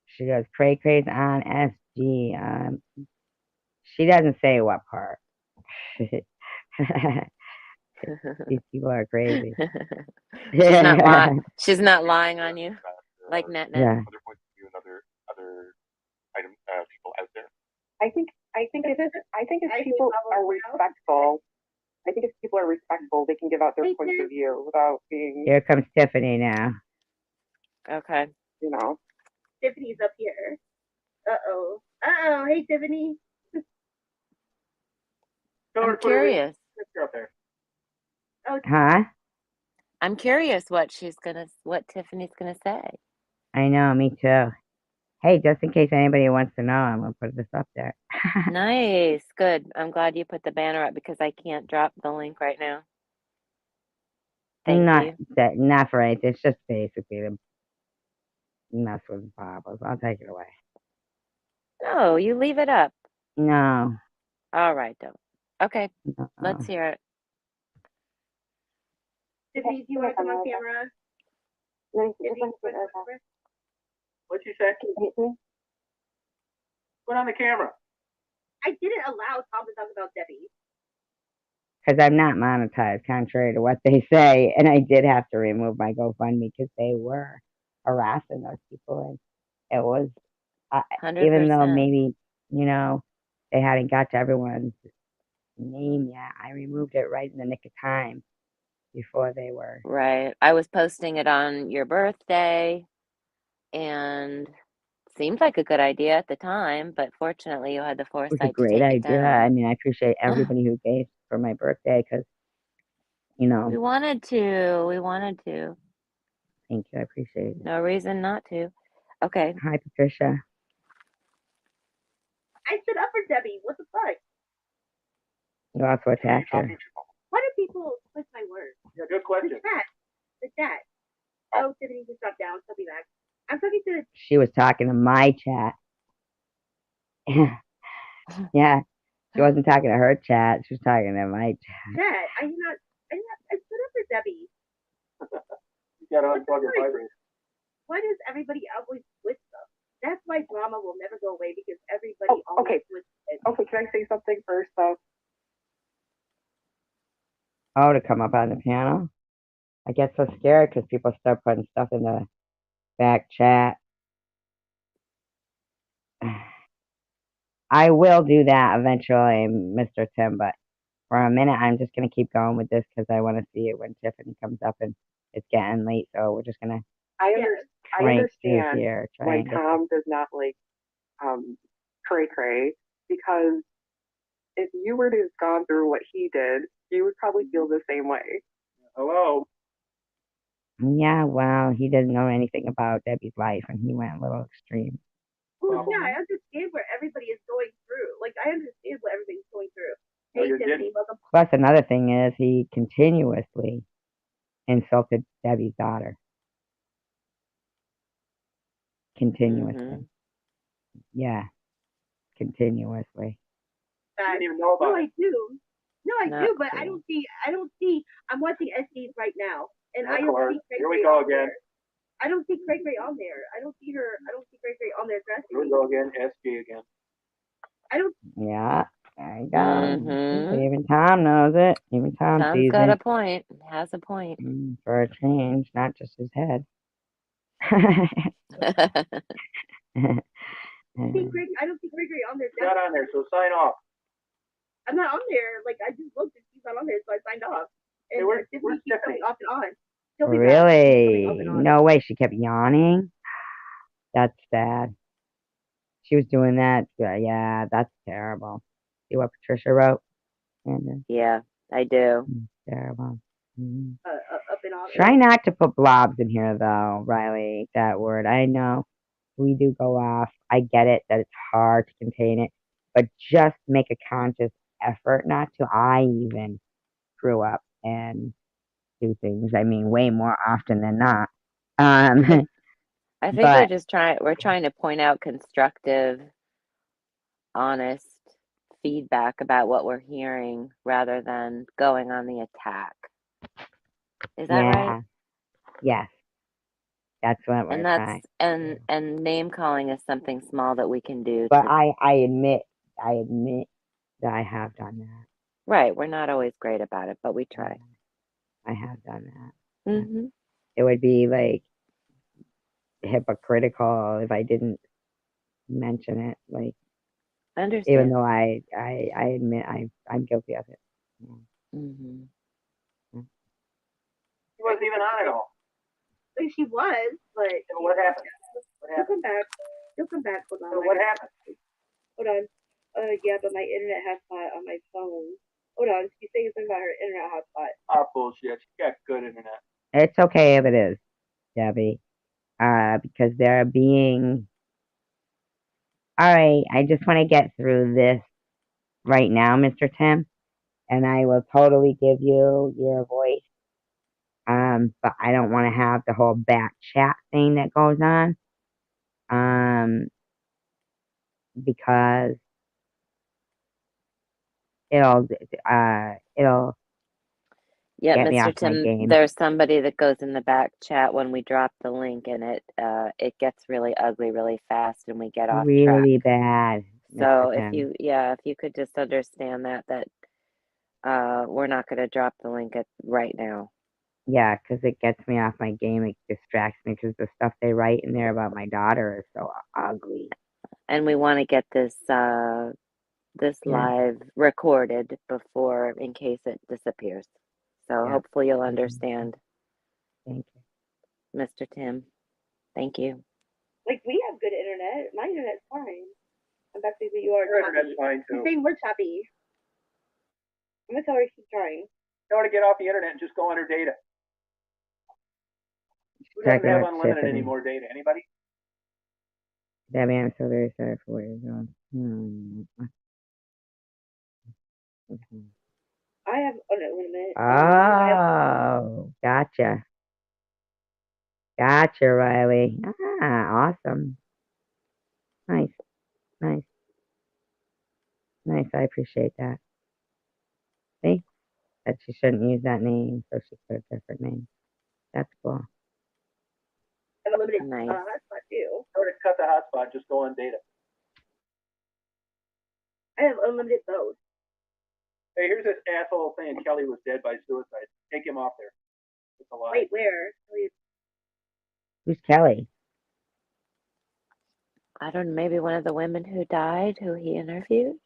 She goes, Cray Cray's on SG. She doesn't say what part. These people are crazy. She's not lying on you, like Net. Yeah. Other points of view and other item people out there. I think if people are respectful, they can give out their points of view without being. Here comes Tiffany now. Okay. You know. Tiffany's up here. Uh-oh. Hey, Tiffany. I'm curious. Huh? I'm curious what Tiffany's gonna say. I know, me too. Hey, just in case anybody wants to know, I'm going to put this up there. Nice. Good. I'm glad you put the banner up because I can't drop the link right now. Thank you. Not for anything. It's just basically to mess with Bobbles. I'll take it away. No, you leave it up. No. All right, don't. Okay, Uh-oh. let's hear it. Tiffany, do you want to come on camera? What'd you say? Put on the camera. I didn't allow Tom to talk about Debbie. Because I'm not monetized, contrary to what they say. And I did have to remove my GoFundMe because they were harassing those people. And it was, even though 100%. maybe, they hadn't got to everyone's name yet, I removed it right in the nick of time before they were. Right. I was posting it on your birthday, and seemed like a good idea at the time, but fortunately you had the It was a foresight to great take it idea. down. I mean, I appreciate everybody who gave for my birthday because, We wanted to. thank you. I appreciate it. No reason not to. Okay. Hi, Patricia. I stood up for Debbie. What the fuck? You also attacked her. Why do people twist my words? Yeah, good question. The chat. Oh, Tiffany just dropped down. She'll be back. I'm talking to. She was talking to my chat. Yeah. She wasn't talking to her chat. She was talking to my chat. Chat. I stood up for Debbie. You gotta unplug your vibrator. Why does everybody always twist them? That's why drama will never go away because everybody always twists it. Okay, can I say something first though? Oh, to come up on the panel? I get so scared because people start putting stuff in the back chat. I will do that eventually, Mr. Tim, but for a minute, I'm just going to keep going with this because I want to see it when Tiffany comes up and it's getting late, so we're just going to I crank through understand here. why Tom does not like cray cray, because if you were to have gone through what he did, you would probably feel the same way. Hello. Yeah, well, he doesn't know anything about Debbie's life, and he went a little extreme. Well, yeah, I understand where everybody is going through. Like, I understand what everybody's going through. Hey, Tiffany, welcome. Plus, another thing is he continuously insulted Debbie's daughter. Continuously. Yeah, continuously. I didn't even know about it. I do. No, I do, but I don't see. I'm watching SDs right now, and I don't see Cray Here we Cray go on again. there. I don't see Cray Cray on there. I don't see her. I don't see Cray Cray on there dressing. Here we go again. SG again. I don't. Yeah, there you go. Even Tom knows it. Even Tom sees got it. a point. Has a point. For a change, not just his head. I don't see Cray Cray on there. Not on there, so sign off. I'm not on there. Like, I just looked and she's not on there, so I signed off. And hey, where's Tiffany keeps Tiffany? coming off and on. Really? No way. She kept yawning. That's sad. She was doing that. Yeah, that's terrible. See what Patricia wrote? Yeah, I do. Terrible. Up and on. Try not to put blobs in here, though, Riley. That word. I know we do go off. I get it that it's hard to contain it, but just make a conscious effort not to. I even screw up and do things. I mean, way more often than not. I think we're trying to point out constructive, honest feedback about what we're hearing rather than going on the attack. Is that right? Yes. That's what we're trying. And name calling is something small that we can do. But I admit that I have done that. Right. We're not always great about it, but we try. I have done that. Mm-hmm. It would be like hypocritical if I didn't mention it. Like, understand. Even though I admit I'm guilty of it. Mm-hmm. She wasn't even on at all. Like, she was, but. What happened? She'll come back. Hold on. So what happened? Hold on. Yeah, but my internet hotspot on my phone. Hold on. She's saying something about her internet hotspot. Oh, bullshit. She got good internet. It's okay if it is, Debbie. Because they're being. All right, I just want to get through this right now, Mr. Tim, and I will totally give you your voice. But I don't want to have the whole back chat thing that goes on. Because it'll Yeah, Get me Mr. off my Tim, game. there's somebody that goes in the back chat when we drop the link and it gets really ugly really fast and we get off track. Really bad, So Mr. if Tim. if you could just understand that we're not going to drop the link right now. Yeah, because it gets me off my game. It distracts me because the stuff they write in there about my daughter is so ugly. And we want to get this Yeah. live recorded before in case it disappears. So Yeah. hopefully you'll understand, Thank you. Mr. Tim. Thank you. Like, we have good internet. My internet's fine. I'm back to you are Your choppy. internet's fine I'm too. saying we're choppy. I'm gonna tell her to keep trying. Tell her to get off the internet and just go on her data. Who doesn't Checking have out unlimited Tiffany. anymore data? Anybody? Debbie, I'm so very sorry for what you're doing. I have unlimited. Oh, gotcha. Gotcha, Riley. Ah, awesome. Nice. Nice. Nice. I appreciate that. See? That she shouldn't use that name, so she put a different name. That's cool. I have unlimited Nice. hotspot too. Tell her to cut the hotspot. Just go on data. I have unlimited both. Hey, here's this asshole saying Kelly was dead by suicide. Take him off there. It's a lie. Wait, where? Please. Who's Kelly? I don't know, maybe one of the women who died who he interviewed?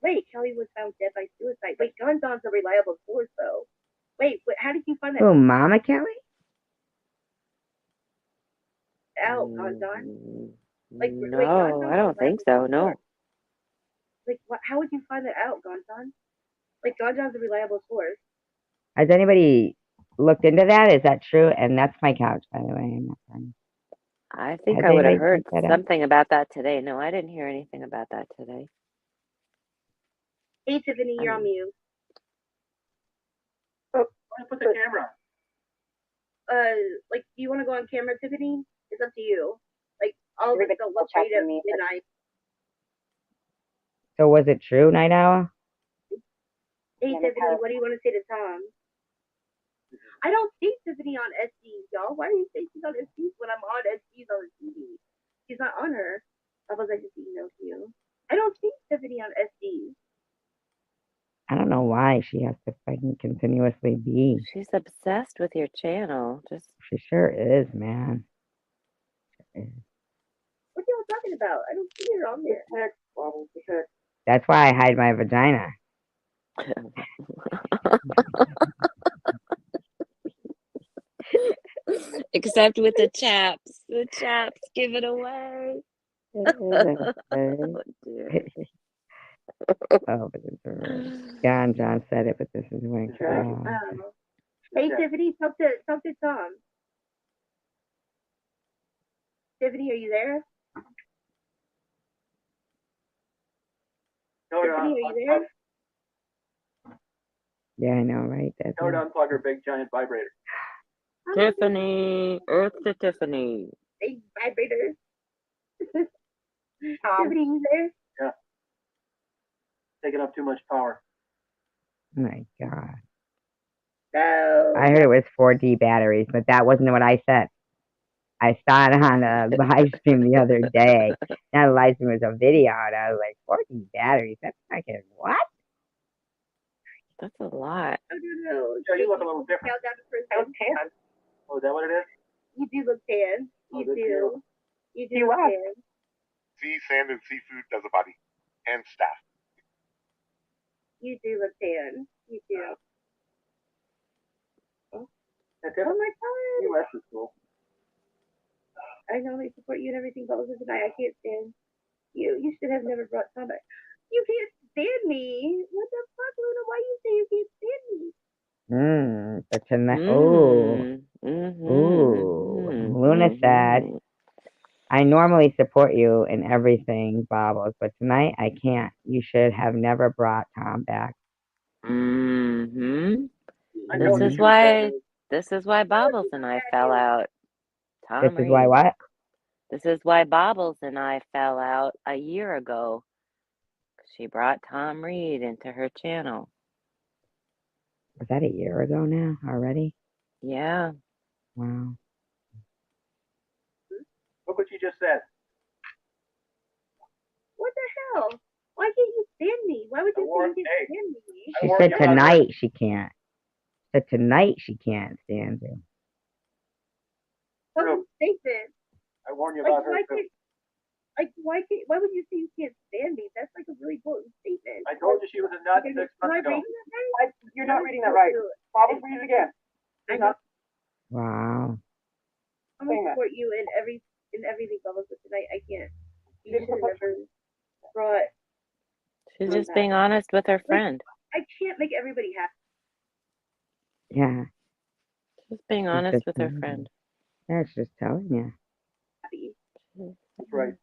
Wait, Kelly was found dead by suicide. Wait, John John's a reliable source though. Wait, how did you find that Who, Mama Kelly? out, John John? Like, wait, No, John John's I don't think so. No. Like, how would you find that out, John John? Like, John John's a reliable source. Has anybody looked into that? Is that true? And that's my couch, by the way. I'm not funny. I think Has I would have anybody heard checked that out? something about that today. No, I didn't hear anything about that today. Hey, Tiffany, you're on mute. Why don't you put the camera on? Like, do you want to go on camera, Tiffany? It's up to you. Like, I'll just go look right at midnight. So was it true, Night Owl? Hey, Tiffany, what do you want to say to Tom? I don't see Tiffany on SDs, y'all. Why do you say she's on SDs when I'm on SDs on the TV? She's not on her. Bubbles, I just emailed you. I don't see Tiffany on SDs. I don't know why she has to fucking continuously be. She's obsessed with your channel. She sure is, man. What are y'all talking about? I don't see her on there. Text, Bubbles, because That's why I hide my vagina. Except with the chaps. The chaps give it away. Oh, dear. Oh, but it's John said it, but this is when Hey, Tiffany, talk to Tom. Tiffany, are you there? Tiffany, are you there? Yeah, I know, right? Tell her to unplug her big giant vibrator. Tiffany, Earth to Tiffany. Big vibrators. Tiffany, you there? Yeah. Taking up too much power. Oh my God. No. I heard it was 4D batteries, but that wasn't what I said. I saw it on a live stream the other day. Not a live stream, it was a video, and I was like, 4D batteries? That's fucking what? That's a lot. I don't know. Yeah, you look a little different. I look tan. Oh, is that what it is? You do look tan. Oh, You good for do. You do look tan. Sea, sand, and seafood does a body. And staff. You do look tan. You do. Oh my God. US is cool. I know they support you and everything, but tonight I can't stand you. You should have never brought Tom back. You can't stand me. What the fuck, Luna? Why you say you can't stand me? But tonight, Luna said, I normally support you in everything, Bobbles, but tonight I can't. You should have never brought Tom back. This is why Bobbles and I fell out. Tom This is Reed. why what? This is why Bobbles and I fell out a year ago. She brought Tom Reed into her channel. Was that a year ago now already? Yeah. Wow. Look what you just said. What the hell? Why can't you stand me? Why would you say you can't stand me? She said tonight she can't. Said tonight she can't stand you. What statement? I warned you Like, about her too. why would you say you can't stand me? That's like a really important statement. I told you she was a nut Okay, 6 am I months ago. reading that right? You're not reading that right. Bob, read it again. I know. Wow. I'm gonna support you in everything, Bubba, but tonight I can't. You should have never brought. She's just being honest with her friend. I can't make everybody happy. Yeah. She's being honest with her friend. That's just telling you. That's right.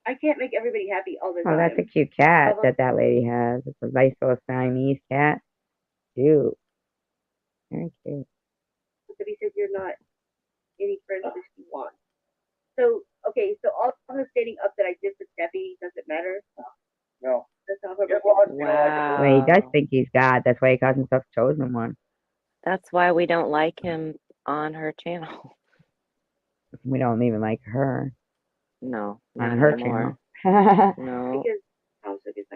I can't make everybody happy all the time. Oh, that's a cute cat that lady has. It's a nice little Siamese cat. Cute. Very cute. Somebody said you're not any friends as you want. So, okay, so all the standing up that I did for Debbie doesn't matter? No. That's not her. Wow. Well, he does think he's God. That's why he calls himself Chosen One. That's why we don't like him on her channel. We don't even like her. No, On not her anymore. channel. No. Because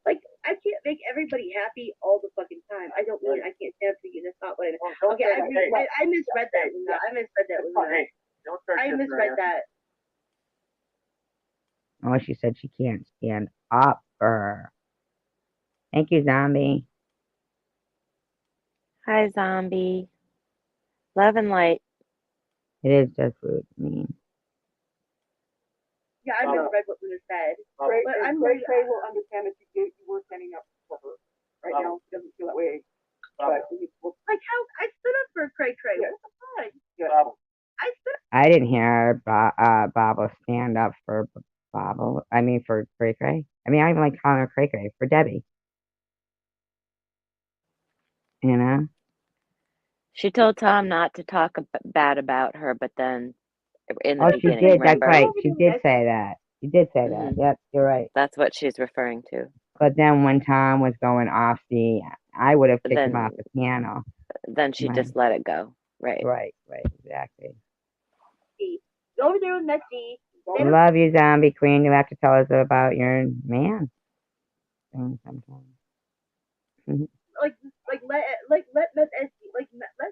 like, I can't make everybody happy all the fucking time. I don't mean I can't stand for you. That's not what I mean. Okay, I misread that. I misread that. Hey, don't start I misread that. Oh, she said she can't stand up for her. Thank you, Zombie. Hi, Zombie. Love and light. It is just rude. I mean, Yeah, I misread what Luna said. Craig But will understand that you were standing up for her. Right now, she doesn't feel that way. But like how I stood up for Cray Cray. What the fuck? Yeah. I stood up. I didn't hear Bobble stand up for Bobble. I mean, for Cray Cray. I mean, I even like calling her Cray Cray for Debbie. You know? She told Tom not to talk bad about her, but then in the Oh, beginning, she did. remember? That's right. She did say that. She did say that. Mhm. Yep, you're right. That's what she's referring to. But then when Tom was going off I would have kicked him Then- off the piano. Then she Right. just let it go. Right. Right, exactly. Go over there with Messy. Love you, Zombie Queen. You'll have to tell us about your man sometime. Like let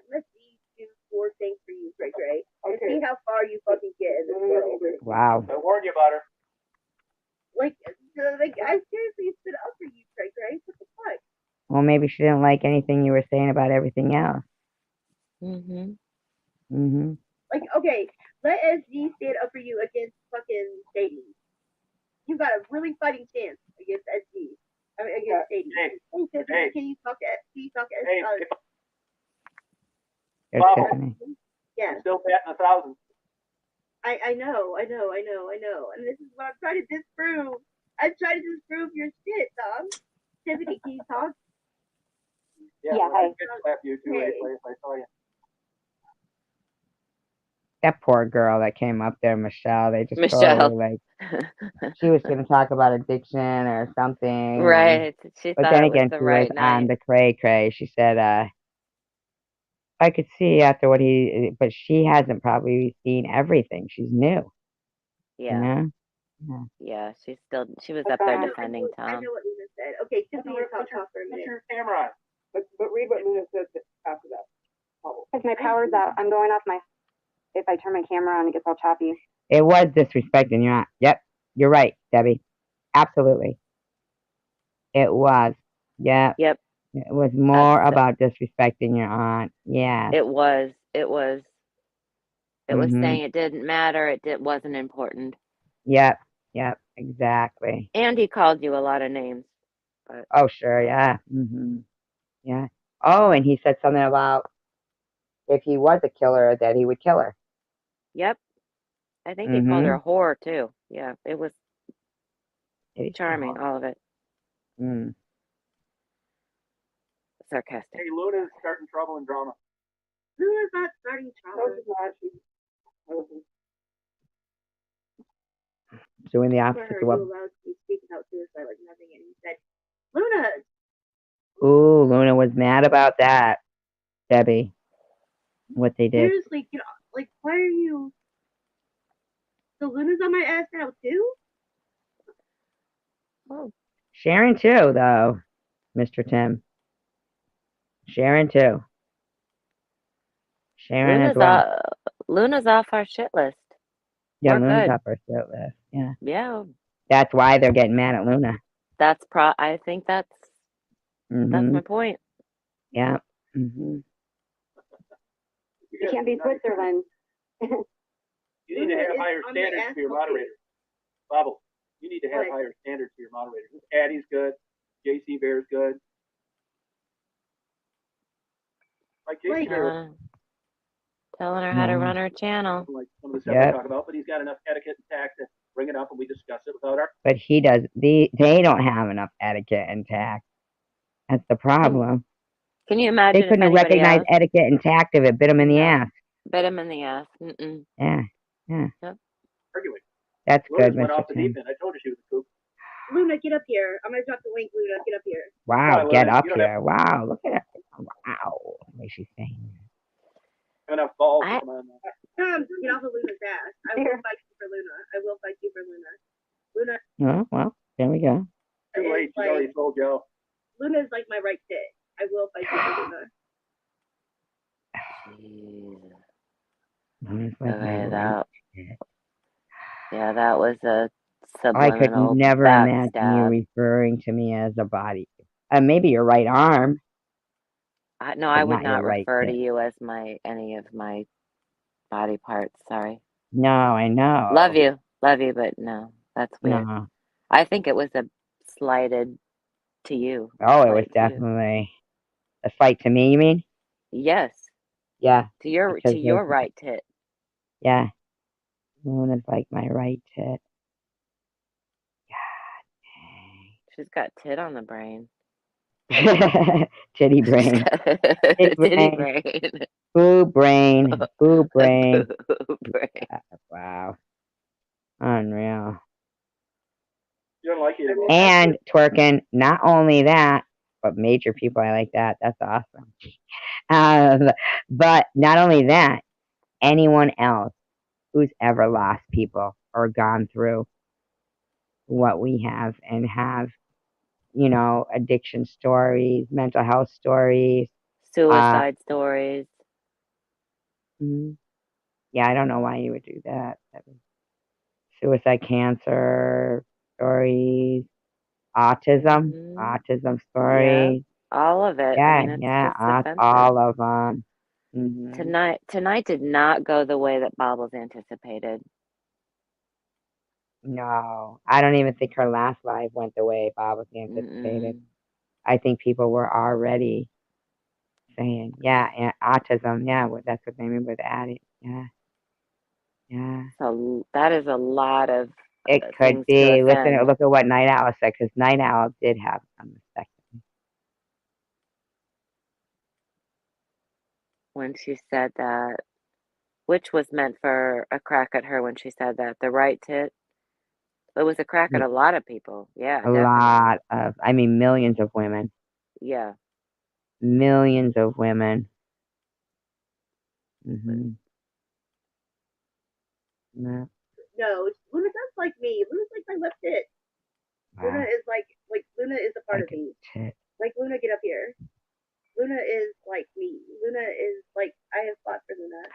Messy do 4 things for you, Cray Cray. And see how far you fucking get in this world. Wow. I warned you about her. Like I seriously stood up for you, Cray Cray. What the fuck? Well, maybe she didn't like anything you were saying about everything else. Like, okay, let SG stand up for you against fucking Sadie. You got a really fighting chance against SG. I mean, against Sadie. Hey. Can you talk SG? Hey, There's Bob. Tiffany. Yeah. I'm still batting 1,000. I know. And this is what I'm trying to disprove. I'm trying to disprove your shit, Tom. Tiffany, can you talk? Yeah, I could slap you too if I saw you. That poor girl that came up there, Michelle. They just Michelle. totally she was going to talk about addiction or something. Right. But then again, she was on the Cray Cray. She said, I could see after what but she hasn't probably seen everything. She's new. Yeah. You know? Yeah, she was up there defending Tom. I know what Luna said. Okay, Tiffany, talk for a minute. Put your camera on. But read what Luna said after that. Because my power's out. I'm going off if I turn my camera on, it gets all choppy. It was disrespecting your aunt. Yep, you're right, Debbie. Absolutely. It was. Yeah. Yep. It was more about disrespecting your aunt. Yeah. It was saying it didn't matter. It wasn't important. Yep, exactly. And he called you a lot of names. But. Oh, sure, yeah. Yeah. Oh, and he said something about if he was a killer, that he would kill her. Yep. I think he called her a whore, too. Yeah, it was charming, all of it. Sarcastic. Hey, Luna's starting trouble and drama. Luna's not starting trouble. No, she's not. Doing the opposite For her, to what? you allowed to be speaking out suicide like nothing, and he said, Luna, Ooh, Luna was mad about that, Debbie. What they did. Seriously, like, why are you? So Luna's on my ass now too? Oh, Sharon too, though, Mr. Tim. Sharon too. Sharon as well. Luna's off our shit list. Yeah, We're Luna's good. up our shit list. Yeah. Yeah, That's why they're getting mad at Luna. I think that's my point. Yeah. You can't be Switzerland. You need to have higher standards for your moderators. Bobble, you need to have higher standards for your moderators. Addie's good. JC Bear's good. Like JC Bear. Telling her how to run her channel. Like some of the stuff I talk about, but he's got enough etiquette and tact to bring it up and we discuss it without our. But he does. They don't have enough etiquette and tact. That's the problem. Can you imagine They couldn't have recognized etiquette and tact if it bit them in the ass. Bit him in the ass. Yeah. Yep. Arguing. That's Luna good, went Mr. off the Tim. deep end. I told you she was a kook. Luna, get up here. I'm gonna talk to Wink. Luna, get up here. Wow, Luna, get up you don't here. Wow, look at that. Wow. What is she saying? Have enough balls to come on. Come, get off of Luna's ass. I will fight you for Luna. I will fight you for Luna. Luna. Oh, well, there we go. Too late. She's already told Joe. Luna's like my right tit. I will fight you for Luna. Luna's like my right tit. Yeah, that was a subliminal I could never imagine you backstab. referring to me as a body. Maybe your right arm. No, I would not your not right refer to tit. you as any of my body parts. Sorry. No, I know. Love you, but no, that's weird. No. I think it was a slighted to you. Oh, it was definitely a slight to me. You mean? Yes. Yeah. To your right tit. Yeah. Luna's like my right tit. God dang. She's got tit on the brain. Titty brain. Titty brain. Boo brain. Boo brain. Boo brain. Wow. Unreal. You don't like it. And twerking, not only that, but major people, I like that. That's awesome. But not only that, anyone else who's ever lost people or gone through what we have and have, addiction stories, mental health stories, suicide stories. Yeah, I don't know why you would do that. Suicide, cancer stories, autism stories. Yeah, all of it. Yeah, I mean, it's just offensive. all of them. Tonight did not go the way that Bobbles anticipated. No, I don't even think her last live went the way Bobbles anticipated. I think people were already saying, yeah, autism, that's what they mean by that. Yeah. So that is a lot of it could be. Look at what Night Owl said, because Night Owl did have some mastectomy. When she said that, which was meant for a crack at her when she said that, the right tit. It was a crack at a lot of people. Yeah, lot of, millions of women. Yeah. Millions of women. No, Luna does like me. Luna's like my left tit. Wow. Luna is like Luna is a part of me. Like, Luna, get up here. Luna is like me. Luna is like, I have fought for Luna.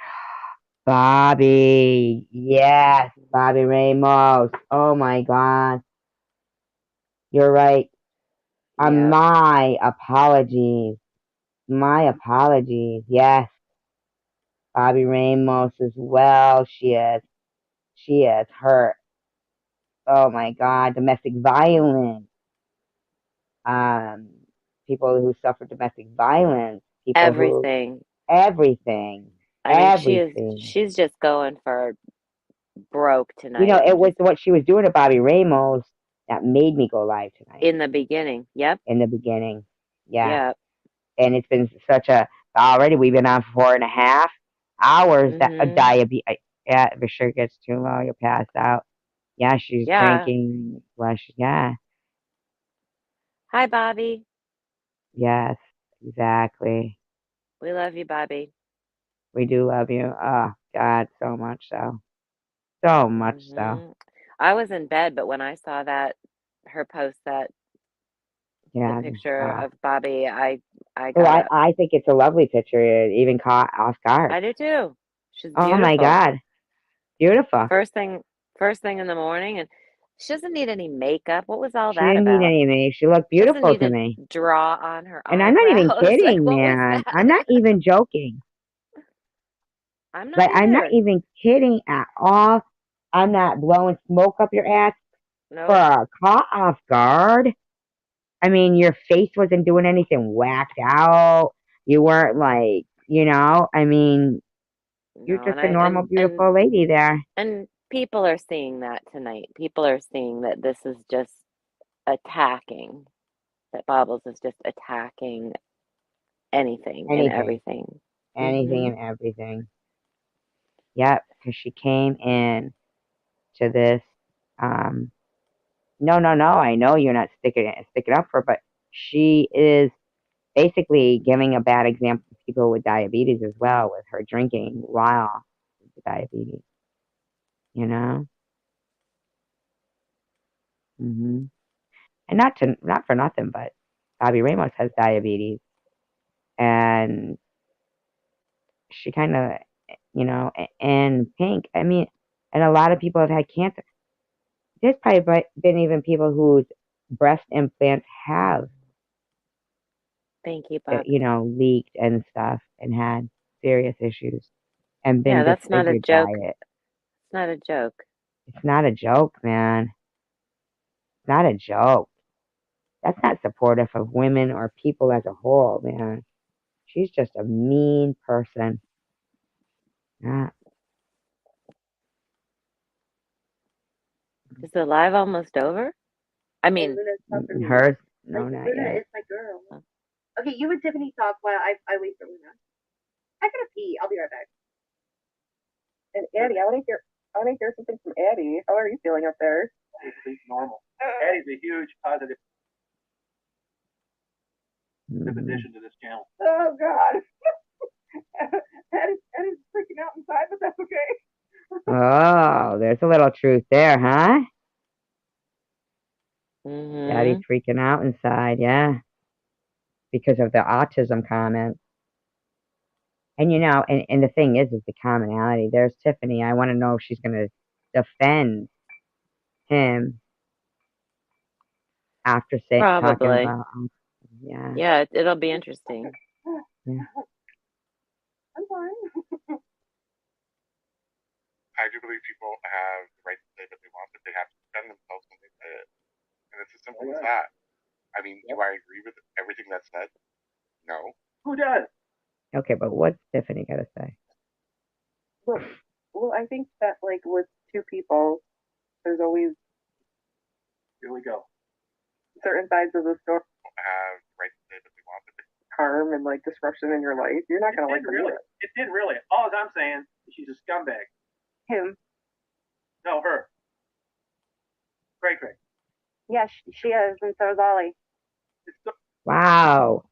Bobby, yes, Bobby Ramos. Oh my God, you're right. My apologies. Yes, Bobby Ramos as well. She is hurt. Oh my God, domestic violence. People who suffer domestic violence. People everything. Everything. She's just going for broke tonight. It was what she was doing to Bobby Ramos that made me go live tonight. In the beginning. Yep. In the beginning. Yeah. Yep. And it's been already we've been on for 4.5 hours. That diabetes. Yeah, if sugar gets too low, you'll pass out. Yeah, she's drinking. Well, Hi, Bobby. Yes, exactly. We love you, Bobby. We do love you. Oh, God, so much so. So much so. I was in bed, but when I saw her post the Yeah. picture of Bobby, I Oh, got up. I think it's a lovely picture. It even caught off guard. I do too. She's Oh my beautiful. God. Beautiful. First thing in the morning, and she doesn't need any makeup. What was all She that didn't need about? anything. She looked She doesn't beautiful need to to me. draw on her And I'm not even eyebrows. Like, kidding, what was man. that? I'm not even joking. I'm not Like, I'm not either. even kidding at all. I'm not blowing smoke up your ass for Nope. a caught off guard. I mean, your face wasn't doing anything whacked out. You weren't like, I mean, you're No, just a normal, beautiful lady there. and people are seeing that tonight. People are seeing that this is just attacking. That Bobbles is just attacking anything and Anything. everything. Anything and everything. Yep, because she came in to this. No, I know you're not sticking up for her, but she is basically giving a bad example to people with diabetes as well, with her drinking while with diabetes. You know. And not for nothing, but Bobby Ramos has diabetes, and she kind of, and Pink. I mean, and a lot of people have had cancer. There's probably been even people whose breast implants have, Thank you, Bob. leaked and stuff and had serious issues and been Yeah, that's not a disfigured joke. by it. It's not a joke. It's not a joke, man. It's not a joke. That's not supportive of women or people as a whole, man. She's just a mean person. Yeah. Is the live almost over? I Hey, mean, Luna's talk for me. Hers? No, Like, not Luna yet. is my girl. Oh. Okay, you and Tiffany talk while I wait for Luna. I gotta pee. I'll be right back. And Addie, I want to hear something from Addie. How are you feeling up there? It's normal. Addie's a huge positive addition to this channel. Oh God. Eddie's freaking out inside, but that's okay. Oh, there's a little truth there, huh? Daddy's mm-hmm. freaking out inside, yeah. Because of the autism comment. And and the thing is the commonality. There's Tiffany. I want to know if she's going to defend him after talking Probably. about yeah. Yeah, it'll be interesting. Yeah. I'm fine. I do believe people have the right to say what they want, but they have to defend themselves when they say it. And it's as simple as that. I mean, do I agree with everything that's said? No. Who does? Okay, but what's Tiffany got to say? Well, I think that like with two people, there's always Here we go. certain sides of the story Have the right to say what they want, but they harm and like disruption in your life. You're not gonna like really. It didn't really. All I'm saying is she's a scumbag. him. No, her. Cray. Yes, she is, and so is Ollie. Wow.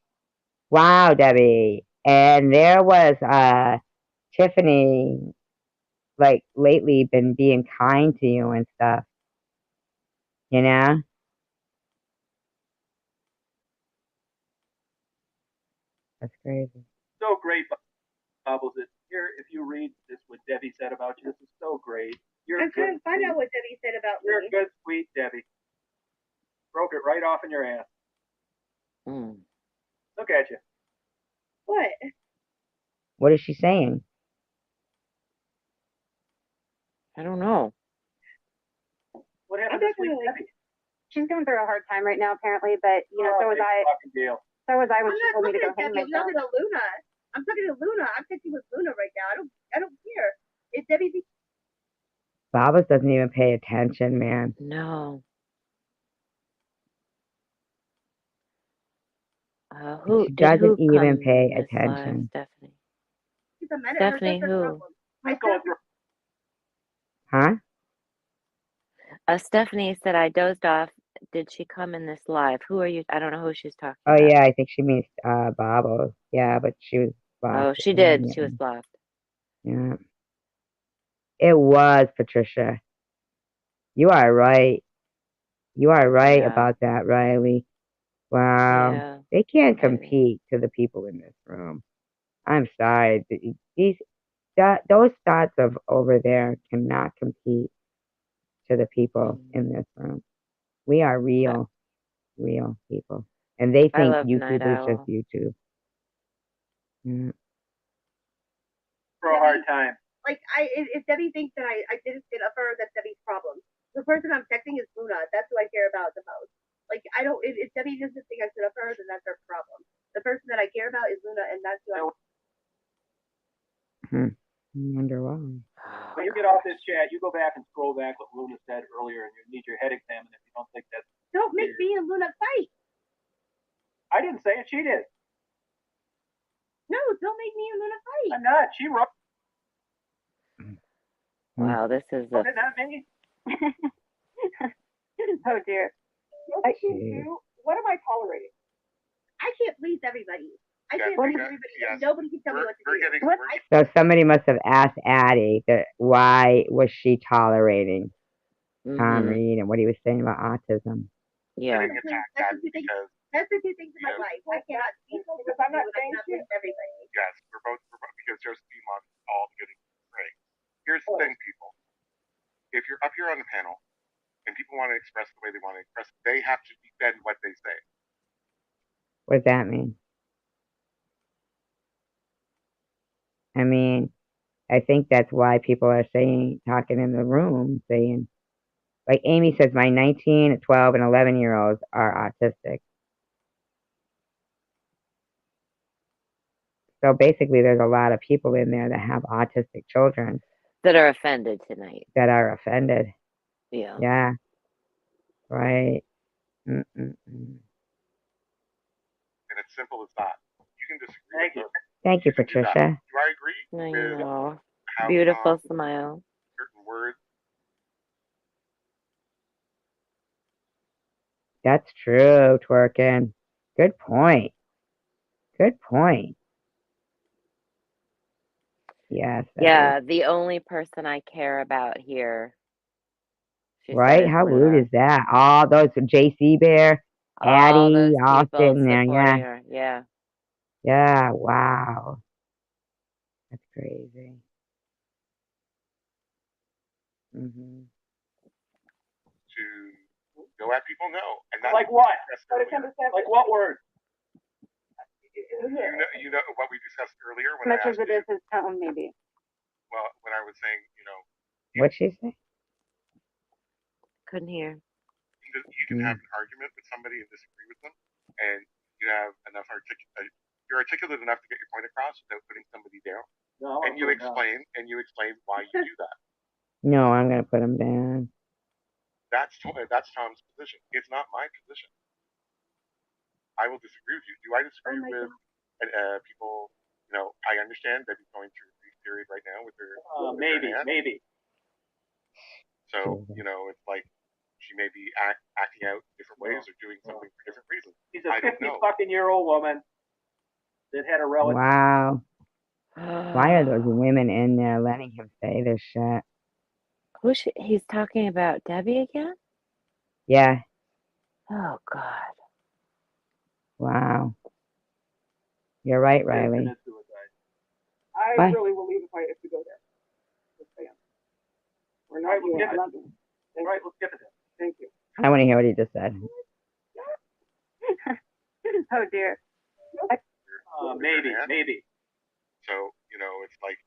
Wow, Debbie. And there was Tiffany, like, lately been being kind to you and stuff. You know? That's crazy. So great, Bubbles. Here, if you read this, what Debbie said about you, this is so great. I'm trying to find out what Debbie said about You're me. good, sweet Debbie. Broke it right off in your ass. Look at you. What? What is she saying? I don't know. What happened to sweet Debbie? She's going through a hard time right now, apparently, but so was I. Deal. So was I when I'm she not told me to talking go to hang Debbie. I'm myself. talking to Luna. I'm talking to Luna. I'm texting with Luna right now. I don't care. If Debbie Baba doesn't even pay attention, man. No. She doesn't even come pay this live, attention. Stephanie? she's a minute, Stephanie, that's her who? problem. I Going said through. Huh? Stephanie said I dozed off did she come in this live? Who are you? I don't know who she's talking Oh about. yeah, I think she means Bobbles. Yeah, but she was blocked. Oh, she did. She was blocked. Yeah. It was Patricia. You are right. You are right Yeah. about that, Riley. Wow. Yeah. They can't compete to the people in this room. I'm sorry. Those thoughts of over there cannot compete to the people in this room. We are real people. And they I think love Night YouTube is just Owl. YouTube. Yeah. For a hard time. Like, if Debbie thinks that I didn't stand up for her, that's Debbie's problem. The person I'm texting is Luna. That's who I care about the most. Like, I don't, if Debbie doesn't think I stood up for her, then that's her problem. The person that I care about is Luna, and that's who I wonder why. When you get off this chat, you go back and scroll back what Luna said earlier, and you need your head examined if you don't think that's. Don't make me and Luna fight. I didn't say it. She did. No, don't make me and Luna fight. I'm not. She wrote. Wow, this is Not me. Oh dear. What can you do? What am I tolerating? I can't please everybody. I Yeah, can't please yeah, everybody. yes. And nobody can tell me what to do. So somebody must have asked Addie that why was she tolerating Tom Reed and what he was saying about autism. Yeah. Getting attacked at because That's the two things in my life. I cannot speak Because I'm not saying please everybody. yes, we're both because Josephine wants all getting right. Here's the thing, people. If you're up here on the panel and people want to express the way they want to express, they have to defend what they say. What does that mean? I mean, I think that's why people are talking in the room, saying, like Amy says, my 19, 12, and 11-year-olds are autistic. So basically, there's a lot of people in there that have autistic children That are offended tonight. that are offended. Yeah. Yeah. Right. Mm-mm-mm. And it's simple as that. You can disagree. Thank you. Thank you, Patricia. Do I agree I with know. how Beautiful smile. certain words? That's true, Twerkin. Good point. Good point. Yes. Yeah, the only person I care about here. Right? How rude is that? All those JC Bear, All those Addie, all people sitting there. supporting Yeah. her. Yeah. Yeah. Wow. That's crazy. Mm-hmm. To go at people? No. And that's Like what? Like what word? You know what we discussed earlier when Much I as asked it is his tone, maybe. well, when I was saying, What'd she say? Couldn't hear. you can have an argument with somebody and disagree with them, and you have enough you're articulate enough to get your point across without putting somebody down. No, and you explain why you do that. No, I'm gonna put him down. That's Tom's position. It's not my position. I will disagree with you. Do I disagree with people? I understand that he's going through a grief period right now with her. Maybe. So it's like she may be acting out in different ways or doing something for different reasons. She's a 50-fucking-year-old woman that had a relative. Wow. Why are those women in there letting him say this shit? He's talking about Debbie again? Yeah. Oh, God. Wow. You're right, Riley. I really will leave if we go there. Just saying. We're not doing it. Right, let's skip it then. Thank you. I want to hear what he just said. Oh dear. Maybe. So it's like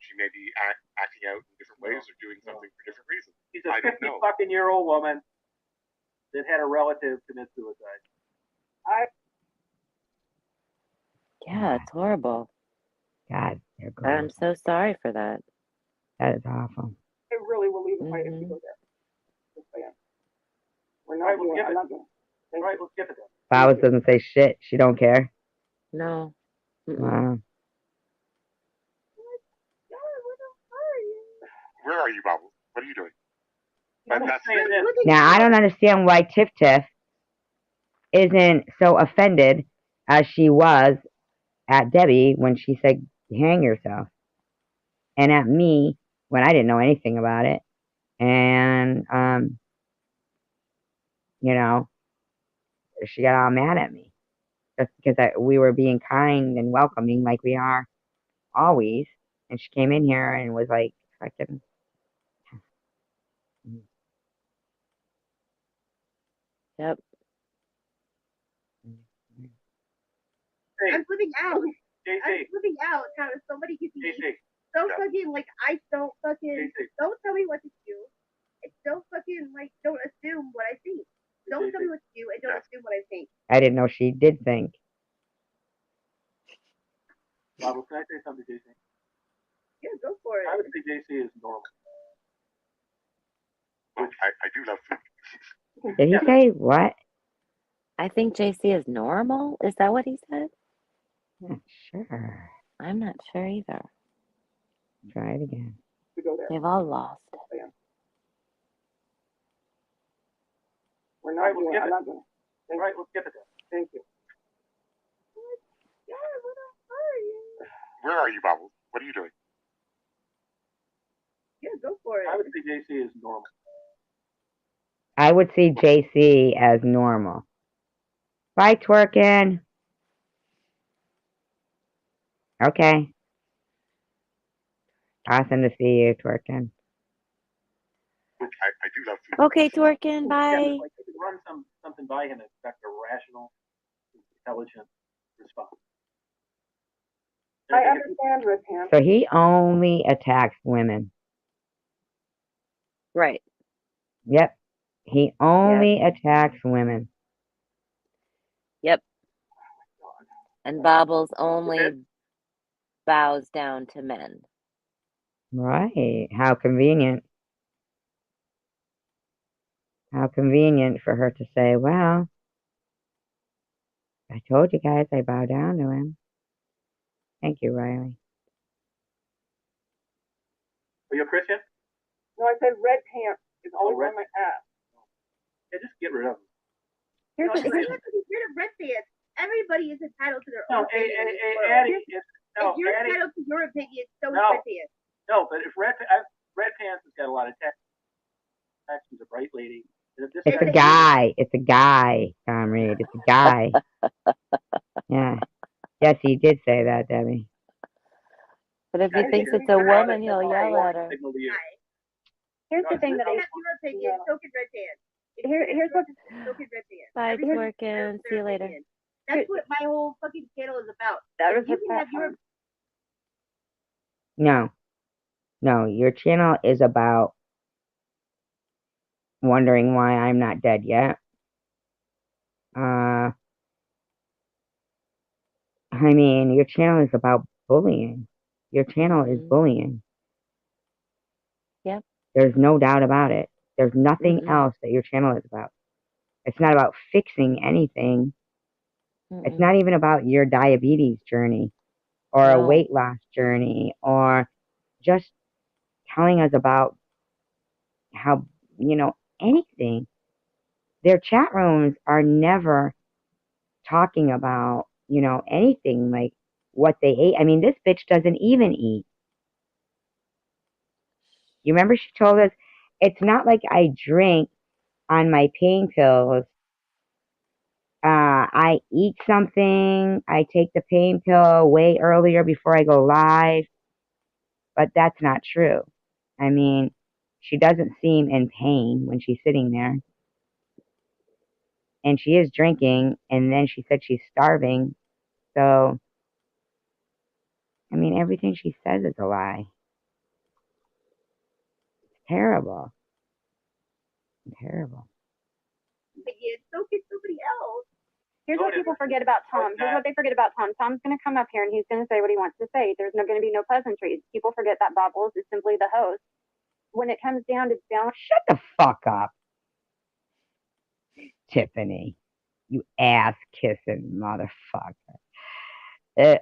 she may be acting out in different ways or doing something for different reasons. She's a 50-fucking-year-old woman that had a relative commit suicide. Yeah, it's horrible. God, they're gross. I'm so sorry for that. That is awful. I really will leave if we go there. Just saying. We're not doing it. Right, let's skip it then. Bowers doesn't say shit. She don't care. No. Wow. Where are you, Bobble? What are you doing? Now, I don't understand why Tiff Tiff isn't so offended as she was at Debbie when she said, hang yourself, and at me when I didn't know anything about it. And, you know, she got all mad at me just because we were being kind and welcoming like we are always. And she came in here and was like, fucking. Yep. Hey, I'm flipping out. JC, I'm flipping out. How is somebody can be JC, so Yeah. fucking like I don't fucking JC. don't tell me what to do. It's so fucking like don't assume what I think. Don't tell me what to do and don't Yeah. assume what I think. I didn't know she did think. Bible, can I say something to JC? Yeah, go for it. I would say JC is normal. Well, I do love food. Did he Yeah. say what? I think JC is normal. Is that what he said? Not sure. I'm not sure either. Try it again. To go there. They've all lost it. We're All right, not we'll doing skip I'm it. not doing it. All right, let's skip it then. Thank you. Yeah, what the fuck? Where are you, Bobble? What are you doing? Yeah, go for it. I would say JC is normal. I would see JC as normal. Bye, twerking. Okay. Awesome to see you, twerking. I do love food. Okay, Twerkin, Yeah, bye. like you could run something by him and expect a rational, intelligent response. I understand, Riphan. So he only attacks women. Right. Yep. He only attacks women. Yep. And Bobbles only bows down to men. Right. How convenient. How convenient for her to say, well, I told you guys I bow down to him. Thank you, Riley. Are you a Christian? No, I said red pants is always red- on my ass. Yeah, just get rid of him. You No, don't have to get rid of red pants. Everybody is entitled to their No, own opinion. in this world. Addie, If you're Addie, entitled to your opinion, so is No. red pants. no, but if Red Pants has got a lot of text. She's a bright lady. And if this It's a guy- guy. It's a guy, Tom Reed. It's a guy. Yeah. Yes, he did say that, Debbie. But if he Guys, thinks you're- it's a you're not woman, he'll a yell warning at her. signal to you. Here's No, the thing it's that You I, have your opinion, so can red pants. here's what, So can red pants. Bye, Everybody Twerkin. deserves See you their later. opinion. That's what my whole fucking channel is about. that was You her can have your platform. No, your channel is about wondering why I'm not dead yet. I mean, your channel is about bullying. Your channel is Mhm. bullying. Yep. There's no doubt about it. There's nothing Mm-mm. else that your channel is about. It's not about fixing anything. It's Mm-mm. not even about your diabetes journey or a No. weight loss journey or just telling us about how, anything. Their chat rooms are never talking about, anything like what they ate. I mean, this bitch doesn't even eat. You remember she told us, it's not like I drink on my pain pills. I eat something, I take the pain pill way earlier before I go live, but that's not true. I mean, she doesn't seem in pain when she's sitting there. And she is drinking, and then she said she's starving. So, I mean, everything she says is a lie. It's terrible. Terrible. opinion, so can somebody else. Here's what people forget about Tom. Here's what they forget about Tom. Tom's going to come up here and he's going to say what he wants to say. There's going to be no pleasantries. People forget that Bobbles is simply the host. When it comes down to balance, Shut the fuck up, Tiffany. You ass kissing motherfucker.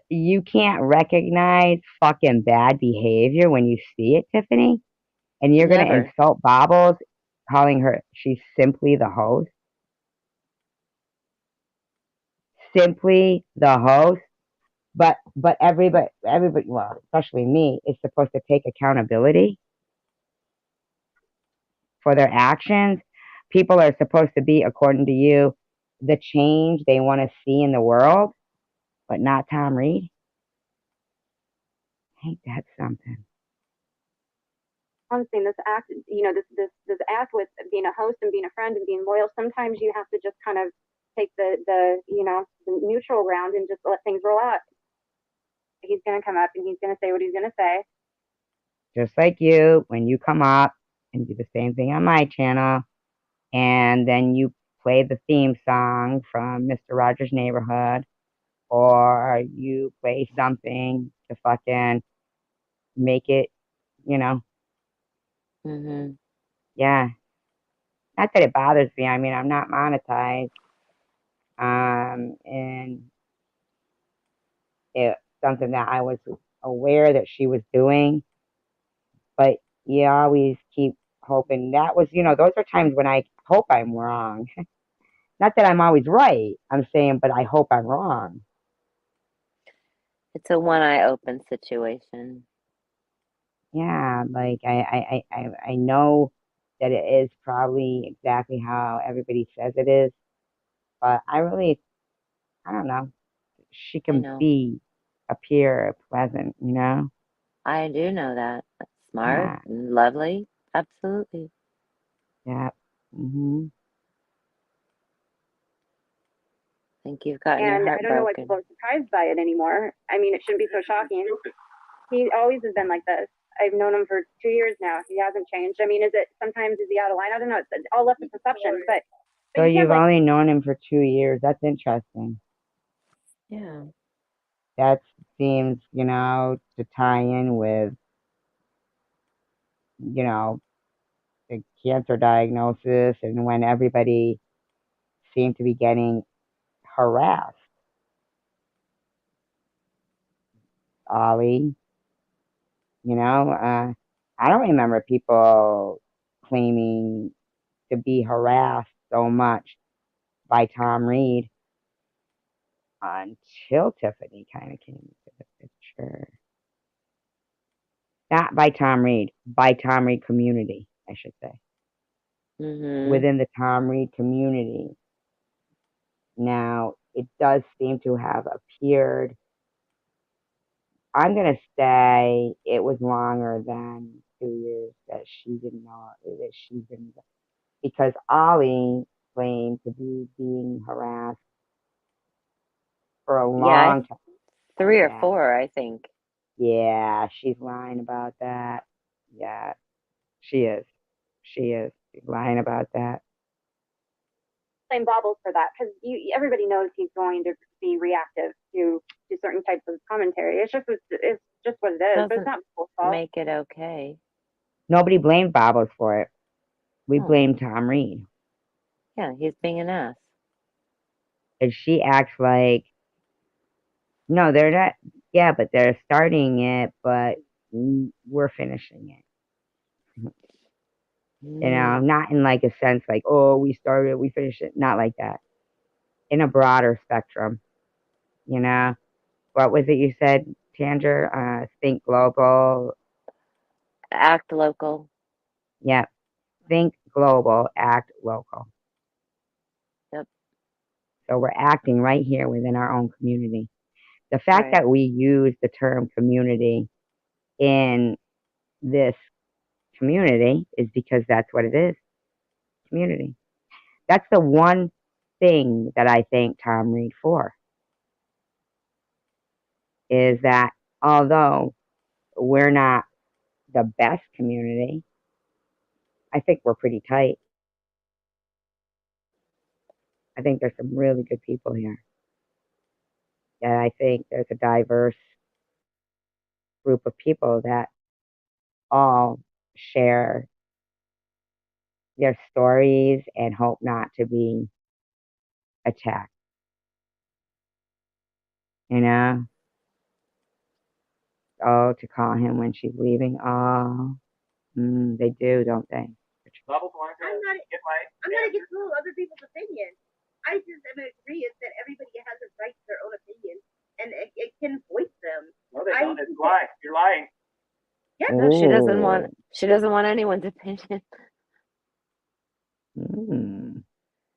You can't recognize fucking bad behavior when you see it, Tiffany? And you're going to Never. insult Bobbles, calling her, she's simply the host? simply the host, but everybody, well, especially me, is supposed to take accountability for their actions. People are supposed to be, according to you, the change they want to see in the world, but not Tom Reed. Ain't that something? I'm saying this act, this act with being a host and being a friend and being loyal. Sometimes you have to just kind of take the neutral ground and just let things roll out. He's gonna come up and he's gonna say what he's gonna say. Just like you, when you come up and do the same thing on my channel, and then you play the theme song from Mr. Rogers' Neighborhood, or you play something to fucking make it, you know, Mhm. yeah. Not that it bothers me. I mean, I'm not monetized. And it's something that I was aware that she was doing, but you always keep hoping. That was, those are times when I hope I'm wrong. Not that I'm always right. I'm saying, but I hope I'm wrong. It's a one eye open situation. Yeah, like I know that it is probably exactly how everybody says it is, but I don't know. She I can know. appear pleasant, you know? I do know that. Smart, Yeah, lovely, absolutely. yeah. Hmm. I think you've gotten your And heart I don't know why broken. people are surprised by it anymore. I mean, it shouldn't be so shocking. He always has been like this. I've known him for 2 years now. He hasn't changed. I mean, sometimes is he out of line? I don't know. It's all left to perception, but So you can't you've only known him for 2 years. That's interesting. Yeah. That seems, to tie in with, the cancer diagnosis and when everybody seemed to be getting harassed. Ollie, I don't remember people claiming to be harassed so much by Tom Reed until Tiffany kind of came into the picture. Not by Tom Reed, by Tom Reed community, I should say. Mhm. Within the Tom Reed community. Now, it does seem to have appeared. I'm going to say it was longer than 2 years that she didn't know that she's been, because Ollie claimed to be being harassed for a Yeah, long time. 3 or Yeah. 4, I think. Yeah, she's lying about that. Yeah, she is. She is. She's lying about that. blame Bobbles for that because everybody knows he's going to be reactive to certain types of commentary. It's just what it is. But it's Doesn't not Bobbles' fault. make it okay. Nobody blamed Bobbles for it. We Oh, blame Tom Reed. yeah, he's being an ass. And she acts like, no, they're not. Yeah, but they're starting it, but we're finishing it. Not in like a sense like, oh, we started, we finished it. Not like that. In a broader spectrum, you know. What was it you said, Tanger? Think global. Act local. Yeah. Think global, act local. Yep. So we're acting right here within our own community. The fact Right. that we use the term community in this community is because that's what it is. Community. That's the one thing that I thank Tom Reed for, is that although we're not the best community, I think we're pretty tight. I think there's some really good people here. And I think there's a diverse group of people that all share their stories and hope not to be attacked. You know? Oh, to call him when she's leaving. Oh, they do, don't they? Bubbles wanted to I'm not get my. I'm not against other people's opinions. I just am in agreement that everybody has a right to their own opinion, and it can voice them. No, they don't. It's lying. You're lying. Yeah. No, she doesn't want. Ooh. She doesn't want anyone's opinion. Mm.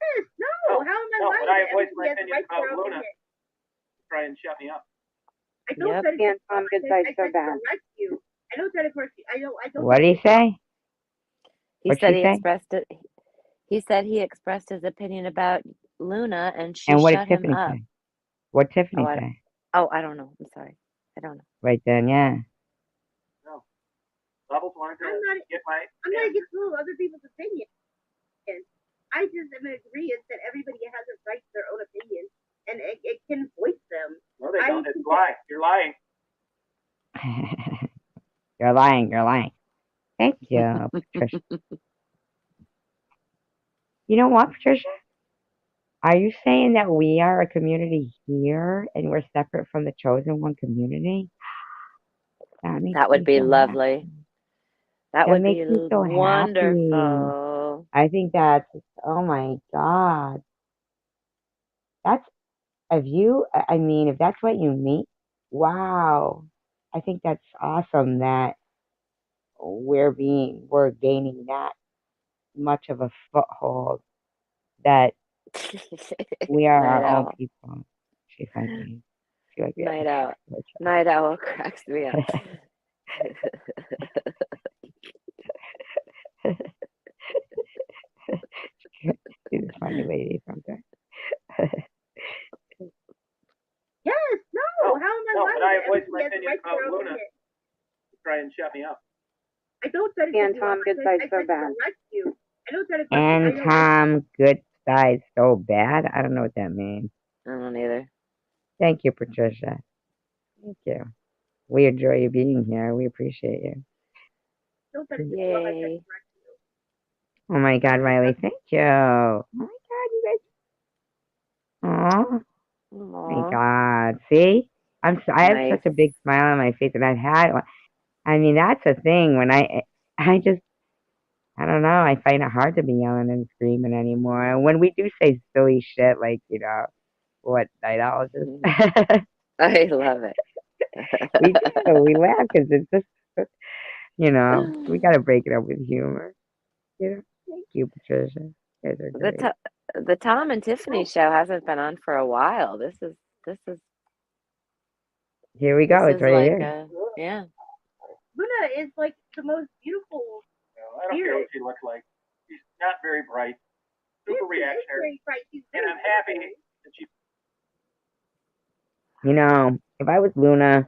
Yes, no. No, How am I no, lying? but I That voiced my everybody has a opinion right to their about own Luna. opinion. Try and shut me up. I don't Yep. try to And Tom, good I side try so to bad. correct you. I don't try to correct you. I don't. What did he say? He What'd said she he say? expressed it. He said he expressed his opinion about Luna, and she And what did shut him Tiffany up. say? What Oh, Tiffany say? I don't know. I'm sorry. I don't know. Right then, yeah. No. Bubbles wanted to get my. I'm not against other people's opinions. I just am in agreement that everybody has a right to their own opinion, and it can voice them. No, they don't. It's lying. You're lying. You're lying. You're lying. Thank you, Patricia. You know what, Patricia? Are you saying that we are a community here and we're separate from the chosen one community? That makes That would me be so lovely. happy. That That would makes be me so happy. wonderful. I think that's, oh my God. That's, I mean, if that's what you mean, wow. I think that's awesome that we're gaining that much of a foothold that we are Night our own owl. people. She's funny. She like, yeah. Night owl. Night owl cracks me up. She's a funny lady sometimes. Yes, no. How am I No, lying? but I That voiced my everybody has a opinion right to about their own Luna. opinion. Try and shut me up. I don't try to And shut you Tom, up. good I side try so to bad. correct you. I don't try to correct And you. Tom, good side so bad. I don't know what that means. I don't either. Thank you, Patricia. Thank you. We enjoy you being here. We appreciate you. Don't try to shut you up. I try to Yay. correct you. Oh my God, Riley, thank you. Oh my God, you guys. Oh my Aw. God. See, I have Nice. such a big smile on my face, and I've had. I mean, that's a thing. When I just, I don't know. I find it hard to be yelling and screaming anymore. And when we do say silly shit, like what night owls is, I love it. we do. We laugh because it's just, we got to break it up with humor. Thank you, Patricia. You guys are The great. the Tom and Tiffany show hasn't been on for a while. This is Here we go. It's right like here. yeah. Luna is like the most beautiful. I don't care what she looks like. She's not very bright. Super reactionary. And I'm happy that she. If I was Luna,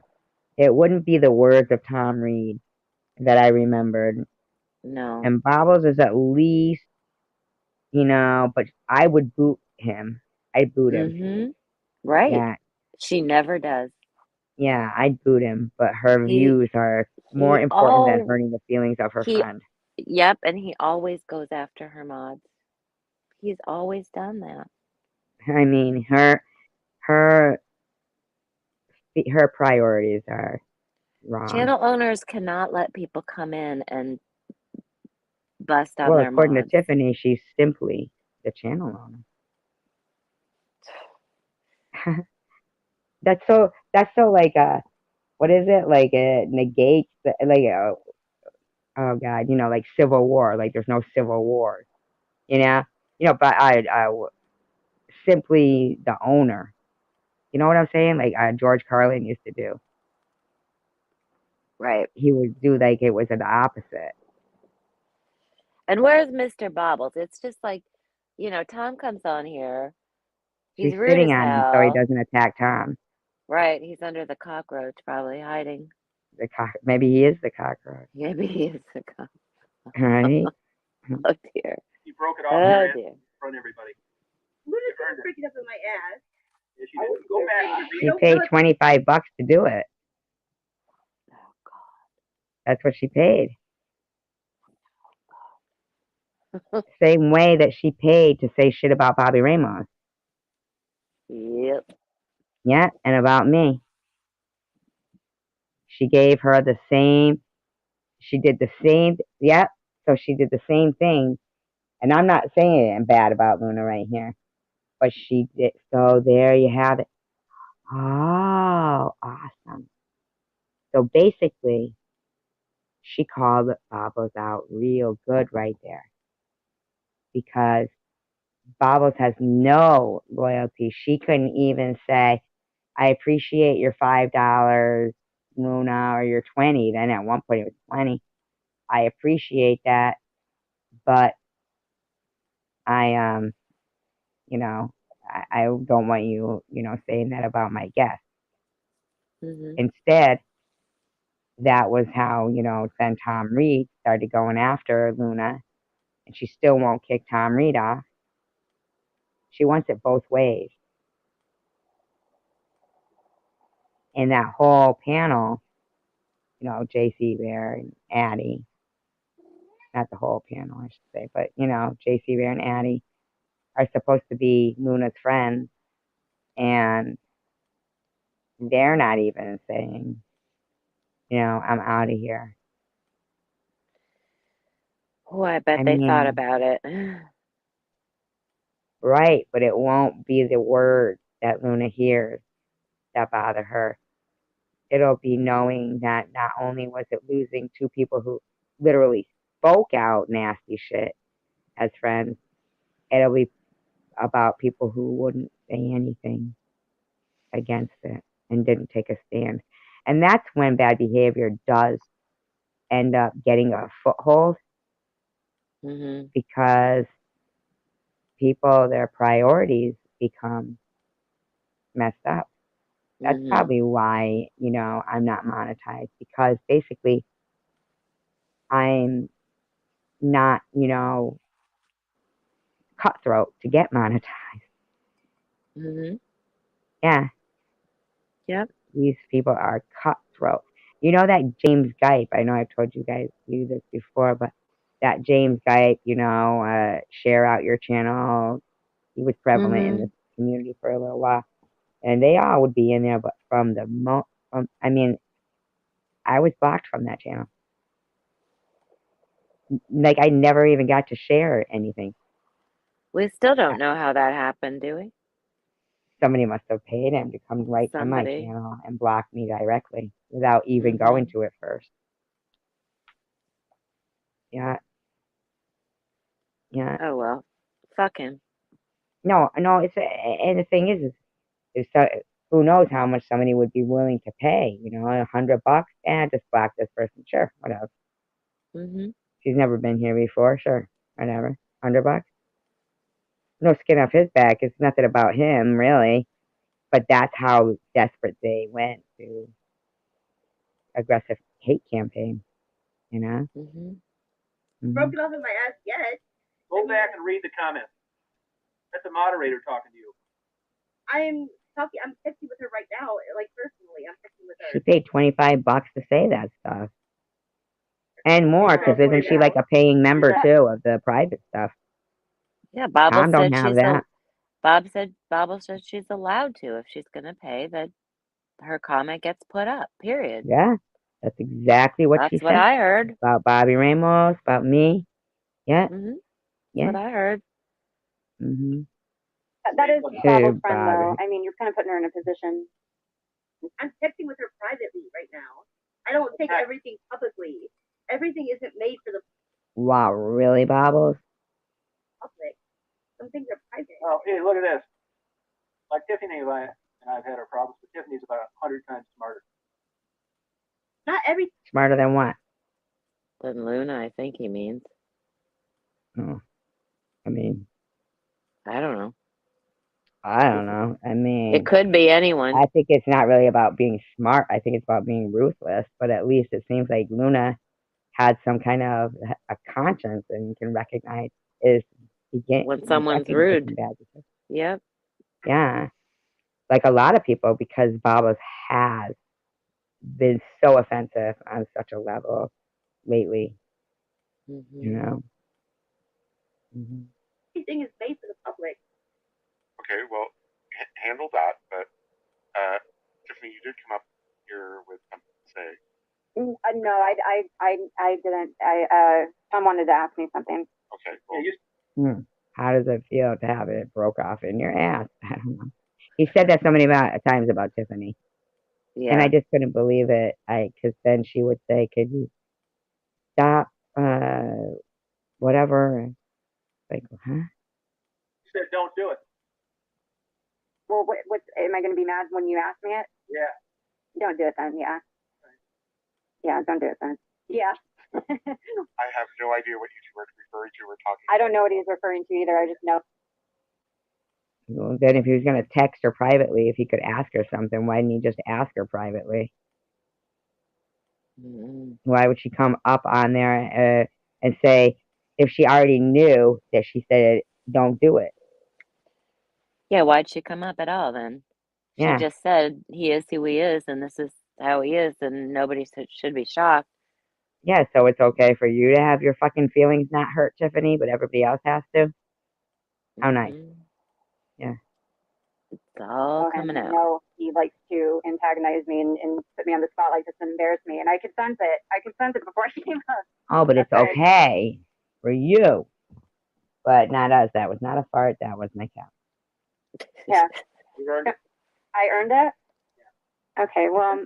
it wouldn't be the words of Tom Reed that I remembered. No. And Bobbles is at least, but I would boot him. I'd boot him. Mm-hmm. Right. Yeah. She never does. Yeah, I'd boot him. But her views are more important than hurting the feelings of her friend. Yep, and he always goes after her mods. He's always done that. I mean, her priorities are wrong. Channel owners cannot let people come in and bust on Well, their according mods. to Tiffany, she's simply the channel owner. That's so like what is it, like it negates like oh God, like civil war, like there's no civil war, but I simply the owner, you know what I'm saying, like George Carlin used to do. Right. He would do like it was the opposite. And where's Mr. Bobbles? It's just like, Tom comes on here. He's rude sitting as on him hell. so he doesn't attack Tom. Right. He's under the cockroach, probably hiding. Maybe he is the cockroach. Maybe he is the cockroach. Right? Oh dear. He broke it off Oh her dear. in front of everybody. Luna didn't break it up in my ass. Yeah, she didn't. Go back. She paid $25 to do it. Oh God. That's what she paid. Same way that she paid to say shit about Bobby Ramos. Yep. Yeah, and about me. She gave her the same. She did the same. Yeah, so she did the same thing. And I'm not saying bad about Luna right here. But she did. So there you have it. Oh, awesome. So basically, she called Bobbles out real good right there because Bobbles has no loyalty. She couldn't even say, I appreciate your $5, Luna, or your 20. Then at one point it was 20. I appreciate that, but I you know, I don't want you, saying that about my guest. Mm-hmm. Instead, that was how, then Tom Reed started going after Luna, and she still won't kick Tom Reed off. She wants it both ways. And that whole panel, JC Bear and Addie, not the whole panel, I should say, but, JC Bear and Addie are supposed to be Luna's friends, and they're not even saying, I'm out of here. Oh, I bet I they thought mean, about it. right, but it won't be the words that Luna hears that bother her. It'll be knowing that not only was it losing two people who literally spoke out nasty shit as friends, it'll be about people who wouldn't say anything against it and didn't take a stand. And that's when bad behavior does end up getting a foothold Mm-hmm. because people, their priorities become messed up. That's Mm-hmm. probably why, I'm not monetized because basically I'm not, cutthroat to get monetized. Mm-hmm. Yeah, Yep. these people are cutthroat. You know that James Gype, I know I've told you guys this before, but that James Gype, share out your channel, he was prevalent in Mm-hmm. this community for a little while. And they all would be in there, but I mean, I was blocked from that channel. Like, I never even got to share anything. We still don't know how that happened, do we? Somebody must have paid him to come right to my Somebody. channel and block me directly without even Mm-hmm. going to it first. Yeah, yeah. Oh, well. Fuck him. No, and the thing is so, who knows how much somebody would be willing to pay? $100, and just block this person. Sure, whatever. Mm-hmm. She's never been here before. Sure, whatever. $100. No skin off his back. It's nothing about him, really. But that's how desperate they went to aggressive hate campaign. You know. Mm-hmm. Mm-hmm. Broken off in my ass yet. Go back and read the comments. That's the moderator talking to you. I'm texting with her right now, like personally. I'm texting with her. She paid $25 to say that stuff. And more, because isn't she like a paying member too of the private stuff? Yeah, Bobble Tom don't said have she's that. Bobble said she's allowed to if she's gonna pay, that her comment gets put up. Period. Yeah, that's exactly what she That's what said I heard. about Bobby Ramos, about me. Yeah, Mm-hmm. That's yeah. what I heard. Mm-hmm. That is Hey, Bobble's friend, Bobby. though. I mean, you're kind of putting her in a position. I'm texting with her privately right now. I don't take everything publicly. Everything isn't made for the Wow, really, Bobbles? public. Some things are private. Oh, hey, look at this. Like Tiffany and I've had our problems, but Tiffany's about 100 times smarter. Not every Smarter than what? Than Luna, I think he means. Oh, I mean, I don't know. I don't know. I mean, It could be anyone. I think it's not really about being smart. I think it's about being ruthless. But at least it seems like Luna had some kind of a conscience and can recognize is When someone's recognizing rude. bad behavior. Yep. Yeah, like a lot of people, because Babas has been so offensive on such a level lately. Mm-hmm. You know. Mm-hmm. everything is made for the public. Okay, well, handle that. But Tiffany, you did come up here with something to say. No, I didn't. Tom wanted to ask me something. Okay, well, Yeah, How does it feel to have it broke off in your ass? I don't know. He said that so many times about Tiffany. And I Yeah. just couldn't believe it. Because then she would say, could you stop, whatever? Like, huh? She said, don't do it. Well, am I going to be mad when you ask me it? Yeah. Don't do it then, yeah. Yeah, don't do it then. Yeah. I have no idea what you two are referring to or talking I don't know what he's referring to either. I just know. Well, then if he was going to text her privately, if he could ask her something, why didn't he just ask her privately? Mm. Why would she come up on there and say, if she already knew that she said, don't do it? Yeah, why'd she come up at all then? She Yeah. just said he is who he is and this is how he is and nobody should be shocked. Yeah, so it's okay for you to have your fucking feelings not hurt, Tiffany, but everybody else has to? How nice. Mhm. Yeah. It's all And coming I out. know he likes to antagonize me and put me on the spotlight just to embarrass me. And I could sense it. I could sense it before she came up. Oh, but it's That's right. okay for you. But not us. That was not a fart. That was my cat. Yeah. You earned it. I earned it? Okay, well,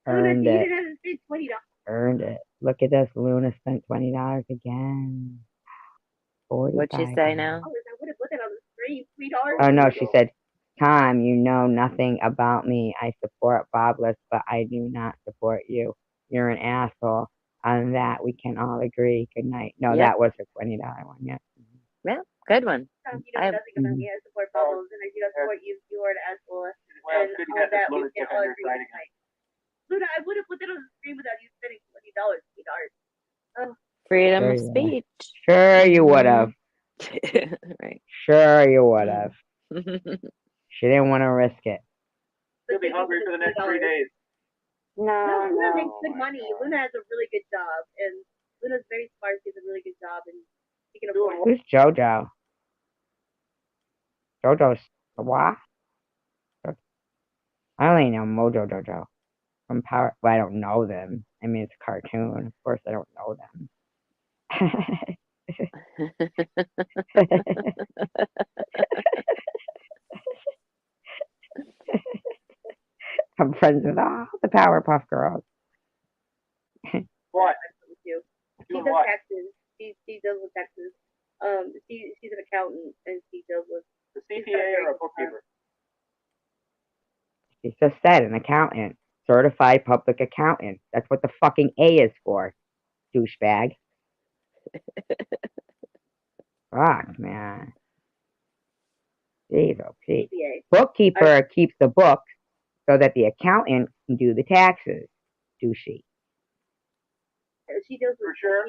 Earned Luna, it. you didn't spend $20. Earned it. Look at this. Luna spent $20 again. What'd she 45 say now? I would have put that on the screen. $3. Oh, no. She said, Tom, you know nothing about me. I support Bobless, but I do not support you. You're an asshole. On that, we can all agree. Good night. No, Yep. that was her $20 one. Yeah. Yeah, good one. Tom, you know nothing about me. I support Bubbles, and I do not support you. You are an asshole. Well, And it's good you on got this that, we lunatic can on all your agree side tonight. Luna, I would have put that on the screen without you spending $20, $3. Oh, Freedom Sure of you would. speech. Sure you would have. Right. Sure you would have. She didn't want to risk it. You'll be hungry for the next 3 days. no, Luna no. makes good money. Luna has a really good job, and Luna's very smart. She has a really good job, and she can afford it. Who's JoJo? JoJo's what? I only know Mojo Jojo from Power. Well, I don't know them. I mean, it's a cartoon. Of course, I don't know them. I'm friends with all the Powerpuff Girls. What? She Doing does what? taxes. She deals with taxes. She's an accountant, and she deals with. The CPA or a bookkeeper? She just said an accountant, certified public accountant. That's what the fucking A is for, douchebag. Fuck, man. Jeez, oh, Pete. CPA. Bookkeeper keeps the books so that the accountant can do the taxes. Douchey. She deals with. For sure?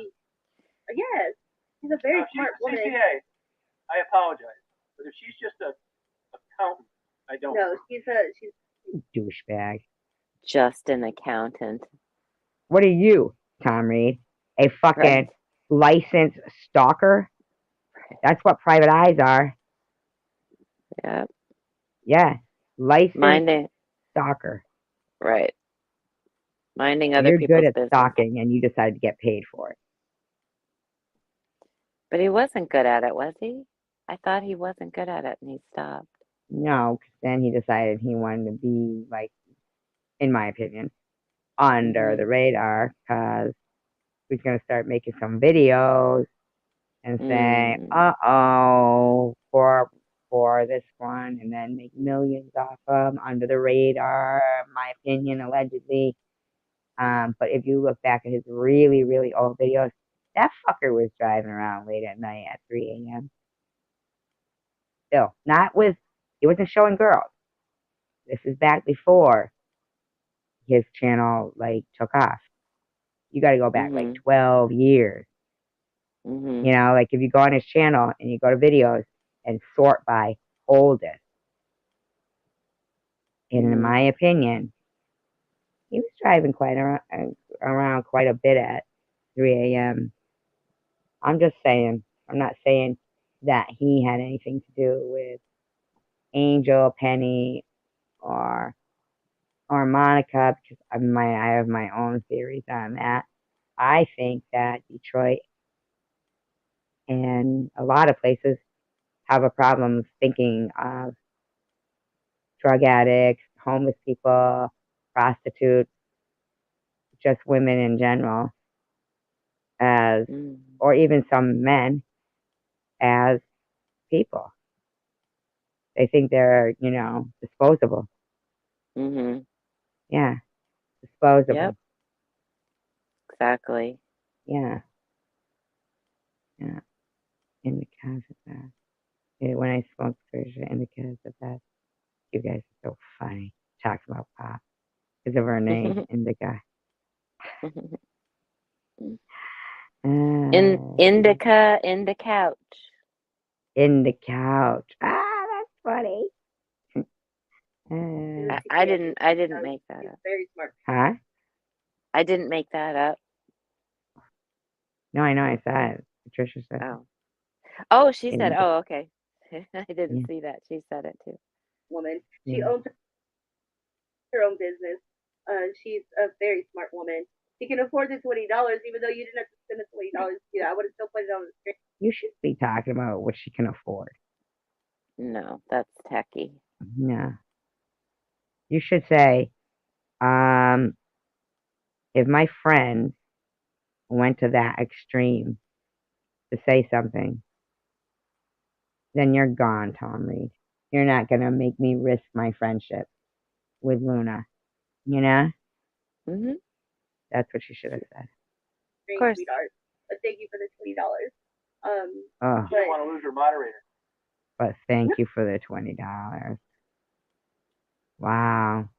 Yes, she's a very smart she's a woman. CPA. I apologize, but if she's just a accountant, I don't. No, she's Douchebag. Just an accountant. What are you, Tom Reed? A fucking Right. licensed stalker? That's what private eyes are. Yep. Yeah. Licensed Minding. stalker. Right. Minding other You're people's good at business. stalking and you decided to get paid for it. But he wasn't good at it, was he? I thought he wasn't good at it and he stopped. No, because then he decided he wanted to be, like, in my opinion, under the radar because he's going to start making some videos and say, uh-oh, for this one, and then make millions off them under the radar, my opinion, allegedly. But if you look back at his really, really old videos, that fucker was driving around late at night at 3 a.m. Still, he wasn't showing girls. This is back before his channel, like, took off. You got to go back, like, 12 years. You know, like, if you go on his channel and you go to videos and sort by oldest, and in my opinion, he was driving quite around quite a bit at 3 a.m. I'm just saying. I'm not saying that he had anything to do with Angel, Penny, or Monica, because I have my own theories on that. I think that Detroit and a lot of places have a problem thinking of drug addicts, homeless people, prostitutes, just women in general, as, or even some men, as people. They think they're, disposable. Mm-hmm. Yeah, disposable. Yep. Exactly. Yeah. Yeah. Indicas of that. Yeah, when I smoke Persia, indicas of that. You guys are so funny. Talk about pop. Because of her name, Indica. Indica in the couch. In the couch. Ah, that's funny. Uh, I didn't make that up. Very smart. huh? I didn't make that up. No, I know I said it. Patricia said it. Oh, she said, Indica. oh, okay. I didn't Yeah. see that. She said it too. Woman. She Yeah. owns her own business. She's a very smart woman. She can afford the $20, even though you didn't have to spend the $20. I would have still put it on the screen. You should be talking about what she can afford. No, that's tacky. No. You should say, if my friend went to that extreme to say something, then you're gone, Tom Reed. You're not going to make me risk my friendship with Luna. You know? Mm-hmm. That's what she should have said. Of course. Sweetheart. But thank you for the $20. Oh, You don't want to lose your moderator. but thank you for the $20. Wow.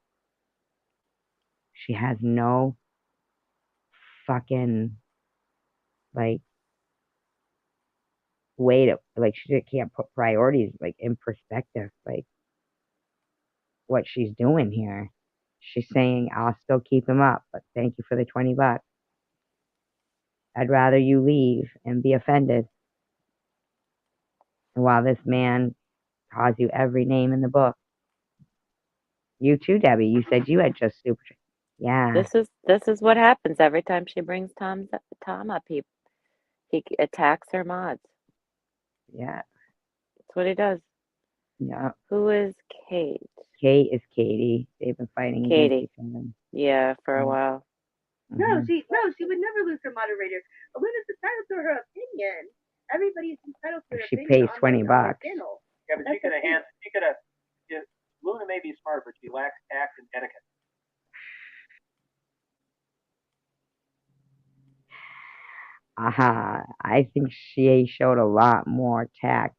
She has no fucking, like, way to, like, she can't put priorities, like, in perspective, like, what she's doing here. She's saying, I'll still keep him up, but thank you for the $20. I'd rather you leave and be offended. And while this man calls you every name in the book. You too, Debbie. You said you had just super. Yeah. This is what happens every time she brings Tom up. He attacks her mods. Yeah. That's what he does. Yeah. Who is Kate? Kate is Katie. They've been fighting against each other. Yeah, for a while. No, she would never lose her moderator. Luna's entitled to her opinion. Everybody's entitled to their She opinion. pays $20. Yeah, but she could have. Luna may be smart, but she lacks tact and etiquette. I think she showed a lot more tact.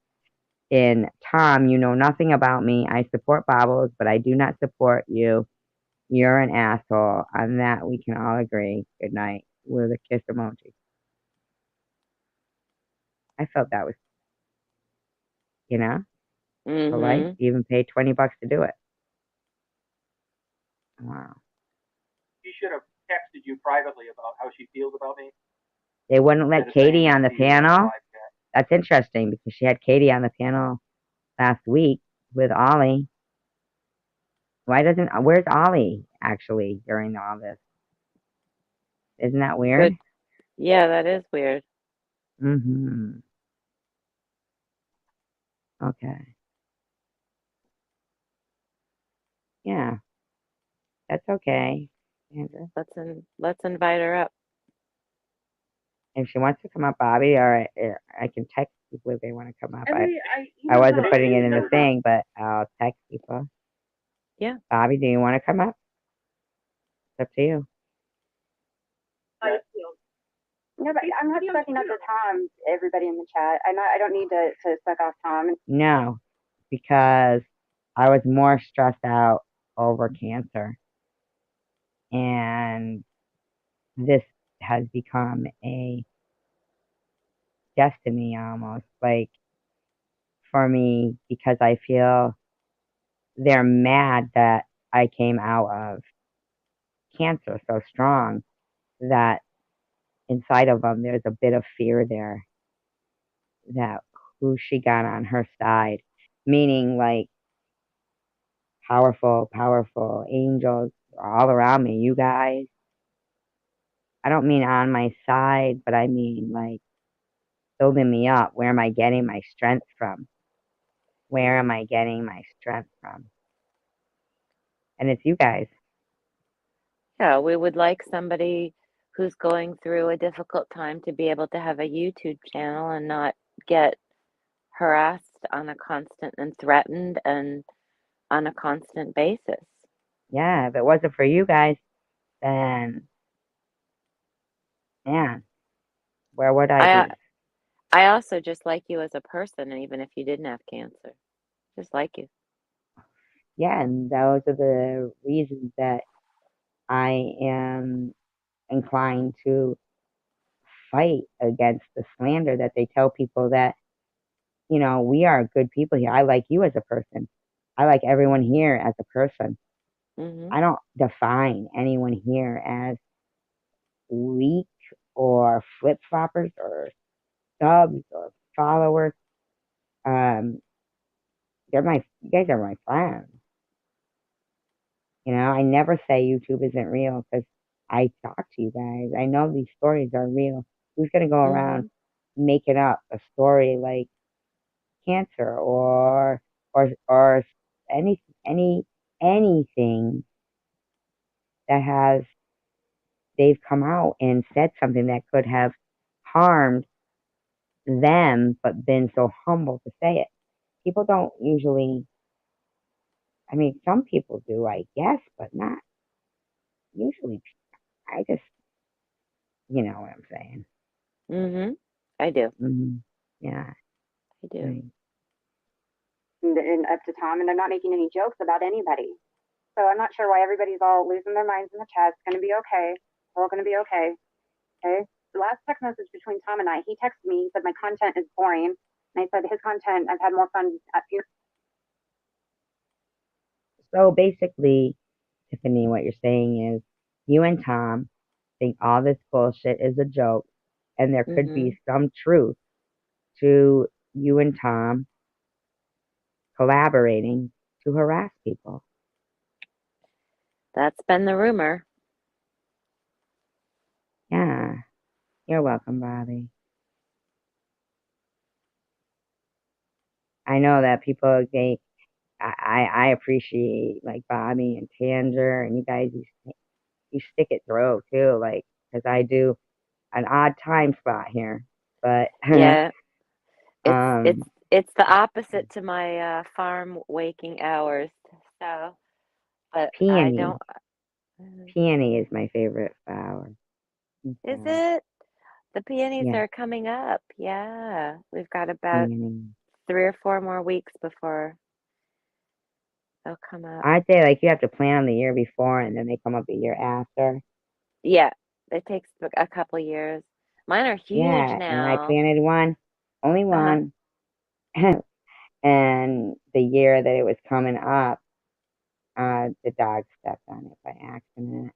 In Tom, you know nothing about me. I support Bobbles, but I do not support you. You're an asshole. On that, we can all agree. Good night. With a kiss emoji. I felt that was, polite. Even paid $20 to do it. Wow. She should have texted you privately about how she feels about me. They wouldn't let Katie on the panel. That's interesting because she had Katie on the panel last week with Ollie. Where's Ollie actually during all this? Isn't that weird? Good. Yeah, that is weird. Mm-hmm. Okay. Yeah. That's okay, Andrew. Let's invite her up. If she wants to come up, Bobby, or I can text people if they want to come up. I I wasn't putting it in the thing, but I'll text people. Yeah. Bobby, do you want to come up? It's up to you. No, but I'm not sucking up to Tom, everybody in the chat. I don't need to suck off Tom. No, because I was more stressed out over cancer. And this has become a destiny almost, like, for me, because I feel they're mad that I came out of cancer so strong that inside of them there's a bit of fear there that who she got on her side, meaning like powerful angels all around me, you guys. I don't mean on my side, but I mean like building me up. Where am I getting my strength from? Where am I getting my strength from? And it's you guys. Yeah, we would like somebody who's going through a difficult time to be able to have a YouTube channel and not get harassed on a constant and threatened and on a constant basis. Yeah, if it wasn't for you guys, then yeah, where would I I be? I also just like you as a person, and even if you didn't have cancer, just like you. Yeah, and those are the reasons that I am inclined to fight against the slander that they tell people that, we are good people here. I like you as a person. I like everyone here as a person. Mhm. I don't define anyone here as weak or flip floppers or subs or followers. Um, you guys are my friends. I never say YouTube isn't real because I talk to you guys. I know these stories are real. Who's gonna go around Mhm. making up a story like cancer or anything that has they've come out and said something that could have harmed them but been so humble to say it. People don't usually, I mean, some people do, I guess, but not usually. I just, you know what I'm saying. Mhm. I do. Yeah, I do. right. And up to Tom, and they're not making any jokes about anybody. So I'm not sure why everybody's all losing their minds in the chat. It's going to be okay. It's all going to be okay. Okay. The last text message between Tom and I, he texted me, he said my content is boring. And I said his content, I've had more fun at funerals. So basically, Tiffany, what you're saying is you and Tom think all this bullshit is a joke, and there could be Mhm. some truth to you and Tom collaborating to harass people. That's been the rumor. Yeah, you're welcome, Bobby. I know that people, I appreciate like Bobby and Tanger, and you guys, you stick it through too, like, because I do an odd time spot here, but Yeah. It's it's um, it's the opposite to my farm waking hours. So, but I peony, don't peony is my favorite flower. is So, it? The peonies yeah, are coming up. Yeah. We've got about peony. 3 or 4 more weeks before they'll come up. I'd say like you have to plan the year before, and then they come up the year after. Yeah, it takes a couple years. Mine are huge Yeah, and I now. planted one, only Uh-huh. one, and the year that it was coming up, the dog stepped on it by accident,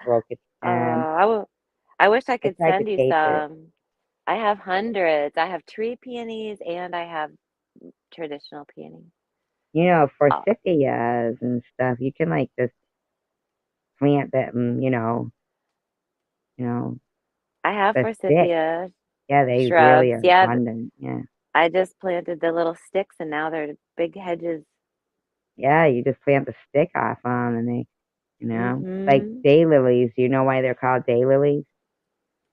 broke its stem. I wish I I could tried to send you tape it. some. I have hundreds. I have tree peonies and I have traditional peonies. Oh, Forsythias and stuff, you can like just plant them, you know, I have the stick. forsythia Yeah, they really shrubs. are Yeah, abundant. Yeah. I just planted the little sticks and now they're big hedges. Yeah, you just plant the stick off them and they, like Mm-hmm. daylilies. Do you know why they're called daylilies?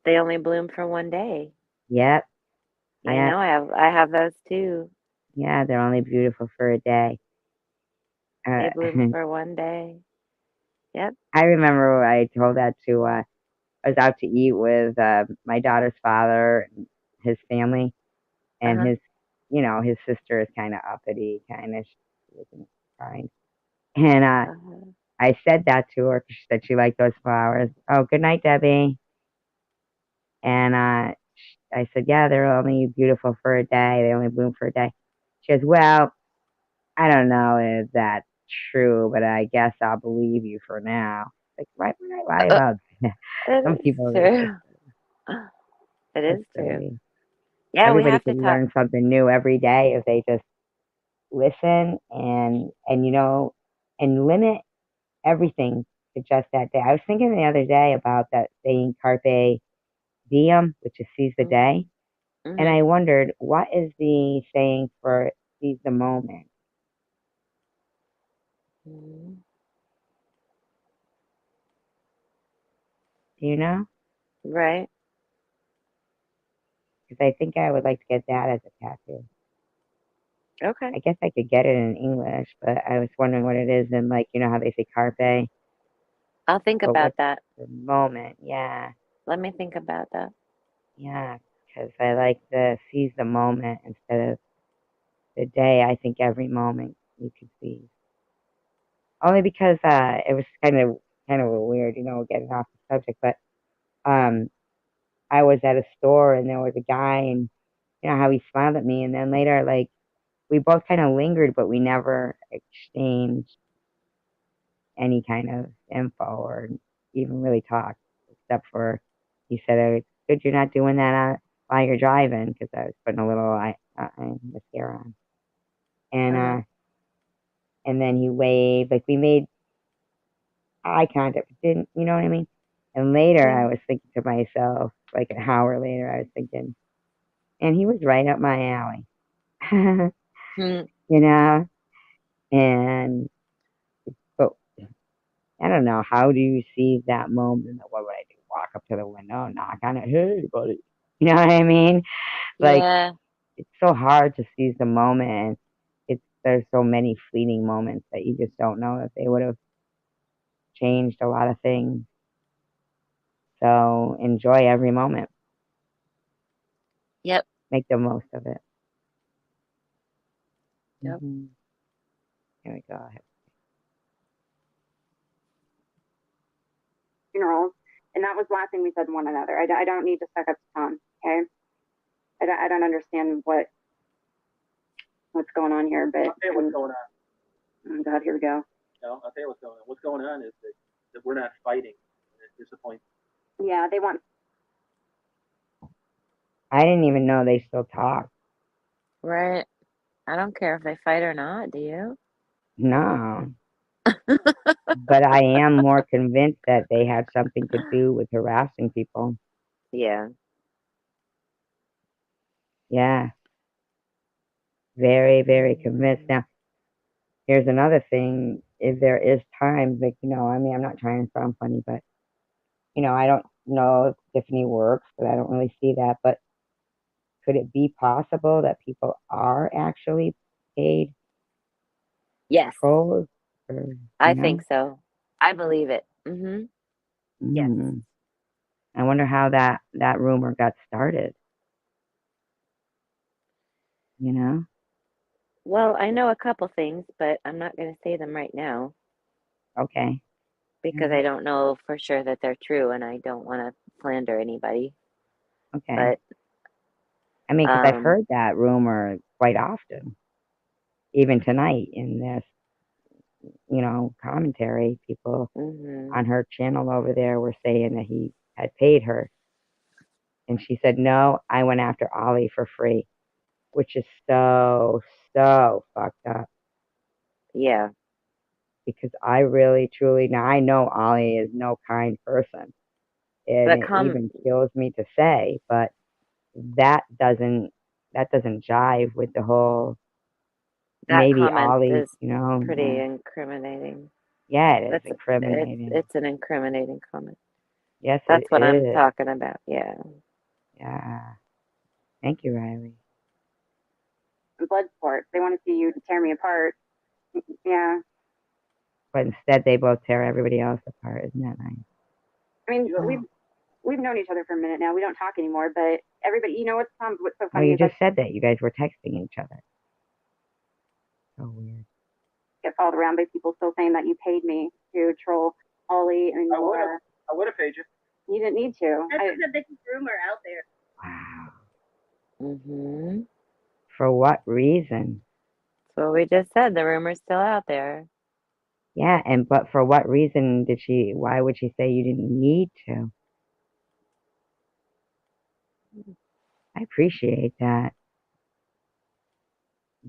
They only bloom for one day. Yep, I yep, know I have those too. yeah, they're only beautiful for a day. Uh, They bloom for one day. Yep. I remember I told that to, I was out to eat with my daughter's father and his family, and Uh-huh. his sister is kind of uppity, kind of, she wasn't kind. And Uh-huh. I said that to her 'cause she said she liked those flowers. Oh, good night, Debbie. And I said, yeah, they're only beautiful for a day. They only bloom for a day. She goes, well, I don't know if that's true, but I guess I'll believe you for now. Like, why would I lie Uh, about that? Some it is people are just, true. It that's is true. silly. Yeah, we Everybody have to could talk. learn something new every day if they just listen and limit everything to just that day. I was thinking the other day about that saying carpe diem, which is seize the Mm-hmm. day. And Mm-hmm. I wondered, what is the saying for, seize the moment? Mhm. Do you know? Right. Because I think I would like to get that as a tattoo. Okay. I guess I could get it in English, but I was wondering what it is in, like, you know how they say carpe? I'll think But about what's that. the moment? Yeah, Let me think about that. yeah. Because I like the seize the moment instead of the day. I think every moment you could seize. Only because it was kind of weird, getting off the subject. But um, I was at a store and there was a guy, and you know how he smiled at me, and then later, like, we both kind of lingered, but we never exchanged any kind of info or even really talked, except for he said, "It's good you're not doing that while you're driving," because I was putting a little mascara on, and Uh-huh. and then he waved, like we made eye contact, but didn't, you know what I mean? And later, I Yeah. was thinking to myself, like an hour later, I was thinking, and he was right up my alley, Hmm. you know, and but I don't know. How do you seize that moment? What would I do? Walk up to the window, knock on it. Hey, buddy. You know what I mean? Like, Yeah. it's so hard to seize the moment. And there's so many fleeting moments that you just don't know that they would have changed a lot of things. So enjoy every moment. Yep. Make the most of it. Yep. Here we go. Funerals, and that was the last thing we said to one another. I don't need to suck up to Tom. Okay, I don't understand what's going on here, but I'll tell you what's going on. oh God, here we go. No, I'll tell you what's going on. What's going on is that we're not fighting. It's disappointing. Yeah, they want. I didn't even know they still talk. Right. I don't care if they fight or not, do you? No. But I am more convinced that they had something to do with harassing people. Yeah. Yeah. Very, very convinced. Now, here's another thing. If there is times, like, I mean, I'm not trying to sound funny, but, I don't know if Tiffany works, but I don't really see that. But could it be possible that people are actually paid Yes. trolls? Or, I think so. I believe it. Yes. Mm, I wonder how that rumor got started, you know? Well, I know a couple things, but I'm not going to say them right now Okay. because Yeah, I don't know for sure that they're true and I don't want to slander anybody. okay. But I mean, because I've um heard that rumor quite often. Even tonight in this, commentary, people mhm. on her channel over there were saying that he had paid her. And she said, no, I went after Ollie for free, which is so, so fucked up Yeah. because I really, truly, now I know Ollie is no kind person. And But it even kills me to say, but that doesn't, that doesn't jive with the whole, that maybe comment Ollie, is pretty incriminating. yeah, it is That's incriminating. it's an incriminating comment. Yes, it That's what I'm is. talking about. Yeah. Yeah. Thank you, Riley. Blood sport. They want to see you tear me apart. Yeah, But instead, they both tear everybody else apart. Isn't that nice? I mean You know, we've known each other for a minute now. We don't talk anymore, but everybody, what's so Well, funny you is I just said that you guys were texting each other. So weird. get followed around by people still saying that you paid me to troll Ollie and I would have. Laura. I would have paid you. You didn't need to. That's just a big rumor out there. Wow. Mhm. For what reason? So we just said the rumor's still out there. Yeah, but for what reason why would she say you didn't need to? I appreciate that.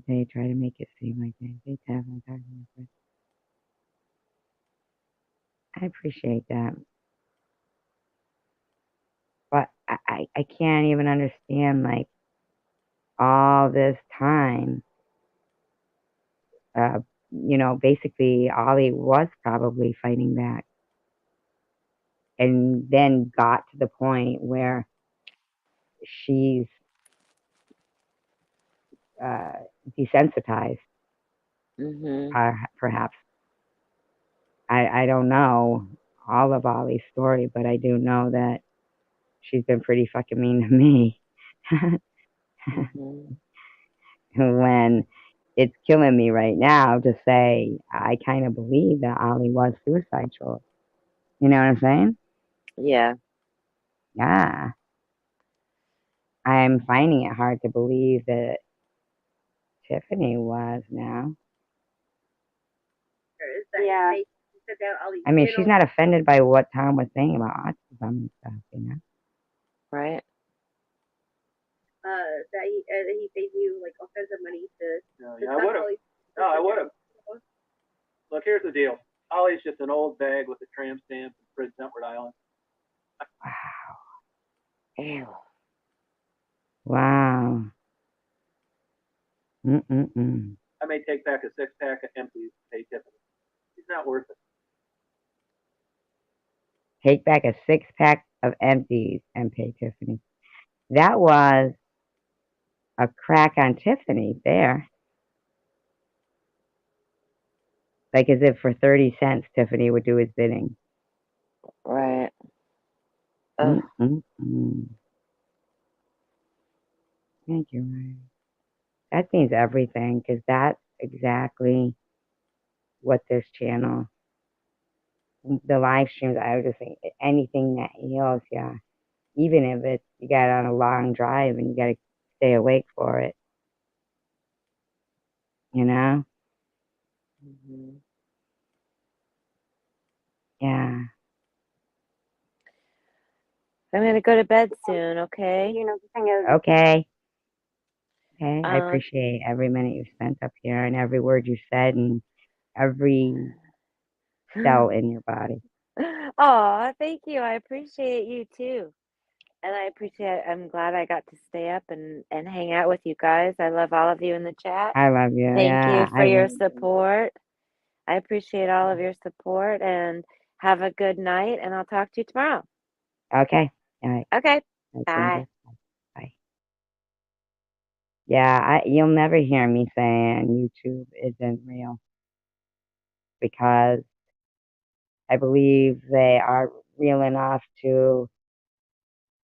They try to make it seem like they definitely talking about it. I appreciate that. But I can't even understand, like, all this time. basically Ollie was probably fighting back and then got to the point where she's desensitized, Mm-hmm. perhaps. I don't know all of Ollie's story, but I do know that she's been pretty fucking mean to me. Mm-hmm. When it's killing me right now to say I kind of believe that Ollie was suicidal. You know what I'm saying? Yeah. Yeah. I'm finding it hard to believe that Tiffany was now. Yeah. I mean, she's not offended by what Tom was saying about autism and stuff. Right. That he paid you like all kinds of money to. Yeah, I would have. No, I would have. Look, here's the deal. Ollie's just an old bag with a tramp stamp from Prince Edward Island. Ew. Wow. Mm-mm-mm. I may take back a 6-pack of empties to pay Tiffany. He's not worth it. Take back a 6-pack of empties and pay Tiffany. That was a crack on Tiffany there. Like as if for 30 cents, Tiffany would do his bidding. Right. Ugh. Mm-mm-mm. Thank you, Ryan. That means everything because that's exactly what this channel, the live streams, I would just think anything that heals, yeah. Even if it's you got on a long drive and you got to stay awake for it, you know? Mm-hmm. Yeah. I'm gonna go to bed soon, okay? The thing is, Okay. Okay. I Um, appreciate every minute you spent up here and every word you said and every cell in your body. oh, thank you. I appreciate you too. And I'm glad I got to stay up and hang out with you guys. I love all of you in the chat. I love you. Thank you Yeah. for I your love you. support. I appreciate all of your support and have a good night, and I'll talk to you tomorrow. Okay. All right. Okay. Thanks, Bye. Angel. Bye. Yeah. You'll never hear me saying YouTube isn't real because I believe they are real enough to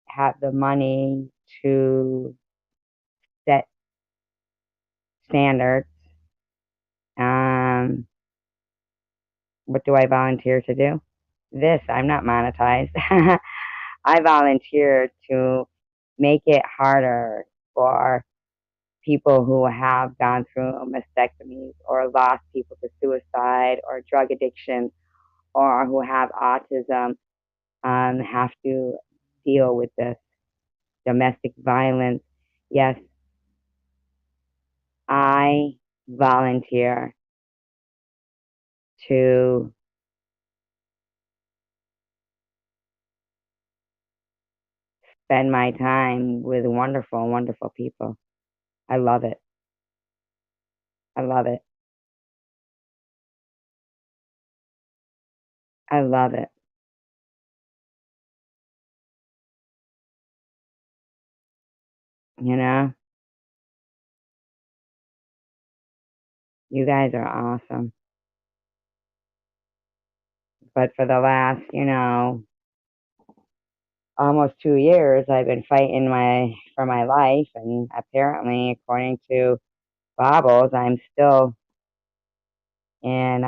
have the money to set standards. What do I volunteer to do? This, I'm not monetized. I volunteer to make it harder for people who have gone through mastectomies or lost people to suicide or drug addiction or who have autism have to deal with this domestic violence. Yes, I volunteer to spend my time with wonderful, wonderful people. I love it. I love it. I love it. You know, you guys are awesome. But for the last, almost 2 years, I've been fighting for my life, and apparently, according to Bobbles, I'm still in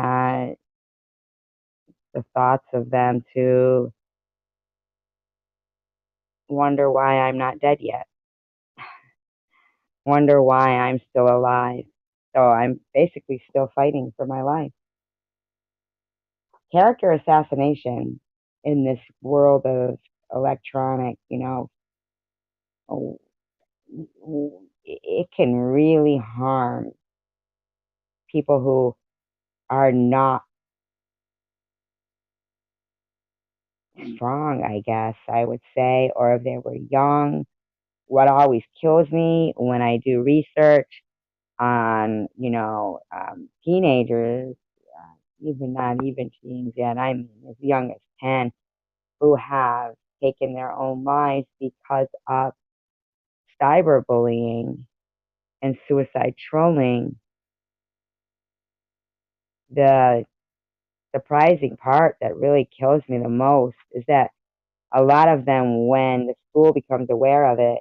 the thoughts of them to wonder why I'm not dead yet, wonder why I'm still alive. So I'm basically still fighting for my life. Character assassination in this world of electronic, oh, it can really harm people who are not strong, I guess I would say, or if they were young. What always kills me when I do research, on, teenagers, even not even teens yet, I mean, as young as 10, who have taken their own lives because of cyberbullying and suicide trolling. The surprising part that really kills me the most is that a lot of them, when the school becomes aware of it,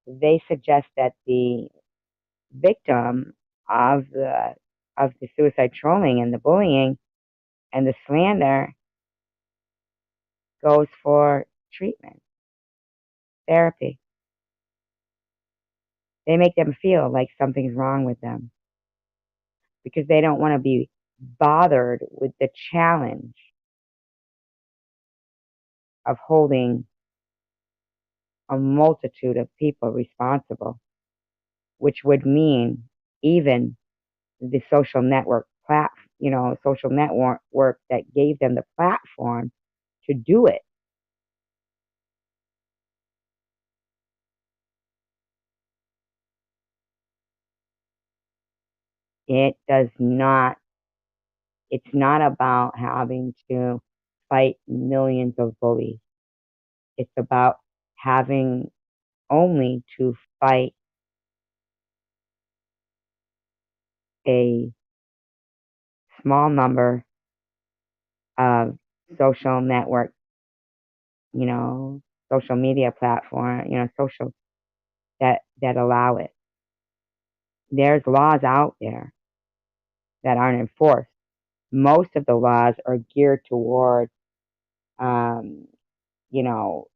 they suggest that the victim of the suicide trolling and the bullying and the slander goes for treatment, therapy. They make them feel like something's wrong with them because they don't want to be bothered with the challenge of holding a multitude of people responsible, which would mean even the social network that gave them the platform to do it. It's not about having to fight millions of bullies. It's about having only to fight a small number of social network, you know, social media platform, social that allow it. There's laws out there that aren't enforced. Most of the laws are geared toward, um, you know,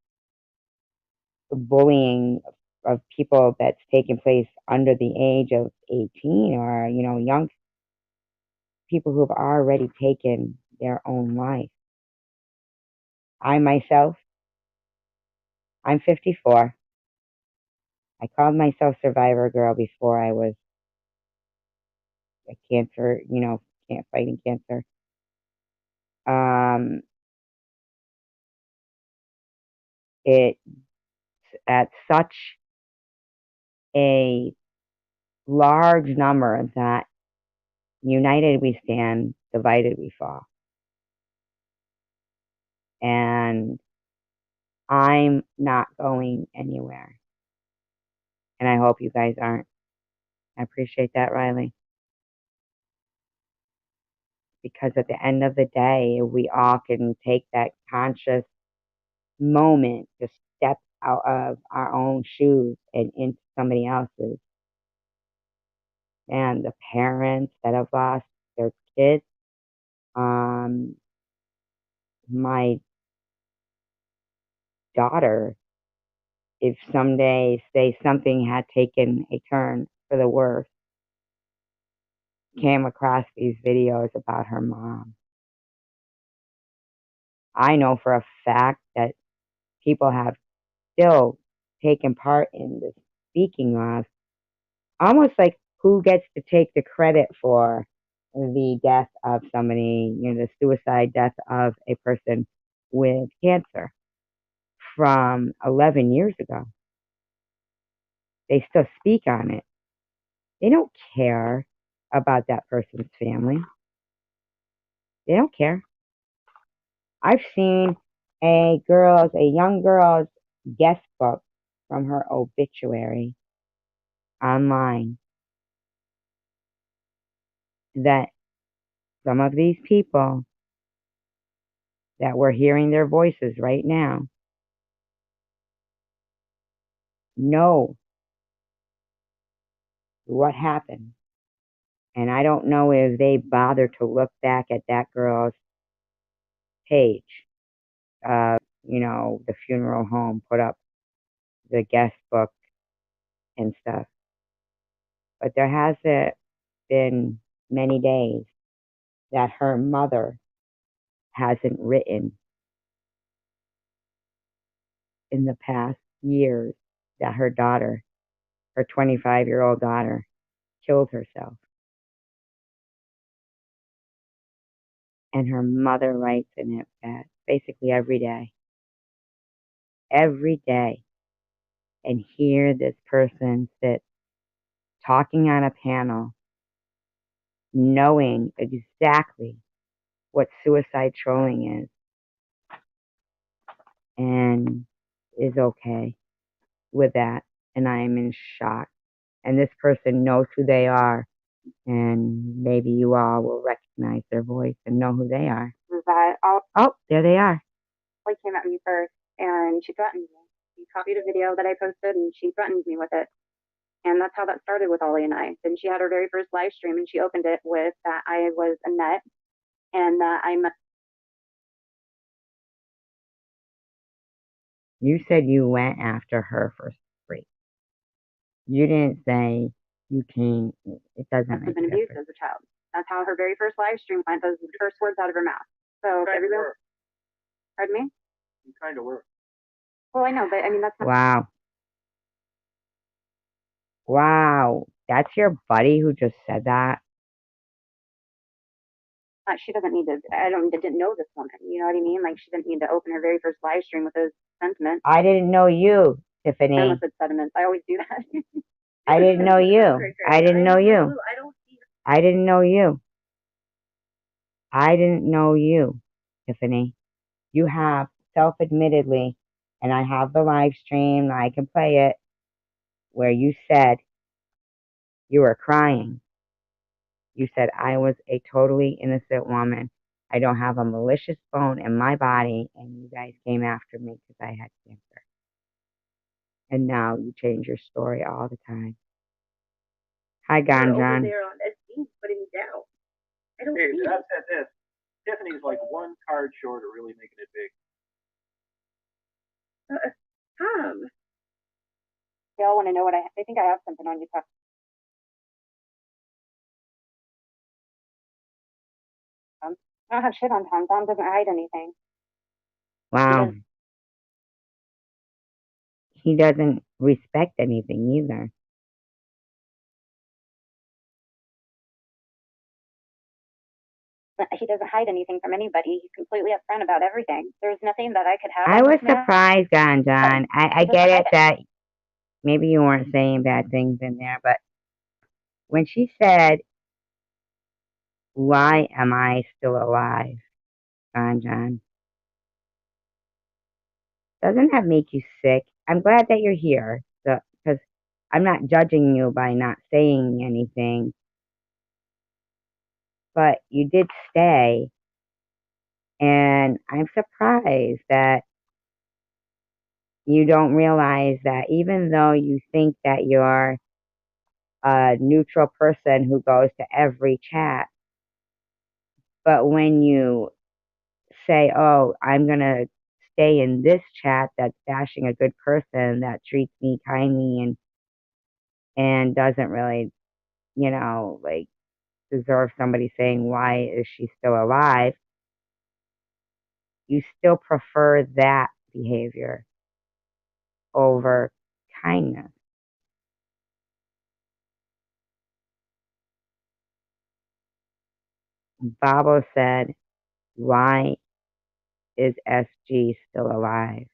the bullying of people that's taking place under the age of 18 or, young people who have already taken their own life. I myself, I'm 54. I called myself Survivor Girl before I was a cancer, fighting cancer. It's at such a large number that united we stand, divided we fall. And I'm not going anywhere. And I hope you guys aren't. I appreciate that, Riley. Because at the end of the day, if we all can take that conscious moment to step out of our own shoes and into somebody else's. And the parents that have lost their kids, my daughter, if someday, say, something had taken a turn for the worse, came across these videos about her mom, I know for a fact that people have still taken part in the speaking of, almost like who gets to take the credit for the death of somebody, the suicide death of a person with cancer from 11 years ago. They still speak on it. They don't care about that person's family. They don't care. I've seen a young girl's guest book from her obituary online that some of these people that we're hearing their voices right now know what happened. And I don't know if they bother to look back at that girl's page. The funeral home put up the guest book and stuff. But there hasn't been many days that her mother hasn't written in the past years that her daughter, her 25-year-old daughter, killed herself. And her mother writes in it that basically every day. And here this person sits talking on a panel, knowing exactly what suicide trolling is, and is okay with that. And I am in shock. And this person knows who they are, and maybe you all will recognize their voice and know who they are. That all Oh, there they are. like came at me first, and she threatened me. She copied a video that I posted, and she threatened me with it. And that's how that started with Ollie and I. Then she had her very first live stream, and she opened it with that I was a net, and that I'm. You said you went after her for free. You didn't say you came. It doesn't Must make have been a abused difference. as a child. That's how her very first live stream went. Those were the first words out of her mouth. So if everyone, pardon me. You kind of were. Well, I know, but I mean that's not. Wow. Wow. That's your buddy who just said that? She doesn't need to. Didn't know this woman. You know what I mean? Like she didn't need to open her very first live stream with those sentiments. I didn't know you, I Tiffany. almost said sentiments. I always do that. I didn't know you. I didn't know you. I don't see I didn't know you. I didn't know you, Tiffany. You have self-admittedly, and I have the live stream, I can play it, where you said you were crying. You said, I was a totally innocent woman. I don't have a malicious bone in my body, and you guys came after me because I had cancer. And now you change your story all the time. Hi, you're over Ganjan. there on that scene putting me down. I don't Hey, see I've said this. Tiffany's like one card short of really making it big. Tom. They all want to know what I think I have something on you. Tom. I don't have shit on Tom. Tom doesn't hide anything. Wow. He doesn't respect anything either. He doesn't hide anything from anybody. He's completely upfront about everything. There's nothing that I could have. I on was this man. surprised, Ganjan. I get it that maybe you weren't saying bad things in there, but when she said, why am I still alive, Ganjan? Doesn't that make you sick? I'm glad that you're here, because I'm not judging you by not saying anything, but you did stay, and I'm surprised that you don't realize that even though you think that you're a neutral person who goes to every chat, but when you say, oh, I'm going to stay in this chat that's bashing a good person that treats me kindly and doesn't really, like deserve somebody saying, why is she still alive? You still prefer that behavior over kindness. Babo said, why is SG still alive?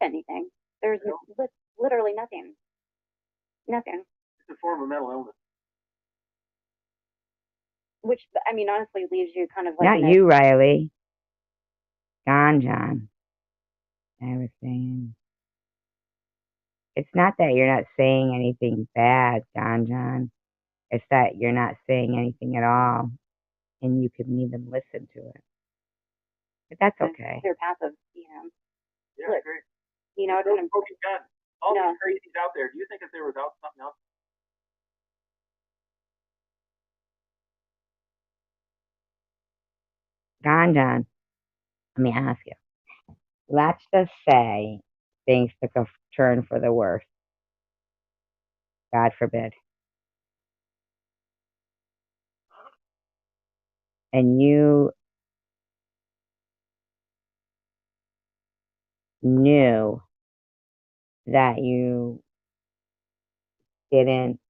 Anything. There's literally nothing. Nothing. It's a form of mental illness. Which, I mean, honestly leaves you kind of like. Not you, Riley. Ganjan. I was saying. It's not that you're not saying anything bad, Ganjan. It's that you're not saying anything at all, and you could even listen to it. But that's okay. They're passive, Yeah, Look, great. It's Those kind of. smoking guns. All No. these crazies out there. Do you think if there was out something else? Ganjan, let me ask you. Let's just say things took a turn for the worse. God forbid. And you knew that you didn't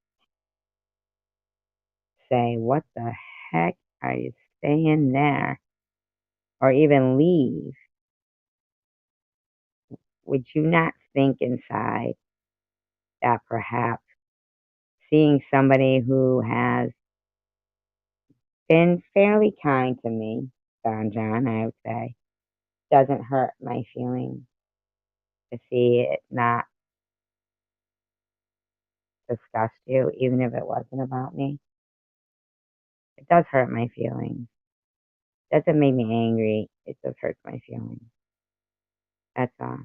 say, what the heck are you staying there? Or even leave. would you not think inside that perhaps seeing somebody who has been fairly kind to me, Don John, I would say, doesn't hurt my feelings to see it not disgust you, even if it wasn't about me? It does hurt my feelings. It doesn't make me angry. It just hurts my feelings. That's all.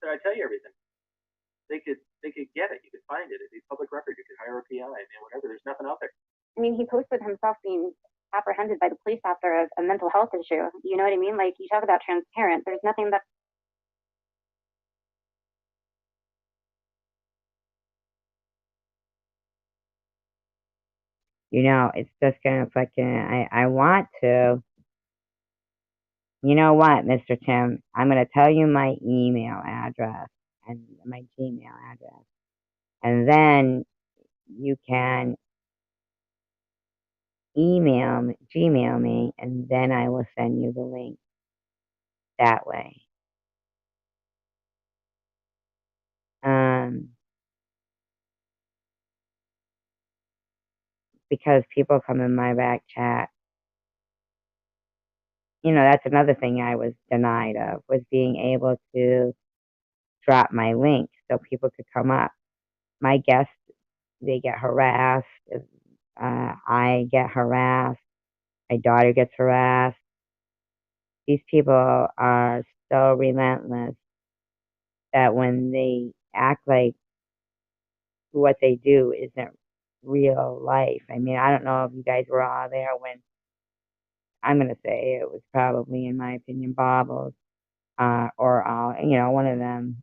So I tell you everything. They could get it. You could find it. It'd be public record. You could hire a PI. I mean, whatever. There's nothing out there. I mean, he posted himself being apprehended by the police after a mental health issue. You know what I mean? Like, you talk about transparent. There's nothing that. You know, it's just gonna fucking. I want to. You know what, Mr. Tim? I'm gonna tell you my email address and my Gmail address, and then you can Gmail me, and then I will send you the link that way. Because people come in my back chat. You know, that's another thing I was denied of, was being able to drop my link so people could come up. My guests, they get harassed. I get harassed. My daughter gets harassed. These people are so relentless that when they act like what they do isn't real life. I mean, I don't know if you guys were all there when, I'm going to say it was probably, in my opinion, Bobbles, or one of them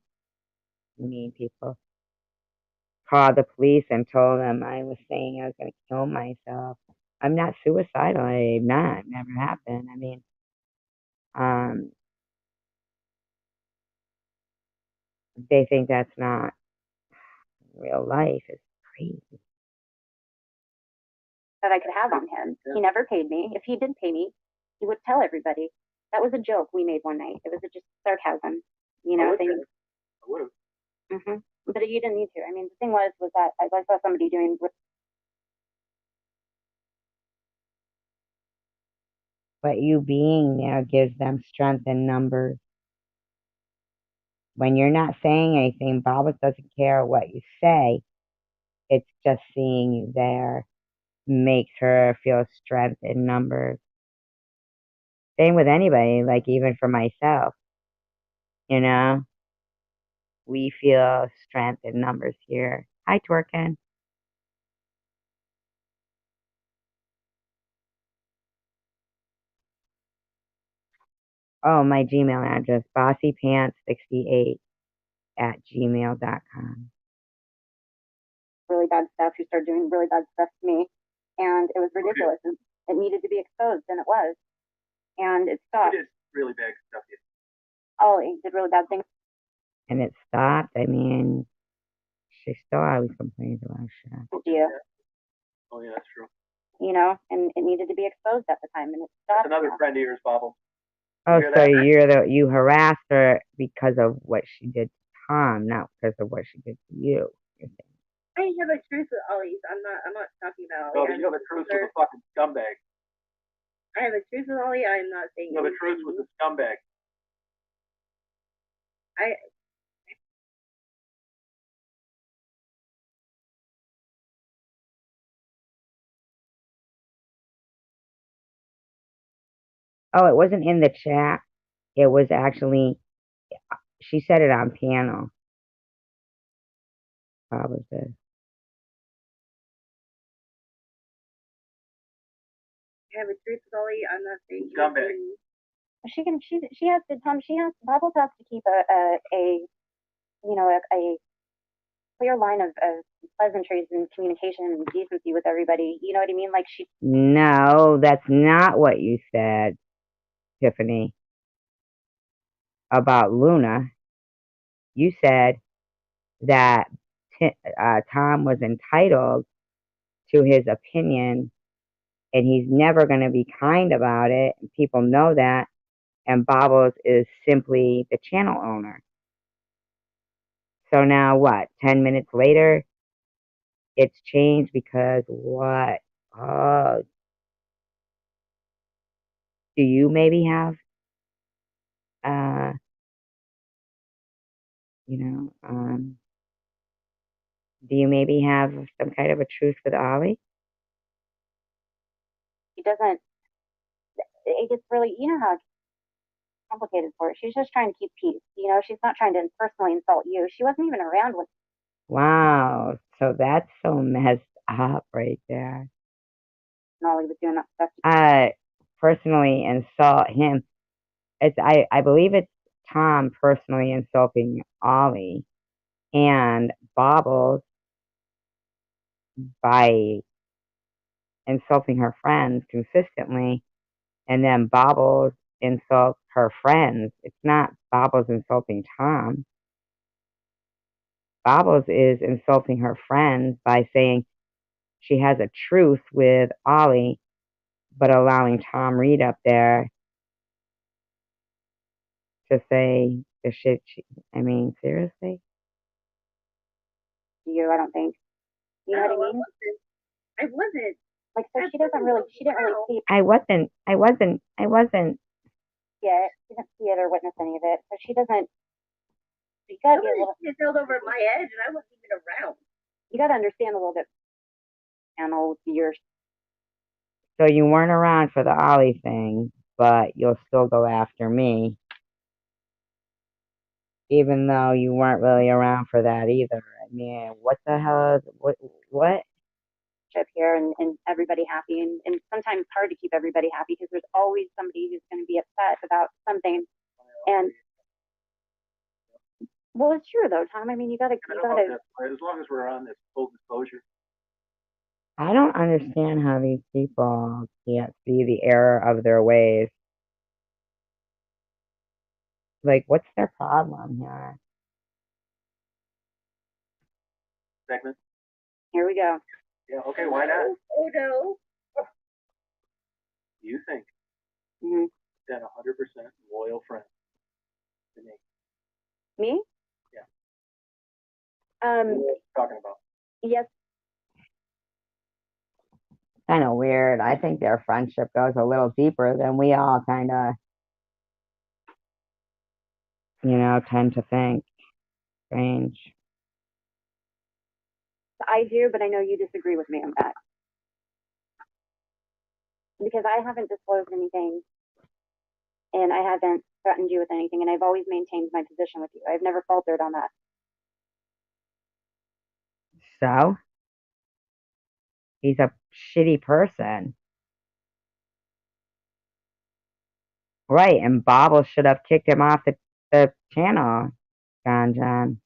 mean people called the police and told them I was saying I was going to kill myself. I'm not suicidal. I'm not. Never have been. I mean, they think that's not real life. It's crazy. That I could have on him. He never paid me. If he did pay me, he would tell everybody. That was a joke we made one night. It was just sarcasm, you know. I would have. Mm-hmm. But you didn't need to. I mean, the thing was that I saw somebody doing. But you being there gives them strength in numbers. When you're not saying anything, Baba doesn't care what you say. It's just seeing you there makes her feel strength in numbers. Same with anybody, like even for myself. You know, we feel strength in numbers here. Hi, Twerkin. Oh, my Gmail address, bossypants68@gmail.com. Really bad stuff, who started doing really bad stuff to me, and it was ridiculous. Okay. It needed to be exposed, and it was, and it stopped. It is really bad stuff. Yeah. Oh, he did really bad things. And it stopped. I mean, she still always complains about shit. Yeah. Oh yeah, that's true. You know, and it needed to be exposed at the time, and it stopped. That's another friend of yours, Bobble. Oh, so you harassed her because of what she did to Tom, not because of what she did to you. I have a truce with Ollie's. I'm not talking about. No, but you have a truce with a fucking scumbag. I have a truce with Ollie. I'm not saying. You have a truce with a scumbag. Oh, it wasn't in the chat. It was actually, she said it on panel. How was this? I have a truce with Ollie. I'm not saying. Scumbag. She has to Tom. Bubbles has to keep a clear line of pleasantries and communication and decency with everybody. You know what I mean? Like she. No, that's not what you said, Tiffany, about Luna. You said that Tom was entitled to his opinion and he's never going to be kind about it. People know that. and Bobbles is simply the channel owner. So now what? 10 minutes later, it's changed because what? Oh, do you maybe have, uh, you know, do you maybe have some kind of a truce with Ollie? She doesn't. It gets really, you know how complicated for her. She's just trying to keep peace. She's not trying to personally insult you. She wasn't even around when Wow, so that's so messed up right there. Molly was doing that stuff. Personally insult him. I believe it's Tom personally insulting Ollie and Bobbles by insulting her friends consistently, and then Bobbles insults her friends. It's not Bobbles insulting Tom. Bobbles is insulting her friends by saying she has a truce with Ollie, but allowing Tom Reed up there to say the shit. I mean, seriously? I don't think. You know No, what I mean? I wasn't. Like, so she didn't really see it. I wasn't. Yeah, she didn't see it or witness any of it. So she doesn't. You gotta be a little. It held over my edge, and I wasn't even around. You gotta understand a little bit. Years. So you weren't around for the Ollie thing, but you'll still go after me, even though you weren't really around for that either. I mean, what the hell is what? Here and everybody happy, and sometimes hard to keep everybody happy because there's always somebody who's going to be upset about something. And well, it's true though, Tom. I mean, you gotta. As long as we're on this full disclosure. I don't understand how these people can't see the error of their ways. Like, what's their problem here? Segment. Here we go. Yeah. Okay. Why not? Oh no. You think Mm-hmm. that 100% loyal friend to me? Me? Yeah. Talking about. Yes. Kind of weird. I think their friendship goes a little deeper than we all kind of, tend to think. Strange. I do, but I know you disagree with me on that because I haven't disclosed anything, and I haven't threatened you with anything, and I've always maintained my position with you. I've never faltered on that. So, he's a shitty person. Right, and Bobble should have kicked him off the channel, John.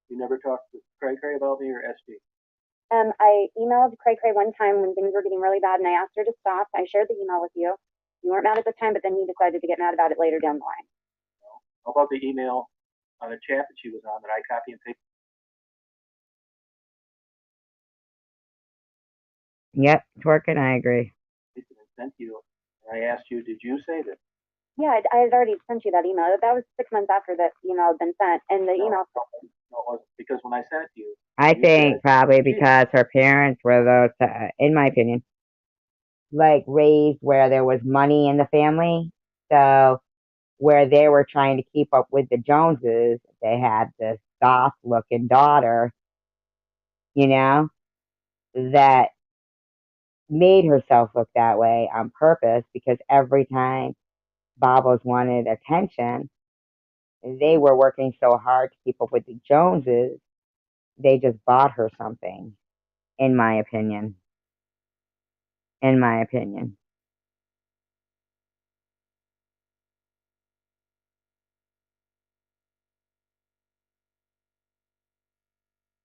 You never talked to Cray about me or SG? I emailed Cray one time when things were getting really bad, and I asked her to stop. I shared the email with you. You weren't mad at the time, but then you decided to get mad about it later down the line. How about the email on a chat that she was on that I copy and paste? Yep, twerking, I agree. And sent you. And I asked you, did you say this? Yeah, I had already sent you that email. That was 6 months after that email had been sent, and the email. No, it wasn't. Because when I sent it to you, I think probably because her parents were those, in my opinion, like raised where there was money in the family. So where they were trying to keep up with the Joneses, they had this goth looking daughter, that made herself look that way on purpose because every time Bobbles wanted attention, they were working so hard to keep up with the Joneses, they just bought her something, in my opinion. In my opinion.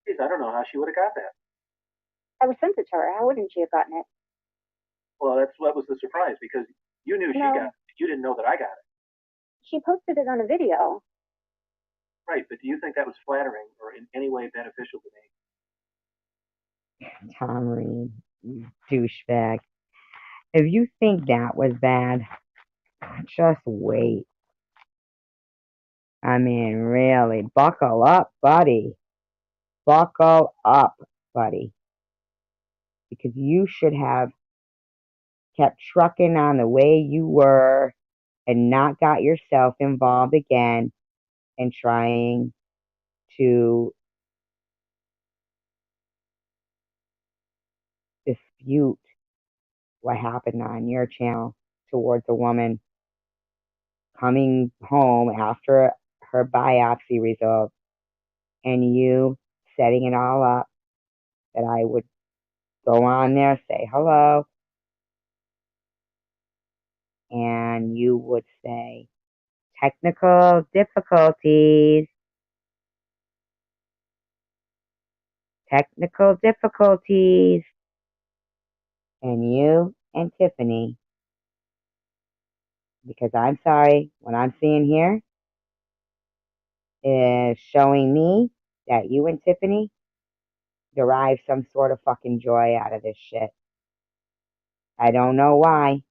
I don't know how she would have got that. I was sent it to her. How wouldn't she have gotten it? Well, what was the surprise because you knew she got it. You didn't know that I got it. She posted it on a video. Right, but do you think that was flattering or in any way beneficial to me? Tom Reed, you douchebag. If you think that was bad, Just wait. I mean, really, buckle up, buddy. Buckle up, buddy. Because you should have kept trucking on the way you were and not got yourself involved again in trying to dispute what happened on your channel towards a woman coming home after her biopsy results and you setting it all up that I would go on there, say hello, and you would say, technical difficulties, technical difficulties, and you and Tiffany, because I'm sorry, what I'm seeing here is showing me that you and Tiffany derive some sort of fucking joy out of this shit. I don't know why.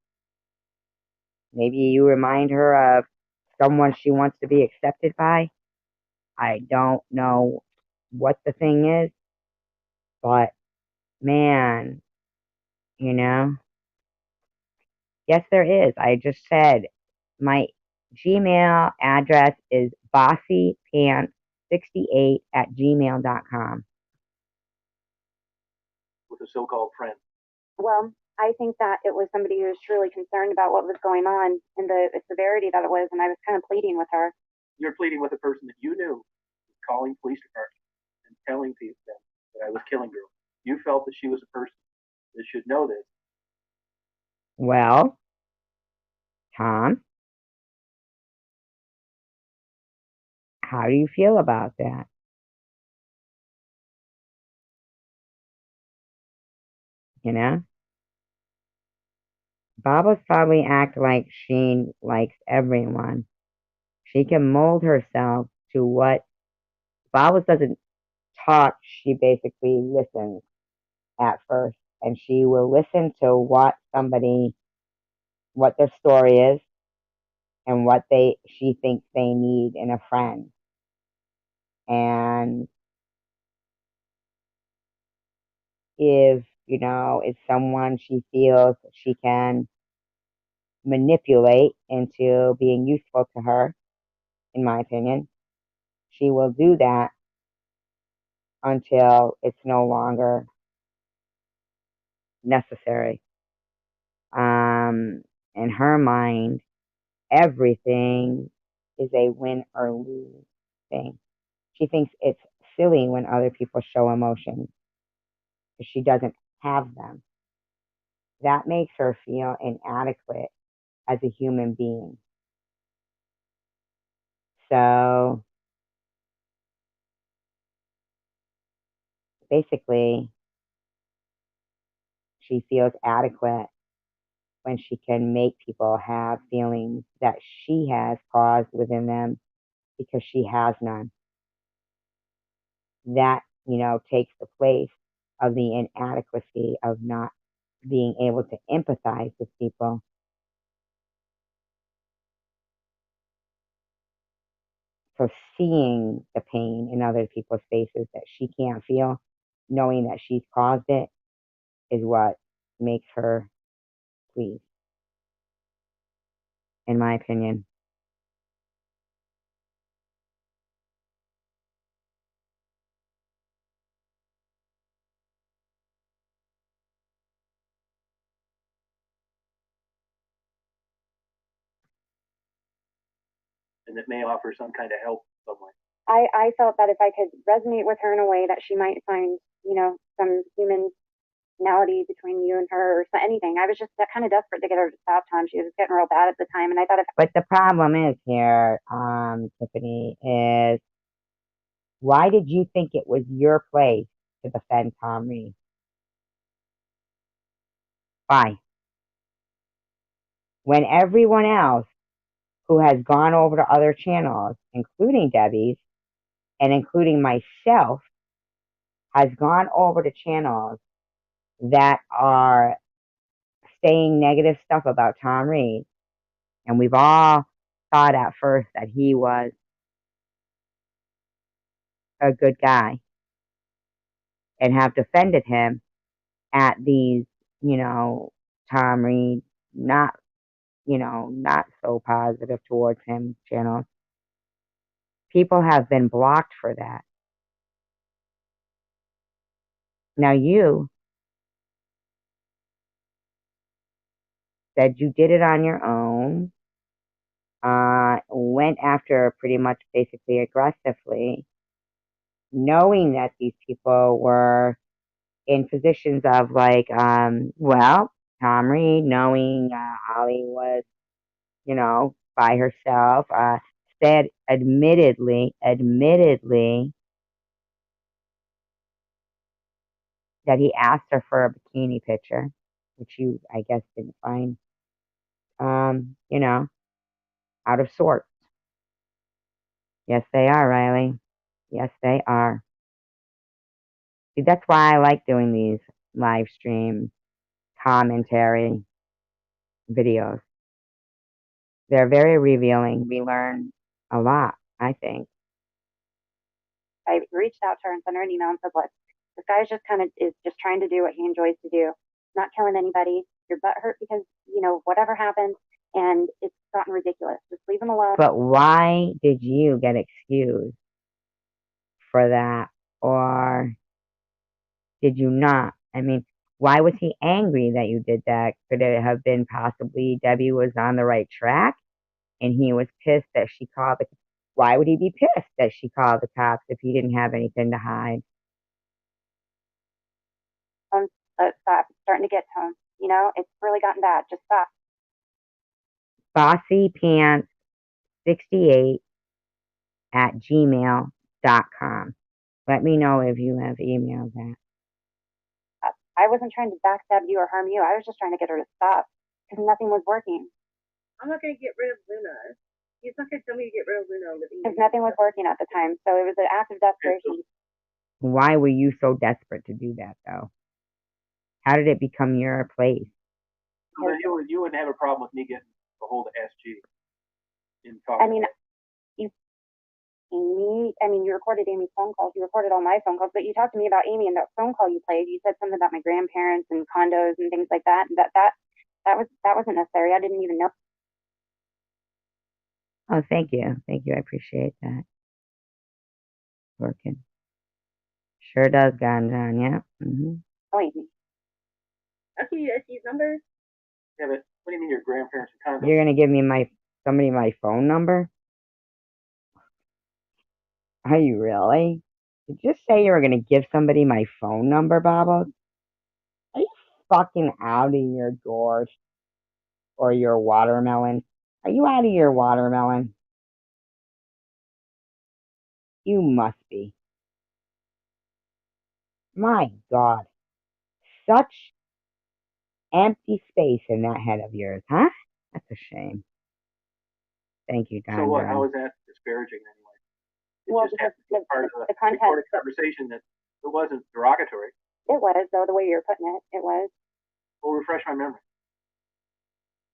Maybe you remind her of someone she wants to be accepted by. I don't know what the thing is, but man, you know, yes, there is. I just said my Gmail address is bossypants68@gmail.com. with a so-called friend. Well, I think that it was somebody who was truly concerned about what was going on and the severity that it was, and I was kind of pleading with her. You're pleading with a person that you knew was calling police department and telling people that I was killing girls. You felt that she was a person that should know this. Well, Tom, how do you feel about that? You know? Baba's probably act like she likes everyone. She can mold herself to what Baba doesn't talk, she basically listens at first. And she will listen to what their story is and what she thinks they need in a friend. And if, it's someone she feels she can manipulate into being useful to her, in my opinion, she will do that until it's no longer necessary. In her mind, everything is a win or lose thing. She thinks it's silly when other people show emotions because she doesn't have them. That makes her feel inadequate as a human being. So basically, she feels adequate when she can make people have feelings that she has caused within them because she has none. That, takes the place of the inadequacy of not being able to empathize with people. So seeing the pain in other people's faces that she can't feel, knowing that she's caused it, is what makes her pleased, in my opinion. And it may offer some kind of help somewhere. I felt that if I could resonate with her in a way that she might find, some humanality between you and her or anything. I was just that kind of desperate to get her to stop, Tom. She was getting real bad at the time, and I thought if But the problem is here, Tiffany, is why did you think it was your place to defend Tom Reed? Why? When everyone else who has gone over to other channels, including Debbie's and including myself, has gone over to channels that are saying negative stuff about Tom Reed, And we've all thought at first that he was a good guy and have defended him at these, Tom Reed, not, not so positive towards him channels. People have been blocked for that. Now you said you did it on your own, went after pretty much basically aggressively, knowing that these people were in positions of like, Tom Reed, knowing Holly was, by herself, said admittedly that he asked her for a bikini picture, which you, I guess, didn't find, out of sorts. Yes, they are, Riley. Yes, they are. See, that's why I like doing these live stream commentary videos. They're very revealing. We learn a lot, I think. I reached out to her and sent her an email and said, look, this guy's just is just trying to do what he enjoys to do. Not killing anybody. Your butt hurt because, whatever happened, and it's gotten ridiculous. Just leave him alone. But why did you get excused for that? Or did you not? I mean, why was he angry that you did that? Could it have been possibly Debbie was on the right track and he was pissed that she called the... Why would he be pissed that she called the cops if he didn't have anything to hide? Stop. It's starting to get to him. It's really gotten bad. Just stop. BossyPants68@gmail.com. Let me know if you have emailed that. I wasn't trying to backstab you or harm you. I was just trying to get her to stop because nothing was working. I'm not going to get rid of Luna. He's not going to tell me to get rid of Luna. Because nothing was working at the time. So it was an act of desperation. Why were you so desperate to do that, though? How did it become your place? So you wouldn't have a problem with me getting a hold of SG. You recorded Amy's phone calls. You recorded all my phone calls, but you talked to me about Amy and that phone call you played. You said something about my grandparents and condos and things like that. And that wasn't necessary. I didn't even know. Oh, thank you. Thank you. I appreciate that. Working. Sure does, Gandon. Yeah. Mm-hmm. Amy. I'll give you SG's number. Yeah, but what do you mean your grandparents and condos? You're gonna give me my phone number? Are you really? Did you just say you were gonna give somebody my phone number, Bobbles? Are you fucking out of your gourd or your watermelon? Are you out of your watermelon? You must be. My God. Such empty space in that head of yours, huh? That's a shame. Thank you, Don. So what? How is that disparaging anyway? It Well, just because happened to be part of the content, recorded conversation that it wasn't derogatory. It was, though, the way you're putting it. It was. Well, refresh my memory.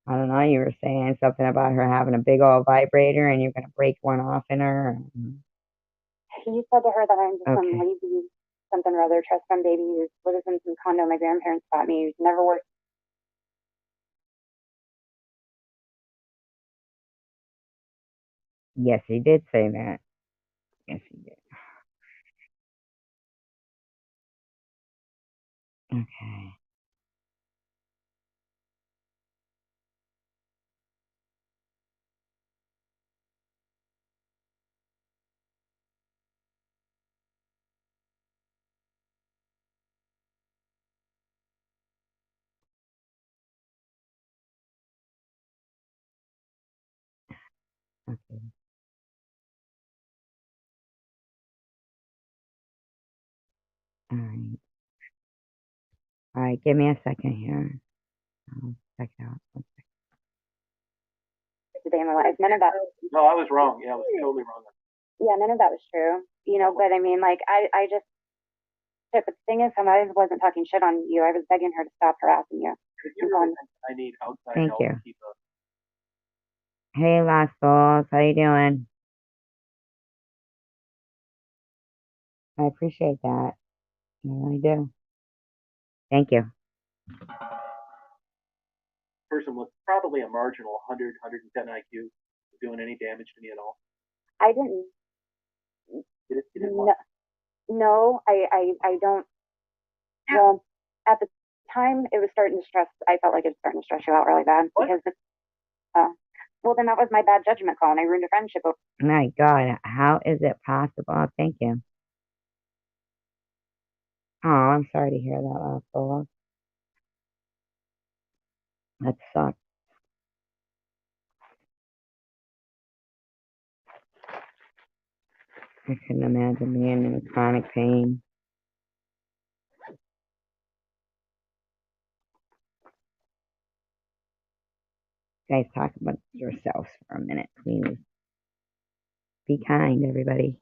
I don't know. You were saying something about her having a big old vibrator and you're going to break one off in her. You said to her that I'm just some lazy something or other trust fund baby who lives in some condo my grandparents bought me, who's never worked. Yes, he did say that. Yes, he did. Okay. Okay. All right. All right. Give me a second here. I'll check it out. Today in my life. None of that. No, I was wrong. Yeah, I was totally wrong. Yeah, none of that was true. But I mean, like, I just. But the thing is, I wasn't talking shit on you. I was begging her to stop harassing you. Could you really think I need outside help to keep up? Hey, Lost Souls, how you doing? I appreciate that. I really do. Thank you. Person with probably a marginal 100, 110 IQ doing any damage to me at all. I didn't. You didn't No, no, I don't. Well, at the time, it was starting to stress. I felt like it was starting to stress you out really bad What? because it's. Well, then that was my bad judgment call, and I ruined a friendship. My God, how is it possible? Thank you. Oh, I'm sorry to hear that, Lost Souls. That sucks. I couldn't imagine being in chronic pain. Guys, talk about yourselves for a minute, please. Be kind, everybody.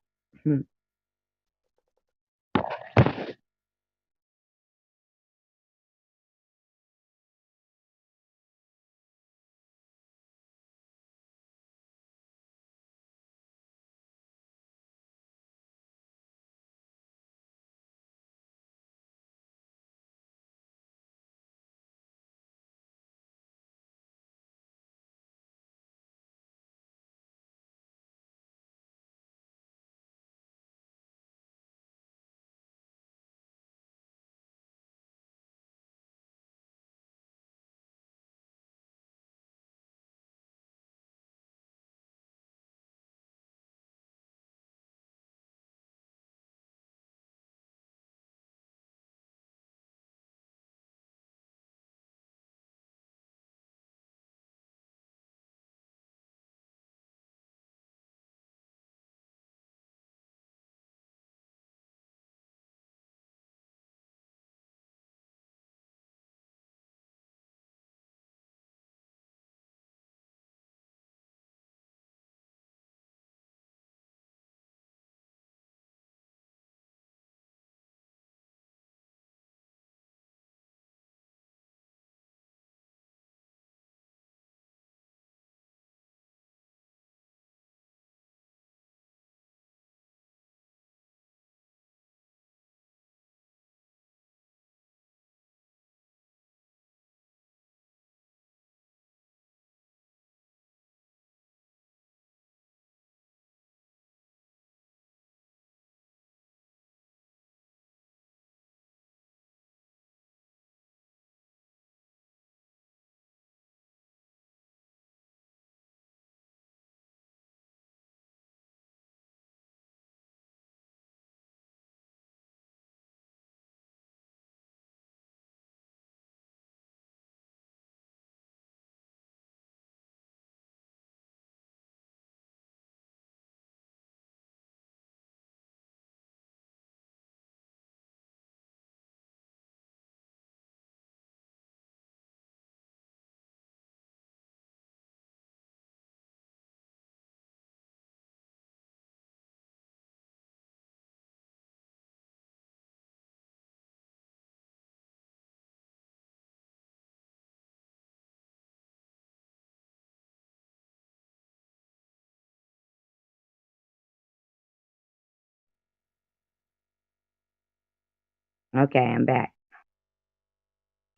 Okay, I'm back.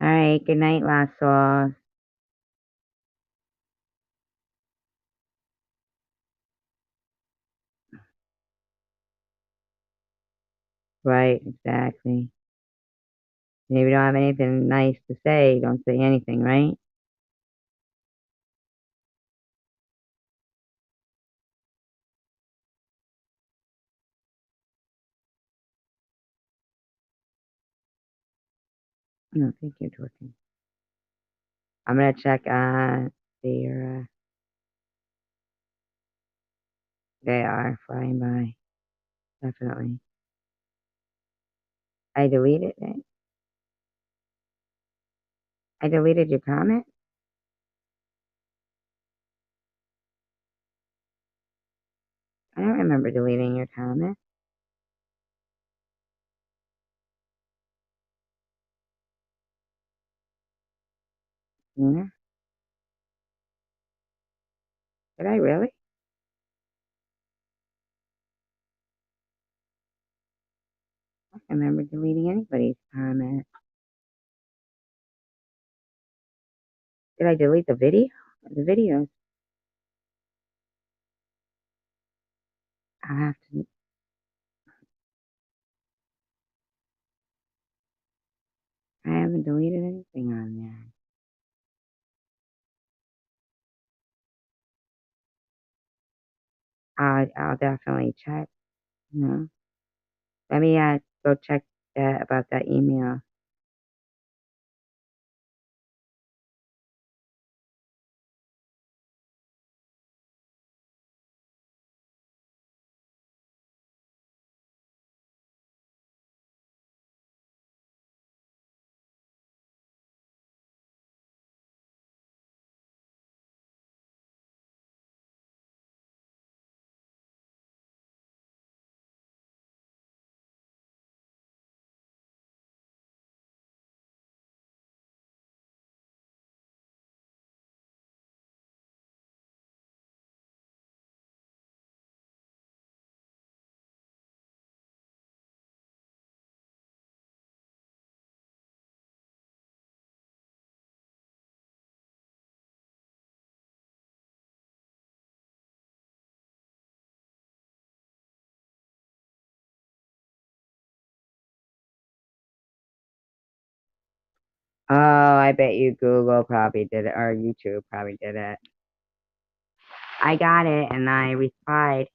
All right, good night, Lost Souls. Right, exactly. And if you don't have anything nice to say, don't say anything, right? No, thank you, Dorothy. I'm gonna check their they are flying by. Definitely. I deleted it. I deleted your comment. I don't remember deleting your comment. Yeah. Did I really? I don't remember deleting anybody's comment. Did I delete the video? The videos. I have to. I haven't deleted anything on there. I'll definitely check. You know. Let me go check that about that email. Oh, I bet you Google probably did it, or YouTube probably did it. I got it, and I replied,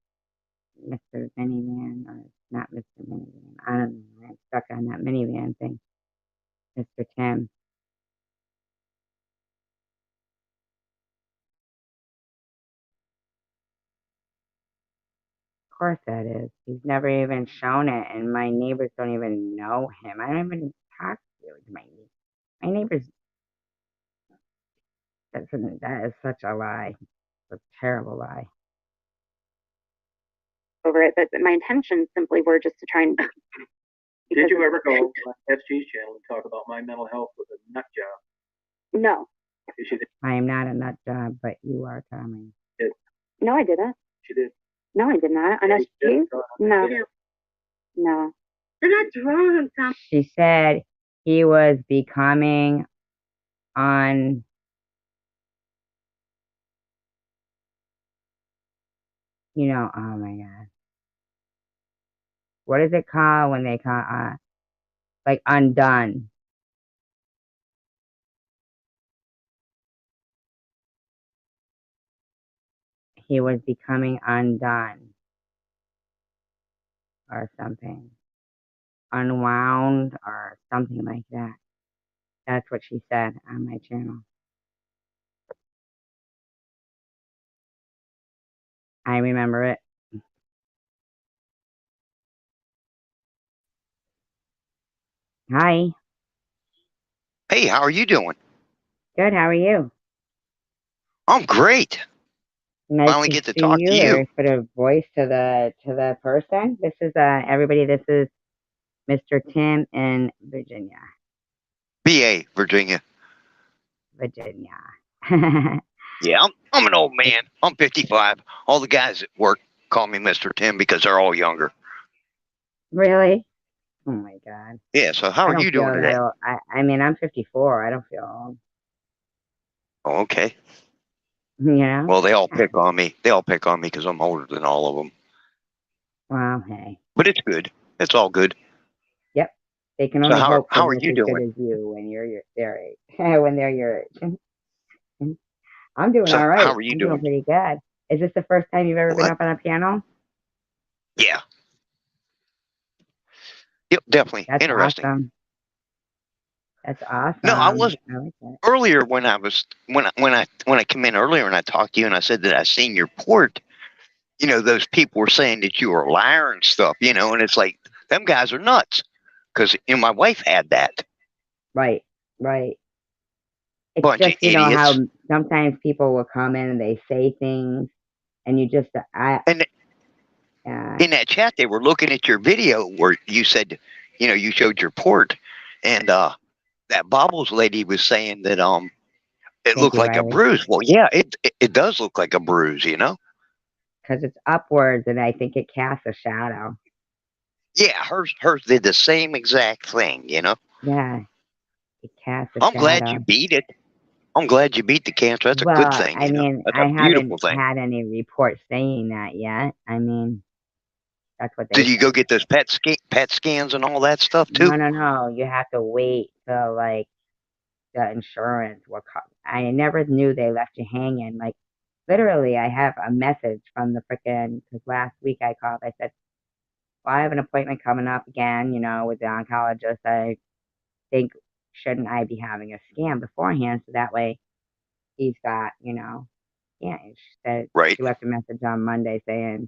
Mr. Minivan, or not Mr. Minivan. I don't know. I'm stuck on that minivan thing. Mr. Tim. Of course that is. He's never even shown it, and my neighbors don't even know him. I don't even talk to my neighbors. My neighbors. That is such a lie. It's a terrible lie. Over it, but my intentions simply were just to try and. Did you ever go on FG's channel and talk about my mental health with a nut job? No. I am not a nut job, but you are, Tommy. No, I didn't. She did. No, I did not. On SG? No. No. They're not drunk, Tom. She said he was becoming on. You know, oh my God. What is it called when they call like undone? He was becoming undone or something. Unwound or something like that. That's what she said on my channel. I remember it. Hi. Hey, how are you doing? Good. How are you? I'm great. Nice Finally to get to see talk to you. Or put a voice to the person. This is everybody. This is Mr. Tim in Virginia. BA, Virginia. Virginia. Yeah, I'm an old man. I'm 55. All the guys at work call me Mr. Tim because they're all younger. Really? Oh my God. Yeah, so how are you doing today? I mean, I'm 54. I don't feel old. Oh, okay. Yeah. Well, they all pick on me. They all pick on me because I'm older than all of them. Well, hey. But it's good. It's all good. Yep. They can only hope how for are you as good doing? as you when you're their age. When they're your age. I'm doing So all right. how are you I'm doing? pretty good. Is this the first time you've ever been What? up on a piano? Yeah. Yep, definitely. That's Interesting. awesome. That's awesome. No, I wasn't. I like that. Earlier when I came in earlier and I talked to you and I said that I seen your port, you know, those people were saying that you were a liar and stuff, you know, and it's like, them guys are nuts. Because, you know, my wife had that. Right, right. It's Bunch just, of you know, idiots. how sometimes people will come in and they say things and you just, And in that chat, they were looking at your video where you said, you know, you showed your port. And that Bobbles lady was saying that It Thank looked you, like a Riley. bruise. Well, yeah, it does look like a bruise, you know? Because it's upwards, and I think it casts a shadow. Yeah, hers did the same exact thing, you know? Yeah, it casts a I'm glad you shadow. beat it. I'm glad you beat the cancer. That's a good Well, thing, I you know? mean, That's I a haven't beautiful thing. had any reports saying that yet. I mean, that's what Did they you say. go get those PET scans and all that stuff too? No. You have to wait till like the insurance will come. I never knew they left you hanging. Like literally, I have a message from the frickin' because last week I called. I said, "Well, I have an appointment coming up again. With the oncologist. I think shouldn't I be having a scan beforehand so that way he's got yeah." And she said Right, she left a message on Monday saying,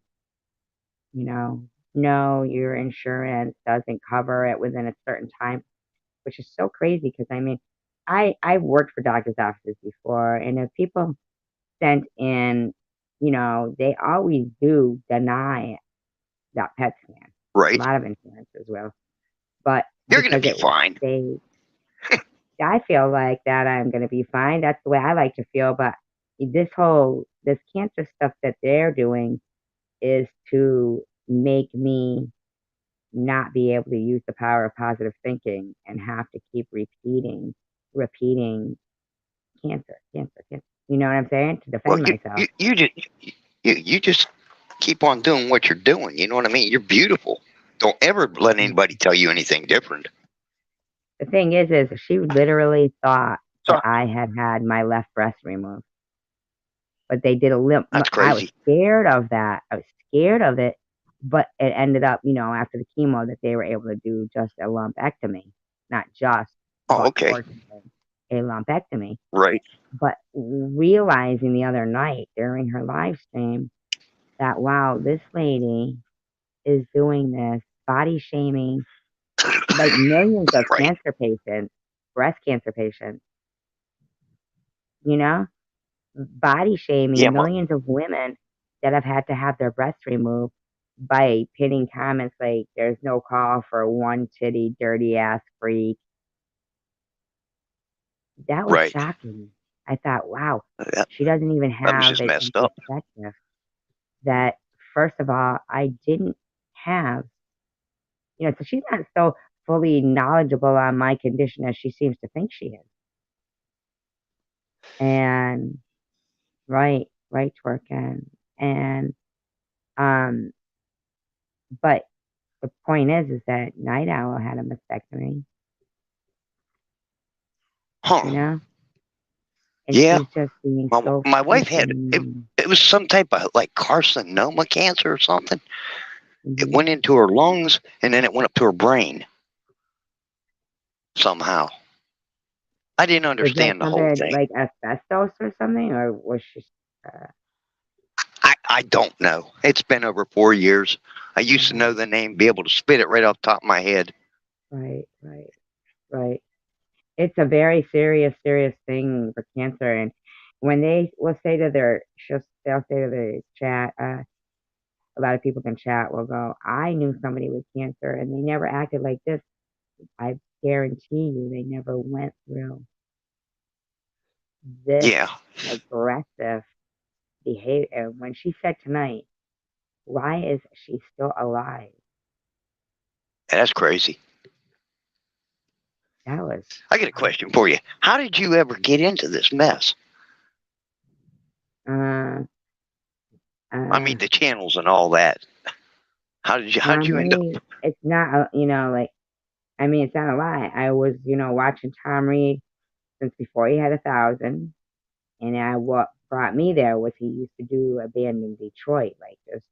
no, your insurance doesn't cover it within a certain time, which is so crazy because I mean, I've worked for doctors' offices before, and if people sent in, they always do deny that PET scan. A right. lot of insurances will, but You're gonna because be fine. I feel like that I'm gonna be fine. That's the way I like to feel. But this cancer stuff that they're doing is to make me not be able to use the power of positive thinking and have to keep repeating cancer. You know what I'm saying? To Well, defend you myself. you you just you just keep on doing what you're doing. You know what I mean? You're beautiful. Don't ever let anybody tell you anything different. The thing is she literally thought So that I had my left breast removed, but they did a limp. that's I was crazy. scared of that. I was scared of it, but it ended up, after the chemo, that they were able to do just a lumpectomy, not just, Oh, but okay. fortunately, a lumpectomy. Right. But realizing the other night during her live stream that, wow, this lady is doing this body shaming, like millions of Right. breast cancer patients, you know, body Yeah. shaming millions of women that have had to have their breasts removed by pinning comments like, there's no call for one titty, dirty ass freak. That was Right. shocking. I thought, wow, That, she doesn't even that was have just it in messed up. perspective that, first of all, I didn't have, so she's not so fully knowledgeable on my condition as she seems to think she is. And right, twerking. And, um, but the point is that Night Owl had a mastectomy, Huh. and Yeah. she's just being so My wife had it. freaking. It was some type of like carcinoma cancer or something. It Mhm. went into her lungs and then it went up to her brain somehow. I didn't Was that understand the whole something thing. like asbestos or something, or was she? Uh, I don't know. It's been over 4 years. I used to know right, the name, be able to spit it right off the top of my head. right. It's a very serious, serious thing for cancer. And when they will say to they'll say to the chat, a lot of people can chat will go, I knew somebody with cancer and they never acted like this. I guarantee you they never went through this Yeah, aggressive behavior. And when she said tonight, why is she still alive? that's crazy. That was I got a question for you. How did you ever get into this mess? uh I uh mean, the channels and all that. How did Tom you end Reed. up? It's not like, I mean, it's not a lie. I was, watching Tom Reed since before he had 1,000, and what brought me there was he used to do a band in Detroit, like just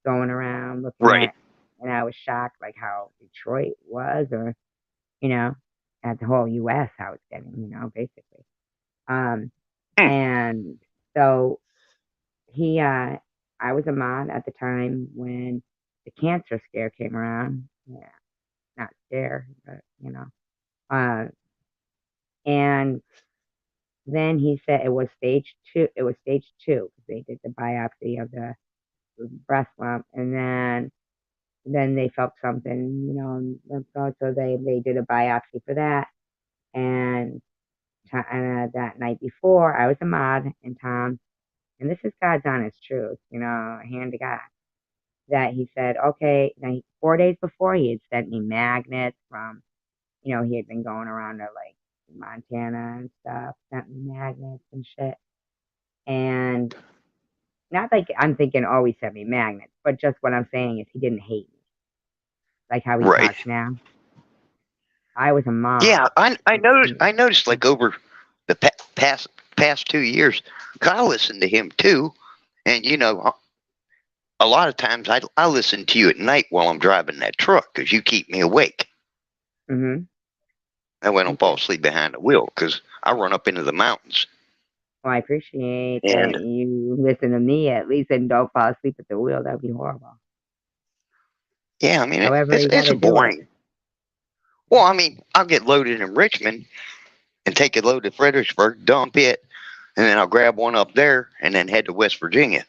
going around looking Right. at, and I was shocked like how Detroit was, or you know, at the whole U.S. how it's getting, basically. Um, Hmm. and so he, I was a mod at the time when the cancer scare came around. Yeah, not scare, but uh, and then he said it was stage two. It was stage two because they did the biopsy of the breast lump, and then they felt something, in lymph node, so they did a biopsy for that, and that night before, I was a mod, and Tom, and this is God's honest truth, hand to God, that he said, okay, now 4 days before he had sent me magnets from, he had been going around to like Montana and stuff, sent me magnets and shit. And not like I'm thinking, oh, he sent me magnets, but just what I'm saying is he didn't hate me like how he Right. talks now. I was a mod. Yeah, I noticed like over the past 2 years, 'cause I listened to him too, and a lot of times I listen to you at night while I'm driving that truck because you keep me awake. Mm-hmm. That way I don't fall asleep behind the wheel because I run up into the mountains. Well, I appreciate that And you listen to me at least and don't fall asleep at the wheel. That would be horrible. yeah, I mean However, you got it's to do it. boring. Well, I mean I'll get loaded in Richmond and take a load to Fredericksburg, dump it, and then I'll grab one up there and then head to West Virginia.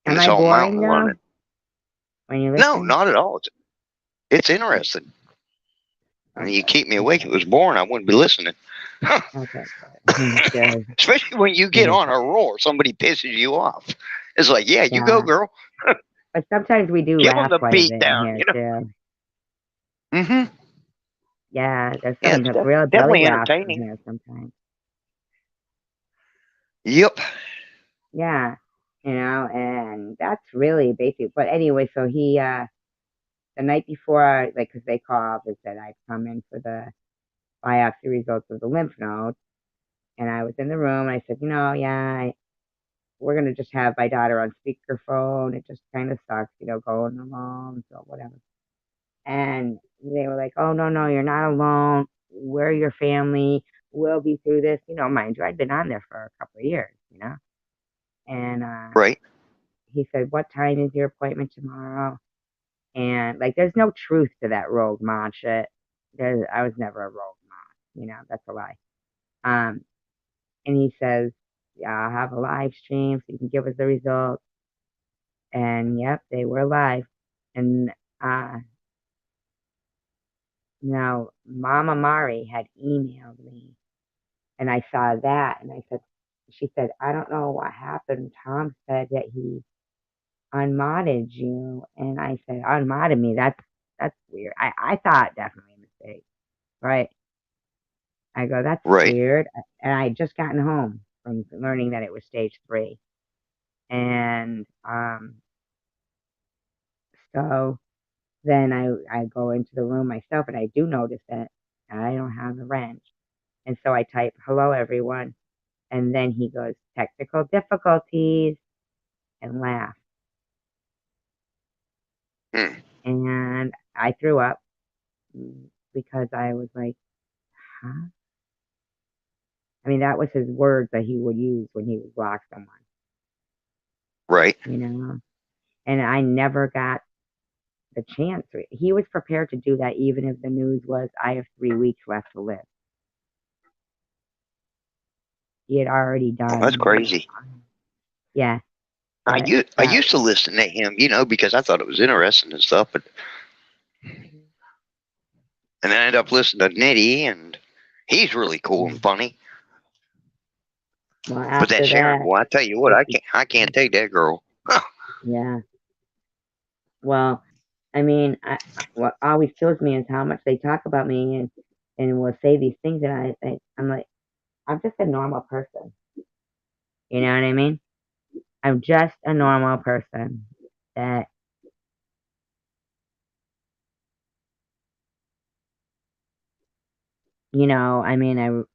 And Am it's I all boring mountain though running. when you No, listen? not at all. It's interesting. I mean, you Okay. keep me awake. If it was boring, I wouldn't be listening. Okay. Good. Especially when you get on a roll, somebody pisses you off. It's like, yeah, you go, Yeah. girl. But sometimes we do Give them laugh the quite a beat bit in down, here too. Mm-hmm. Yeah, there's Yeah, some it's real belly definitely laughs in entertaining. here sometimes. Yep. Yeah, and that's really basic. But anyway, so he, the night before, like, because they called and said I'd come in for the biopsy results of the lymph nodes, and I was in the room, and I said, yeah, we're gonna just have my daughter on speakerphone. It just kind of sucks, going alone, so whatever. And they were like, oh, no, you're not alone. We're your family. We'll be through this. Mind you, I'd been on there for a couple of years, And Right. he said, what time is your appointment tomorrow? And like, there's no truth to that rogue mod shit. I was never a rogue mod, that's a lie. And he says, yeah, I'll have a live stream so you can give us the results. And yep, they were live. And now Mama Mari had emailed me, and I saw that, and she said, I don't know what happened. Tom said that he unmodded you, and I said, unmodded me? That's weird. I thought definitely a mistake, right? I go, that's Right. weird, and I had just gotten home from learning that it was stage 3, and so then I go into the room myself, and I do notice that I don't have the wrench, and so I type, hello everyone, and then he goes, technical difficulties, and laugh. Hmm. And I threw up because I was like, huh? I mean, that was his words that he would use when he would block someone, Right. And I never got the chance. He was prepared to do that even if the news was, I have 3 weeks left to live. He had already Oh, that's done. crazy. Yeah. I used to listen to him, because I thought it was interesting and stuff, but and I ended up listening to Nitty, and he's really cool and funny. Well, But that after Sharon, that, boy, I tell you what, I can't take that girl. yeah. Well, I mean, what always kills me is how much they talk about me and will say these things, and I'm like, I'm just a normal person. You know what I mean? I'm just a normal person that, I mean,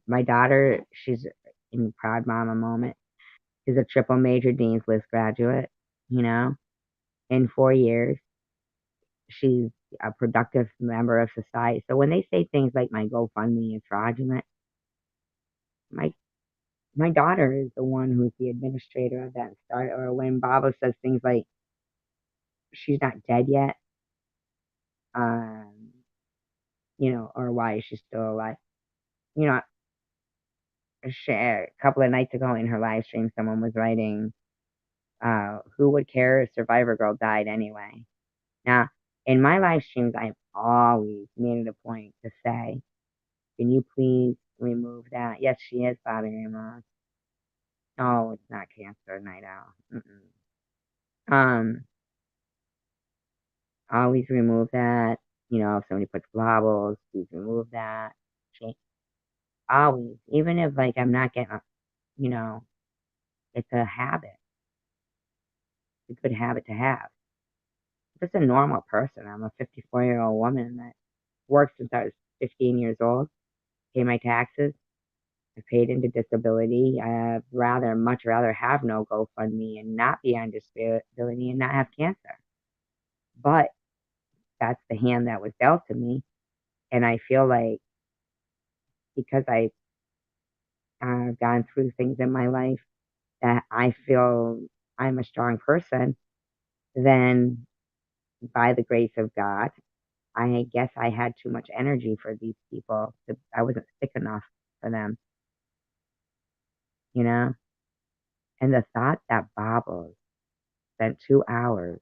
my daughter, she's in proud mama moment. She's a triple major Dean's List graduate, in 4 years. She's a productive member of society. So when they say things like my GoFundMe is fraudulent, my daughter is the one who's the administrator of that start. Or when Baba says things like she's not dead yet, um, or why is she still alive? You know, a couple of nights ago in her live stream, someone was writing, who would care if Survivor Girl died anyway? Now, in my live streams, I've always made it a point to say, can you please remove that. Yes, she is bothering your mom. No, it's not cancer, night owl. Always remove that. If somebody puts baubles, please remove that. Always, even if like I'm not getting, it's a habit. It's a good habit to have. Just a normal person. I'm a 54-year-old woman that worked since I was 15 years old. Pay my taxes. I paid into disability. I'd much rather have no GoFundMe and not be on disability and not have cancer. But that's the hand that was dealt to me. And I feel like because I've gone through things in my life that I feel I'm a strong person, then by the grace of God, I guess I had too much energy for these people. I wasn't thick enough for them, you know? And the thought that Bobbles spent 2 hours.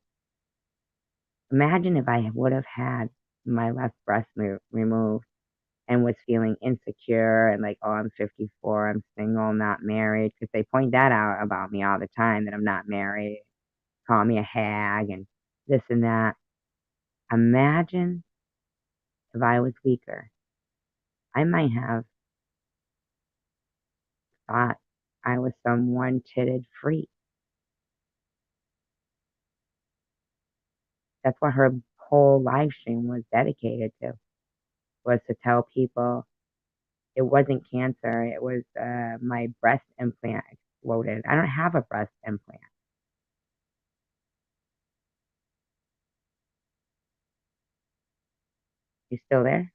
Imagine if I would have had my left breast removed and was feeling insecure and like, oh, I'm 54, I'm single, not married. Because they point that out about me all the time that I'm not married, call me a hag and this and that. Imagine if I was weaker. I might have thought I was some one-titted freak. That's what her whole live stream was dedicated to, was to tell people it wasn't cancer. It was my breast implant exploded. I don't have a breast implant. You still there?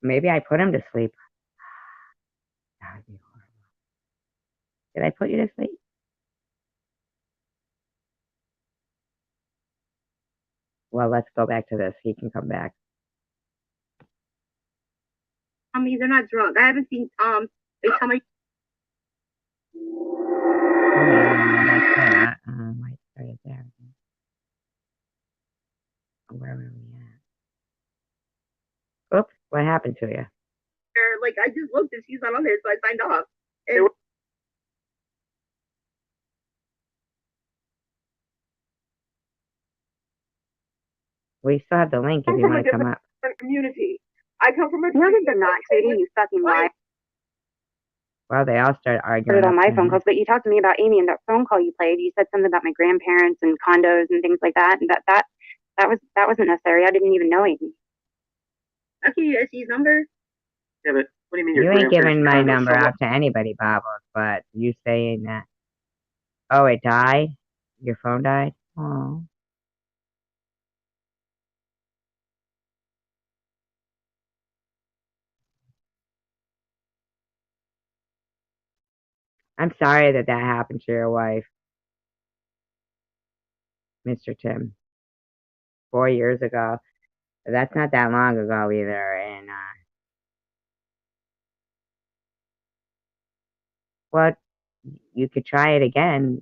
Maybe I put him to sleep. That would be horrible. Did I put you to sleep? Well, let's go back to this. He can come back. I mean, they're not drunk. I haven't seen they tell me. That's that. Why it started there? Where were we at? Oops, what happened to you? Like, I just looked and she's not on there, so I signed off. And We still have the link if you want to come up. Community. I come from a No, they're not, sweetie. You fucking lie. Well, they all started arguing. Put it on my phone calls, but you talked to me about Amy in that phone call you played. You said something about my grandparents and condos and things like that, and that wasn't necessary. I didn't even know Amy. Okay, I see his number. Yeah, but what do you mean You ain't giving my grandparents number so out to anybody, Bobbles, but you saying that. Oh, it died? Your phone died? Oh. I'm sorry that happened to your wife, Mr. Tim. 4 years ago. That's not that long ago either. And, well, you could try it again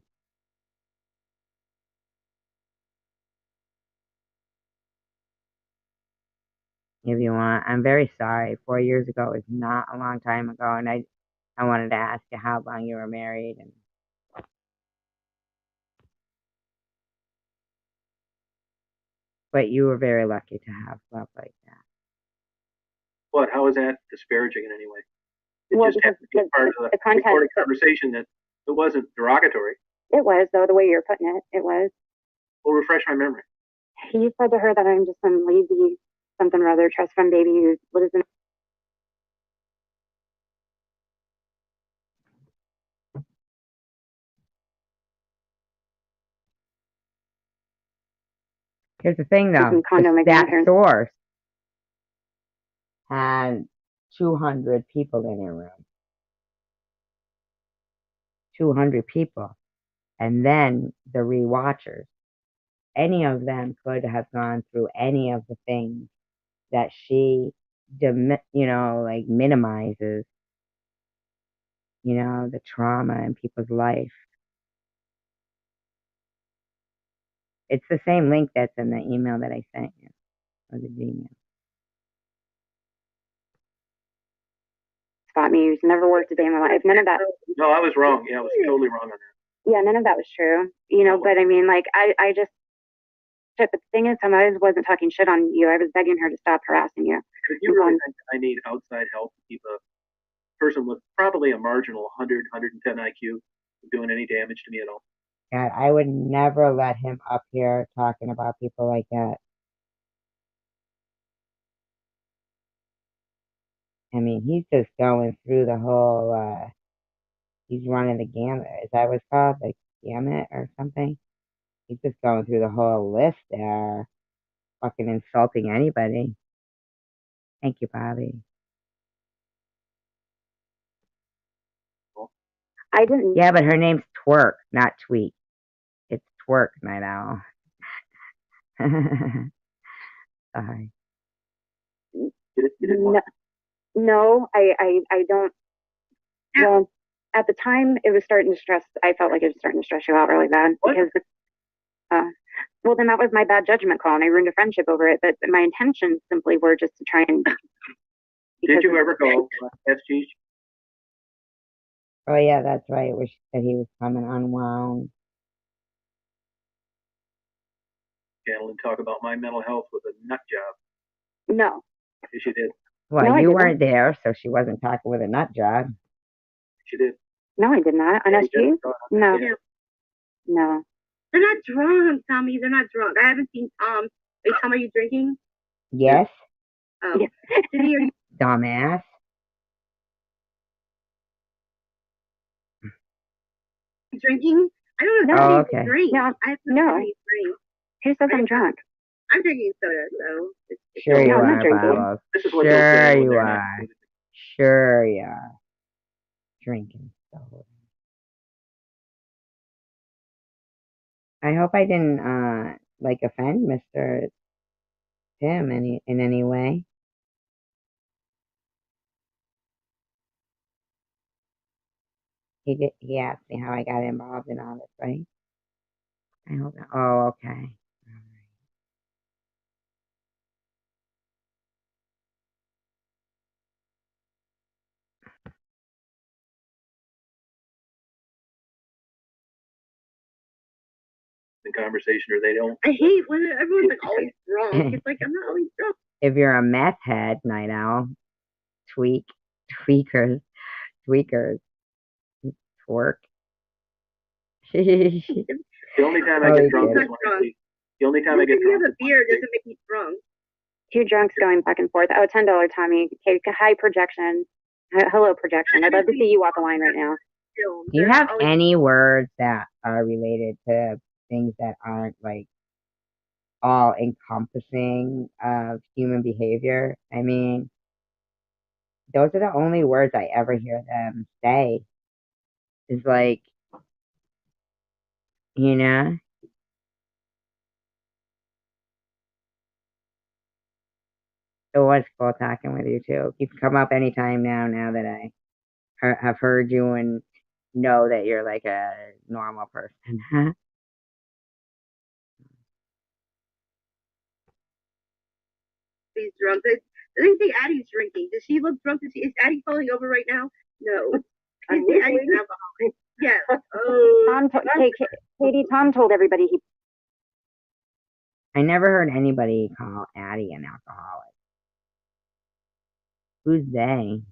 if you want. I'm very sorry. 4 years ago is not a long time ago. And I wanted to ask you how long you were married. But you were very lucky to have love like that. What? How is that disparaging in any way? It Well, just happened to be part of the content, recorded conversation that it wasn't derogatory. It was, though, the way you're putting it. It was. Well, refresh my memory. You said to her that I'm just some lazy something or other trust fund baby who lives in. Here's the thing, though. That source had 200 people in her room. 200 people. And then the rewatchers. Any of them could have gone through any of the things that she, minimizes, the trauma in people's life. It's the same link that's in the email that I sent you. of the Gmail. Spot me. It's never worked a day in my life. None of that. No, I was wrong. Yeah, I was totally wrong on that. Yeah, none of that was true. But I mean, like, I just, but the thing is, I wasn't talking shit on you. I was begging her to stop harassing you. If you really think I need outside help to keep a person with probably a marginal 100, 110 IQ from doing any damage to me at all. God, I would never let him up here talking about people like that. I mean, he's just going through the whole, he's running the gamut. Is that what it's called? Like, gamut or something? He's just going through the whole list there, fucking insulting anybody. Thank you, Bobby. I didn't. Yeah, but her name's Twerk, not Tweet. It's Twerk, Night Owl. Sorry. No, I don't. Well, at the time, it was starting to stress. I felt like it was starting to stress you out really bad because, well, then that was my bad judgment call, and I ruined a friendship over it. But my intentions simply were just to try and. Did you ever go SG? Oh yeah, that's right. Where she said he was coming unwound. Channel and talk about my mental health with a nut job. No. Yes, she did. Well, No, you weren't there, so she wasn't talking with a nut job. She did. No, I did not. On SG? No. Yeah. No. They're not drunk, Tommy. They're not drunk. I haven't seen Tom. Wait, Tom, are you drinking? Yes. Oh. Cindy, are you Dumbass. drinking? I don't know. Oh, If okay. drink. No. I have No. drink. Who says I'm drunk? I'm drinking soda, so. Sure you No, I'm not are, drinking. Bubbles. This is what Sure they'll say when you they're are. not- Sure you are. Drinking soda. I hope I didn't like offend Mr. Tim in any way. He asked me how I got involved in all this, right? I hope not. Oh, okay. All right. The conversation, or they don't. I hate when everyone's like always drunk. It's like I'm not always drunk. If you're a meth head, Night Owl, tweakers, twerk. The only time I get drunk is when I sleep. The only time I get drunk. You have a beer doesn't make me drunk. Two drunks going back and forth. Oh, $10, Tommy. Okay, high projection. Hello, projection. I'd love to see you walk a line right now. Do you have any words that are related to things that aren't like all encompassing of human behavior? I mean, those are the only words I ever hear them say. Is like, you know, it was cool talking with you too. You can come up anytime now that I have heard you and know that you're like a normal person. She's drunk. I think Addie's drinking. Does she look drunk? Is Addie falling over right now? No. I think Addie's an alcoholic. Yes. Oh. Katie, Tom told everybody he. I never heard anybody call Addie an alcoholic. Who's they?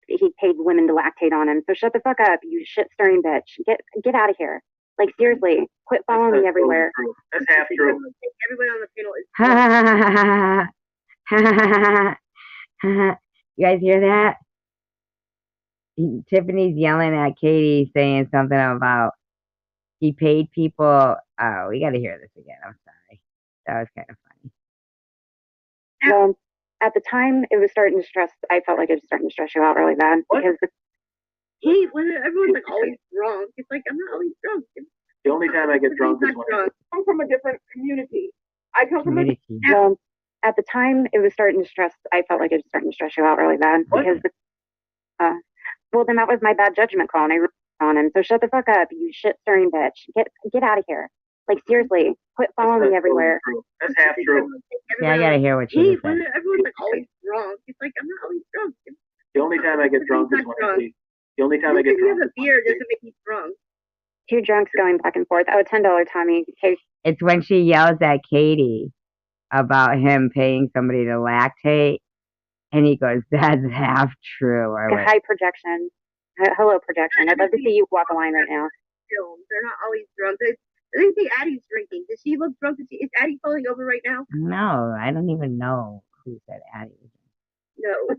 He paid women to lactate on him. So shut the fuck up, you shit stirring bitch. Get out of here. Like seriously, quit following me everywhere. That's half true. Everyone on the panel is. You guys hear that? Tiffany's yelling at Katie, saying something about he paid people. Oh, we got to hear this again. I'm sorry. That was kind of funny. Well, at the time, it was starting to stress. I felt like it was starting to stress you out really bad because. Hey, when everyone's like always drunk, it's like I'm not always drunk. The only time I get drunk is when I come from a different community. I come from Community. Well, at the time, it was starting to stress. I felt like it was starting to stress you out really bad because. Well, then that was my bad judgment call, and I ruined on him. So shut the fuck up, you shit stirring bitch. Get out of here. Like, seriously, quit following me everywhere. True. That's half true. Yeah, I gotta hear what she Hey, just said. everyone's like always drunk. It's like, I'm not always drunk. The only time I get drunk is when I sleep. The only time I get Just because you drunk. have a beer doesn't make you drunk. Two drunks going back and forth. Oh, $10, Tommy. Okay. It's when she yells at Katie about him paying somebody to lactate, and he goes, "That's half true." Or Like a high projection. Hello, projection. I'd love to see you walk a line right now. They're not always drunk. They say Addie's drinking. Does she look drunk? Is Addie falling over right now? No, I don't even know who said Addie. No.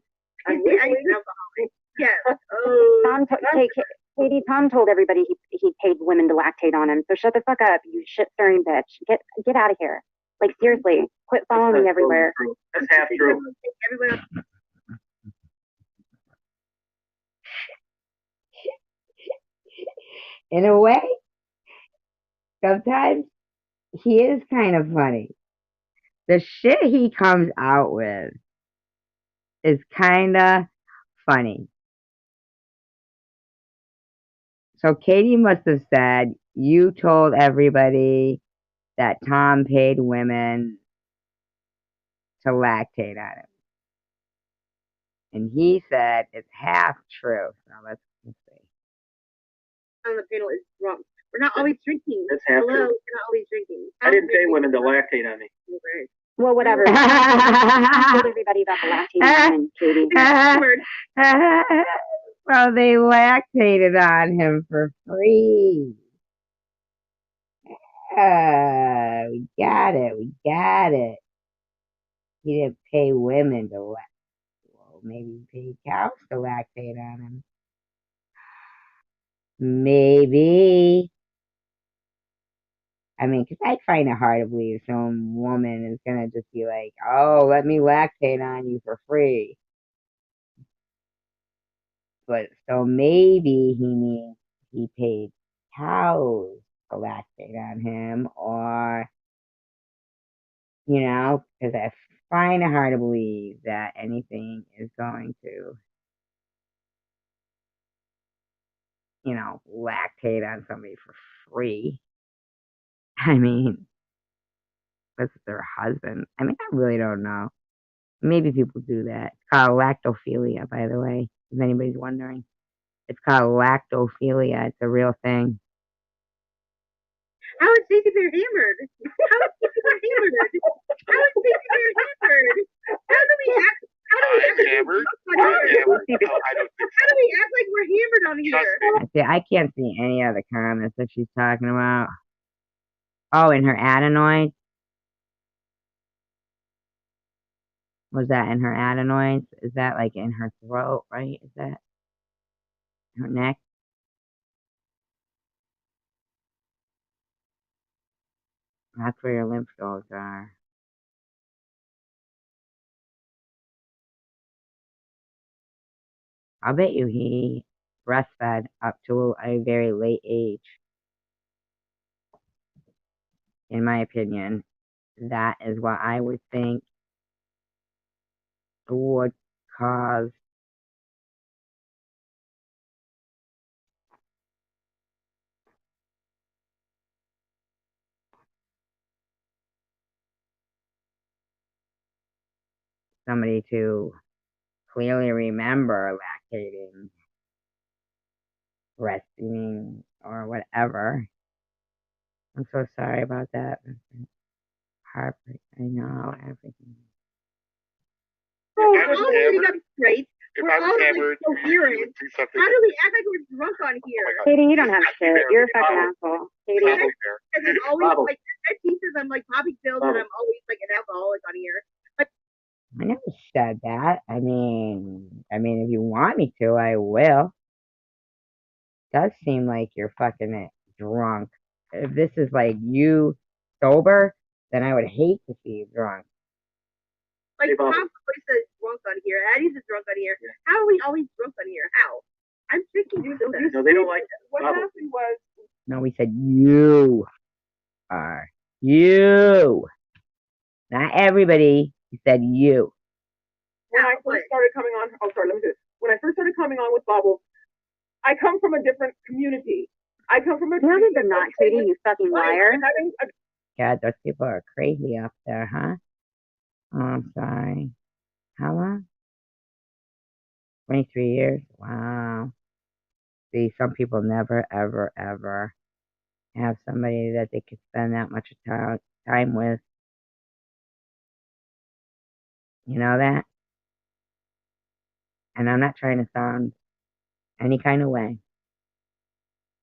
I say Addie's an alcoholic. Yes. Oh. Katie, Tom told everybody he paid women to lactate on him. So shut the fuck up, you shit stirring bitch. Get out of here. Like, seriously, quit following me everywhere. True. That's half true. Everyone else. In a way, sometimes he is kind of funny. The shit he comes out with is kind of funny. So Katie must have said, "You told everybody that Tom paid women to lactate on him." And he said it's half true. Now let's see. On the panel is drunk. We're not always drinking. That's half Hello, true. we're not always drinking. I didn't pay women to lactate on me. Well, whatever. I told everybody about the lactating women, Katie. Well, they lactated on him for free. We got it. He didn't pay women to lactate. Well, maybe he paid cows to lactate on him. Maybe. I mean, because I find it hard to believe some woman is going to just be like, "Oh, let me lactate on you for free." But so maybe he means he paid cows to lactate on him, or, because I find it hard to believe that anything is going to, lactate on somebody for free. I mean, that's their husband. I mean, I really don't know. Maybe people do that. It's called lactophilia, by the way, if anybody's wondering. It's called lactophilia. It's a real thing. How is Stacey Bear hammered? How is Stacey Bear hammered? How is Stacey Bear hammered? How do we act? Hammered? I don't think How do we act like we're hammered on here? See, I can't see any of the comments that she's talking about. Oh, in her adenoids? Was that in her adenoids? Is that like in her throat, right? Is that her neck? That's where your lymph nodes are. I'll bet you he breastfed up to a very late age. In my opinion, that is what I would think would cause somebody to clearly remember lactating, breastfeeding, or whatever. I'm so sorry about that. Heartbreak. I know everything. Oh, we got straight. We're all like coherent. something. How do we act like we're drunk on here? Katie, you don't have shit. You're a fucking asshole. Katie. And then always like at pieces, I'm like popping pills, and I'm always like an alcoholic on here. But I never said that. I mean, if you want me to, I will. Does seem like you're fucking drunk. If this is like you sober, then I would hate to see you drunk. like Tom always says drunk on here. Addie's a drunk on here. How are we always drunk on here? How? I'm drinking soda. No, they don't like that. What happened was, No, we said you are. You. Not everybody. We said you. when I first started coming on, oh, sorry, let me do this. When I first started coming on with Bobble, I come from a different community. I come from a Tell me tree. the not, Trudy, you fucking liar. Having a God, those people are crazy up there, huh? Oh, I'm sorry. How long? 23 years? Wow. See, some people never, ever, ever have somebody that they could spend that much time with. You know that? And I'm not trying to sound any kind of way,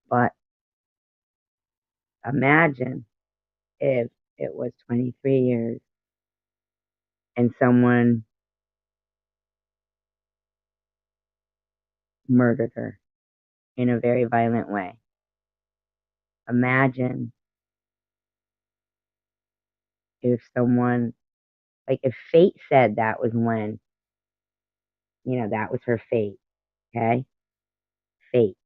but imagine if it was 23 years and someone murdered her in a very violent way. Imagine if someone, like if fate said that was when, that was her fate, okay? Fate.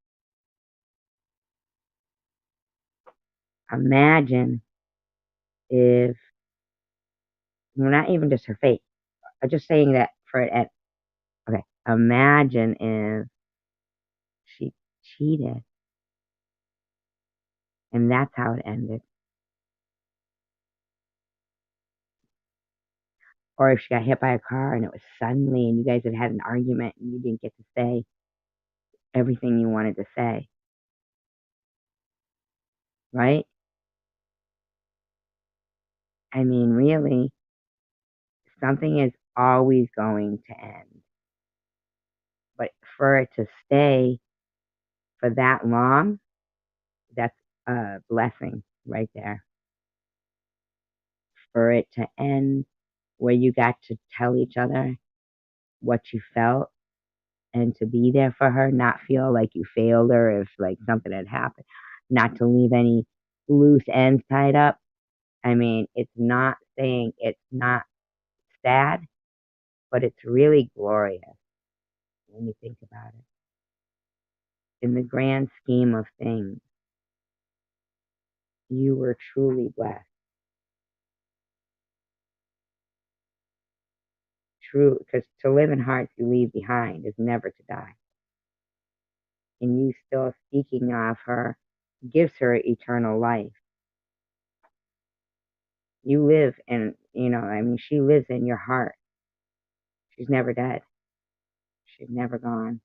Imagine if, well, not even just her fate, I'm just saying that for it, okay, imagine if she cheated and that's how it ended. Or if she got hit by a car and it was suddenly and you guys had an argument and you didn't get to say everything you wanted to say, right? I mean, really, something is always going to end. But for it to stay for that long, that's a blessing right there. For it to end where you got to tell each other what you felt and to be there for her, not feel like you failed her if like something had happened, not to leave any loose ends tied up. I mean, it's not saying it's not sad, but it's really glorious when you think about it. In the grand scheme of things, you were truly blessed. True, because to live in hearts you leave behind is never to die. And you still speaking of her gives her eternal life. You live in, she lives in your heart. She's never dead. She's never gone.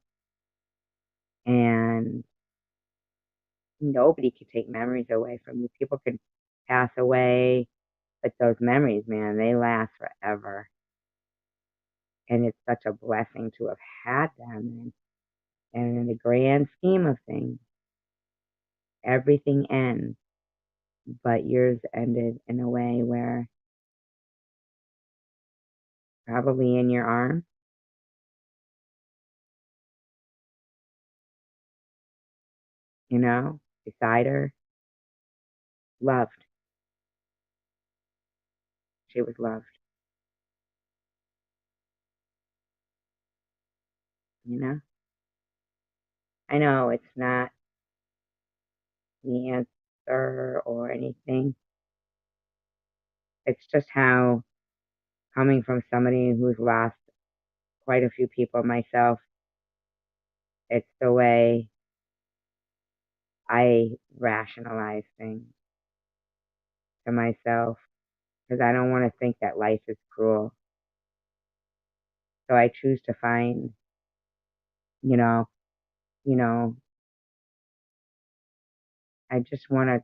And nobody can take memories away from you. People can pass away, but those memories, man, they last forever. And it's such a blessing to have had them. And in the grand scheme of things, everything ends, but yours ended in a way where probably in your arms, beside her, loved. She was loved, you know? I know it's not the answer or anything. It's just how, coming from somebody who's lost quite a few people myself, it's the way I rationalize things to myself because I don't want to think that life is cruel. So I choose to find, you know, you know, I just want to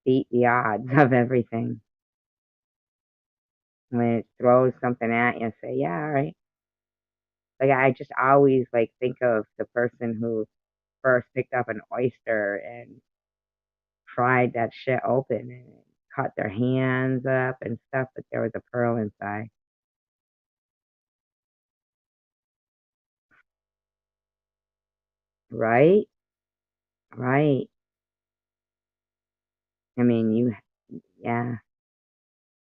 beat the odds of everything. When it throws something at you, say, yeah, all right. Like I just always like think of the person who first picked up an oyster and pried that shit open and cut their hands up and stuff, but there was a pearl inside. Right? Right. I mean, yeah,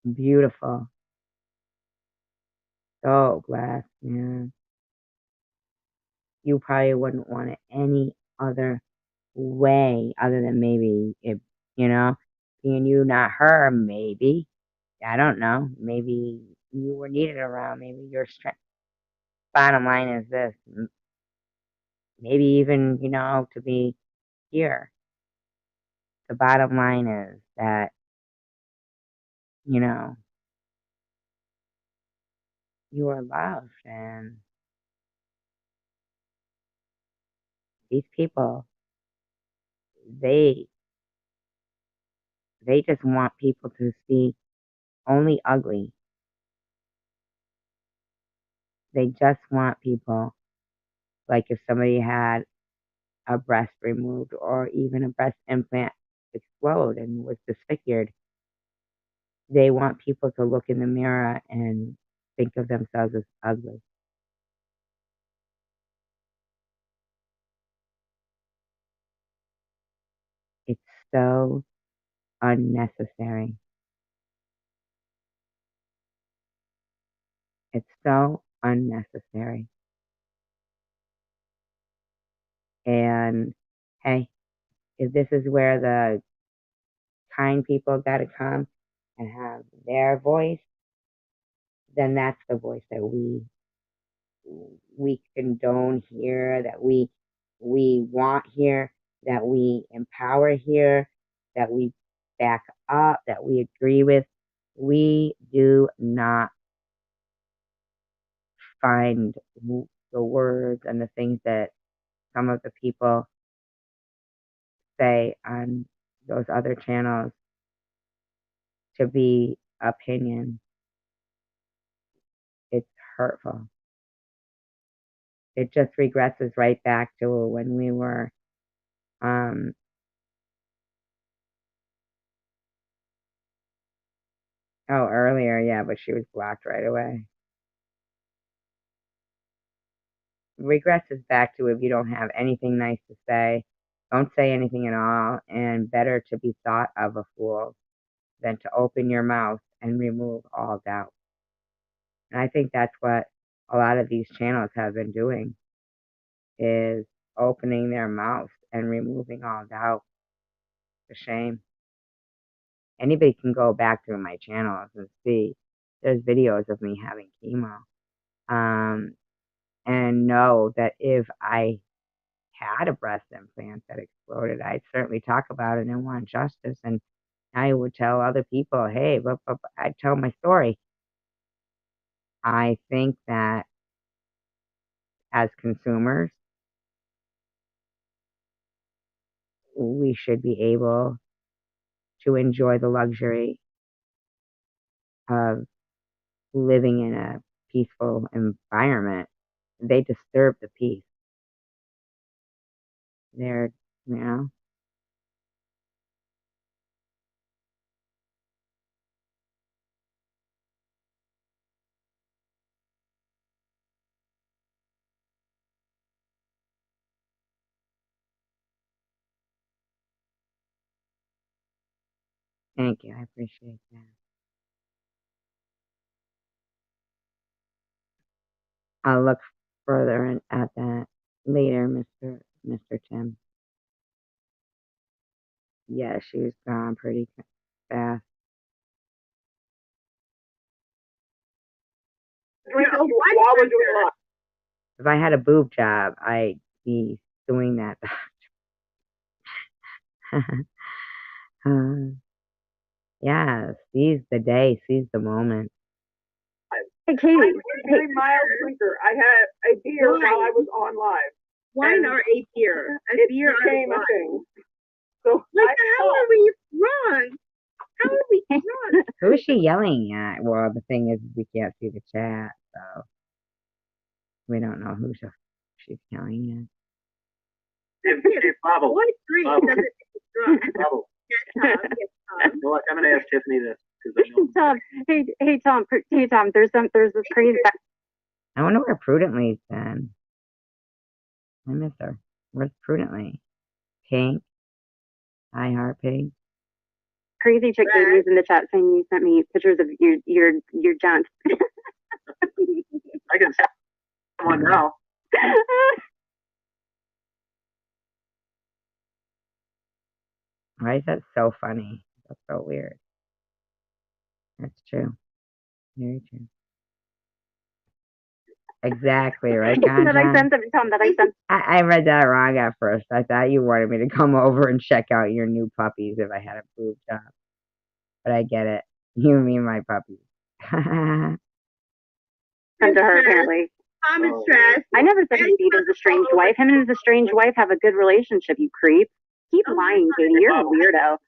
beautiful. So blessed, man. You probably wouldn't want it any other way other than maybe it, being you, not her, maybe. I don't know. Maybe you were needed around. Maybe your strength. Bottom line is this. Maybe even, to be here. The bottom line is that, you know, you are loved, and these people, they just want people to see only ugly. They just want people, like if somebody had a breast removed or even a breast implant explode and was disfigured, they want people to look in the mirror and think of themselves as ugly. It's so unnecessary. It's so unnecessary. And hey, if this is where the kind people got to come and have their voice, then that's the voice that we condone here, that we want here, that we empower here, that we back up, that we agree with. We do not find the words and the things that some of the people say on those other channels to be opinion. It's hurtful. It just regresses right back to when we were earlier, yeah, but she was blocked right away. Regresses back to if you don't have anything nice to say, don't say anything at all, and better to be thought of a fool than to open your mouth and remove all doubt. And I think that's what a lot of these channels have been doing, is opening their mouths and removing all doubt. It's a shame. Anybody can go back through my channels and see there's videos of me having chemo. And know that if I had a breast implant that exploded, I'd certainly talk about it and want justice. And I would tell other people, hey, but I'd tell my story. I think that as consumers, we should be able to enjoy the luxury of living in a peaceful environment. They disturb the peace. They're, you know, thank you. I appreciate that. I'll look further at that later, Mr. Tim. Yeah, she was gone pretty fast. While we're doing live. If I had a boob job, I'd be doing that. Yeah, seize the day, seize the moment. Hey, Katie. I was a very mild drinker. I had a beer while I was on live. Wine or a beer? A It beer became or a thing. So like, how are we drunk? How are we drunk? Who is she yelling at? Well, the thing is, we can't see the chat, so we don't know who she's yelling Hey, Bobble. One drink Bobble. doesn't make you drunk. Bobble. Yes, Tom. Yes, Tom. You know what? I'm gonna ask Tiffany this because I know. Tom, hey Tom, there's this crazy. at. I wonder where Prudently's been. I miss her. Where's Prudently? Pink? I Heart Pink? Crazy chick baby is in the chat saying you sent me pictures of your junk. I can send one now. Why is that so funny? That's so weird. That's true. Very true. Exactly, right, That I Conjon? sent them and tell them that I sent. I read that wrong at first. I thought you wanted me to come over and check out your new puppies if I had a boob job. But I get it. You mean my puppies. Sent to her apparently. I'm stressed. I never said Steve is a estranged wife. Him and his estranged wife have a good relationship. You creep. Keep lying, Katie. You're a weirdo.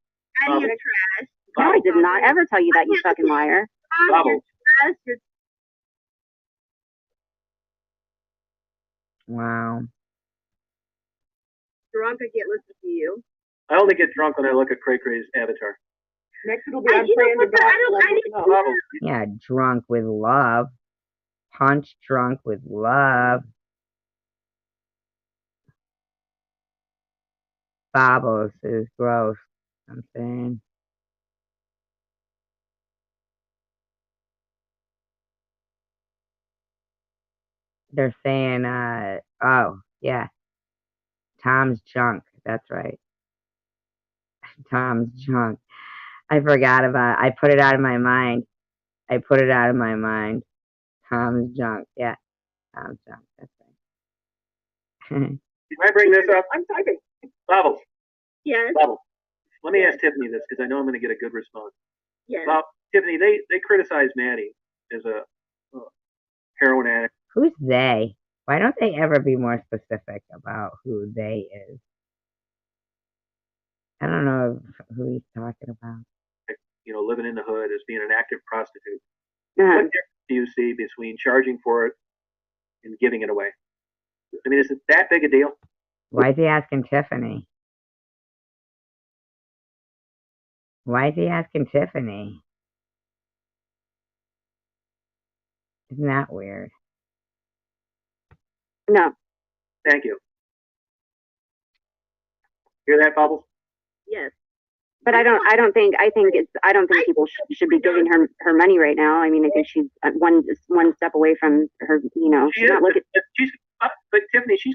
Addie, you're trash. No, I did not ever tell you that, you fucking liar. You're trash. You're Wow. drunk. I can't listen to you. I only get drunk when I look at Cray Cray's avatar. Next it'll be I'm praying to God. Bubbles. Yeah, drunk with love. Punch drunk with love. Bobbles is gross. I'm saying. They're saying, oh, yeah, Tom's junk. That's right. Tom's junk. I forgot about it. I put it out of my mind. Tom's junk. Yeah, Tom's junk. That's right. Can I bring this up? I'm typing. Bubbles. Yes. Bubbles. Let me ask Tiffany this because I know I'm going to get a good response. Yes. Bob, Tiffany, they criticize Maddie as a heroin addict. Who's they? Why don't they ever be more specific about who they is? I don't know who he's talking about. You know, living in the hood as being an active prostitute. Uh-huh. What difference do you see between charging for it and giving it away? I mean, is it that big a deal? Why is he asking Tiffany? Why is he asking Tiffany? Isn't that weird? No. Thank you. Hear that, Bubbles? Yes. But I don't think people should be giving her money right now. I mean, I think she's one step away from her, she's not looking. But Tiffany, she's.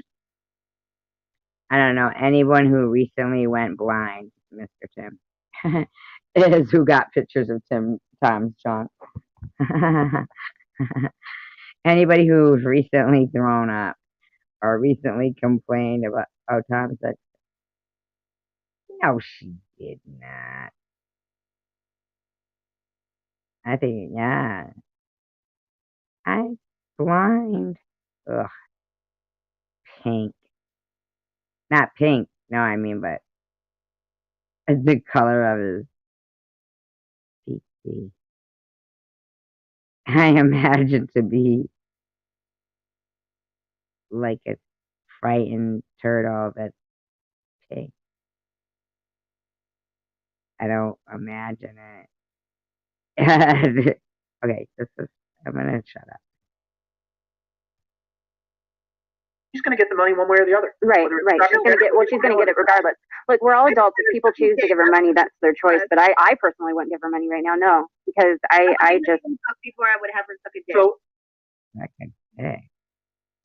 I don't know. Anyone who recently went blind, Mr. Tim, is who got pictures of Tom's junk. Anybody who's recently thrown up or recently complained about, oh, Tom said, no, she did not. I think, yeah. I'm blind. Ugh. Pink. Not pink. No, I mean, but the color of his PC. I imagine to be like a frightened turtle that's pink. I don't imagine it. Okay, I'm gonna shut up. She's going to get the money one way or the other. Right. She's gonna get it regardless. Look, we're all adults. If people choose to give her money, that's their choice. But I personally wouldn't give her money right now. No, because I just before I would have her suck a dick. So, Okay. Hey.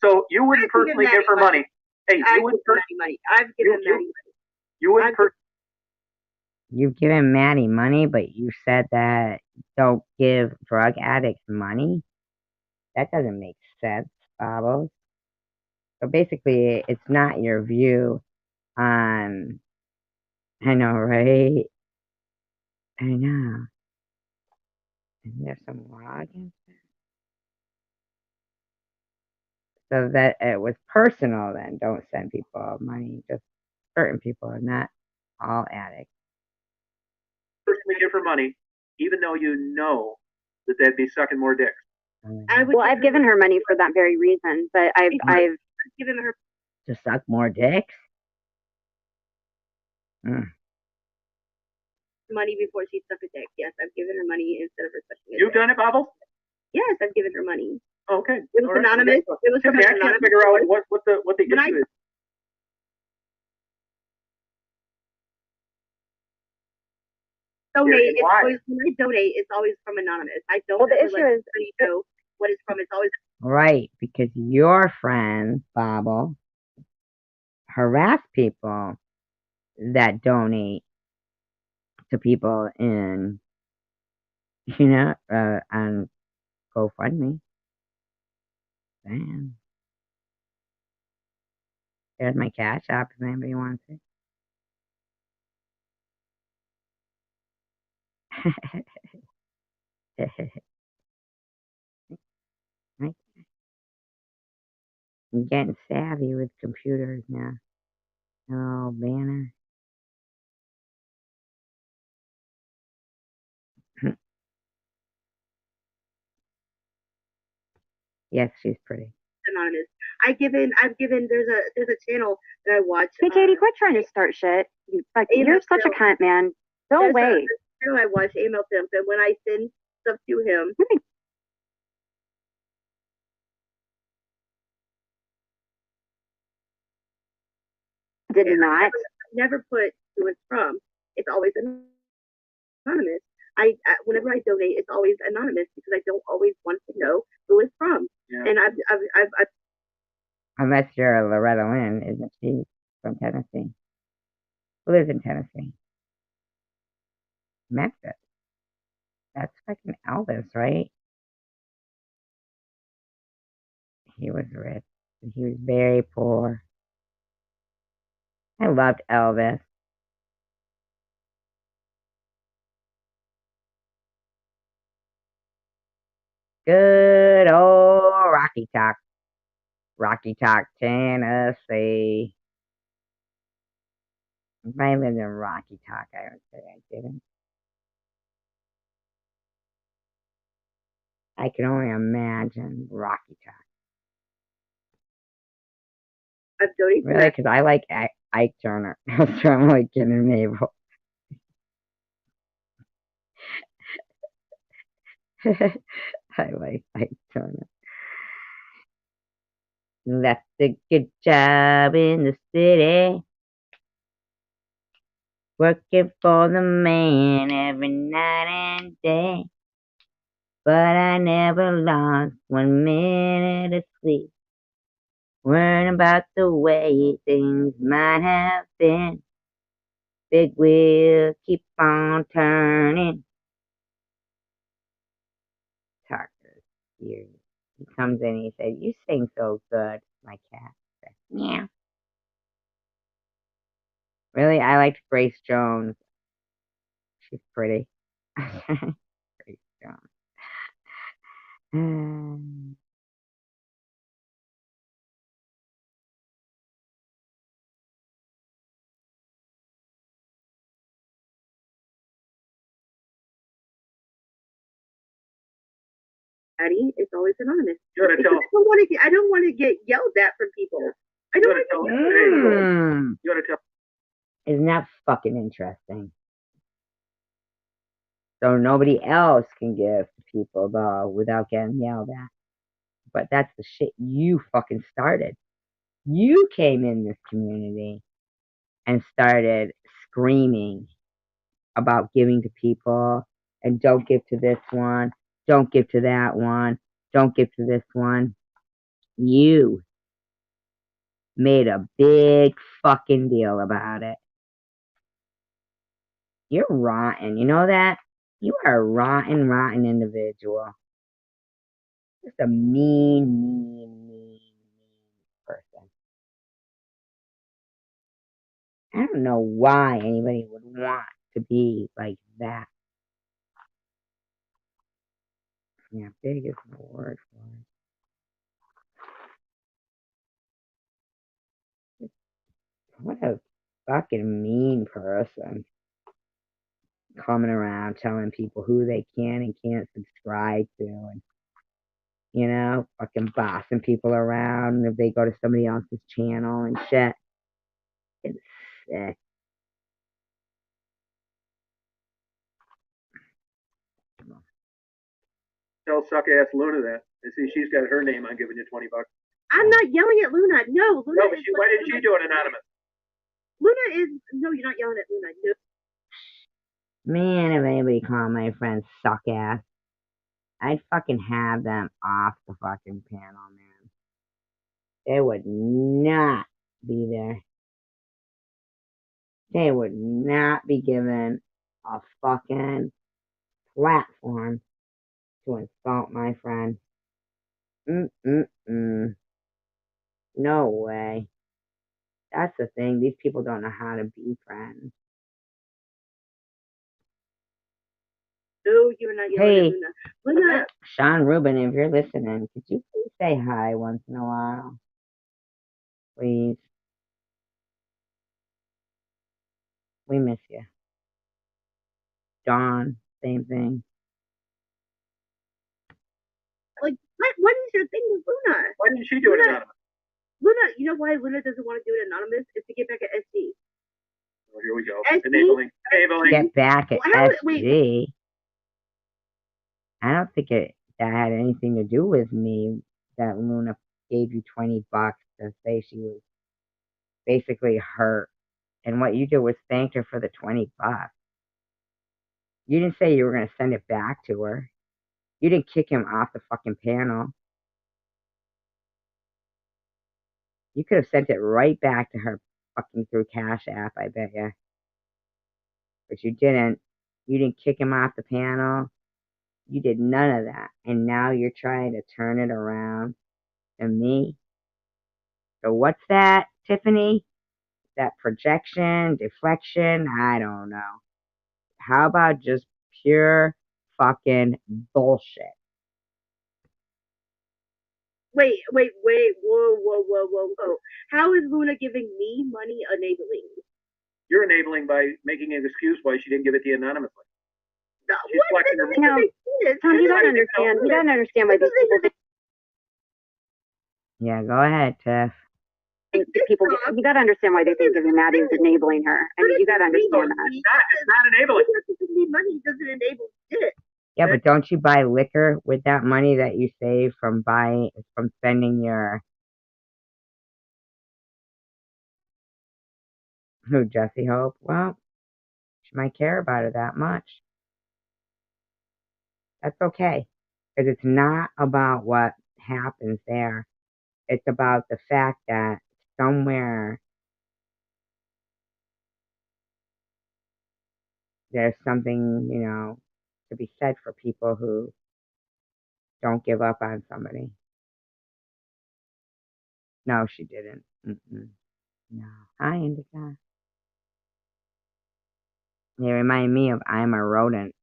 so you wouldn't personally give her money. Hey, you wouldn't money. I've given Maddie money. You wouldn't You've given Maddie money, but you said that don't give drug addicts money? That doesn't make sense, Bobbles. So basically, it's not your view on. I know, right? I know. And there's some law against it. So that it was personal then. Don't send people money. Just certain people, not all addicts. personally give her money, even though you know that they'd be sucking more dicks. I've given her money for that very reason. But I've given her To suck more dicks? money before she sucked a dick. Yes, I've given her money instead of her sucking a dick. You've done it, Bubbles? Yes, I've given her money. Okay. It was anonymous. Okay. It was from Tiffany, I anonymous. can't figure out what the issue is. Donate. It's Why? always, when I donate, it's always from anonymous. I don't. Well, the issue is know what it's from. It's always Right, because your friend, Bobble, harass people that donate to people in, on GoFundMe. Damn. There's my cash app if anybody wants it. I'm getting savvy with computers now. Oh, banner. Yes, she's pretty. Anonymous. I've given there's a channel that I watch. Hey, Katie, quit trying to start shit. You're such a cunt, man. Go away. There's a channel I watch, AML Films, and when I send stuff to him, Did not. never put who it's from. It's always anonymous. Whenever I donate, it's always anonymous because I don't always want to know who it's from. Yeah. And I've Unless you're Loretta Lynn, isn't she from Tennessee? Who lives in Tennessee? Memphis. That's fucking Elvis, right? He was rich. He was very poor. I loved Elvis. Good old Rocky Top. Rocky Top, Tennessee. If I lived in Rocky Top, I would say I didn't. I can only imagine Rocky Top. I've donated. Really? Because I like Ike Turner. I was trying to like Ken and Mabel. I like Ike Turner. Left a good job in the city. Working for the man every night and day. But I never lost 1 minute of sleep. Worrying about the way things might have been. Big wheel keep on turning. Tucker here. He comes in and he said, "You sing so good." My cat said, "Yeah." Really, I liked Grace Jones. She's pretty. Grace Jones. It's always anonymous. You gotta tell. I don't want to get yelled at from people. I don't want to Mm. You gotta tell. Isn't that fucking interesting? So nobody else can give to people though without getting yelled at. But that's the shit you fucking started. You came in this community and started screaming about giving to people and don't give to this one, don't give to that one, don't give to this one. You made a big fucking deal about it. You're rotten. You know that? You are a rotten individual. Just a mean person. I don't know why anybody would want to be like that. Yeah, big is the word for it. What a fucking mean person. Coming around telling people who they can and can't subscribe to and fucking bossing people around if they go to somebody else's channel and shit. It's sick. Tell suck ass Luna that. And see, she's got her name on giving you $20. I'm not yelling at Luna. No, Luna. No, but why didn't she do it anonymous? Luna is no. You're not yelling at Luna. No. Man, if anybody called my friends suck ass, I'd fucking have them off the fucking panel, man. They would not be there. They would not be given a fucking platform to insult my friend. Mm-mm-mm. No way. That's the thing. These people don't know how to be friends. No, you're not yelling Hey. at Luna. Luna. Sean Rubin, if you're listening, could you please say hi once in a while? Please. We miss you. Dawn, same thing. Like, what is your thing with Luna? Why didn't she do it anonymous? Luna, you know why Luna doesn't want to do it anonymous? Is to get back at SG. Oh, here we go. SG? Enabling. Get back at SG. Wait. I don't think that had anything to do with me. That Luna gave you $20 to say she was basically hurt, and what you did was thank her for the $20. You didn't say you were going to send it back to her. You didn't kick him off the fucking panel. You could have sent it right back to her fucking through Cash App, I bet you. But you didn't. You didn't kick him off the panel. You did none of that. And now you're trying to turn it around to me. So what's that, Tiffany? That projection, deflection? I don't know. How about just pure fucking bullshit? Wait. Whoa. How is Luna giving me money enabling? You're enabling by making an excuse why she didn't give it to you anonymously. No, She's what? flexing her That doesn't make sense. Tom, you gotta understand. You gotta understand why these people think Yeah, go ahead, Tiff. people. You gotta understand why they think that Maddie is enabling her. I mean, you gotta understand that. It's not enabling. Giving me money doesn't enable shit. Yeah, but don't you buy liquor with that money that you save from spending your who, Jesse Hope? Well, she might care about it that much. That's okay. Because it's not about what happens there. It's about the fact that somewhere there's something, to be said for people who don't give up on somebody. No, she didn't. No. Hi, Indica. They remind me of I'm a rodent.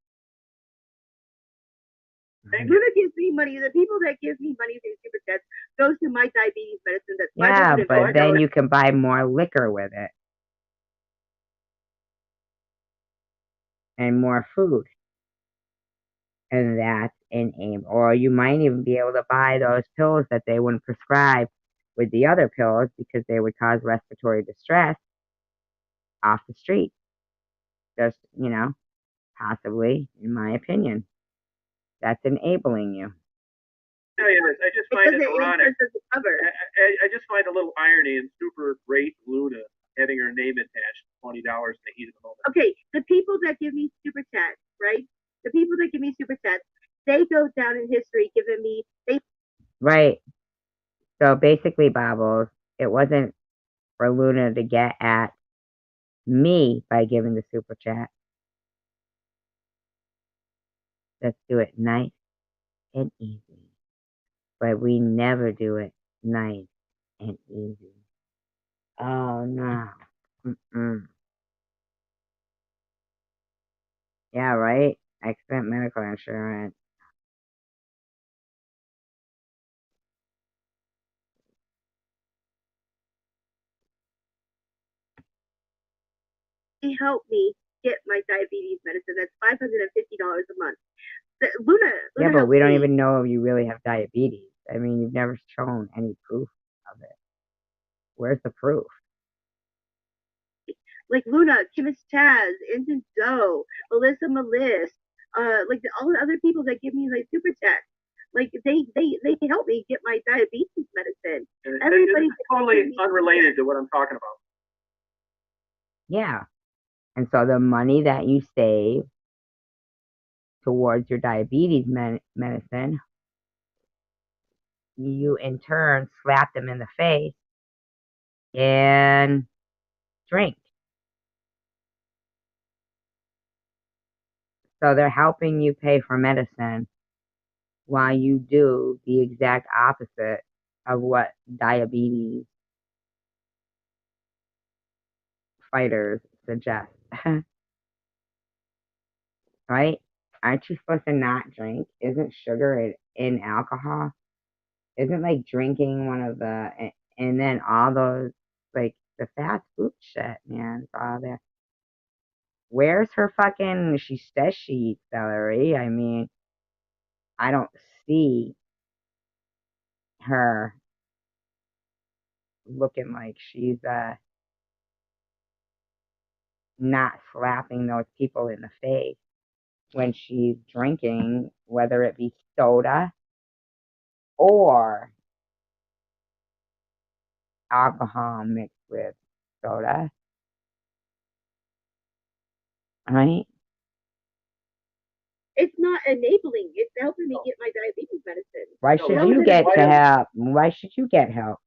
Luna gives me money. The people that give me money through super chats goes to my diabetes medicine. That's Yeah, but then you can buy more liquor with it. And more food. And that's an aim. Or you might even be able to buy those pills that they wouldn't prescribe with the other pills because they would cause respiratory distress off the street. Just, possibly, in my opinion. That's enabling you. Tell you this, I just find it ironic. I just find a little irony in super great Luna having her name attached to $20 in the heat of the moment. Okay, the people that give me super chats, right? The people that give me super chats, they go down in history giving me Right. So basically, Bobbles, it wasn't for Luna to get at me by giving the super chat. Let's do it nice and easy. But we never do it nice and easy. Oh, no. Yeah, right? Accident medical insurance. He helped me get my diabetes medicine. That's $550 a month. Luna Yeah, but we don't me. even know if you really have diabetes. I mean, you've never shown any proof of it. Where's the proof? Like Luna, Chemist Chaz, Ensign Doe, Melissa Meliss, like all the other people that give me like super chats. Like they help me get my diabetes medicine. Everybody's totally unrelated to what I'm talking about. Yeah. And so the money that you save towards your diabetes medicine, you in turn slap them in the face and drink. So they're helping you pay for medicine while you do the exact opposite of what diabetes fighters suggest. Right? Aren't you supposed to not drink? Isn't sugar in alcohol? Isn't like drinking one of and then all those, like the fast food shit, man, it's all there. Where's her fucking, she says she eats celery. I mean, I don't see her looking like she's not slapping those people in the face when she's drinking, whether it be soda or alcohol mixed with soda, right? It's not enabling. It's helping me get my diabetes medicine. Why should you get to help? Why should you get help?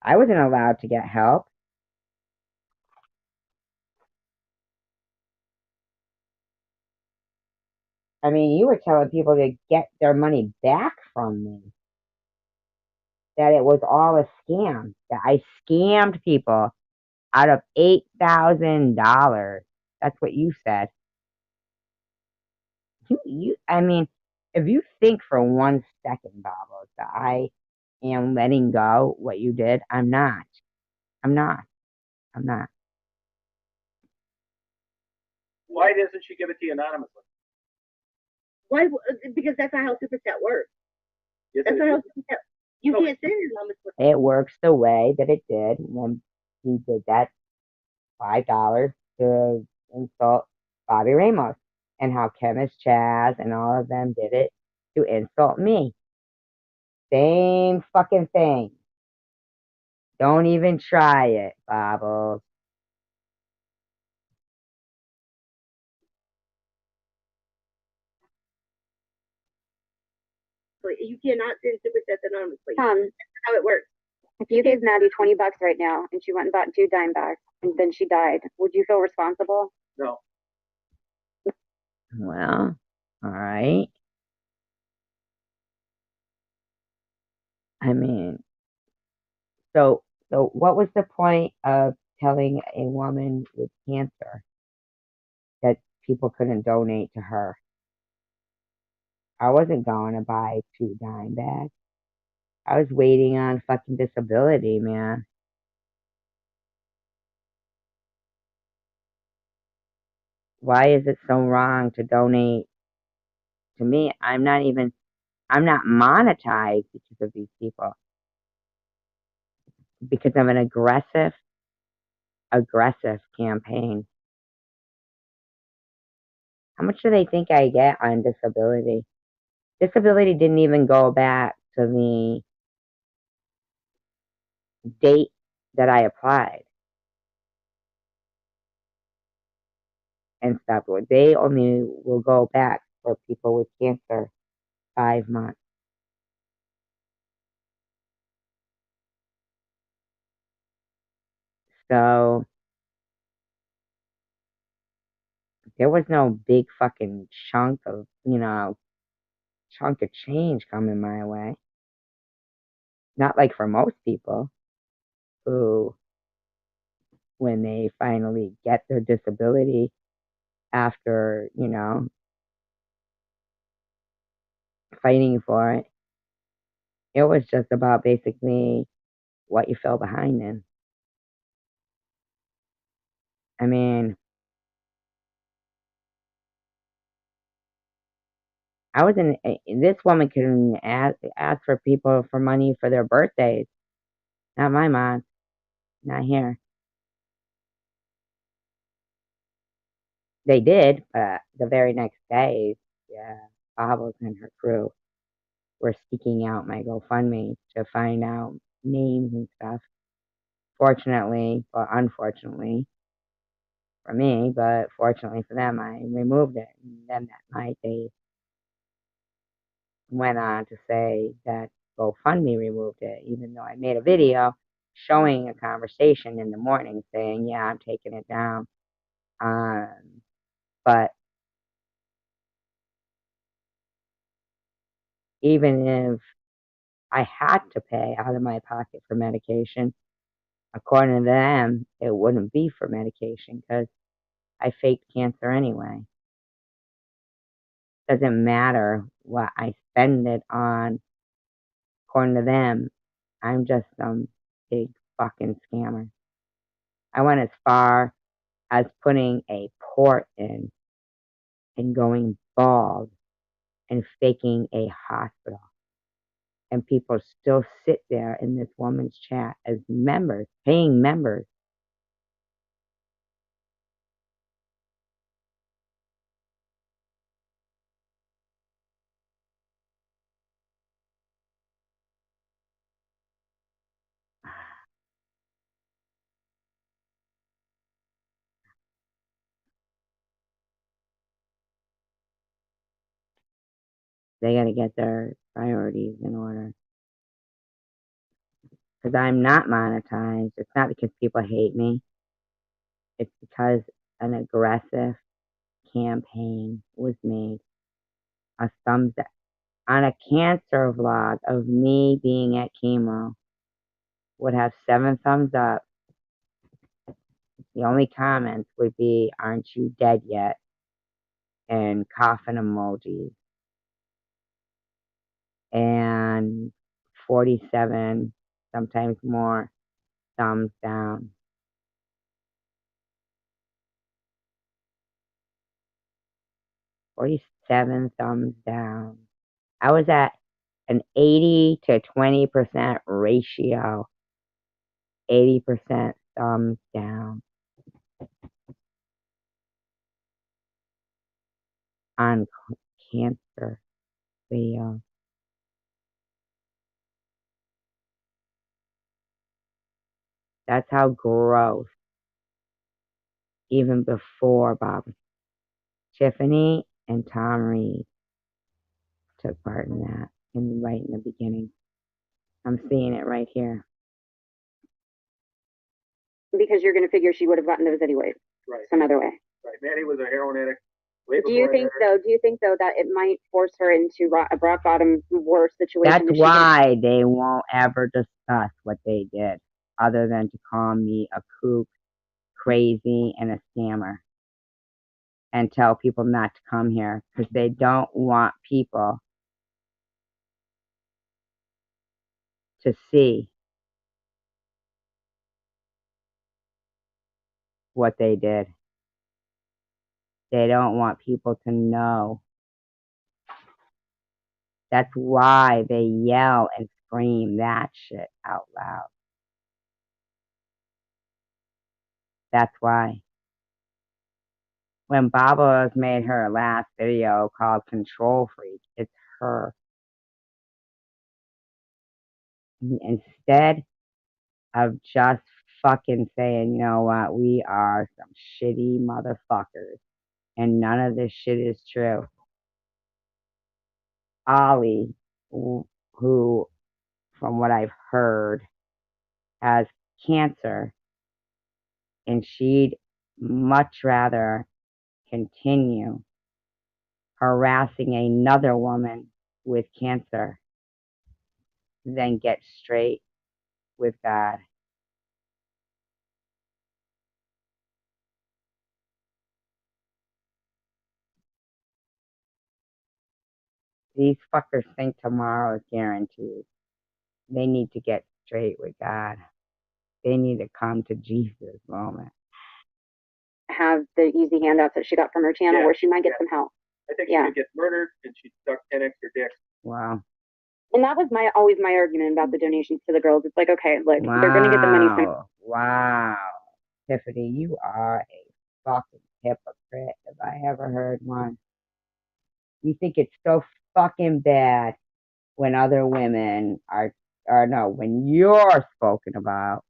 I wasn't allowed to get help. I mean, you were telling people to get their money back from me. That it was all a scam. That I scammed people out of $8,000. That's what you said. I mean, if you think for 1 second, Bobos, that I am letting go what you did, I'm not. I'm not. I'm not. Why doesn't she give it to you anonymously? Why? Because that's not how Superset works. Yes, That's it not how is. Superset. You can't send it anonymously. It works the way that it did when he did that $5 to insult Bobby Ramos, and how Chemist Chaz and all of them did it to insult me. Same fucking thing. Don't even try it, Bobbles. You cannot send Supersets anonymously. That's how it works. If you gave Maddie $20 right now and she went and bought 2 dime bags and then she died, would you feel responsible? No. Well, all right. I mean, so what was the point of telling a woman with cancer that people couldn't donate to her? I wasn't going to buy 2 dime bags. I was waiting on fucking disability, man. Why is it so wrong to donate to me? I'm not monetized because of these people. Because of an aggressive campaign. How much do they think I get on disability? Disability didn't even go back to the date that I applied and stuff. They only will go back for people with cancer 5 months. So there was no big fucking chunk of change coming my way. Not like for most people who, when they finally get their disability after, fighting for it, it was just about basically what you fell behind in. I mean, this woman couldn't ask for people for money for their birthdays. Not my mom. Not here. They did, but the very next day, yeah, Bobbles and her crew were seeking out my GoFundMe to find out names and stuff. Fortunately, or unfortunately for me, but fortunately for them, I removed it. And then that night they went on to say that GoFundMe removed it, even though I made a video showing a conversation in the morning saying, yeah, I'm taking it down. But even if I had to pay out of my pocket for medication, according to them, it wouldn't be for medication because I faked cancer anyway. Doesn't matter what I spend it on. According to them, I'm just some big fucking scammer. I went as far as putting a port in and going bald and faking a hospital. And people still sit there in this woman's chat as members, paying members. They got to get their priorities in order. Because I'm not monetized. It's not because people hate me. It's because an aggressive campaign was made. A thumbs up on a cancer vlog of me being at chemo would have 7 thumbs up. The only comments would be, "Aren't you dead yet?" and coffin emojis. And 47, sometimes more, thumbs down. 47 thumbs down. I was at an 80 to 20% ratio. 80% thumbs down on cancer video. That's how gross. Even before Bob, Tiffany and Tom Reed took part in that right in the beginning. I'm seeing it right here. Because you're going to figure she would have gotten those anyways, Right. some other way. Right. Maddie was a heroin addict. Do you think though that it might force her into a rock bottom worse situation? That's why they won't ever discuss what they did, other than to call me a kook, crazy, and a scammer, and tell people not to come here because they don't want people to see what they did. They don't want people to know. That's why they yell and scream that shit out loud. That's why. When Baba made her last video called Control Freak, it's her. Instead of just fucking saying, you know what, we are some shitty motherfuckers and none of this shit is true. Ollie, who, from what I've heard, has cancer, and she'd much rather continue harassing another woman with cancer than get straight with God. These fuckers think tomorrow is guaranteed. They need to get straight with God. They need to come to Jesus moment. Have the easy handouts that she got from her channel where she might get some help. I think she could get murdered and she'd suck 10 extra dicks. Wow. And that was always my argument about the donations to the girls. It's like, okay, look, they're going to get the money. Wow. Tiffany, you are a fucking hypocrite if I ever heard one. You think it's so fucking bad when other women when you're spoken about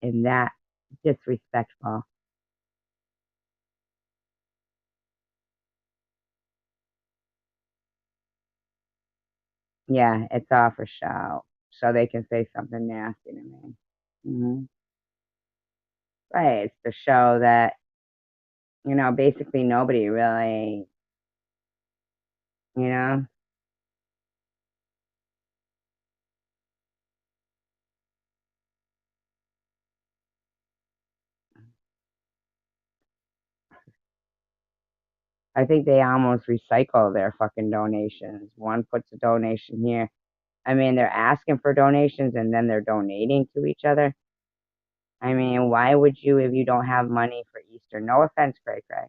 and that disrespectful. Yeah, it's all for show. So they can say something nasty to me. Mm-hmm. Right, it's to show that, basically nobody really, I think they almost recycle their fucking donations. One puts a donation here. I mean, they're asking for donations and then they're donating to each other. I mean, why would you if you don't have money for Easter? No offense, Cray Cray.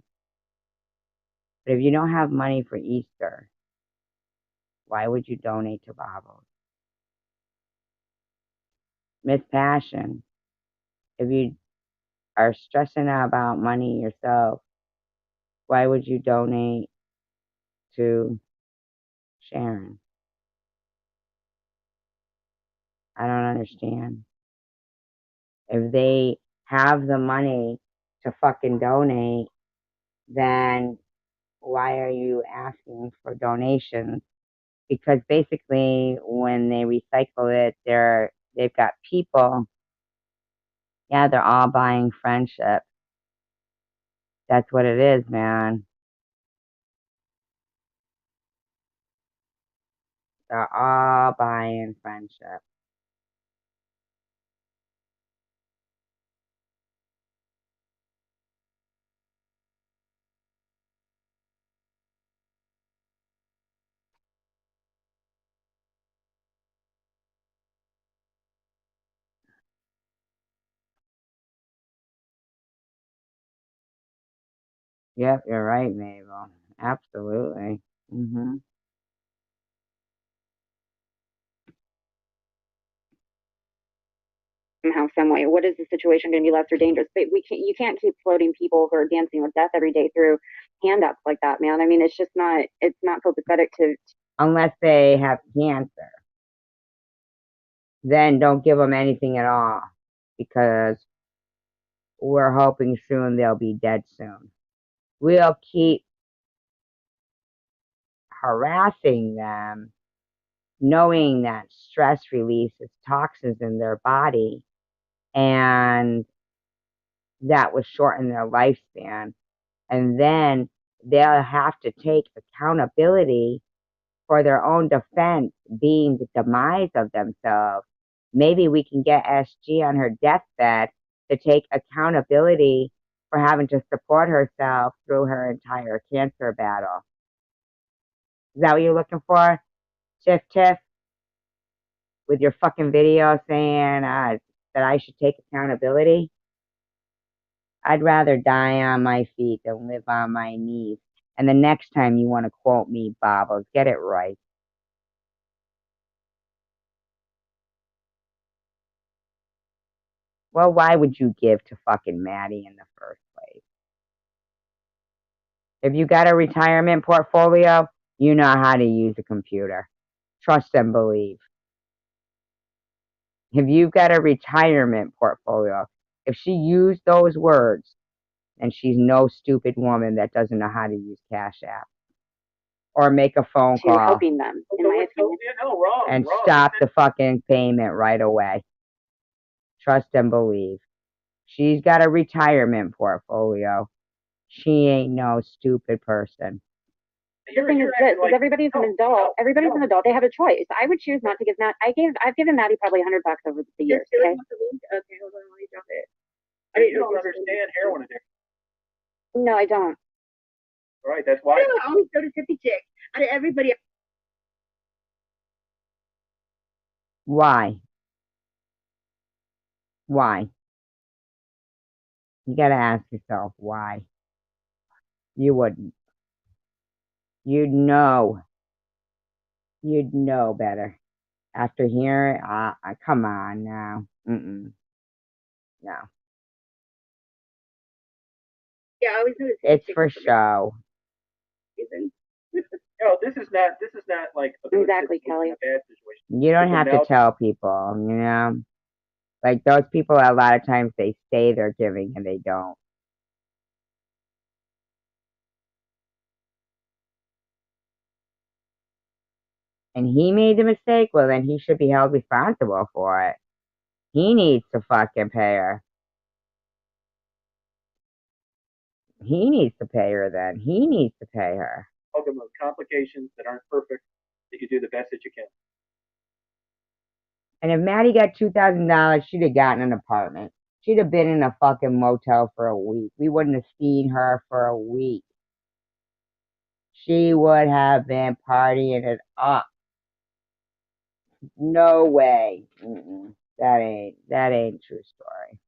But if you don't have money for Easter, why would you donate to Bibles? Miss Passion, if you are stressing out about money yourself, why would you donate to Sharon? I don't understand. If they have the money to fucking donate, then why are you asking for donations? Because basically, when they recycle it, they've got people. Yeah, they're all buying friendship. That's what it is, man. They're all buying friendship. Yep, you're right, Mabel. Absolutely. Somehow, some way. What is the situation going to be less or dangerous? But you can't keep floating people who are dancing with death every day through hand-ups like that, man. I mean, it's just not. It's not copacetic to. Unless they have cancer, then don't give them anything at all, because we're hoping soon they'll be dead soon. We'll keep harassing them, knowing that stress releases toxins in their body, and that will shorten their lifespan. And then they'll have to take accountability for their own defense, being the demise of themselves. Maybe we can get SG on her deathbed to take accountability for having to support herself through her entire cancer battle. Is that what you're looking for, Tiff Tiff? With your fucking video saying that I should take accountability? I'd rather die on my feet than live on my knees. And the next time you want to quote me, Bobbles, get it right. Well, why would you give to fucking Maddie in the first place? If you got a retirement portfolio, you know how to use a computer. Trust and believe. If you've got a retirement portfolio, if she used those words, then she's no stupid woman that doesn't know how to use Cash App or make a phone call helping them, in my opinion. and stop the fucking payment right away. Trust and believe. She's got a retirement portfolio. She ain't no stupid person. The thing is this: is everybody's an adult. Everybody's an adult. They have a choice. I would choose not to give Matt. I've given Maddie probably $100 over the years. Okay. Okay, hold on, let me drop it. You don't understand heroin addiction. No, I don't. Right, that's why. I always go to Tippy Chick. Out of everybody. Why? Why? You gotta ask yourself why. You wouldn't. You'd know. You'd know better. After hearing, come on now. No. Yeah, I always go to Tippy It's Chick for show. No, this is not like a good Exactly, situation, Kelly. a bad situation. You don't It's a have to mouth- tell people, you know? Like those people, a lot of times they say they're giving and they don't. And he made the mistake, well, then he should be held responsible for it. He needs to fucking pay her. He needs to pay her then. He needs to pay her. Welcome of complications that aren't perfect, that you do the best that you can. And if Maddie got $2,000, she'd have gotten an apartment. She'd have been in a fucking motel for a week. We wouldn't have seen her for a week. she would have been partying it up. No way. Mm-mm. That ain't true story.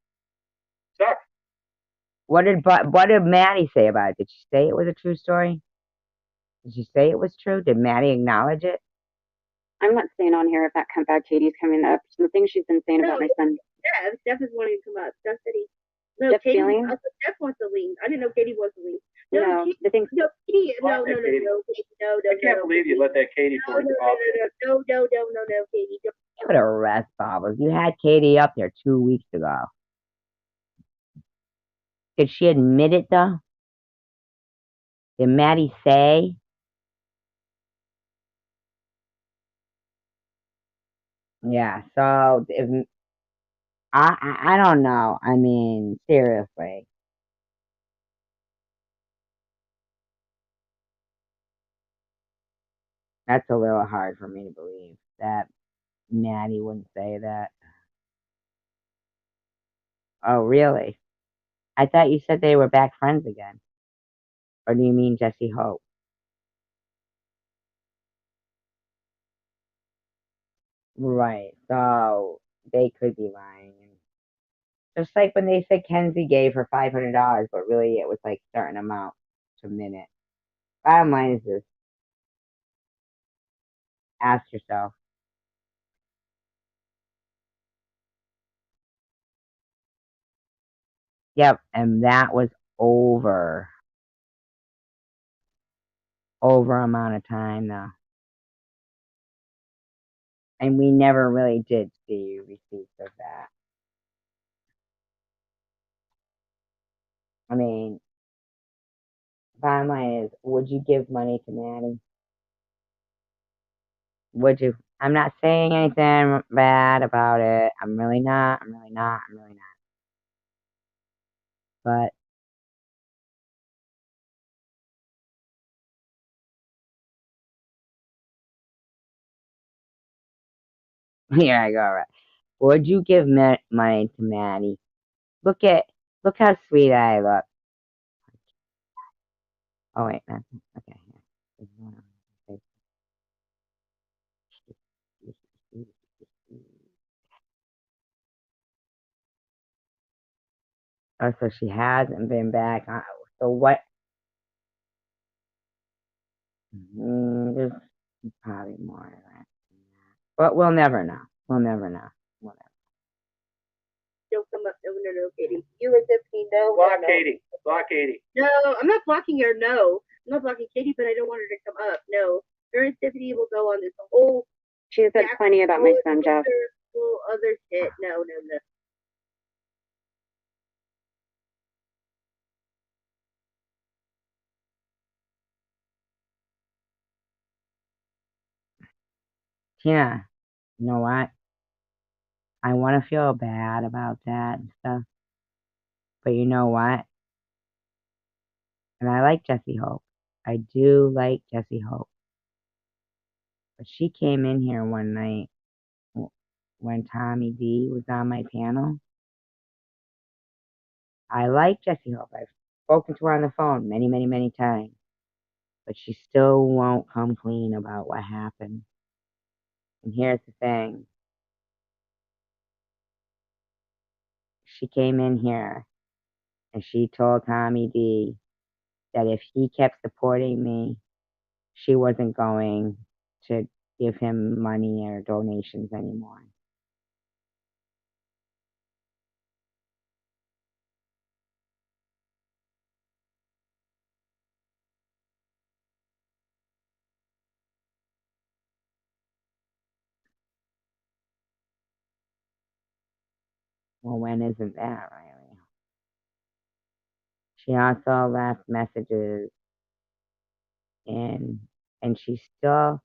Sucks. What did Maddie say about it? Did she say it was a true story? Did she say it was true? Did Maddie acknowledge it? I'm not staying on here if that comeback Katie's coming up. The things she's been saying No, about my son. Yeah, Steph is wanting to come up. Steph said he. No, Jeff's Katie. feeling? Steph wants to leave. I didn't know Katie wants to leave. No, Katie, the things. no, Katie, Fuck no, that Katie. no, I can't believe you let that Katie no, force off. no, Katie. You could arrest Bobbles. You had Katie up there 2 weeks ago. Did she admit it though? Did Maddie say? Yeah. So if I don't know. I mean, seriously. That's a little hard for me to believe that Maddie wouldn't say that. Oh, really? I thought you said they were back friends again. Or do you mean Jesse Hope? Right. So they could be lying. Just like when they said Kenzie gave her $500, but really it was like a certain amount to minute. Bottom line is this: ask yourself. Yep, and that was over amount of time though, and we never really did see receipts of that. I mean, bottom line is, would you give money to Maddie? Would you? I'm not saying anything bad about it. I'm really not. I'm really not. I'm really not. But here I go. Right. Would you give money to Maddie? Look at look how sweet I look. Oh wait, okay. Oh, so she hasn't been back. So what? There's probably more of that. But we'll never know. We'll never know. We'll never. Don't come up. No, Katie. You and Tiffany, no. Block Katie. Block Katie. No, I'm not blocking her. No, I'm not blocking Katie, but I don't want her to come up. No, her and Tiffany will go on this whole. She said plenty about my son, Jeff. Other shit. No. Tina, you know what? I want to feel bad about that and stuff. But you know what? And I like Jessie Hope. I do like Jessie Hope. But she came in here one night when Tommy D was on my panel. I like Jessie Hope. I've spoken to her on the phone many, many, many times. But she still won't come clean about what happened. And here's the thing. She came in here and she told Tommy D that if he kept supporting me, she wasn't going to give him money or donations anymore. Well, when isn't that, Riley? She also left messages in, and she still,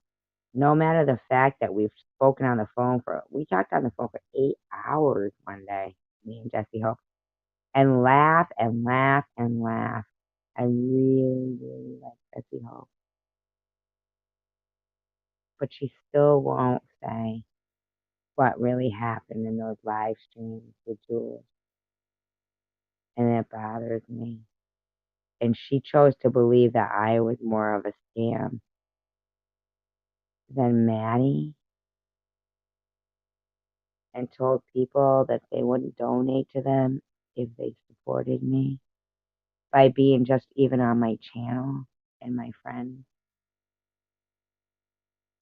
no matter the fact that we've spoken on the phone we talked on the phone for 8 hours one day, me and Jessie Hope, and laugh and laugh and laugh. I really, really like Jessie Hope. But she still won't say what really happened in those live streams with Jules. And it bothers me. And she chose to believe that I was more of a scam than Maddie, and told people that they wouldn't donate to them if they supported me by being just even on my channel and my friends.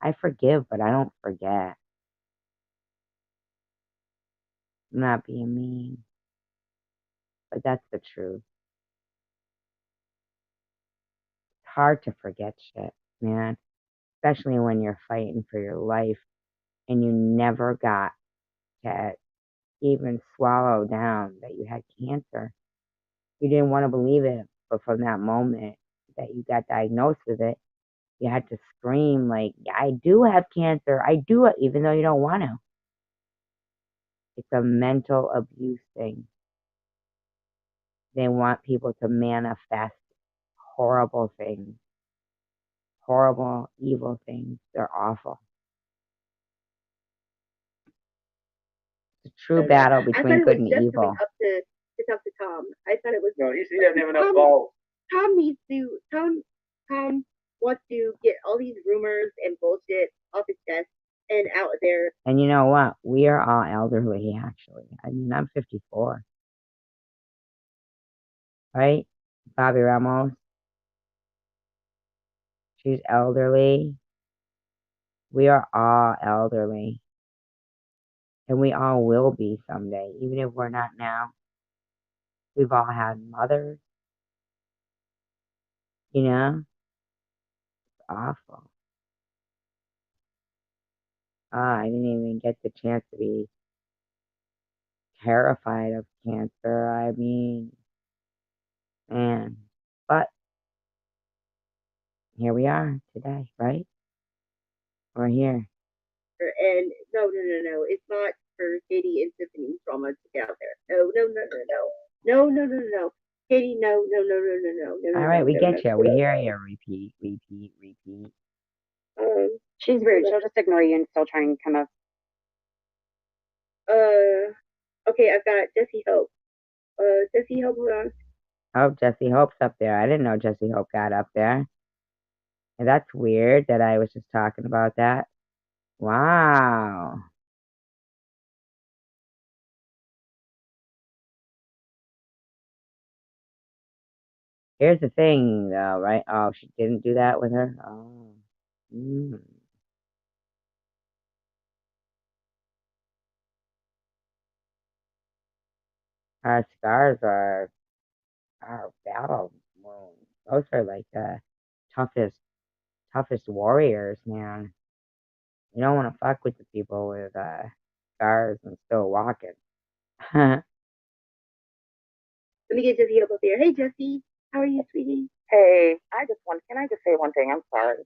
I forgive, but I don't forget. I'm not being mean, but that's the truth. It's hard to forget shit, man, especially when you're fighting for your life and you never got to even swallow down that you had cancer. You didn't want to believe it, but from that moment that you got diagnosed with it, you had to scream like, I do have cancer. I do it, even though you don't want to. It's a mental abuse thing. They want people to manifest horrible things, horrible, evil things. They're awful. It's a true battle between good and evil. Up to talk to Tom. I thought it was. No, he doesn't have enough balls. Tom needs to. Tom wants to get all these rumors and bullshit off his chest and out there. And you know what? We are all elderly, actually. I mean, I'm 54. Right? Bobby Ramos. She's elderly. We are all elderly. And we all will be someday, even if we're not now. We've all had mothers. You know? It's awful. I didn't even get the chance to be terrified of cancer. I mean, man. But here we are today, right? We're here. And no, it's not for Katie and Tiffany's drama to get out there. No. Katie, no. All right, we get you. We hear you. Repeat. She's rude. She'll just ignore you and still try and come up. Okay, I've got Jesse Hope. Jesse Hope, hold on. Oh, Jesse Hope's up there. I didn't know Jesse Hope got up there. And that's weird that I was just talking about that. Wow. Here's the thing, though, right? Oh, she didn't do that with her? Oh. Our scars are our battle wounds. Those are like the toughest warriors, man. You don't want to fuck with the people with scars and still walking. Let me get Jesse up here. Hey, Jesse. How are you, sweetie? Hey, can I just say one thing? I'm sorry.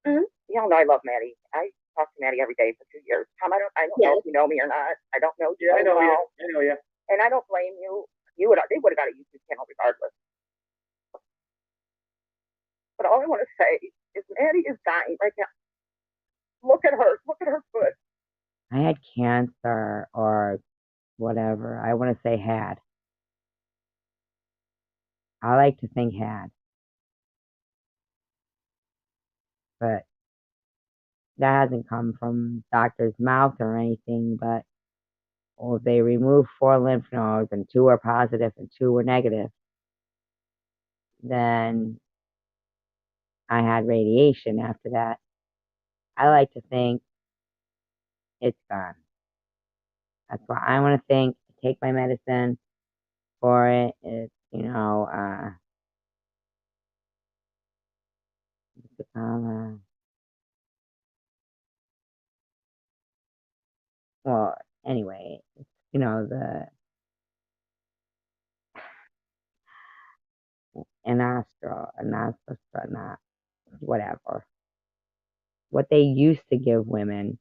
Uh-huh. Y'all know I love Maddie. I talk to Maddie every day for 2 years. Tom, I don't know if you know me or not. I don't know you. Yeah, I know you. I know you. And I don't blame you. They would have got a YouTube channel regardless. But all I want to say is Maddie is dying right now. Look at her. Look at her foot. I had cancer or whatever. I want to say had. I like to think had. But that hasn't come from doctor's mouth or anything, but if they removed 4 lymph nodes and 2 were positive and 2 were negative, then I had radiation after that. I like to think it's gone. That's what I want to think. Take my medicine for it. It's, well, anyway, the anastrozole, whatever. What they used to give women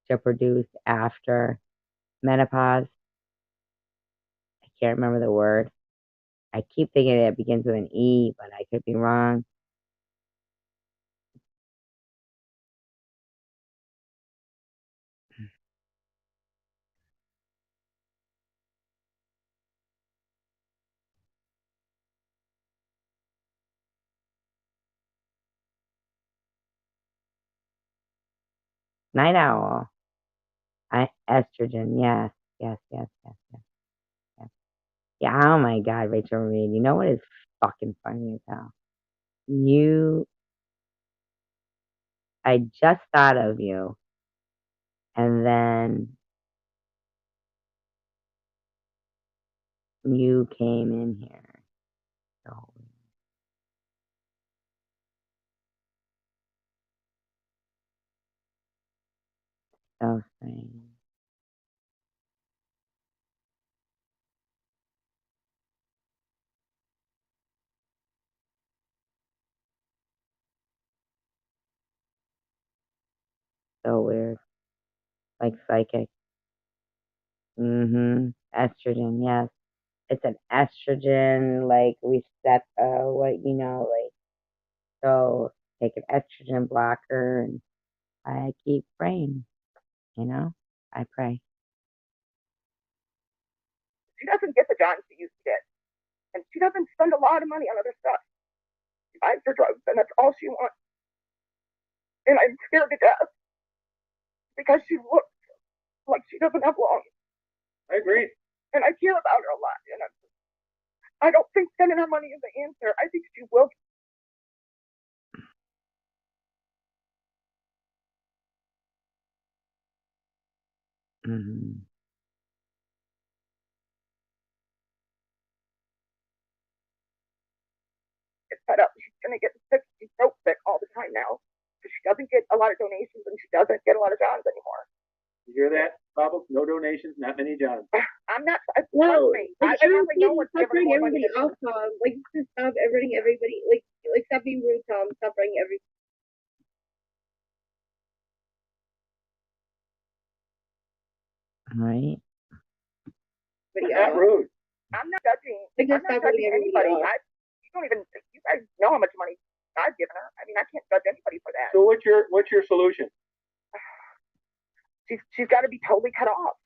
to produce after menopause. I can't remember the word. I keep thinking it begins with an E, but I could be wrong. Night owl. Estrogen. Yes, yes, yes, yes, yes, yes. Yeah. Oh my God, Rachel Reed. You know what is fucking funny as hell? I just thought of you, and then you came in here. So, so strange. So weird. Like psychic. Mm-hmm. Estrogen, yes. It's an estrogen, like reset, like, so take an estrogen blocker, and I keep praying, you know? I pray. She doesn't get the John she used to get. And she doesn't spend a lot of money on other stuff. She buys her drugs, and that's all she wants. And I'm scared to death because she looks like she doesn't have long. I agree. And I care about her a lot. And I don't think spending her money is the answer. I think she will. Mm-hmm. Get fed up. She's going to get sick. She's so sick all the time now. Because she doesn't get a lot of donations and she doesn't get a lot of Johns anymore. You hear that, Bubbles? No donations, not many jobs. I'm not. No, Me. like I everyone really know needs what's to stop giving bringing more money everybody than off, Tom. Like, just stop everybody, like stop being rude, Tom. Stop bringing everybody. Right? But not rude. I'm not judging. Like, I'm just not stop bringing judging everybody anybody. off. You don't even. You guys know how much money I've given her. I mean, I can't judge anybody for that. So what's your solution? She's got to be totally cut off.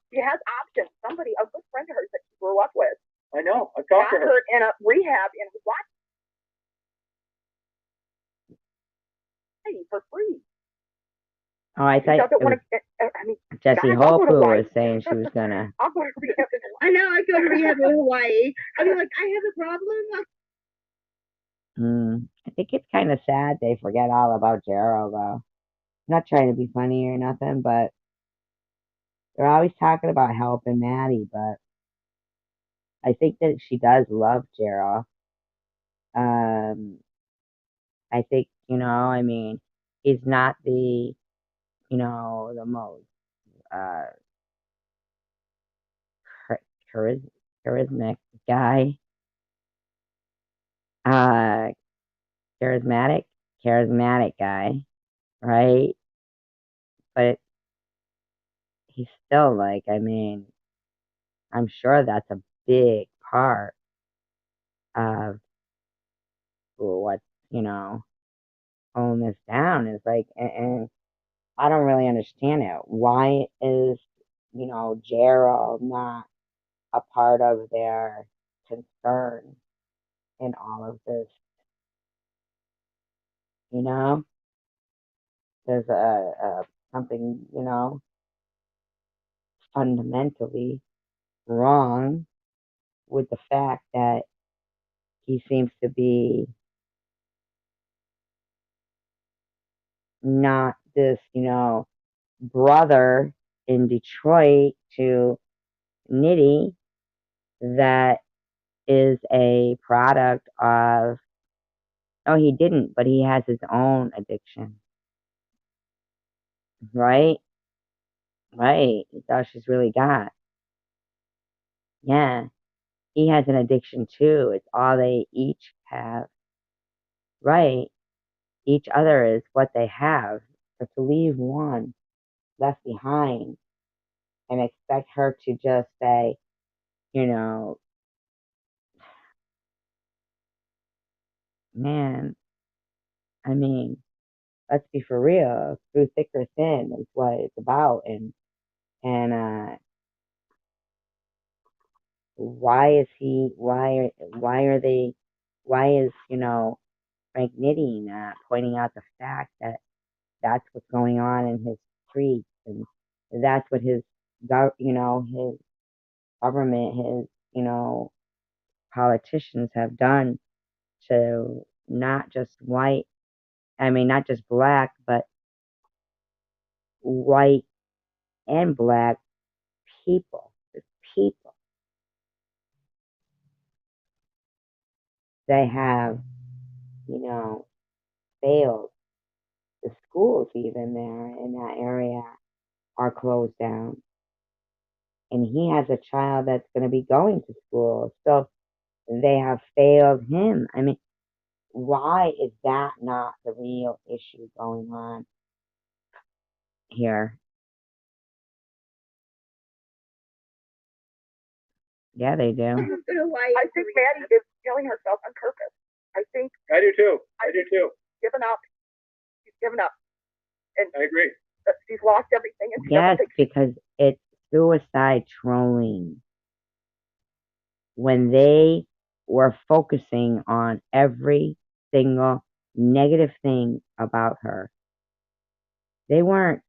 She has options. Somebody, a good friend of hers that she grew up with, I know. I talked to got her. her in a rehab and was watching for free. Oh, I She thought doesn't it want was to. I mean, Jessie guys, I'll Hope go to who was Hawaii. saying she was gonna. I'll go to rehab in Hawaii. I know. I go to rehab in Hawaii. I mean, like, I have a problem. I think it's kind of sad they forget all about Gerald, though. I'm not trying to be funny or nothing, but they're always talking about helping Maddie, but I think that she does love Gerald. Um, I think, I mean, he's not the most uh charismatic guy. Uh, charismatic guy, right? But he's still like, I mean, I'm sure that's a big part of what's, pulling this down is like, and I don't really understand it. Why is, Gerald not a part of their concern in all of this? You know, there's something, fundamentally wrong with the fact that he seems to be not this, brother in Detroit to Nitty that is a product of, no, he didn't, but he has his own addiction. Right? Right. That's all she's really got. Yeah. He has an addiction too. It's all they each have. Right. Each other is what they have. But to leave one left behind and expect her to just say, you know, man, I mean, let's be for real. Through thick or thin is what it's about. And why is he? Why are they? Why is Frank Nitti pointing out the fact that that's what's going on in his streets, and that's what his his government, his politicians have done to not just white, I mean, not just black, but white and black people. The people. They have, failed. The schools, even there in that area, are closed down. And he has a child that's going to be going to school. So they have failed him. I mean, why is that not the real issue going on here? Yeah, they do. I think Maddie is killing herself on purpose. I think I do too. I do too. given up. She's given up, and I agree. she's lost everything. And she Yes, doesn't think because it's suicide trolling. When they were focusing on every single negative thing about her, they weren't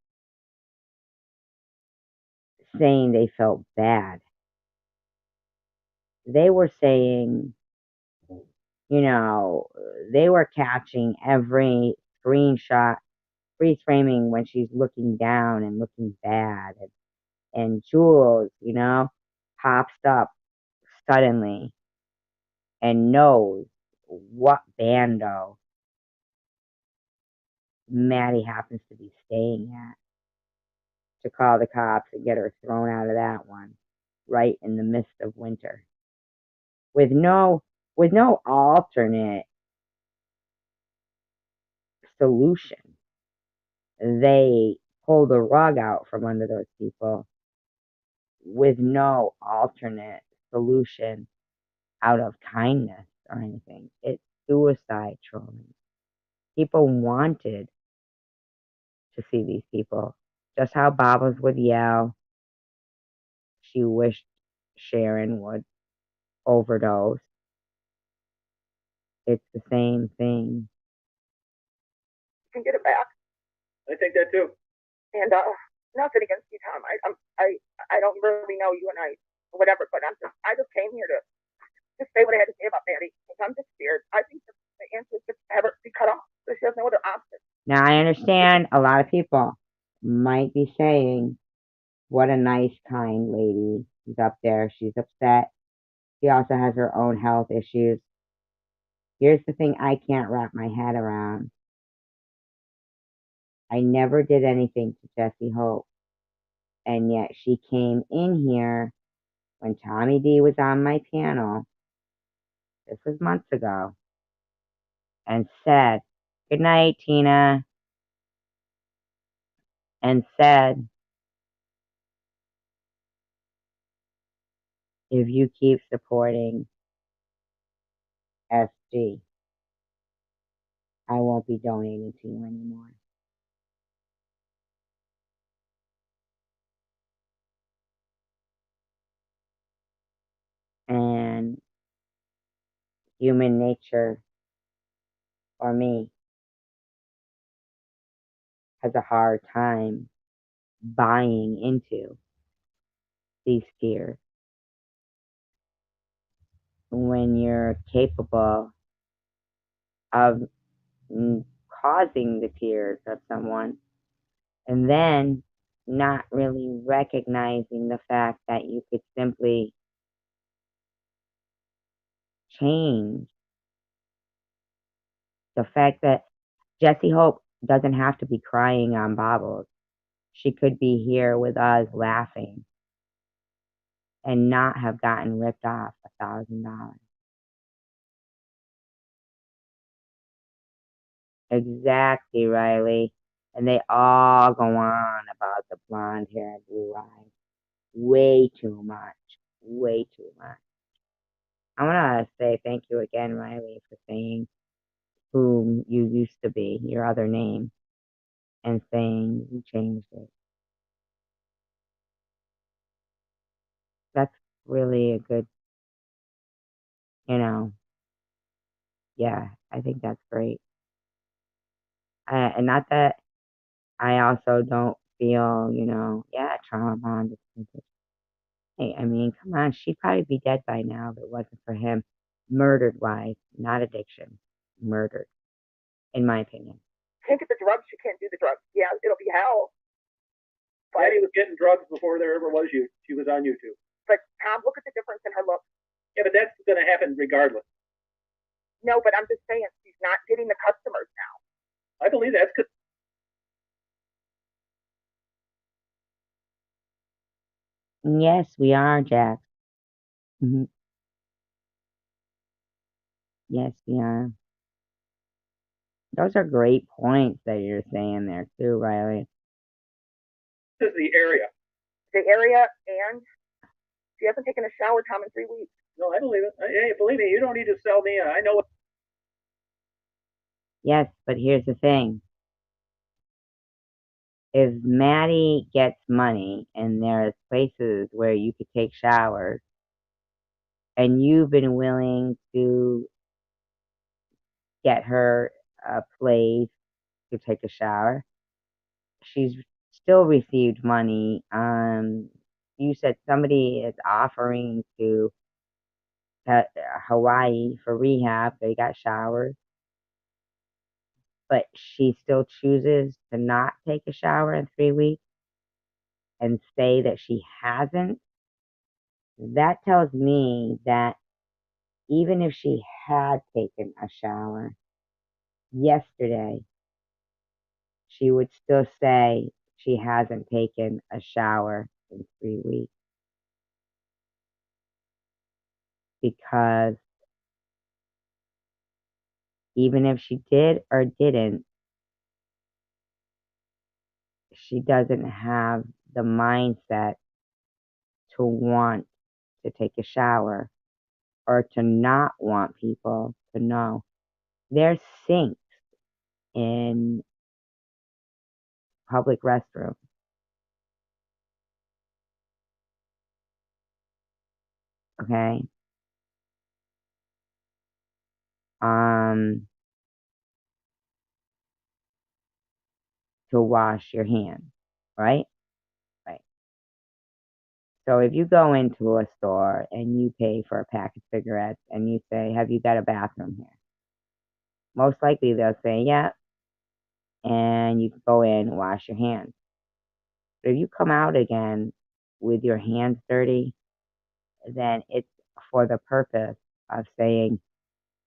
saying they felt bad. They were saying, they were catching every screenshot, freeze framing when she's looking down and looking bad. And Jules, pops up suddenly and knows what bando Maddie happens to be staying at to call the cops and get her thrown out of that one right in the midst of winter with no alternate solution. They pull the rug out from under those people with no alternate solution out of kindness or anything. It's suicide trolling. People wanted to see these people. Just how Bobbles would yell, she wished Sharon would overdose. It's the same thing. she can get it back. I think that too. And nothing against you, Tom. I don't really know you and or whatever, but I just came here to say what I had to say about Maddie. Because I'm just scared. I think the answer is to have her be cut off. So she has no other option. Now, I understand a lot of people might be saying, what a nice, kind lady. She's up there. She's upset. She also has her own health issues. Here's the thing I can't wrap my head around. I never did anything to Jessie Hope. And yet she came in here when Tommy D was on my panel. This was months ago. And said, "Good night, Tina." And said, if you keep supporting SG, I won't be donating to you anymore. And human nature, for me, has a hard time buying into these fears. When you're capable of causing the tears of someone and then not really recognizing the fact that you could simply change the fact that Jessie Hope doesn't have to be crying on Bobbles. She could be here with us laughing and not have gotten ripped off $1,000. Exactly, Riley. And they all go on about the blonde hair and blue eyes. Way too much. Way too much. I want to say thank you again, Riley, for saying who you used to be, your other name, and saying you changed it. That's really a good, yeah, I think that's great. And not that I also don't feel, yeah, trauma bond. Hey, I mean, come on, she'd probably be dead by now if it wasn't for him. Murdered wise, not addiction. Murdered, in my opinion. Can't get the drugs, she can't do the drugs. Yeah, it'll be hell. Daddy was getting drugs before there ever was you. She was on YouTube. But Tom, look at the difference in her look. Yeah, but that's going to happen regardless. No, but I'm just saying, she's not getting the customers now. I believe that's because Yes, we are, Jack. Mhm. Yes, we are. Those are great points that you're saying there too, Riley. this is the area. The area, and she hasn't taken a shower, Tom, in 3 weeks. No, I believe it. Hey, believe me, you don't need to sell me. I know what. Yes, but here's the thing. If Maddie gets money and there's places where you could take showers and you've been willing to get her a place to take a shower, she's still received money. You said somebody is offering to Hawaii for rehab. They got showers, but she still chooses to not take a shower in 3 weeks and say that she hasn't. That tells me that even if she had taken a shower yesterday, she would still say she hasn't taken a shower in 3 weeks because even if she did or didn't, she doesn't have the mindset to want to take a shower or to not want people to know. There's sinks in public restrooms. Okay. Um, to wash your hands, right? Right. So if you go into a store and you pay for a pack of cigarettes and you say, "Have you got a bathroom here?" Most likely they'll say, "Yeah," and you can go in and wash your hands. But if you come out again with your hands dirty, then it's for the purpose of saying,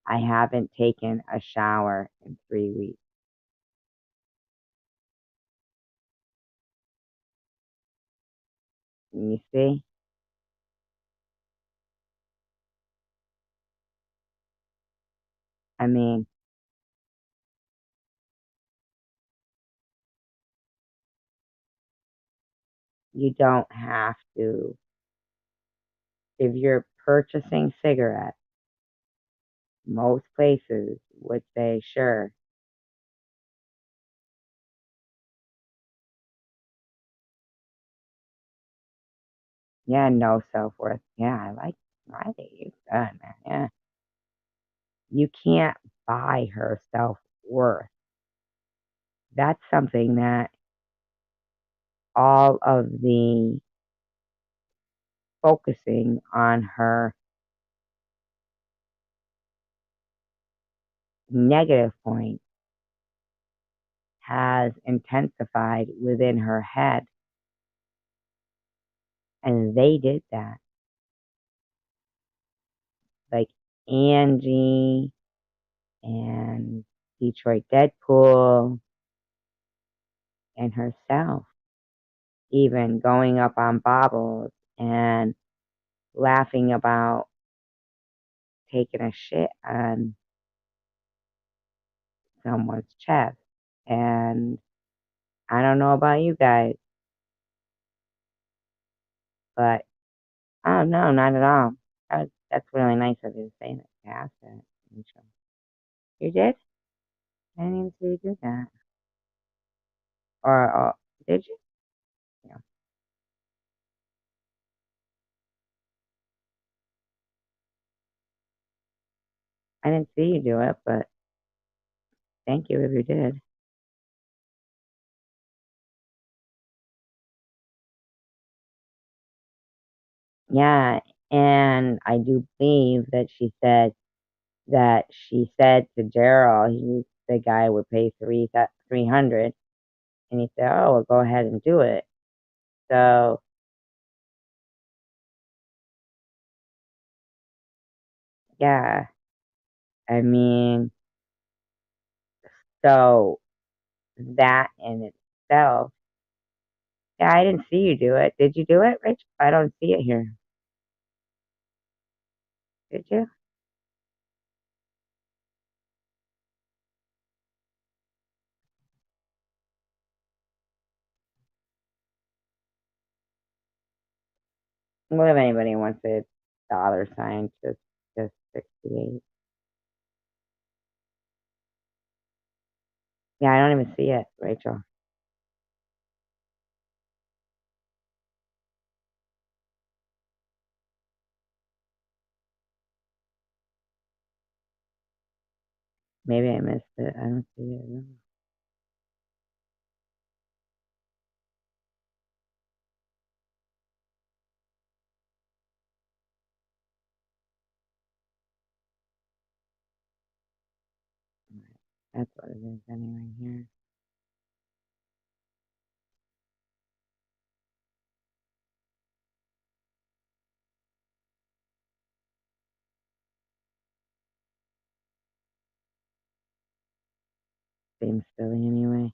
"I haven't taken a shower in 3 weeks." You see? I mean, you don't have to, if you're purchasing cigarettes, most places would say, "Sure." Yeah, no self-worth. Yeah, I like Friday. You good, man. Yeah. You can't buy her self-worth. That's something that all of the focusing on her negative point has intensified within her head. And they did that. Like Angie and Detroit Deadpool and herself, even going up on Bobbles and laughing about taking a shit on someone's chest. And I don't know about you guys, but oh no, not at all. That's really nice of you to say that. Yeah, that. You did? I didn't even see you do that. Or did you? Yeah. I didn't see you do it, but thank you if you did. Yeah, and I do believe that she said to Gerald, the guy would pay 300, and he said, "Oh, well, go ahead and do it." So yeah, I mean, so that in itself, yeah, I didn't see you do it. Did you do it, Rich? I don't see it here. Did you? Well, if anybody wants a dollar sign, just 68. Yeah, I don't even see it, Rachel. Maybe I missed it. I don't see it. No. That's what it is anyway here. Seems silly anyway.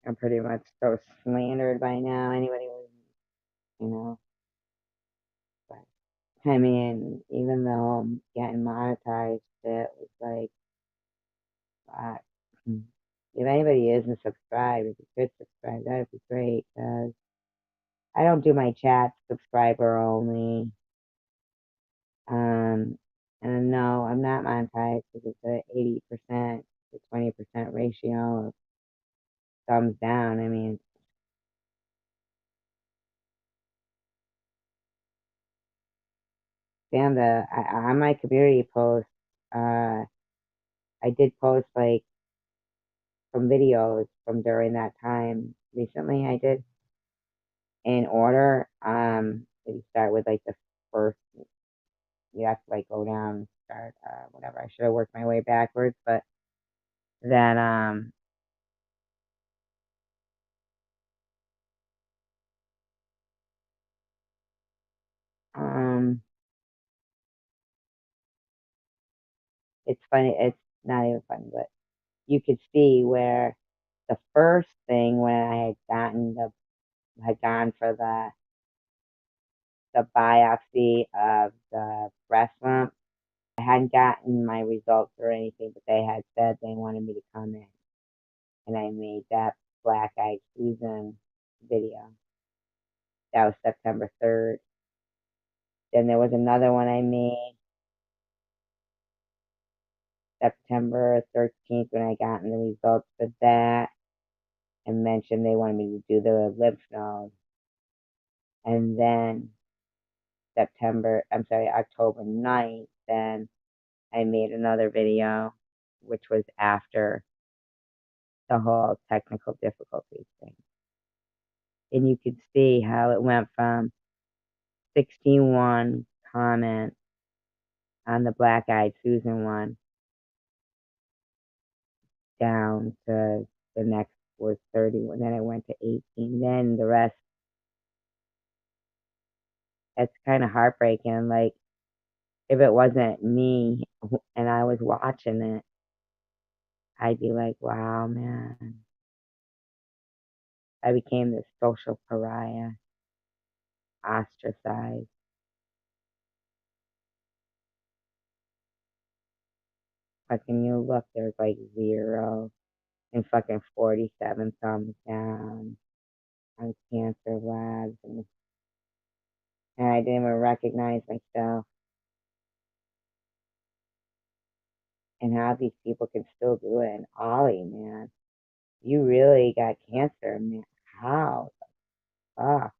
I'm pretty much so slandered by now. Anybody would, you know. But I mean, even though I'm getting monetized, it was like, uh, if anybody isn't subscribed, if you could subscribe, that'd be great. Cause I don't do my chats subscriber only. And no, I'm not monetized because it's a 80% to 20% ratio of thumbs down. I mean, damn, on my community post, uh, I did post like some videos from during that time recently. I did in order. You start with like the first, you have to like go down and start, whatever. I should have worked my way backwards, but then, um, it's funny. It's not even funny, but you could see where the first thing when I had gone for the biopsy of the breast lump. I hadn't gotten my results or anything, but they had said they wanted me to come in, and I made that Black Eyed Susan video. That was September 3rd. Then there was another one I made September 13th when I gotten the results for that and mentioned they wanted me to do the lymph node. And then October 9th, then I made another video, which was after the whole technical difficulties thing. And you could see how it went from 61 comments on the Black Eyed Susan one down to the next was 31. Then it went to 18. Then the rest, it's kind of heartbreaking. Like, if it wasn't me and I was watching it, I'd be like, wow, man. I became this social pariah, ostracized. Fucking you look, there's like 0 and fucking 47 thumbs down on cancer labs, and I didn't even recognize myself, and how these people can still do it. And Ollie, man, you really got cancer, man. How the fuck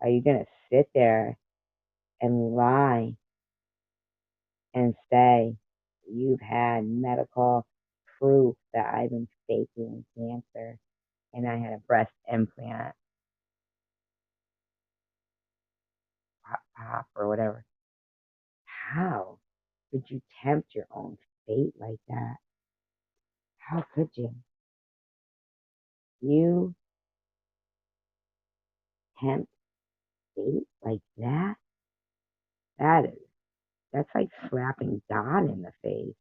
are you gonna sit there and lie and say you've had medical proof that I've been faking cancer and I had a breast implant? top or whatever. How could you tempt your own fate like that? How could you? You tempt fate like that? That's like slapping God in the face.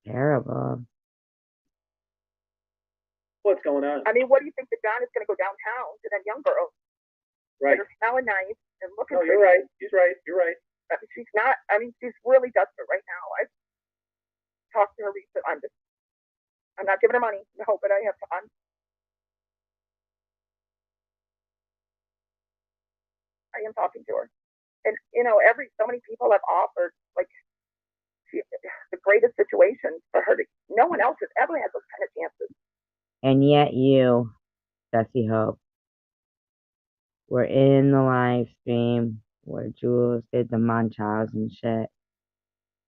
Terrible. What's going on? I mean, what do you think that John is going to go downtown to that young girl Right. that are smelling nice and looking No, you're pretty? right. He's right. You're right. I mean, she's not. I mean, she's really desperate right now. I've talked to her recently. I'm not giving her money. No, but I have. I am talking to her, and so many people have offered like the greatest situations for her to. No one else has ever had those kind of chances. And yet you, Jesse Hope, were in the live stream where Jules did the montage and shit.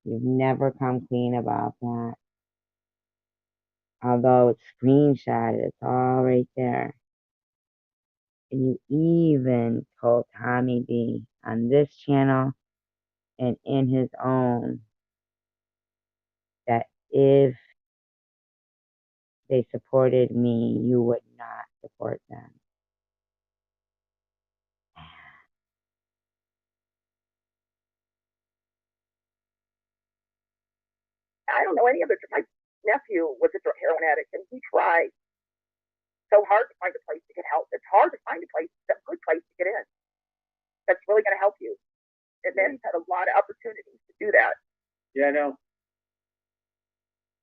You've never come clean about that. Although it's screenshotted, it's all right there. And you even told Tommy D on this channel and in his own that if they supported me, you would not support them. I don't know any other. My nephew was a heroin addict, and he tried so hard to find a place to get help. It's hard to find a good place to get in that's really going to help you. And then he's had a lot of opportunities to do that. Yeah, I know.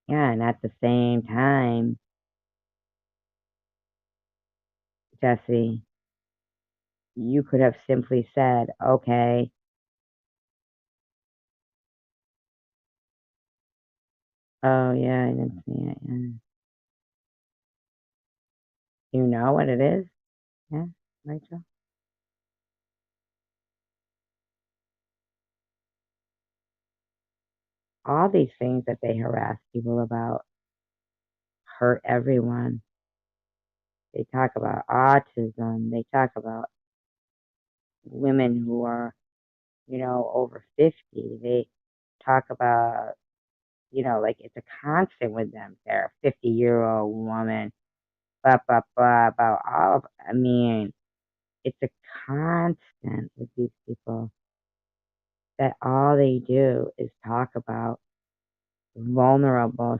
Yeah, and at the same time, Jesse, you could have simply said, okay, oh yeah, I didn't see it. Yeah. You know what it is? Yeah, Rachel? All these things that they harass people about hurt everyone. They talk about autism. They talk about women who are, over 50. They talk about, like it's a constant with them. They're a 50-year-old woman, blah, blah, blah, about all of, I mean, it's a constant with these people that all they do is talk about vulnerable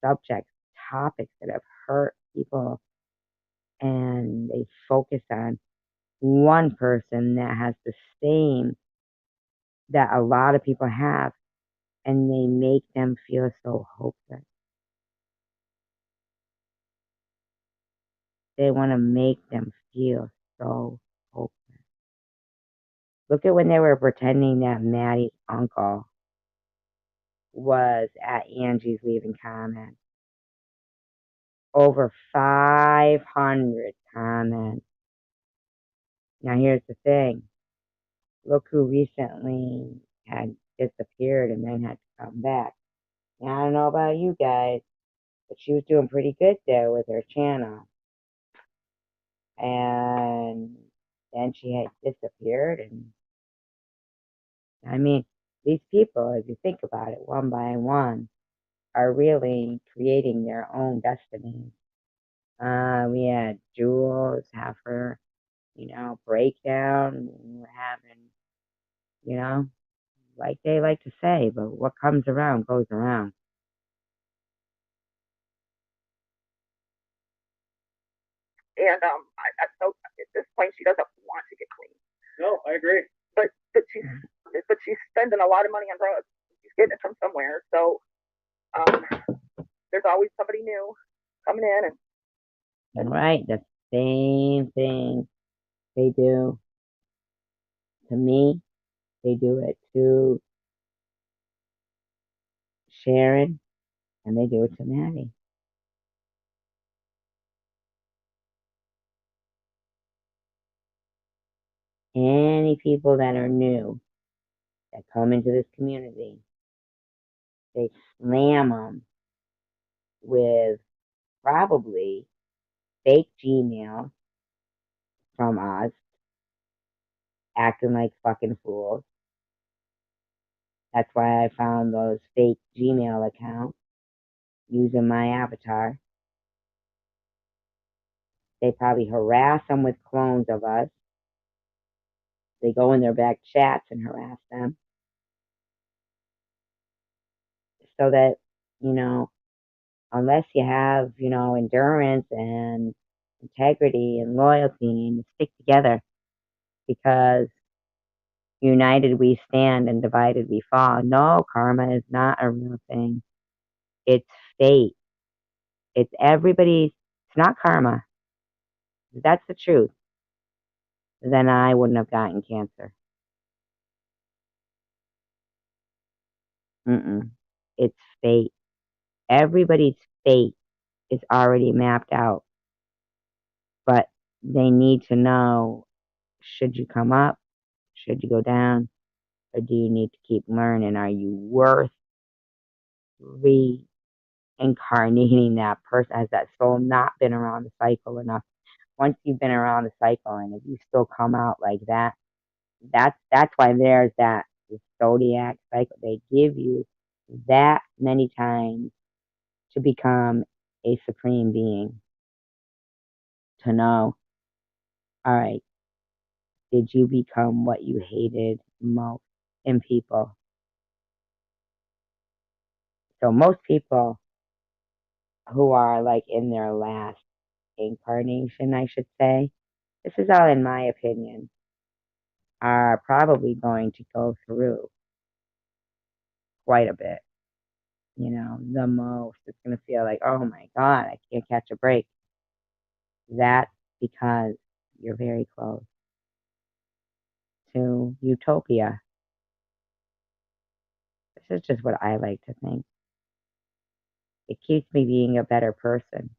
subjects, topics that have hurt people, and they focus on one person that has the same that a lot of people have, and they make them feel so hopeless. They want to make them feel so hopeless. Look at when they were pretending that Maddie's uncle was at Angie's leaving comments. Over 500 comments. Now here's the thing. Look who recently had disappeared and then had to come back. Now, I don't know about you guys, but she was doing pretty good there with her channel. And then she had disappeared. And I mean, these people, if you think about it, one by one, are really creating their own destiny. We had Jules have her, breakdown. We're having, like they like to say, but what comes around goes around. And so at this point, she doesn't want to get clean. No, I agree. But she's spending a lot of money on drugs. She's getting it from somewhere. So there's always somebody new coming in, and Right, the same thing they do to me, they do it to Sharon, and they do it to Maddie. Any people that are new that come into this community, they slam them with probably fake Gmail from us acting like fucking fools. That's why I found those fake Gmail accounts using my avatar. They probably harass them with clones of us. They go in their back chats and harass them. So that, unless you have, endurance and integrity and loyalty and you stick together, because united we stand and divided we fall. No, karma is not a real thing. It's fate. It's everybody's, it's not karma. If that's the truth, then I wouldn't have gotten cancer. It's fate. Everybody's fate is already mapped out, but they need to know, should you come up? Should you go down? Or do you need to keep learning? Are you worth reincarnating that person? Has that soul not been around the cycle enough? Once you've been around the cycle and if you still come out like that, that's why there's that zodiac cycle. They give you that many times to become a supreme being. To know, all right, did you become what you hated most in people? So most people who are like in their last incarnation, I should say, this is all in my opinion, are probably going to go through quite a bit. The most. It's going to feel like, oh my God, I can't catch a break. That's because you're very close to utopia. This is just what I like to think. It keeps me being a better person.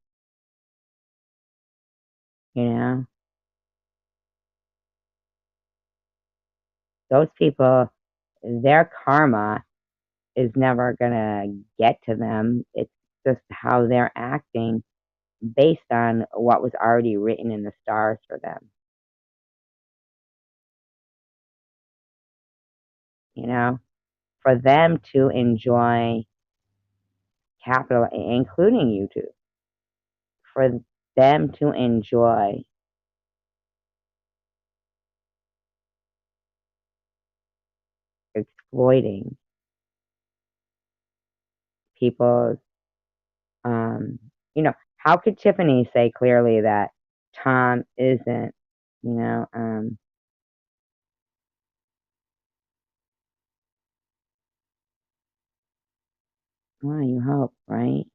Those people, their karma is never going to get to them. It's just how they're acting based on what was already written in the stars for them. For them to enjoy capital, including YouTube, for them to enjoy exploiting people's, how could Tiffany say clearly that Tom isn't, well, you hope, right?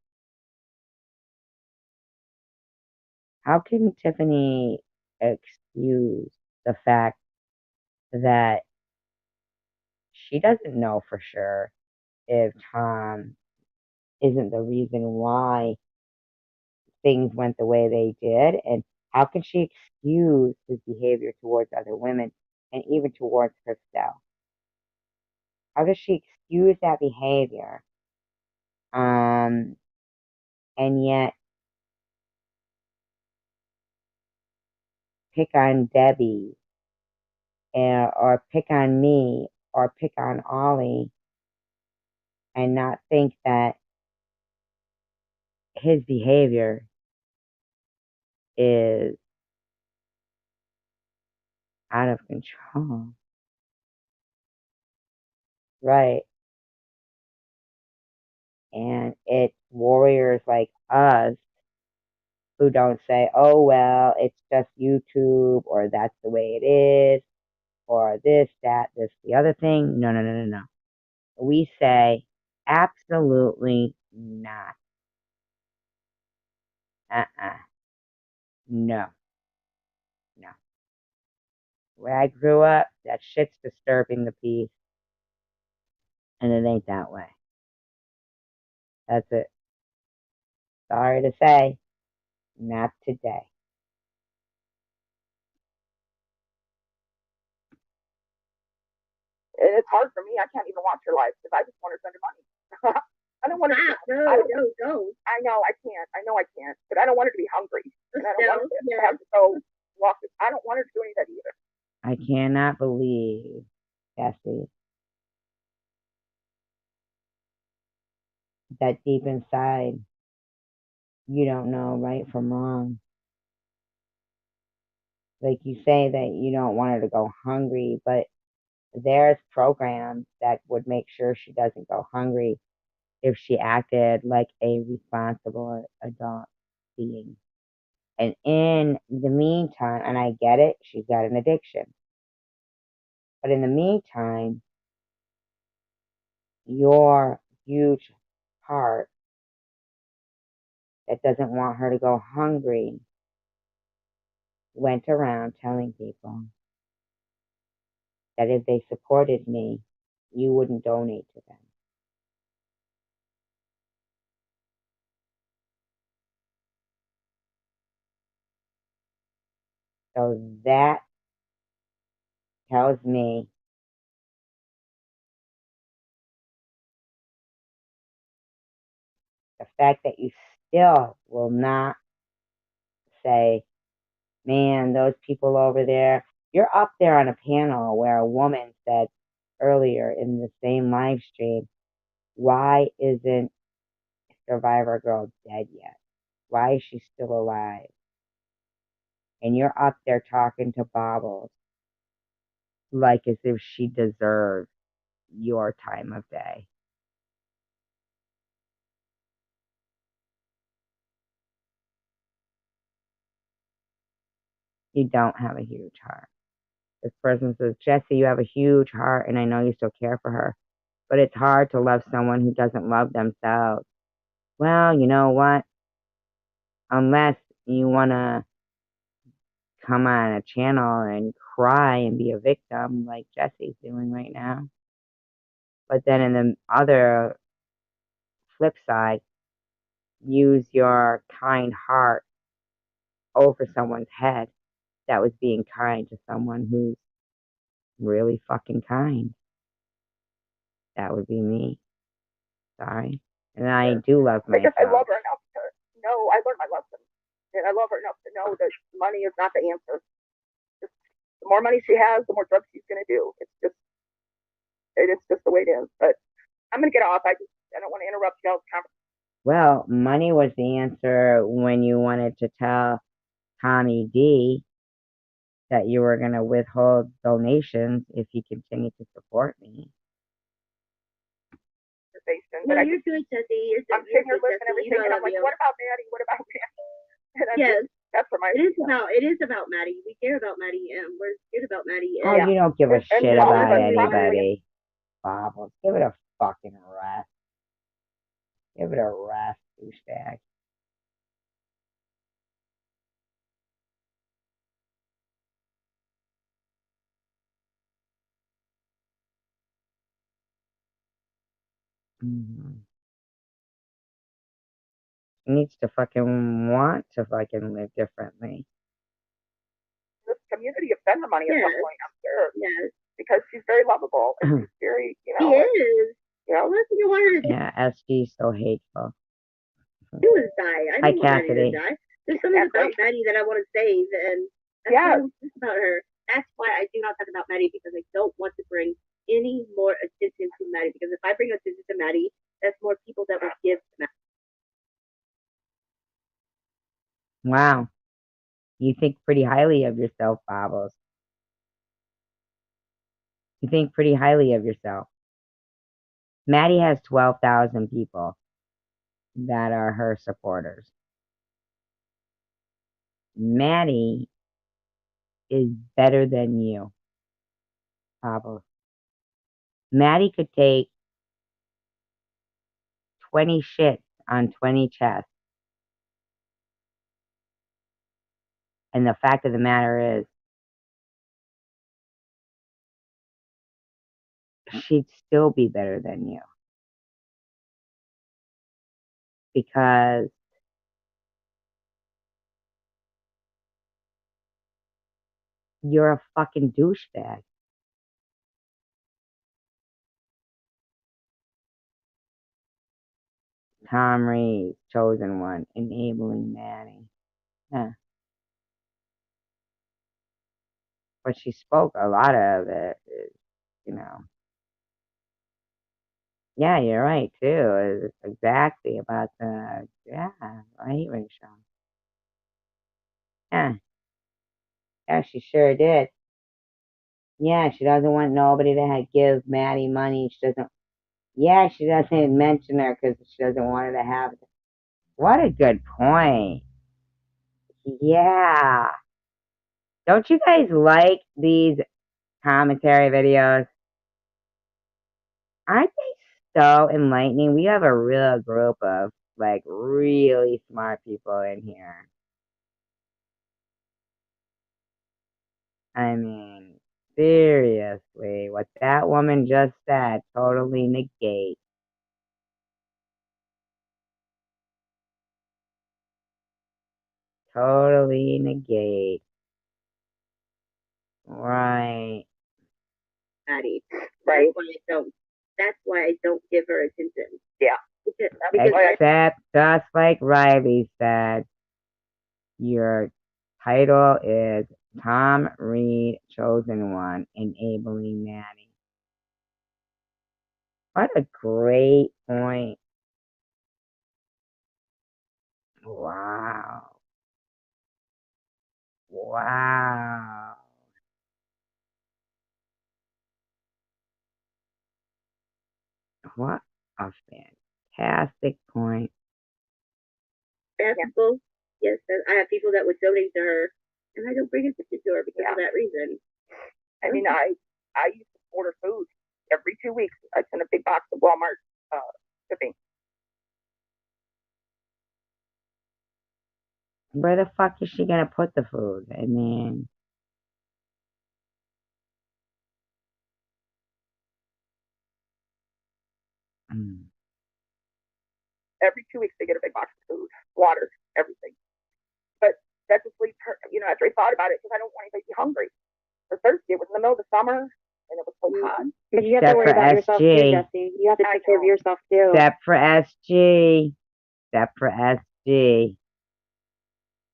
How can Tiffany excuse the fact that she doesn't know for sure if Tom isn't the reason why things went the way they did? And how can she excuse his behavior towards other women and even towards herself? How does she excuse that behavior? And yet pick on Debbie or pick on me or pick on Ollie and not think that his behavior is out of control. Right. And it's warriors like us who don't say, oh, well, it's just YouTube or that's the way it is or this, that, this, the other thing. No, no, no, no, no. We say, absolutely not. Uh-uh. No, no. Where I grew up, that shit's disturbing the peace. And it ain't that way. That's it. Sorry to say, not today. And it's hard for me. I can't even watch her live because I just want her to send her money. I don't want her. No. I know I can't. I know I can't. But I don't want her to be hungry. And I don't want her to have to go walk. I don't want her to do any of that either. I cannot believe, Jesse, that deep inside you don't know right from wrong. Like you say that you don't want her to go hungry, but there's programs that would make sure she doesn't go hungry if she acted like a responsible adult being. And in the meantime, and I get it, she's got an addiction. But in the meantime, your huge heart that doesn't want her to go hungry went around telling people that if they supported me, you wouldn't donate to them. So that tells me the fact that you still will not say, man, those people over there, you're up there on a panel where a woman said earlier in the same live stream, why isn't Survivor Girl dead yet? Why is she still alive? And you're up there talking to Bobbles like as if she deserves your time of day. You don't have a huge heart. This person says, Jesse, you have a huge heart, and I know you still care for her, but it's hard to love someone who doesn't love themselves. Well, you know what? Unless you want to come on a channel and cry and be a victim like Jesse's doing right now. But then in the other flip side, use your kind heart over someone's head that was being kind to someone who's really fucking kind. That would be me. Sorry. And I do love I guess I myself. love her enough to know I learned my lesson. And I love her enough to know that money is not the answer. Just, the more money she has, the more drugs she's gonna do. It's just the way it is. But I'm gonna get off. I don't want to interrupt y'all's conversation. Well, money was the answer when you wanted to tell Tommy D that you were going to withhold donations if he continued to support me. But no, you're good, Jesse. I'm sitting here listening to everything, and I'm like, what about Maddie? What about Maddie? Yes. That's for my. It is about Maddie. We care about Maddie, and we're scared about Maddie. Oh, you don't give a shit about anybody. Bobbles, give it a fucking rest. Give it a rest, douchebag. Mm-hmm. He needs to fucking want to fucking live differently. This community of spend the money at some point, I'm sure. Yes. Because she's very lovable. And she's very, She is. You know, you want her to Yeah, SG's so hateful. do is die. I don't want Maddie to die. There's something about Maddie that I want to save, and that's about her. That's why I do not talk about Maddie, because I don't want to bring any more attention to Maddie. Because if I bring attention to Maddie, that's more people that will give to Maddie. Wow. You think pretty highly of yourself, Bobbles. You think pretty highly of yourself. Maddie has 12,000 people that are her supporters. Maddie is better than you, Bobbles. Maddie could take 20 shits on 20 chests. And the fact of the matter is, she'd still be better than you. Because you're a fucking douchebag. Tom Reeves, chosen one, enabling Maddie. Huh. but she spoke a lot of it, you know. Yeah, you're right too. It's exactly about yeah, right, Rachel. Yeah, yeah, she sure did. Yeah, she doesn't want nobody to give Maddie money. She doesn't. Yeah, she doesn't mention her because she doesn't want her to have. What a good point. Yeah. Don't you guys like these commentary videos? Aren't they so enlightening? We have a real group of like really smart people in here. I mean, seriously, what that woman just said totally negates. Totally negate. Right. Maddie. Right. That's why I don't give her attention. Yeah. Because Except, just like Riley said, your title is Tom Reed, Chosen One, Enabling Maddie. What a great point. Wow. Wow. What a fantastic point. I have people, yes, I have people that would donate to her, and I don't bring attention to her because of that reason. I mean, I used to order food every 2 weeks. I'd send a big box of Walmart shipping. Where the fuck is she gonna put the food? I mean, Every 2 weeks they get a big box of food, water, everything. But that just leaves her, after I thought about it, because I don't want anybody to be hungry or thirsty. It was in the middle of the summer and it was so hot. But you have to Except worry for about yourself too, SG. Jesse. You have to take care of yourself too. Except for SG. Except for SG.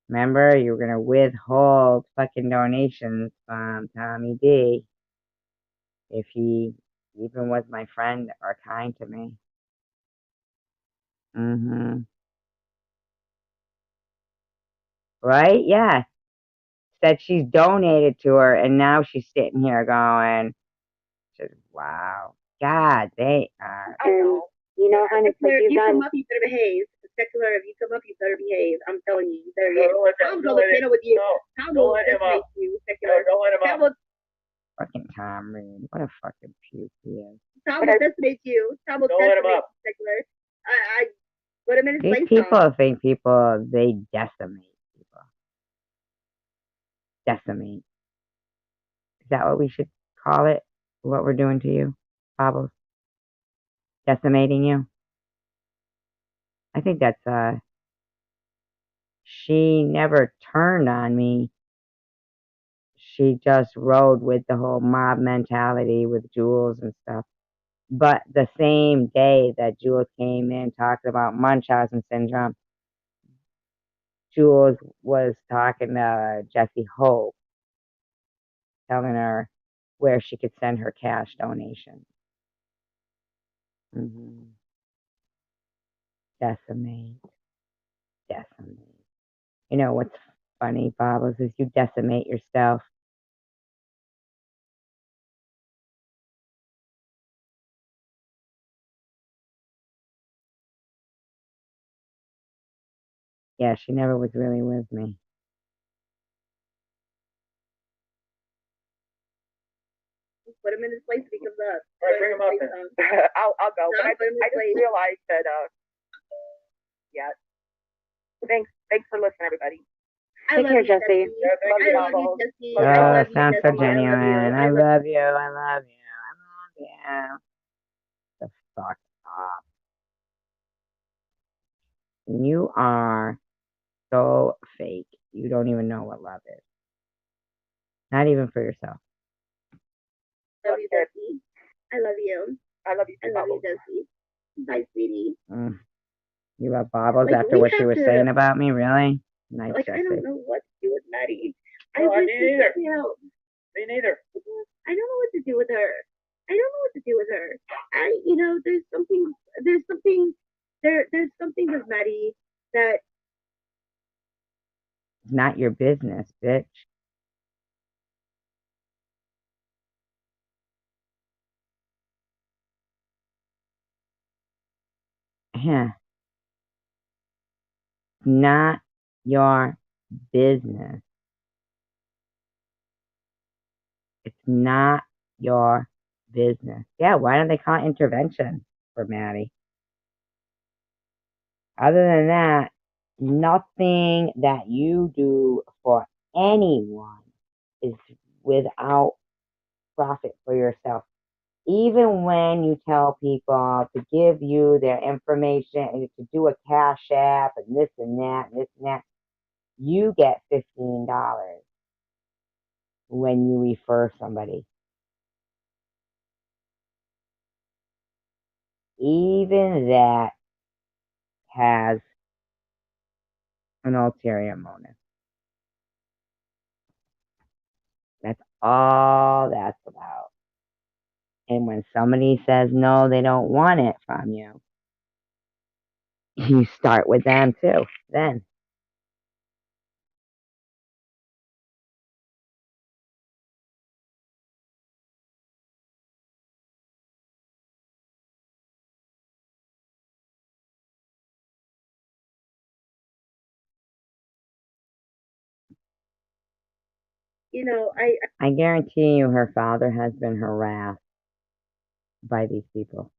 Remember, you were gonna withhold fucking donations from Tommy D if he even was my friend or kind to me. Right? Yeah. Said she's donated to her, and now she's sitting here going, wow. God, they are. I know. You know, honey, it's like If you've you come done. up, you better behave. Secular, if you come up, you better behave. I'm telling you, you better behave. Tom's on the panel with you. Tom will decimate you, Secular. Don't let him Tom will, Fucking Tom Reed. What a fucking puke he is. Tom will decimate you. Tom will Don't let him decimate up. you, Secular. I put him in his These place, people Tom. think people, they decimate people. Decimate. Is that what we should call it? What we're doing to you, Bobbles? Decimating you? I think that's, she never turned on me. She just rode with the whole mob mentality with Jules and stuff. But the same day that Jules came in talking about Munchausen syndrome, Jules was talking to Jessie Hope, telling her where she could send her cash donation. Decimate. Decimate. You know what's funny, Bobbles, is you decimate yourself. Yeah, she never was really with me. Put him in his place if he comes up. All right, bring him up then. I'll go. But I just realized that, yeah. Thanks for listening, everybody. Take care, Jesse. I love you, Jesse. Oh, sounds so genuine. I love you. I love you. I love you. The fuck up. You are so fake. You don't even know what love is. Not even for yourself. I love you, Jesse. I love you. I love you too, I love you, Bubbles. Jesse. Bye, sweetie. You love Bobbles Like, after we what she have was to- saying about me? Really? Nice, Like, Jesse. I don't know what to do with Maddie. No, I wish didn't we either. could help. Me neither. I don't know what to do with her. I don't know what to do with her. There's something with Maddie that It's not your business, bitch. Yeah. Not your business. It's not your business. Yeah, why don't they call it intervention for Maddie? Other than that, nothing that you do for anyone is without profit for yourself. Even when you tell people to give you their information and to do a cash app and this and that and this and that, you get $15 when you refer somebody. Even that has an ulterior motive. That's all that's about. And when somebody says no, they don't want it from you, you start with them too. Then, I guarantee you her father has been harassed by these people.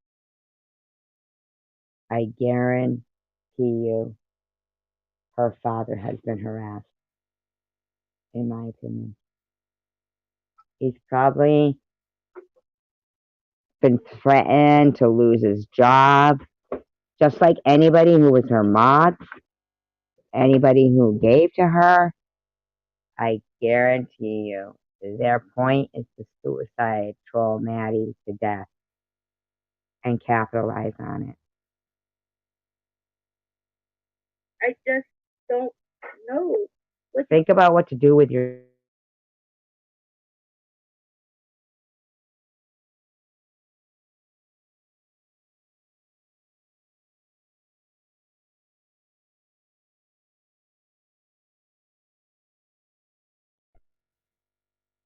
I guarantee you her father has been harassed, in my opinion. He's probably been threatened to lose his job, just like anybody who was her mod, anybody who gave to her. I guarantee you their point is to suicide troll Maddie to death and capitalize on it. I just don't know. Think about what to do with your.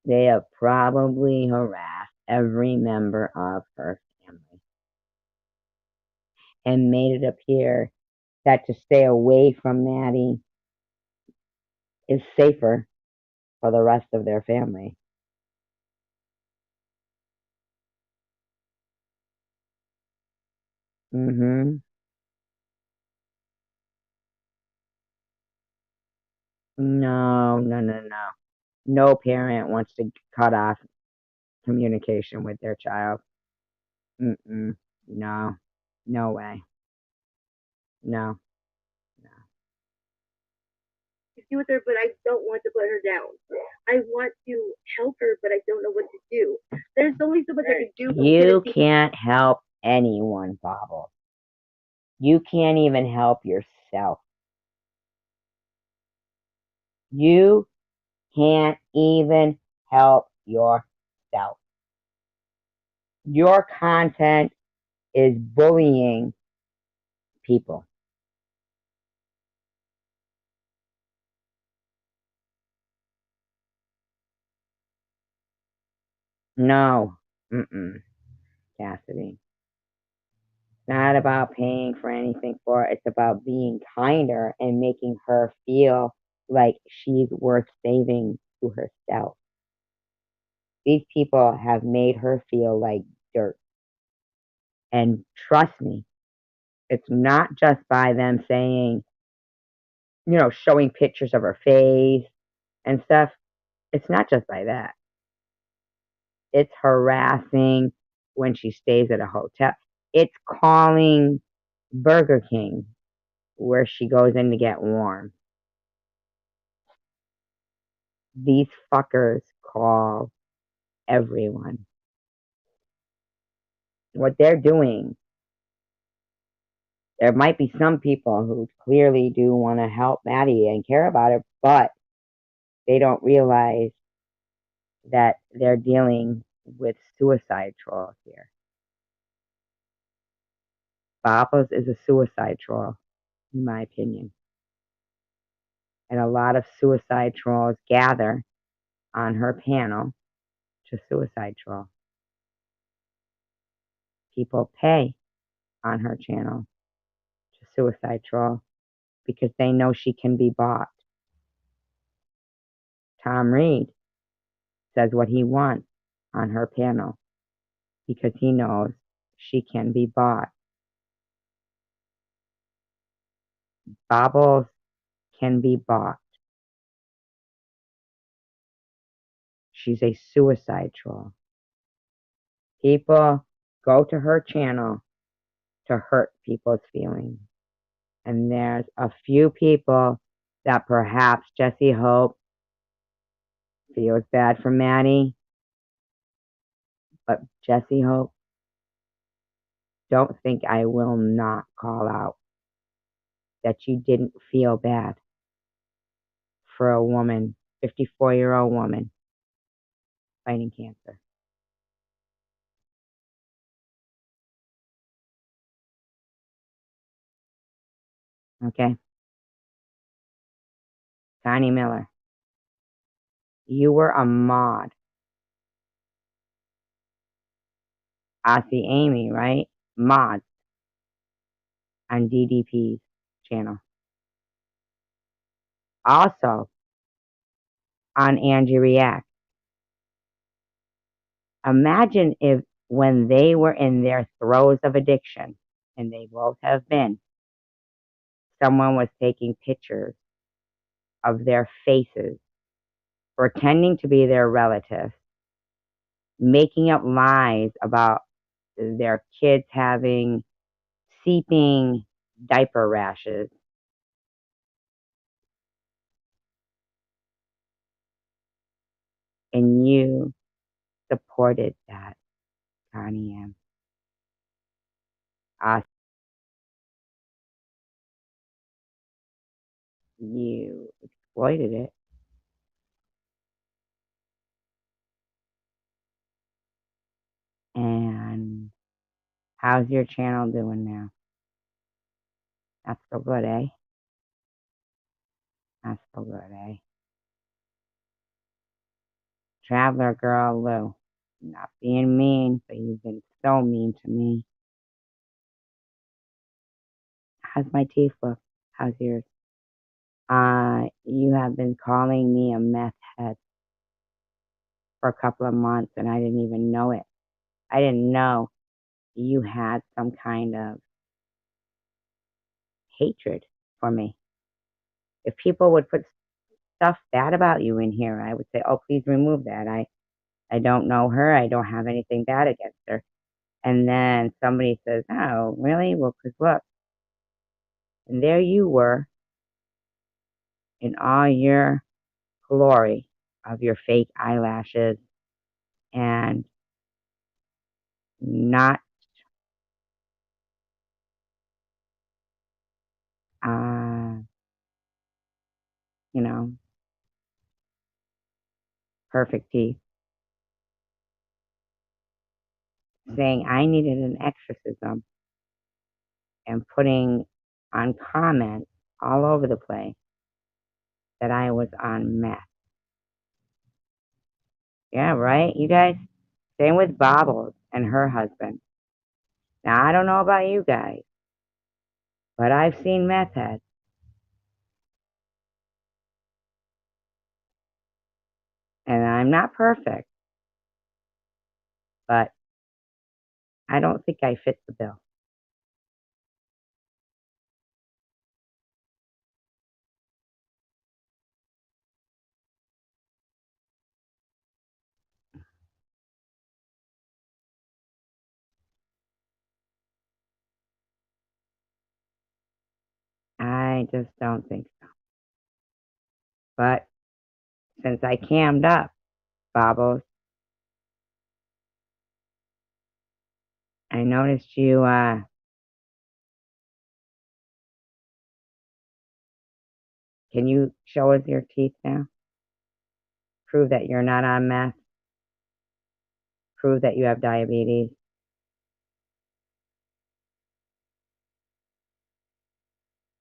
They have probably harassed every member of her family and made it appear that to stay away from Maddie is safer for the rest of their family. Mm-hmm. No, no, no, no. No parent wants to cut off communication with their child. Mm-mm. No. No way. No. No. Do with her, but I don't want to put her down. I want to help her, but I don't know what to do. There's only so much I can do. You can't help anyone, Bobble. You can't even help yourself. You can't even help yourself. Your content is bullying people. No. Mm-mm. Cassidy. It's not about paying for anything for it. It's about being kinder and making her feel like she's worth saving to herself. These people have made her feel like dirt. And trust me, it's not just by them saying, showing pictures of her face and stuff. It's not just by that. It's harassing when she stays at a hotel. It's calling Burger King where she goes in to get warm. These fuckers call everyone. What they're doing, there might be some people who clearly do want to help Maddie and care about her, but they don't realize that they're dealing with suicide trolls here. Bobbles is a suicide troll, in my opinion. And a lot of suicide trolls gather on her panel to suicide troll. People pay on her channel to suicide troll because they know she can be bought. Tom Reed says what he wants on her panel because he knows she can be bought. Bobbles can be bought. She's a suicide troll. People go to her channel to hurt people's feelings. And there's a few people that perhaps Jesse Hope feels bad for Maddie, but Jesse Hope, don't think I will not call out that you didn't feel bad for a woman, 54-year-old woman, fighting cancer. Okay? Connie Miller, you were a mod. Aussie Amy, right? Mod on DDP's channel. Also on Angie React. Imagine if when they were in their throes of addiction, and they both have been, someone was taking pictures of their faces, pretending to be their relatives, making up lies about their kids having seeping diaper rashes. And you supported that, Connie M. You exploited it. And how's your channel doing now? Not so good, eh? Not so good, eh? Traveler girl Lou. Not being mean, but you've been so mean to me. How's my teeth look? How's yours? You have been calling me a meth head for a couple of months and I didn't even know it. I didn't know you had some kind of hatred for me. If people would put stuff bad about you in here, I would say, oh, please remove that. I don't know her. I don't have anything bad against her. And then somebody says, oh, really? Well, because look. And there you were in all your glory of your fake eyelashes and not, you know, perfect teeth. Saying I needed an exorcism and putting on comments all over the place that I was on meth. Yeah, right, you guys? Same with Bobbles and her husband. Now, I don't know about you guys, but I've seen meth heads. And I'm not perfect, but I don't think I fit the bill. I just don't think so. But since I cammed up, Bobbles, I noticed you, can you show us your teeth now? Prove that you're not on meth. prove that you have diabetes?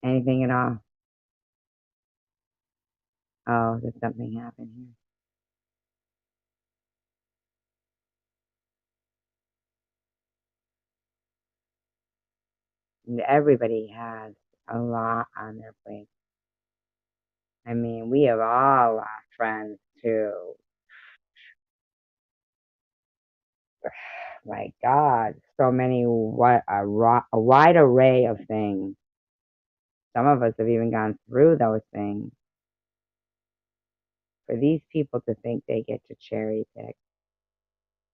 Anything at all? Oh, did something happen here? Everybody has a lot on their plate. I mean, we have all lost friends too. My God, so many, what a wide array of things. Some of us have even gone through those things. For these people to think they get to cherry pick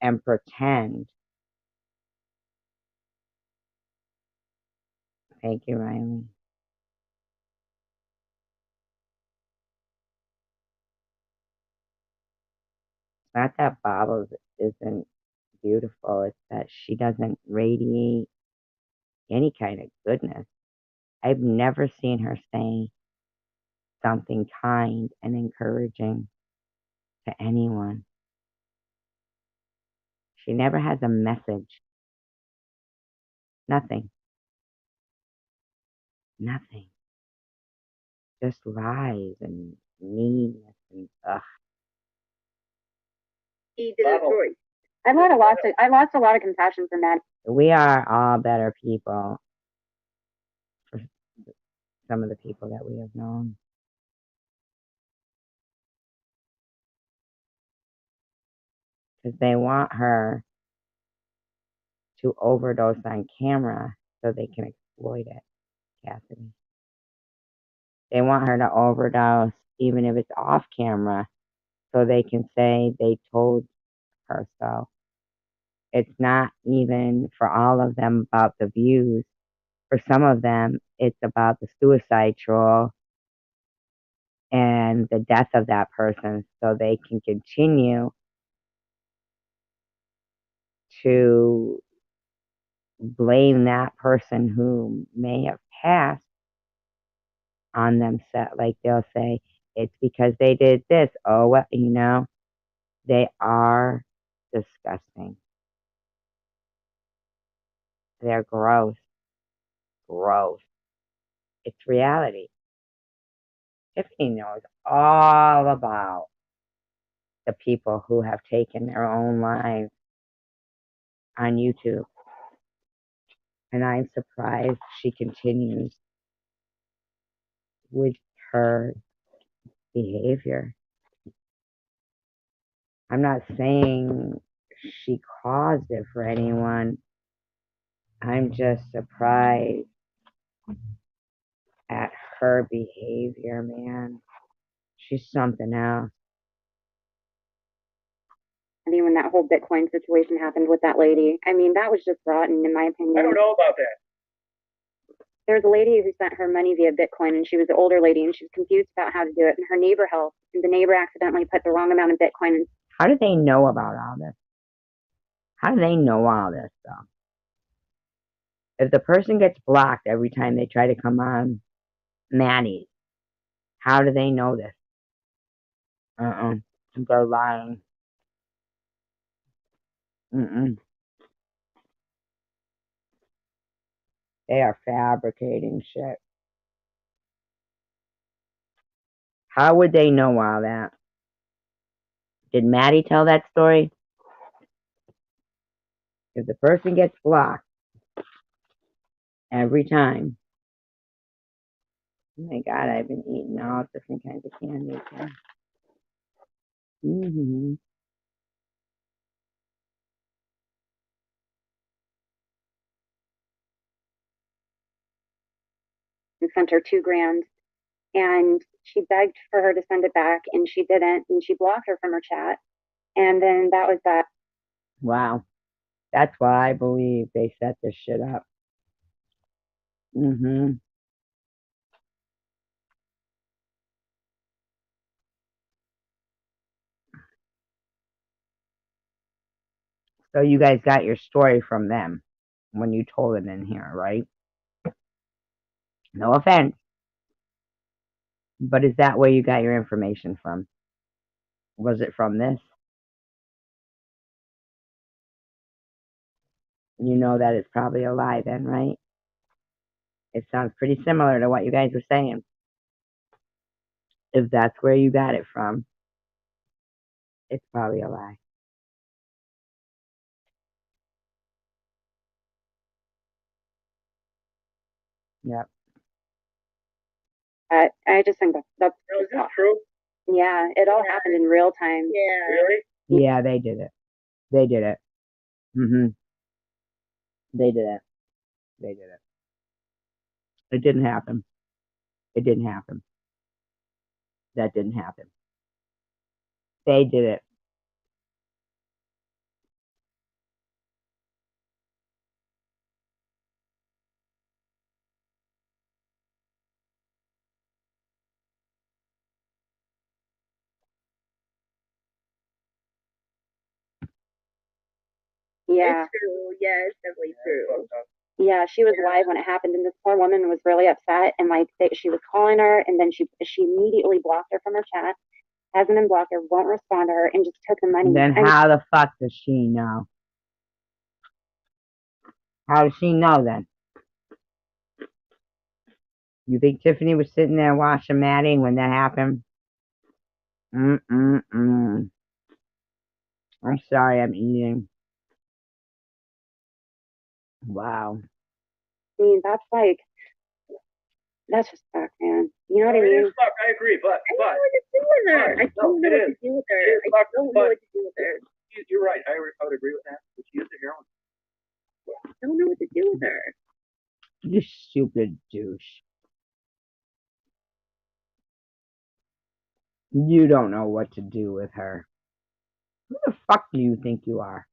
and pretend. Thank you, Riley. It's not that Bobbles isn't beautiful, it's that she doesn't radiate any kind of goodness. I've never seen her say something kind and encouraging to anyone. She never has a message. Nothing. Nothing. Just lies and meanness and ugh. He did a story. I lost a lot of compassion for Matt. We are all better people for some of the people that we have known. Because they want her to overdose on camera so they can exploit it, Cassidy. They want her to overdose even if it's off camera so they can say they told her so. It's not even for all of them about the views. For some of them, it's about the suicide troll and the death of that person so they can continue to blame that person who may have passed on themselves. Like they'll say, it's because they did this. Oh, well, they are disgusting. They're gross. Gross. It's reality. Tiffany knows all about the people who have taken their own lives on YouTube. And I'm surprised she continues with her behavior. I'm not saying she caused it for anyone. I'm just surprised at her behavior, man. She's something else. I mean, when that whole Bitcoin situation happened with that lady, I mean, that was just rotten, in my opinion. I don't know about that. There was a lady who sent her money via Bitcoin, and she was an older lady, and she was confused about how to do it. And her neighbor helped, and the neighbor accidentally put the wrong amount of Bitcoin. How do they know about all this? How do they know all this stuff? If the person gets blocked every time they try to come on Maddie's, how do they know this? They're lying. They are fabricating shit. How would they know all that? Did Maddie tell that story? If the person gets blocked every time. Oh my God, I've been eating all different kinds of candies here. And sent her $2,000, and she begged for her to send it back, and she didn't, and she blocked her from her chat, and then that was that. Wow. That's why I believe they set this shit up. So you guys got your story from them when you told it in here, right? No offense. But is that where you got your information from? Was it from this? You know that it's probably a lie then, right? It sounds pretty similar to what you guys were saying. If that's where you got it from, it's probably a lie. Yep. I just think that's Is this true? yeah, it all happened in real time. Yeah. Really? Yeah, they did it. They did it. They did it. They did it. It didn't happen. It didn't happen. That didn't happen. They did it. Yeah. It's true. Yeah, it's definitely true. Yeah, she was live when it happened, and this poor woman was really upset, and like she was calling her, and then she immediately blocked her from her chat, hasn't been blocked her, won't respond to her, and just took the money. Then how the fuck does she know? How does she know then? You think Tiffany was sitting there watching Maddie when that happened? I'm sorry, I'm eating. Wow. I mean, that's just fuck, man. You know what I mean? It is fuck, I agree, but I don't know what to do with her. I don't know what to do with her. I don't know what to do with her. you're right. I would agree with that. But she is a heroine. I don't know what to do with her. You stupid douche. You don't know what to do with her. Who the fuck do you think you are?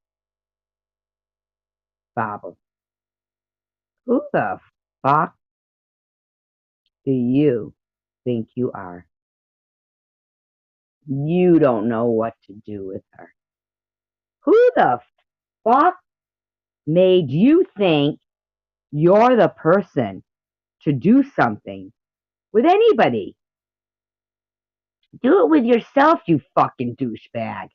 Bobble. Who the fuck do you think you are? You don't know what to do with her. Who the fuck made you think you're the person to do something with anybody? Do it with yourself, you fucking douchebag.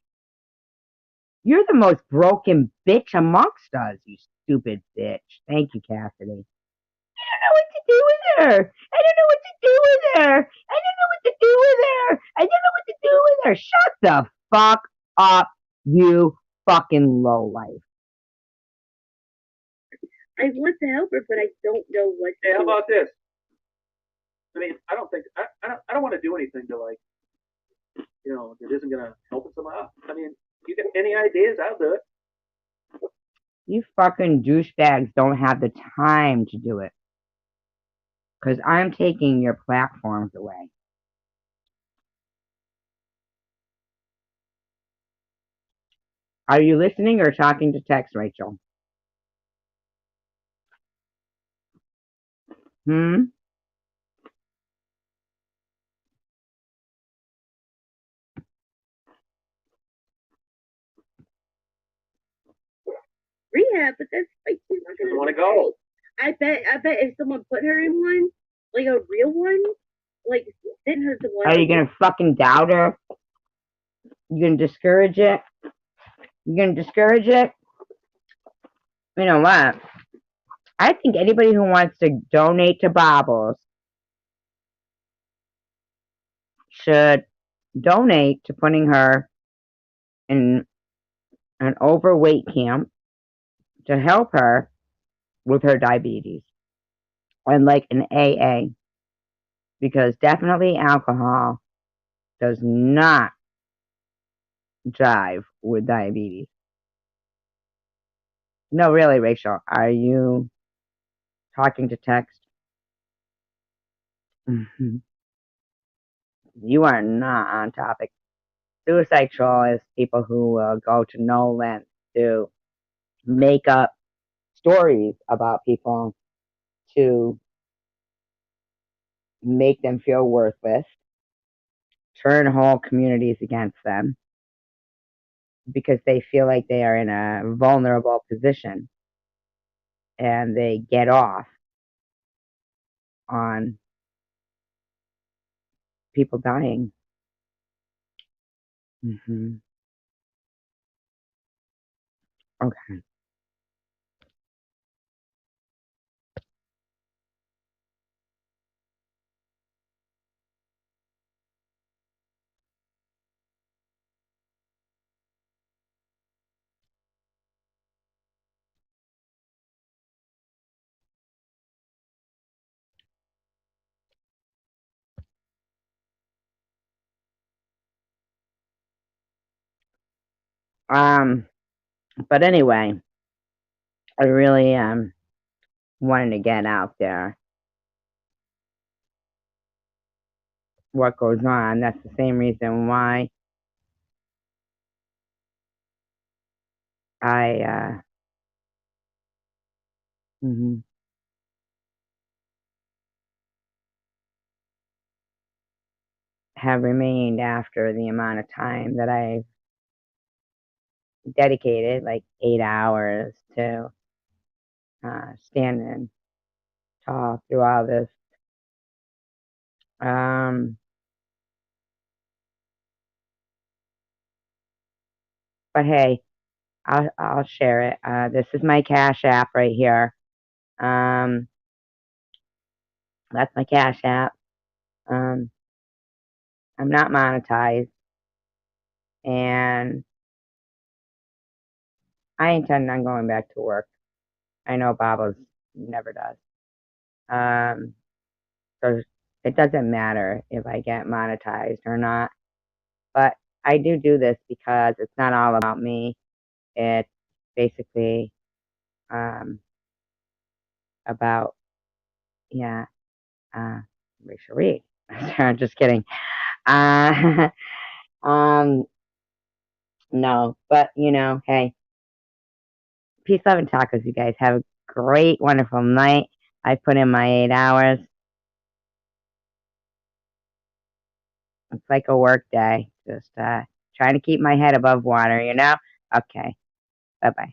You're the most broken bitch amongst us, you stupid bitch. Thank you, Cassidy. I don't know what to do with her. I don't know what to do with her. I don't know what to do with her. I don't know what to do with her. Shut the fuck up, you fucking lowlife. I want to help her, but I don't know what to Hey, how do. about this? I mean, I don't think I don't want to do anything to like, that isn't gonna help someone out. I mean, you got any ideas? I'll do it. You fucking douchebags don't have the time to do it. Because I'm taking your platforms away. Are you listening or talking to text, Rachel? Hmm? Rehab, but that's like she's not Doesn't gonna want to go. I bet if someone put her in one, like a real one, like sent her to one. Are you gonna fucking doubt her? You gonna discourage it? You gonna discourage it? You know what? I think anybody who wants to donate to Bobbles should donate to putting her in an overweight camp to help her with her diabetes and like an AA, because definitely alcohol does not jive with diabetes. No, really, Rachel, are you talking to text? You are not on topic. Suicide troll is people who will go to no length to make up stories about people to make them feel worthless, turn whole communities against them because they feel like they are in a vulnerable position and they get off on people dying. Okay. But anyway, I really wanted to get out there what goes on. That's the same reason why I mhm, have remained after the amount of time that I've dedicated, like 8 hours, to stand and talk through all this. Um, but hey, I'll share it. This is my Cash App right here. Um, that's my Cash App. Um, I'm not monetized, and I intend on going back to work. I know Baba's never does. So it doesn't matter if I get monetized or not. But I do this because it's not all about me. It's basically about, yeah, Rachel Reed. I'm just kidding. Uh, um, no, but hey, peace, love, and tacos, you guys. Have a great, wonderful night. I put in my 8 hours. It's like a work day. Just trying to keep my head above water, Okay. Bye bye.